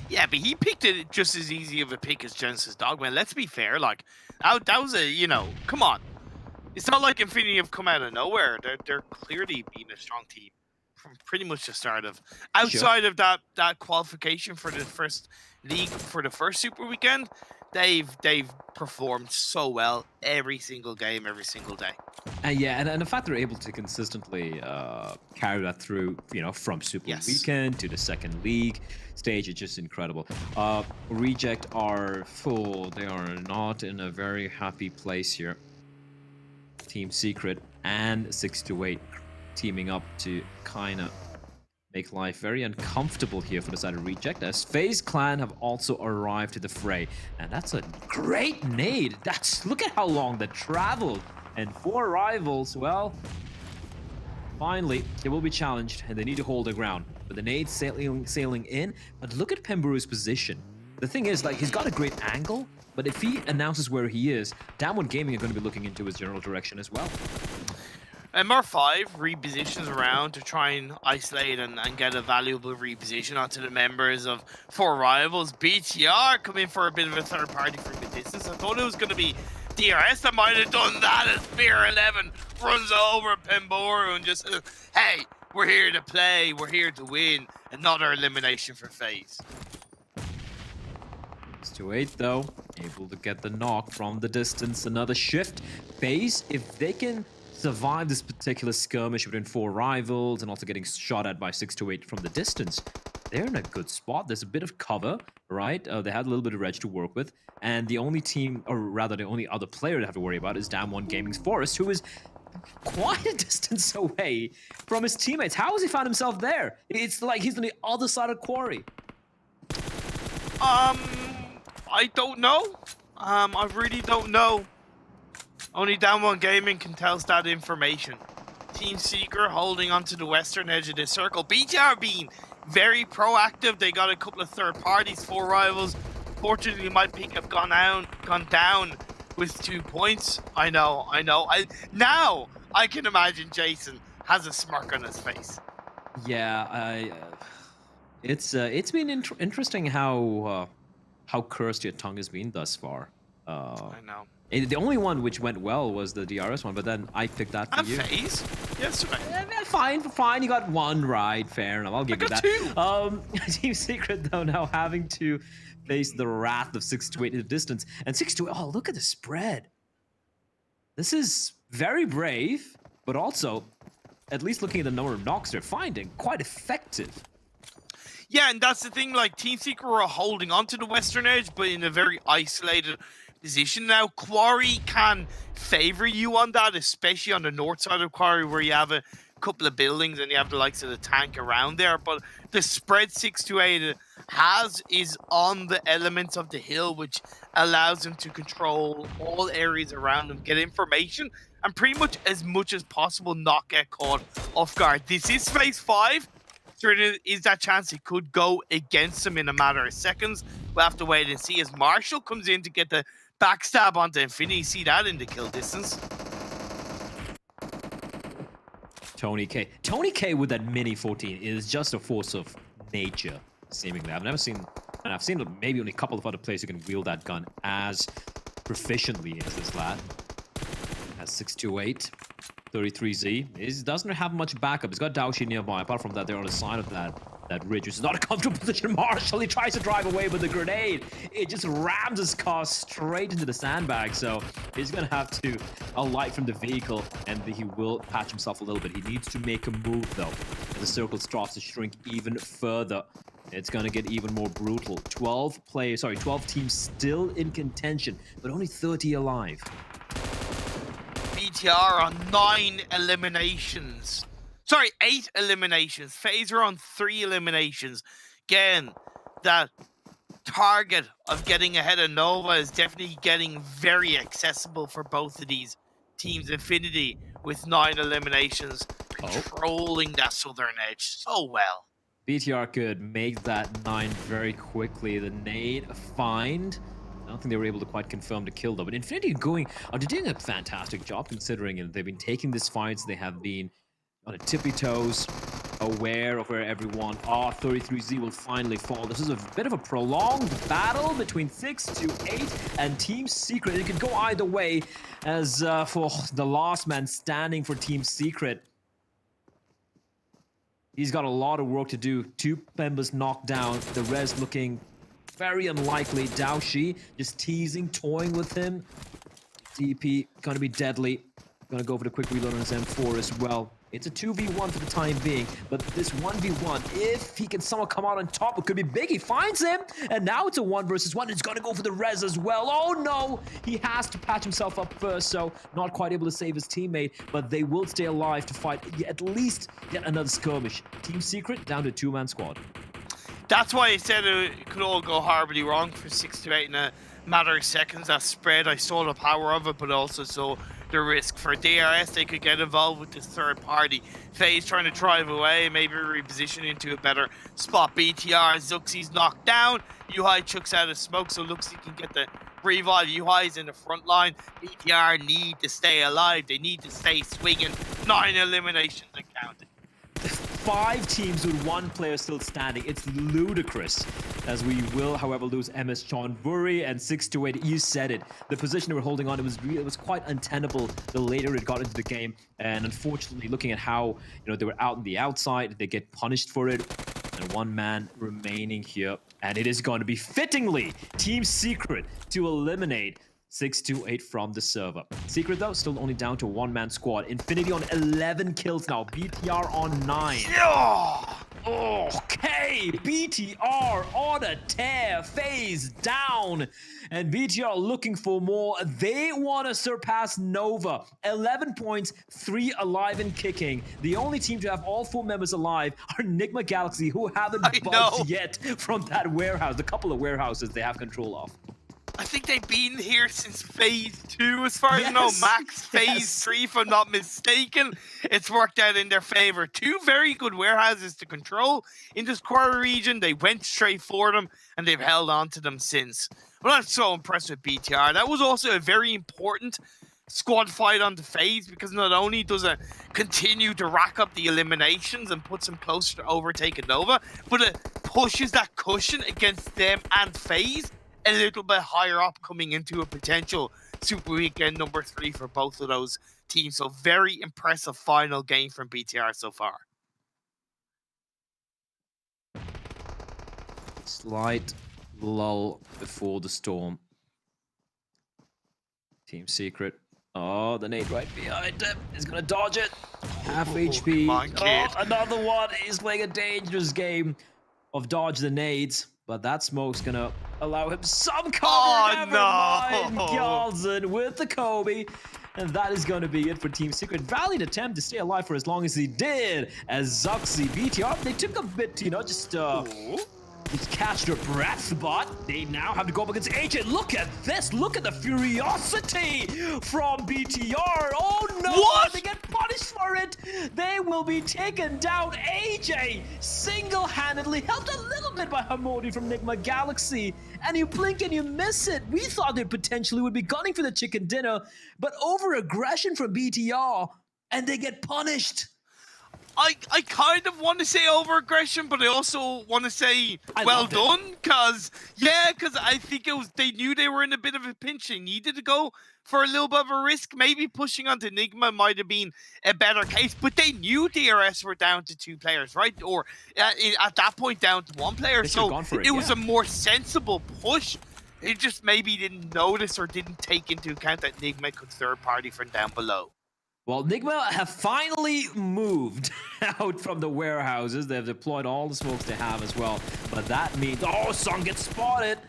[SPEAKER 22] Yeah, but he picked it just as easy of a pick as Genesis Dogman. Let's be fair, like that was a, you know, come on. It's not like Infinity have come out of nowhere. They're clearly being a strong team from pretty much the start of. Outside of that qualification for the first league, for the first Super Weekend, they've performed so well every single game, every single day.
[SPEAKER 1] Yeah, and the fact they're able to consistently carry that through, you know, from Super Weekend to the second league stage, it's just incredible. Reject are full. They are not in a very happy place here. Team Secret and 628 teaming up to kind of make life very uncomfortable here for the side of Reject, as FaZe Clan have also arrived to the fray. And that's a great nade. Look at how long that traveled. And 4 rivals, well, finally, they will be challenged, and they need to hold their ground. But the nade sailing in, but look at Pemburu's position. The thing is, like, he's got a great angle, but if he announces where he is, Damn One Gaming are going to be looking into his general direction as well.
[SPEAKER 22] MR5 repositions around to try and isolate and get a valuable reposition onto the members of 4 rivals. BTR come in for a bit of a third party from the distance. I thought it was going to be DRS that might have done that, as Fear 11 runs over Pemboru and just, hey, we're here to play, we're here to win. Another elimination for FaZe.
[SPEAKER 1] 628 though, able to get the knock from the distance. Another shift. FaZe, if they can survive this particular skirmish between 4 rivals and also getting shot at by 628 from the distance, they're in a good spot. There's a bit of cover, right? They had a little bit of reg to work with, and the only team, or rather the only other player to have to worry about is Damn One Gaming's Forest, who is quite a distance away from his teammates. How has he found himself there? It's like he's on the other side of Quarry.
[SPEAKER 22] I don't know. I really don't know. Only Down One Gaming can tell us that information. Team Secret holding onto the western edge of the circle. BTR being very proactive. They got a couple of third parties, 4 rivals. Fortunately, my pick have gone down with 2 points. I know. Now I can imagine Jason has a smirk on his face.
[SPEAKER 1] Yeah, it's been interesting how cursed your tongue has been thus far.
[SPEAKER 22] I know.
[SPEAKER 1] The only one which went well was the DRS one, but then I picked that for you.
[SPEAKER 22] FaZe? Yes,
[SPEAKER 1] right. Fine. You got 1 right. Fair enough. I'll give you that. 2. Team Secret though now having to face the wrath of 6-8 in the distance, and 6-8. Oh, look at the spread. This is very brave, but also, at least looking at the number of knocks they're finding, quite effective.
[SPEAKER 22] Yeah, and that's the thing. Like Team Secret were holding onto the western edge, but in a very isolated position. Now, Quarry can favor you on that, especially on the north side of Quarry, where you have a couple of buildings and you have the likes of the tank around there. But the spread 6-8 is on the elements of the hill, which allows them to control all areas around them, get information, and pretty much as possible not get caught off guard. This is phase 5. So there is that chance it could go against them in a matter of seconds. We'll have to wait and see as Marshall comes in to get the backstab onto Infinity. See that in the kill distance.
[SPEAKER 1] Tony K with that mini 14 is just a force of nature, seemingly. I've never seen, and I've seen maybe only a couple of other players who can wield that gun as proficiently as this lad. Has 628, 33Z. He doesn't have much backup. He's got Daoshi nearby. Apart from that, they're on the side of that ridge, which is not a comfortable position. Marshall, he tries to drive away, but the grenade, it just rams his car straight into the sandbag. So he's going to have to alight from the vehicle, and he will patch himself a little bit. He needs to make a move, though. And the circle starts to shrink even further. It's going to get even more brutal. 12 teams still in contention, but only 30 alive.
[SPEAKER 22] BTR on 9 eliminations. Sorry, 8 eliminations. FaZe are on 3 eliminations. Again, that target of getting ahead of Nova is definitely getting very accessible for both of these teams. Infinity with 9 eliminations, controlling that southern edge so well.
[SPEAKER 1] BTR could make that 9 very quickly. The nade find. I don't think they were able to quite confirm the kill though. But Infinity they're doing a fantastic job considering they've been taking this fight. They have been on the tippy toes, aware of where everyone are. 33Z will finally fall. This is a bit of a prolonged battle between 6-8 and Team Secret. It could go either way as for the last man standing for Team Secret. He's got a lot of work to do. 2 members knocked down. The rest looking very unlikely. Daoshi just teasing, toying with him. DP gonna be deadly. Gonna go for the quick reload on his M4 as well. It's a 2v1 for the time being, but this 1v1, if he can somehow come out on top, it could be big. He finds him, and now it's a 1 versus 1. He's gonna go for the res as well. Oh no! He has to patch himself up first, so not quite able to save his teammate, but they will stay alive to fight at least yet another skirmish. Team Secret down to 2-man squad.
[SPEAKER 22] That's why I said it could all go horribly wrong for 6-8 in a matter of seconds. That spread, I saw the power of it, but also saw the risk. For DRS, they could get involved with this third party. FaZe trying to drive away, maybe reposition into a better spot. BTR, Zuxi's knocked down. Yuhai chucks out of smoke, so Luxi can get the revive. Yuhai's in the front line. BTR need to stay alive. They need to stay swinging. 9 eliminations and counting.
[SPEAKER 1] 5 teams with 1 player still standing. It's ludicrous. As we will, however, lose MS John Burry and 6-8. You said it. The position they were holding on, it was quite untenable the later it got into the game. And unfortunately, looking at how they were out on the outside, they get punished for it. And 1 man remaining here. And it is going to be fittingly Team Secret to eliminate 6-8 from the server. Secret, though, still only down to a 1-man squad. Infinity on 11 kills now. BTR on 9.
[SPEAKER 22] Yeah!
[SPEAKER 1] Okay, BTR on a tear. FaZe down. And BTR looking for more. They want to surpass Nova. 11 points, 3 alive and kicking. The only team to have all 4 members alive are Nigma Galaxy, who haven't budged yet from that warehouse. The couple of warehouses they have control of.
[SPEAKER 22] I think they've been here since phase 2, as far as I know. Max phase 3, if I'm not mistaken. It's worked out in their favor. 2 very good warehouses to control in this quarter region. They went straight for them, and they've held on to them since. But I'm so impressed with BTR. That was also a very important squad fight on the phase, because not only does it continue to rack up the eliminations and puts them closer to overtaking Nova, but it pushes that cushion against them and phase a little bit higher up, coming into a potential Super Weekend number 3 for both of those teams. So very impressive final game from BTR so far.
[SPEAKER 1] Slight lull before the storm. Team Secret. Oh, the nade right behind him. He's gonna dodge it. Half HP.
[SPEAKER 22] Come on, kid.
[SPEAKER 1] Oh, another one. He's playing a dangerous game of dodge the nades. But that smoke's gonna allow him some cover.
[SPEAKER 22] Oh,
[SPEAKER 1] Never
[SPEAKER 22] no.
[SPEAKER 1] mind. Galzen with the Kobe. And that is going to be it for Team Secret. Valiant attempt to stay alive for as long as he did. As Zuxi, BTR, they took a bit, just catch their breath, but they now have to go up against AJ. Look at this. Look at the furiosity from BTR. Oh, no.
[SPEAKER 22] What?
[SPEAKER 1] They get punished for it. They will be taken down. AJ single-handedly helped a little bit by Hamodi from Nigma Galaxy. And you blink and you miss it. We thought they potentially would be gunning for the chicken dinner, but over-aggression from BTR, and they get punished.
[SPEAKER 22] I kind of want to say over-aggression, but I also want to say well done, because I think they knew they were in a bit of a pinch. They needed to go for a little bit of a risk. Maybe pushing onto Enigma might have been a better case, but they knew DRS were down to 2 players, right? Or at that point down to 1 player. So it was a more sensible push. It just maybe didn't notice or didn't take into account that Enigma could third party from down below.
[SPEAKER 1] Well, Nigma have finally moved out from the warehouses. They've deployed all the smokes they have as well. But that means, Sung gets spotted.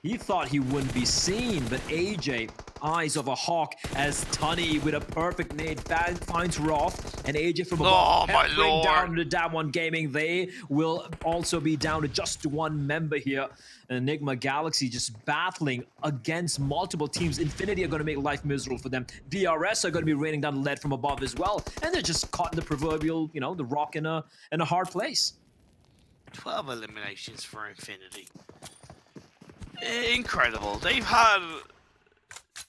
[SPEAKER 1] He thought he wouldn't be seen, but AJ, eyes of a hawk, as Tunny with a perfect nade finds Roth, and AJ from above bring down to down 1 gaming. They will also be down to just 1 member here. Enigma Galaxy just battling against multiple teams. Infinity are going to make life miserable for them. DRS are going to be raining down lead from above as well, and they're just caught in the proverbial, the rock in a hard place.
[SPEAKER 22] 12 eliminations for Infinity. Incredible. They've had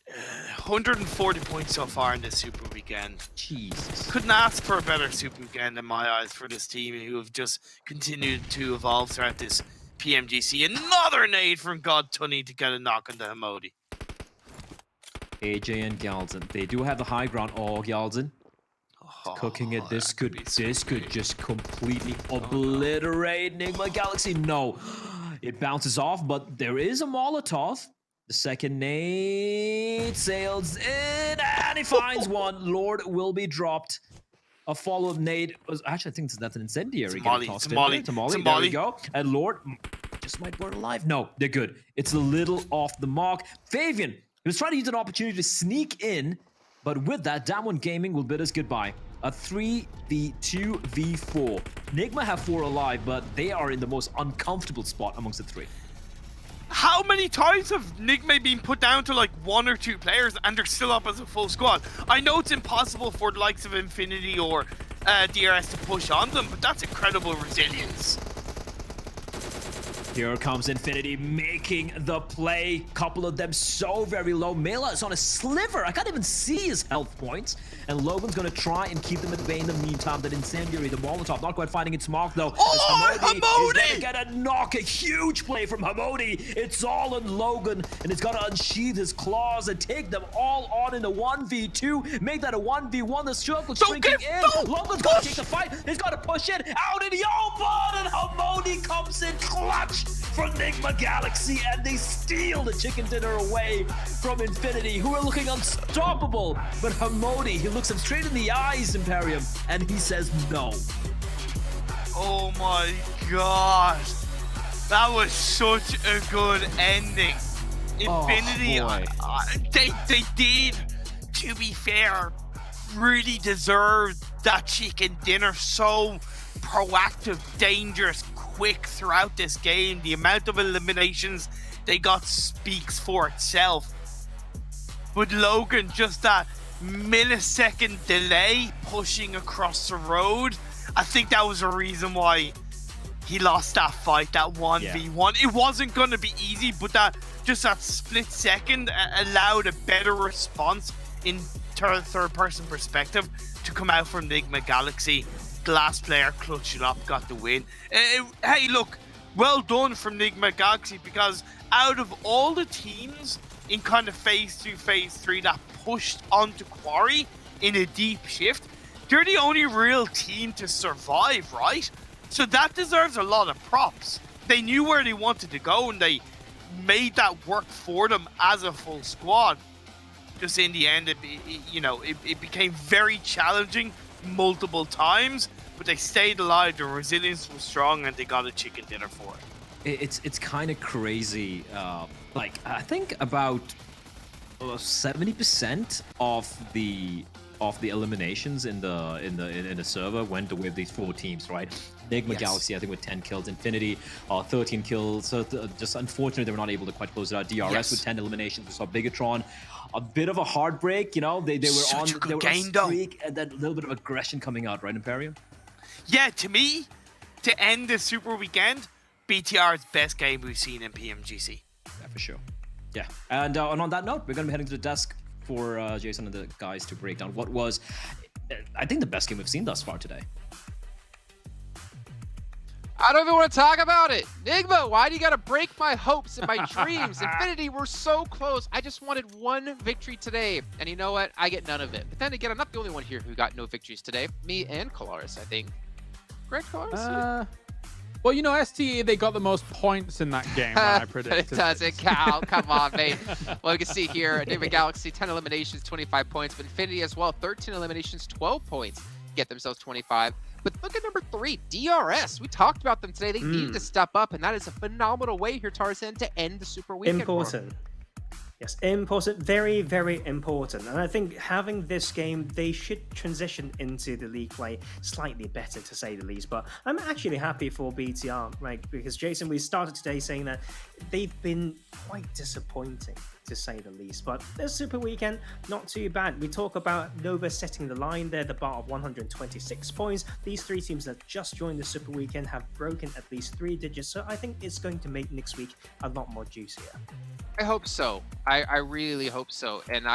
[SPEAKER 22] 140 points so far in this Super Weekend.
[SPEAKER 1] Jesus.
[SPEAKER 22] Couldn't ask for a better Super Weekend in my eyes for this team, who have just continued to evolve throughout this PMGC. Another nade from God Tunny to get a knock on the Hamodi.
[SPEAKER 1] AJ and Galzen, they do have the high ground. Galzen. Cooking it. This could just completely obliterate Enigma Galaxy. No. It bounces off, but there is a Molotov. The second nade sails in, and he finds one. Lord will be dropped. A follow-up nade was actually, I think that's an incendiary.
[SPEAKER 22] It's a Molly.
[SPEAKER 1] There we go. And Lord just might burn alive. No, they're good. It's a little off the mark. Fabian, he was trying to use an opportunity to sneak in, but with that, Damwon Gaming will bid us goodbye. A 3v2v4. Nigma have 4 alive, but they are in the most uncomfortable spot amongst the 3.
[SPEAKER 22] How many times have Nigma been put down to like 1 or 2 players and they're still up as a full squad? I know it's impossible for the likes of Infinity or DRS to push on them, but that's incredible resilience.
[SPEAKER 1] Here comes Infinity making the play. Couple of them so very low. Mela is on a sliver. I can't even see his health points. And Logan's going to try and keep them at bay in the meantime. That Incendiary, the Molotov, not quite finding its mark though. Hamodi is going to get a knock. A huge play from Hamodi. It's all on Logan. And he's got to unsheath his claws and take them all on in a 1v2. Make that a 1v1. The circle's shrinking in. Logan's got to take the fight. He's got to push it out in the open. And Hamodi comes in clutch from Nigma Galaxy, and they steal the chicken dinner away from Infinity, who are looking unstoppable. But Hamodi, he looks him straight in the eyes, Imperium, and he says no.
[SPEAKER 22] Oh my god. That was such a good ending. Infinity, they did, to be fair, really deserve that chicken dinner. So proactive, dangerous, quick throughout this game. The amount of eliminations they got speaks for itself. But Logan, just that millisecond delay pushing across the road, I think that was a reason why he lost that fight, that 1v1. It wasn't going to be easy, but that split second allowed a better response in third person perspective to come out from Nigma Galaxy. Glass player clutched it up, got the win. Hey, look, well done from Nigma Galaxy, because out of all the teams in kind of phase 2, phase 3 that pushed onto Quarry in a deep shift, they're the only real team to survive, right? So that deserves a lot of props. They knew where they wanted to go and they made that work for them as a full squad. Just in the end, it became very challenging multiple times, but they stayed alive. Their resilience was strong, and they got a chicken dinner for it.
[SPEAKER 1] It's kind of crazy. Like, I think about 70% of the eliminations in the server went with these 4 teams, right? Nigma Galaxy, I think, with 10 kills. Infinity, 13 kills. So just unfortunately, they were not able to quite close it out. DRS with 10 eliminations. We saw Bigatron. A bit of a heartbreak, they were on streak, and then a little bit of aggression coming out, right, Imperium?
[SPEAKER 22] Yeah, to me, to end the Super Weekend, BTR's best game we've seen in PMGC.
[SPEAKER 1] Yeah, for sure. Yeah, and on that note, we're going to be heading to the desk for Jason and the guys to break down what was, I think, the best game we've seen thus far today.
[SPEAKER 18] I don't even want to talk about it. Nigma, why do you got to break my hopes and my dreams? Infinity, we're so close. I just wanted one victory today. And you know what? I get none of it. But then again, I'm not the only one here who got no victories today. Me and Kalaris, I think. Correct, Kalaris?
[SPEAKER 20] Well, STE, they got the most points in that game, I predicted.
[SPEAKER 18] It doesn't count. Come on, mate. Well, you can see here, Nigma Galaxy, 10 eliminations, 25 points. But Infinity as well, 13 eliminations, 12 points. Get themselves 25. But look at number 3, DRS. We talked about them today. They needed to step up, and that is a phenomenal way here, Tarzan, to end the Super Weekend.
[SPEAKER 19] Important. Yes, important. Very, very important. And I think having this game, they should transition into the league play slightly better, to say the least. But I'm actually happy for BTR, right? Because, Jason, we started today saying that they've been quite disappointing, to say the least. But this Super Weekend, not too bad. We talk about Nova setting the line there, the bar of 126 points. These 3 teams that just joined the Super Weekend have broken at least 3 digits. So I think it's going to make next week a lot more juicier.
[SPEAKER 18] I hope so. I really hope so. And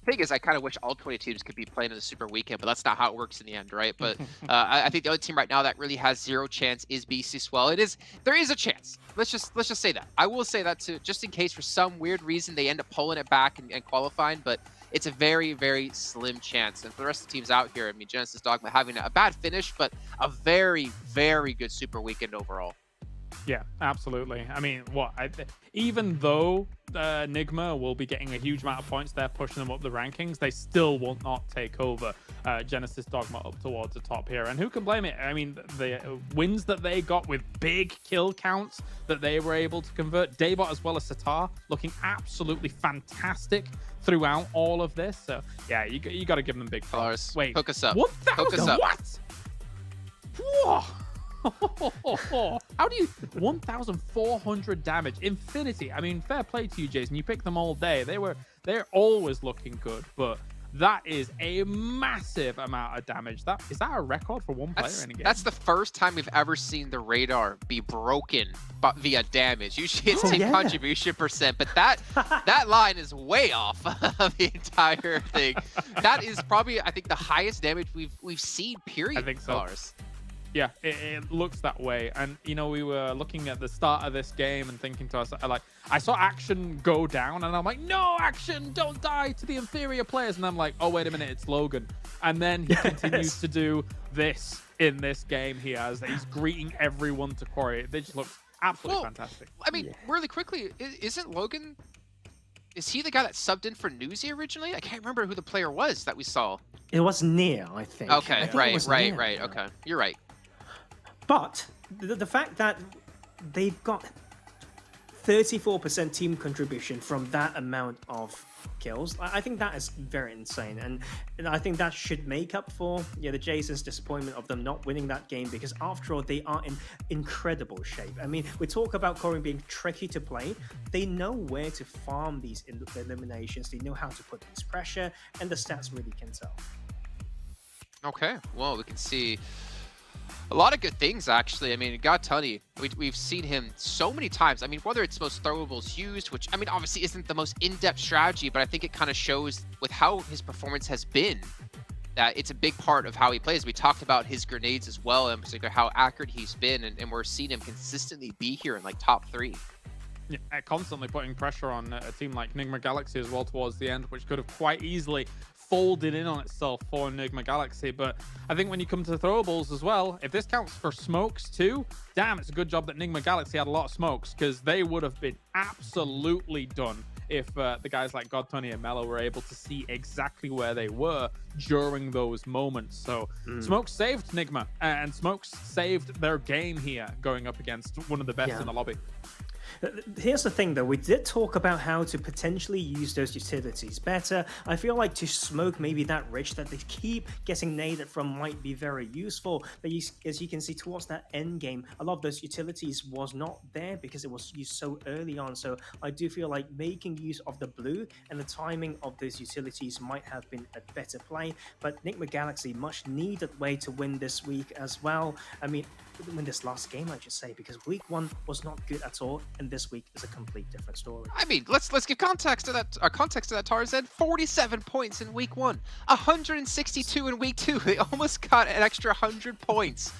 [SPEAKER 18] thing is, I kind of wish all 20 teams could be playing in the Super Weekend, but that's not how it works in the end, right? But I think the only team right now that really has 0 chance is BC Swell. There is a chance. Let's just say that. I will say that too, just in case for some weird reason they end up pulling it back and qualifying, but it's a very, very slim chance. And for the rest of the teams out here, I mean, Genesis Dogma having a bad finish, but a very, very good Super Weekend overall.
[SPEAKER 20] Yeah, absolutely. I mean, even though Nigma will be getting a huge amount of points, they're pushing them up the rankings, they still will not take over Genesis Dogma up towards the top here. And who can blame it? I mean, the wins that they got with big kill counts that they were able to convert, Daybot as well as Satar looking absolutely fantastic throughout all of this. So yeah, you got to give them big props. Wait,
[SPEAKER 18] hook us up.
[SPEAKER 20] 1,000? What? Whoa. How do you 1,400 damage? Infinity. I mean, fair play to you, Jason. You picked them all day. They're always looking good, but that is a massive amount of damage. Is that a record for one player in a game?
[SPEAKER 18] That's the first time we've ever seen the radar be broken via damage. Usually it's team contribution percent, but that line is way off of the entire thing. That is probably, I think, the highest damage we've seen. Period.
[SPEAKER 20] I think so.
[SPEAKER 18] Lars.
[SPEAKER 20] Yeah, it looks that way. And, we were looking at the start of this game and thinking to us, I saw Action go down, and I'm like, no, Action, don't die to the inferior players. And I'm like, oh, wait a minute, it's Logan. And then he continues to do this in this game. He's greeting everyone to Quarry. They just look absolutely fantastic.
[SPEAKER 18] I mean, really quickly, isn't Logan... Is he the guy that subbed in for Newsy originally? I can't remember who the player was that we saw.
[SPEAKER 19] It was Nia, I think.
[SPEAKER 18] Okay, right. Okay, you're right.
[SPEAKER 19] But the fact that they've got 34% team contribution from that amount of kills. I think that is very insane, and I think that should make up for the Jason's disappointment of them not winning that game, because after all, they are in incredible shape. I mean, we talk about Korean being tricky to play. They know where to farm these eliminations. They know how to put this pressure, and the stats really can tell.
[SPEAKER 18] Okay, well, we can see a lot of good things, actually. I mean, God Tunny, we've seen him so many times. I mean, whether it's most throwables used, which, I mean, obviously isn't the most in-depth strategy, but I think it kind of shows with how his performance has been that it's a big part of how he plays. We talked about his grenades as well, in particular how accurate he's been, and we're seeing him consistently be here in like top 3.
[SPEAKER 20] Yeah, constantly putting pressure on a team like Enigma Galaxy as well towards the end, which could have quite easily folded in on itself for Enigma Galaxy. But I think when you come to the throwables as well, if this counts for smokes too, damn, it's a good job that Enigma Galaxy had a lot of smokes, because they would have been absolutely done if the guys like God, Tony, and Mello were able to see exactly where they were during those moments. So smokes saved Enigma, and smokes saved their game here, going up against one of the best in the lobby.
[SPEAKER 19] Here's the thing, though. We did talk about how to potentially use those utilities better. I feel like to smoke maybe that rich that they keep getting naded from might be very useful. But as you can see towards that end game, a lot of those utilities was not there because it was used so early on. So I do feel like making use of the blue and the timing of those utilities might have been a better play. But Enigma Galaxy, much needed way to win this week as well. I mean, win this last game, I should say, because week 1 was not good at all, and this week is a complete different story.
[SPEAKER 18] I mean, let's give context to that. Tarzan, 47 points in week 1, 162 in week 2. They almost got an extra 100 points.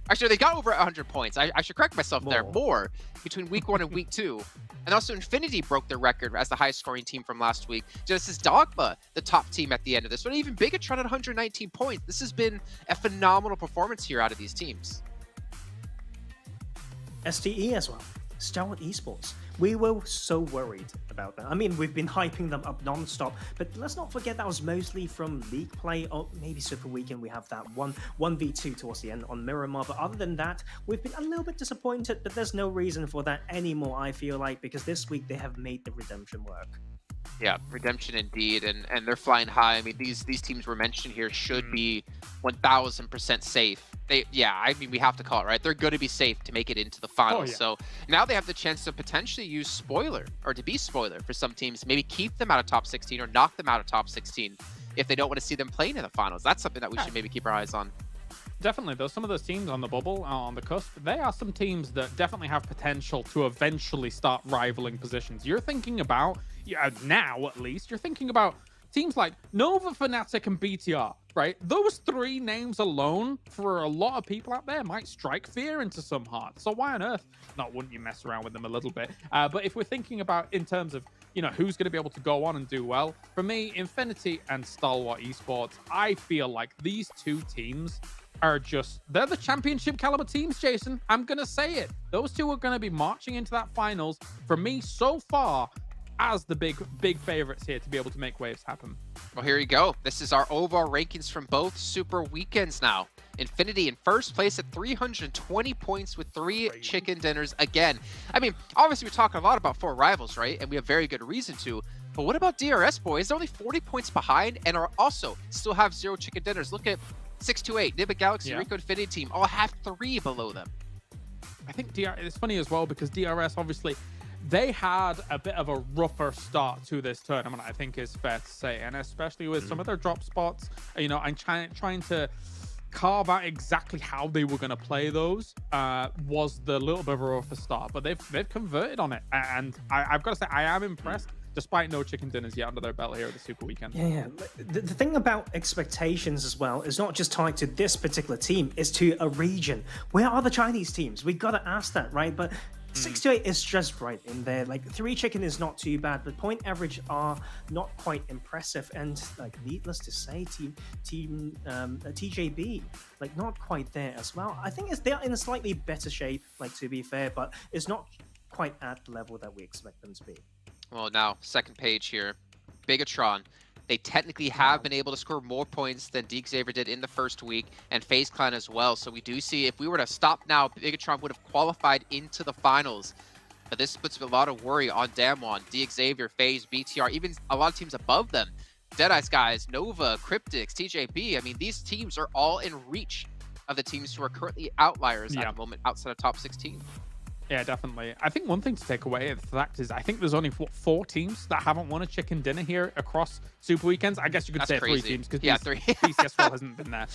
[SPEAKER 18] Actually, they got over 100 points. I should correct myself there. More between week 1 and week 2. And also Infinity broke their record as the highest scoring team from last week. Just as Dogma, the top team at the end of this. But even Bigatron at 119 points. This has been a phenomenal performance here out of these teams.
[SPEAKER 19] STE as well. Stalwart Esports. We were so worried about that. I mean, we've been hyping them up non-stop, but let's not forget that was mostly from league play, or maybe Super Weekend. We have that 1v2 towards the end on Miramar, but other than that, we've been a little bit disappointed, but there's no reason for that anymore, I feel like, because this week they have made the redemption work.
[SPEAKER 18] Yeah, redemption indeed, and they're flying high. I mean, these teams were mentioned here should be 1000% safe. I mean, we have to call it, right? They're going to be safe to make it into the finals. So now they have the chance to potentially use spoiler, or to be spoiler for some teams, maybe keep them out of top 16 or knock them out of top 16 if they don't want to see them playing in the finals. That's something that we should maybe keep our eyes on.
[SPEAKER 20] Definitely, though, some of those teams on the bubble, on the cusp, they are some teams that definitely have potential to eventually start rivaling positions. You're thinking about, now at least, you're thinking about teams like Nova, Fnatic, and BTR, right? Those 3 names alone, for a lot of people out there, might strike fear into some hearts. So why on earth not wouldn't you mess around with them a little bit? But if we're thinking about in terms of, who's going to be able to go on and do well, for me, Infinity and Stalwart Esports, I feel like these 2 teams are they're the championship caliber teams, Jason. I'm going to say it. Those 2 are going to be marching into that finals, for me, so far, as the big favorites here to be able to make waves happen.
[SPEAKER 18] Well, here you go. This is our overall rankings from both Super Weekends now. Infinity in first place at 320 points with 3 chicken dinners again. I mean, obviously we're talking a lot about 4 rivals, right? And we have very good reason to. But what about DRS, boys? They're only 40 points behind and are also still have 0 chicken dinners. Look at 628, Nibba Galaxy, Rico Infinity team, all have 3 below them.
[SPEAKER 20] I think it's funny as well because DRS, obviously, they had a bit of a rougher start to this tournament, I think is fair to say. And especially with some of their drop spots, and trying to carve out exactly how they were going to play those was the little bit of a rougher start. But they've converted on it. And I've got to say, I am impressed. Despite no chicken dinners yet under their belt here at the Super Weekend.
[SPEAKER 19] Yeah. The thing about expectations as well is not just tied to this particular team, it's to a region. Where are the Chinese teams? We got to ask that, right? But 6 to 8 is just right in there. Like 3 chicken is not too bad, but point average are not quite impressive. And like needless to say, team TJB, like not quite there as well. I think they're in a slightly better shape, like to be fair, but it's not quite at the level that we expect them to be.
[SPEAKER 18] Well, now, second page here. Bigatron. They technically have been able to score more points than Deke Xavier did in the first week, and FaZe Clan as well. So we do see if we were to stop now, Bigatron would have qualified into the finals. But this puts a lot of worry on Damwon, Xavier, FaZe, BTR, even a lot of teams above them. Deadeye Skies, Nova, Cryptix, TJP. I mean, these teams are all in reach of the teams who are currently outliers at the moment outside of top 16.
[SPEAKER 20] Yeah, definitely. I think one thing to take away of the fact is I think there's only 4 teams that haven't won a chicken dinner here across Super Weekends. I guess you could say
[SPEAKER 18] crazy.
[SPEAKER 20] 3 teams because
[SPEAKER 18] 3.
[SPEAKER 20] BCS hasn't been there.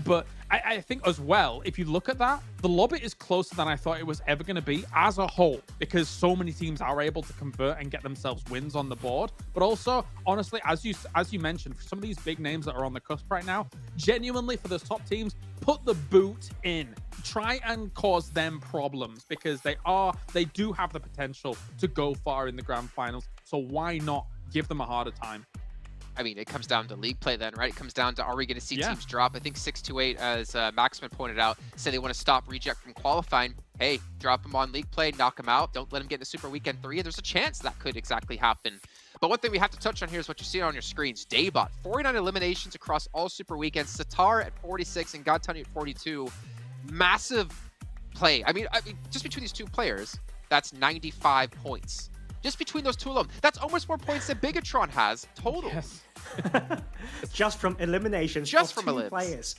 [SPEAKER 20] But I think as well, if you look at that, the lobby is closer than I thought it was ever going to be as a whole because so many teams are able to convert and get themselves wins on the board. But also, honestly, as you mentioned, for some of these big names that are on the cusp right now, genuinely for those top teams, put the boot in. Try and cause them problems because they do have the potential to go far in the grand finals. So why not give them a harder time?
[SPEAKER 18] I mean, it comes down to league play then, right? It comes down to, are we going to see teams drop? I think 628, as Maxman pointed out, say they want to stop Reject from qualifying. Hey, drop them on league play, knock them out. Don't let them get into Super Weekend 3. There's a chance that could exactly happen. But one thing we have to touch on here is what you're seeing on your screens. Daybot, 49 eliminations across all Super Weekends. Satar at 46 and Godtani at 42. Massive play. I mean, just between these two players, that's 95 points. Just between those two alone, that's almost more points than Bigatron has total.
[SPEAKER 19] Yes. Just from eliminations.
[SPEAKER 18] Just from
[SPEAKER 19] two players.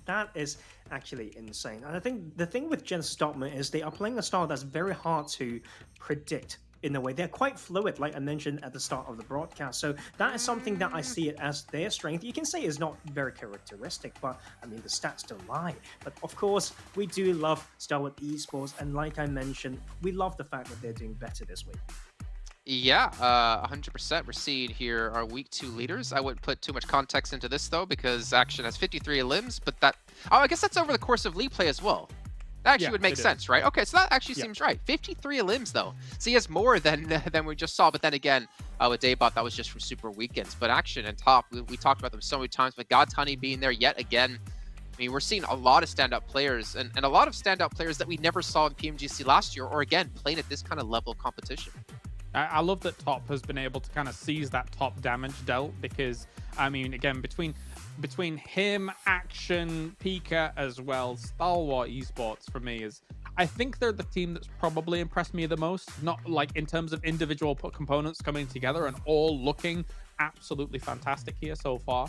[SPEAKER 19] That is actually insane. And I think the thing with Gen Stockman is they are playing a style that's very hard to predict. In a way, they're quite fluid, like I mentioned at the start of the broadcast. So that is something that I see it as their strength. You can say it's not very characteristic, but I mean, the stats don't lie. But of course, we do love Starwood Esports. And like I mentioned, we love the fact that they're doing better this week.
[SPEAKER 18] Yeah, 100%. We're seeing here our week 2 leaders. I wouldn't put too much context into this, though, because Action has 53 elims, but that... Oh, I guess that's over the course of league play as well. That actually would make sense, right? Okay, so that actually seems right. 53 elims, though. So he has more than we just saw. But then again, with Daybot, that was just from Super Weekends. But Action and Top, we talked about them so many times. But Godtani being there yet again. I mean, we're seeing a lot of standout players and a lot of standout players that we never saw in PMGC last year or, again, playing at this kind of level of competition.
[SPEAKER 20] I love that Top has been able to kind of seize that top damage dealt because, I mean, again, between him, Action, Pika as well, Stalwart Esports for me is, I think they're the team that's probably impressed me the most, not like in terms of individual components coming together and all looking absolutely fantastic here so far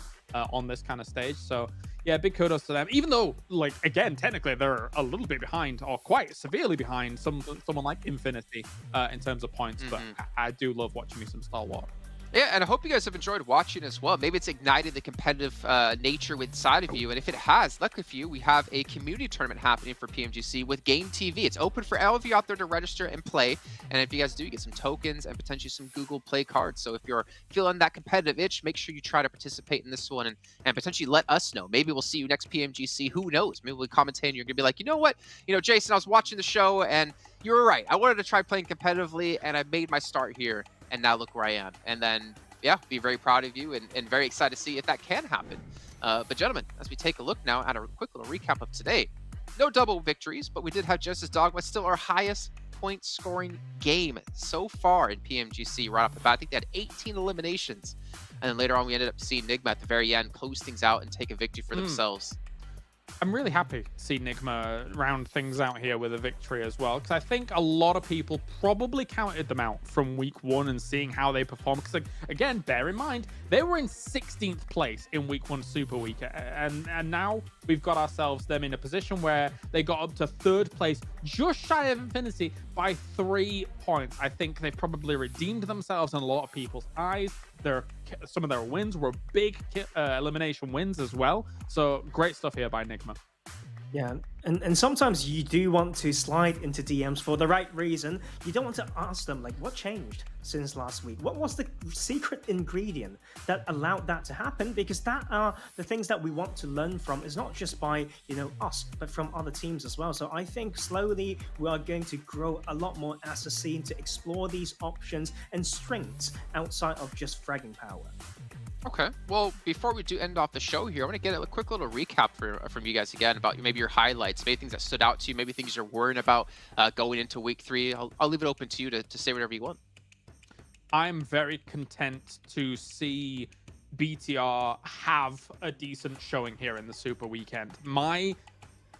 [SPEAKER 20] on this kind of stage. So yeah, big kudos to them, even though, like, again, technically they're a little bit behind or quite severely behind someone like Infinity in terms of points. But I do love watching me some Stalwart.
[SPEAKER 18] Yeah, and I hope you guys have enjoyed watching as well. Maybe it's ignited the competitive nature inside of you. And if it has, luckily for you, we have a community tournament happening for PMGC with Game TV. It's open for all of you out there to register and play. And if you guys do, you get some tokens and potentially some Google Play cards. So if you're feeling that competitive itch, make sure you try to participate in this one and potentially let us know. Maybe we'll see you next PMGC. Who knows? Maybe we'll commentate and you're going to be like, you know what? You know, Jason, I was watching the show and you were right. I wanted to try playing competitively and I made my start here. And now look where I am. And then, yeah, be very proud of you and very excited to see if that can happen. But gentlemen, as we take a look now at a quick little recap of today, no double victories, but we did have Genesis Dogma, still our highest point scoring game so far in PMGC right off the bat. I think they had 18 eliminations. And then later on, we ended up seeing Nigma at the very end close things out and take a victory for themselves.
[SPEAKER 20] I'm really happy to see Nigma round things out here with a victory as well, because I think a lot of people probably counted them out from week 1 and seeing how they perform. Because again, bear in mind, they were in 16th place in week 1 Super Week, and now we've got ourselves them in a position where they got up to 3rd place, just shy of Infinity by 3 points. I think they've probably redeemed themselves in a lot of people's eyes. Some of their wins were big elimination wins as well. So great stuff here by Nigma.
[SPEAKER 19] Yeah, and sometimes you do want to slide into DMs for the right reason. You don't want to ask them, like, what changed since last week? What was the secret ingredient that allowed that to happen? Because that are the things that we want to learn from. It's not just by, you know, us, but from other teams as well. So I think slowly we are going to grow a lot more as a scene to explore these options and strengths outside of just fragging power.
[SPEAKER 18] Okay, well, before we do end off the show here, I want to get a quick little recap from you guys again about maybe your highlights, maybe things that stood out to you, maybe things you're worrying about going into week 3. I'll leave it open to you to say whatever you want.
[SPEAKER 20] I'm very content to see BTR have a decent showing here in the Super Weekend. My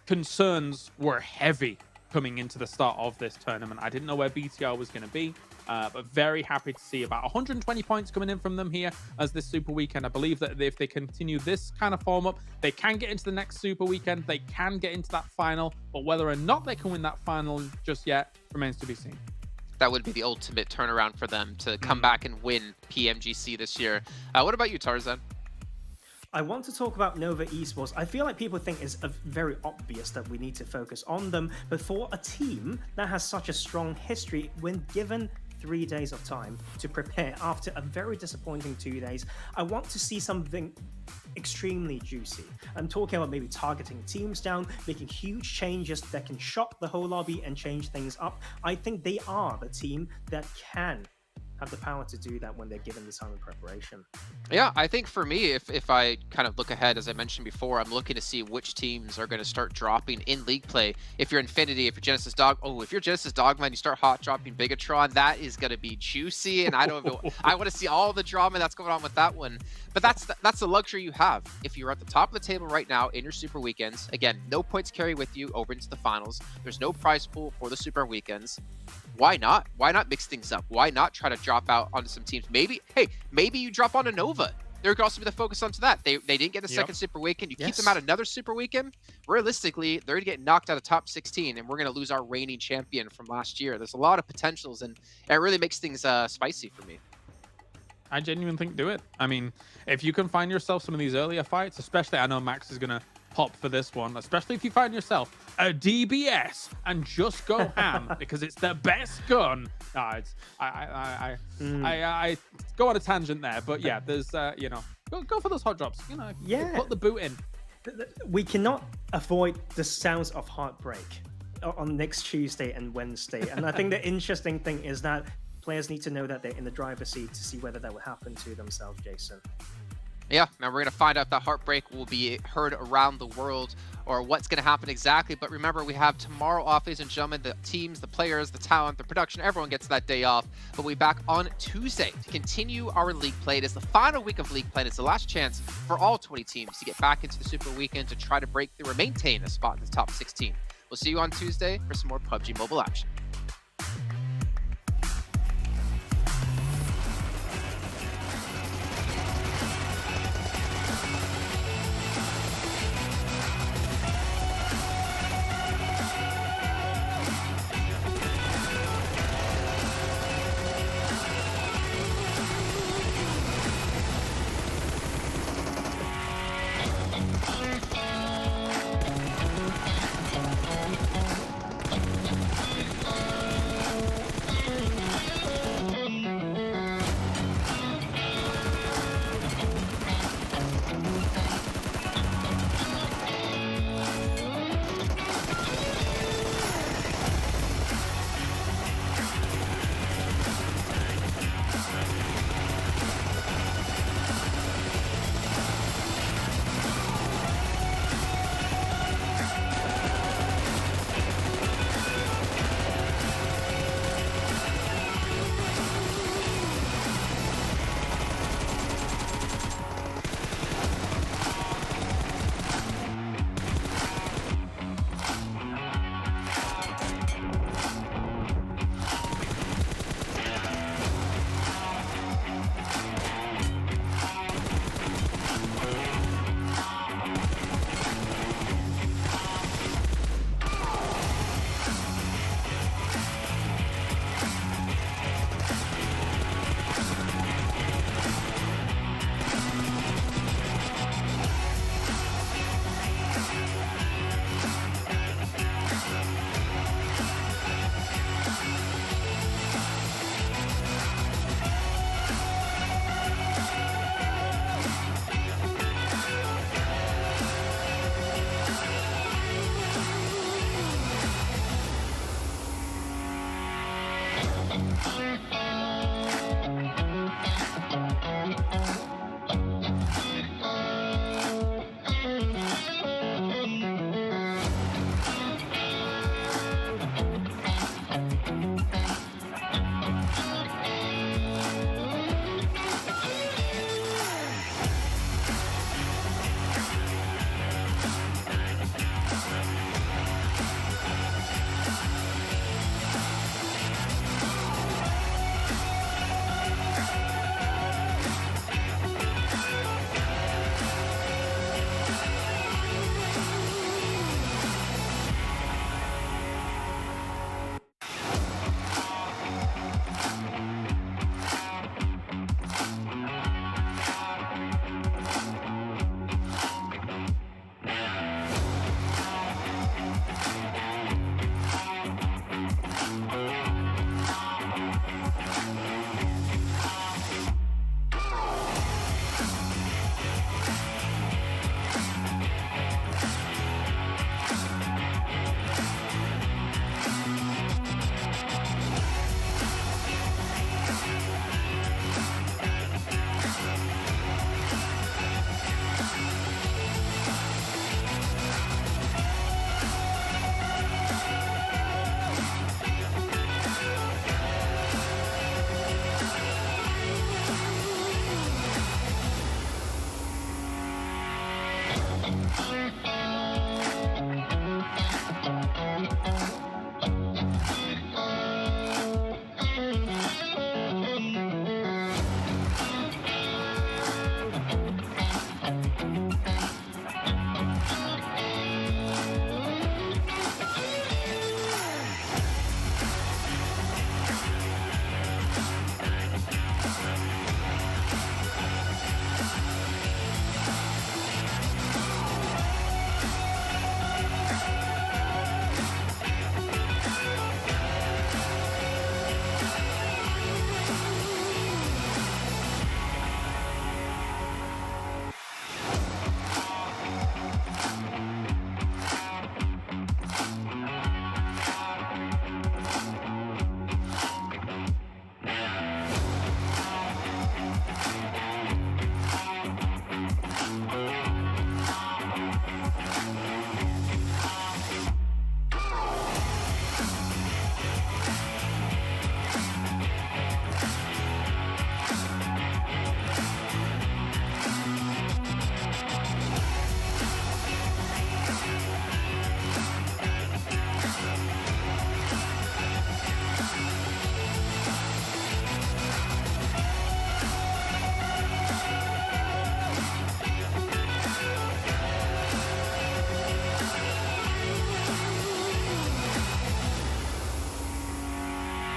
[SPEAKER 20] concerns were heavy coming into the start of this tournament. I didn't know where BTR was going to be, but very happy to see about 120 points coming in from them here as this Super Weekend. I believe that if they continue this kind of form up, they can get into the next Super Weekend. They can get into that final, but whether or not they can win that final just yet remains to be seen.
[SPEAKER 18] That would be the ultimate turnaround for them to come back and win PMGC this year. What about you, Tarzan?
[SPEAKER 19] I want to talk about Nova Esports. I feel like people think it's very obvious that we need to focus on them, but for a team that has such a strong history, when given 3 days of time to prepare after a very disappointing 2 days, I want to see something extremely juicy. I'm talking about maybe targeting teams down, making huge changes that can shock the whole lobby and change things up. I think they are the team that can have the power to do that when they're given the time of preparation.
[SPEAKER 18] Yeah, I think for me, if I kind of look ahead, as I mentioned before, I'm looking to see which teams are going to start dropping in league play. If you're Infinity, if you're Genesis Dog, if you're Genesis Dogman, you start hot dropping Bigatron, that is going to be juicy, and I want to see all the drama that's going on with that one. But that's the luxury you have. If you're at the top of the table right now in your Super Weekends, again, no points carry with you over into the finals. There's no prize pool for the Super Weekends. Why not? Why not mix things up? Why not try to drop out onto some teams? Maybe you drop onto Nova. There could also be the focus onto that. They didn't get the second Super Weekend. You keep them out another Super Weekend, realistically, they're going to get knocked out of top 16, and we're going to lose our reigning champion from last year. There's a lot of potentials, and it really makes things spicy for me.
[SPEAKER 20] I genuinely think do it. I mean, if you can find yourself some of these earlier fights, especially I know Max is going to pop for this one, especially if you find yourself a DBS and just go ham because it's the best gun. No, I go on a tangent there, but yeah, there's go for those hot drops. Put the boot in.
[SPEAKER 19] We cannot avoid the sounds of heartbreak on next Tuesday and Wednesday, and I think the interesting thing is that players need to know that they're in the driver's seat to see whether that will happen to themselves, Jason.
[SPEAKER 18] Yeah, and we're going to find out if that heartbreak will be heard around the world or what's going to happen exactly. But remember, we have tomorrow off, ladies and gentlemen. The teams, the players, the talent, the production, everyone gets that day off. But we'll be back on Tuesday to continue our league play. It is the final week of league play. It's the last chance for all 20 teams to get back into the Super Weekend to try to break through or maintain a spot in the top 16. We'll see you on Tuesday for some more PUBG Mobile action.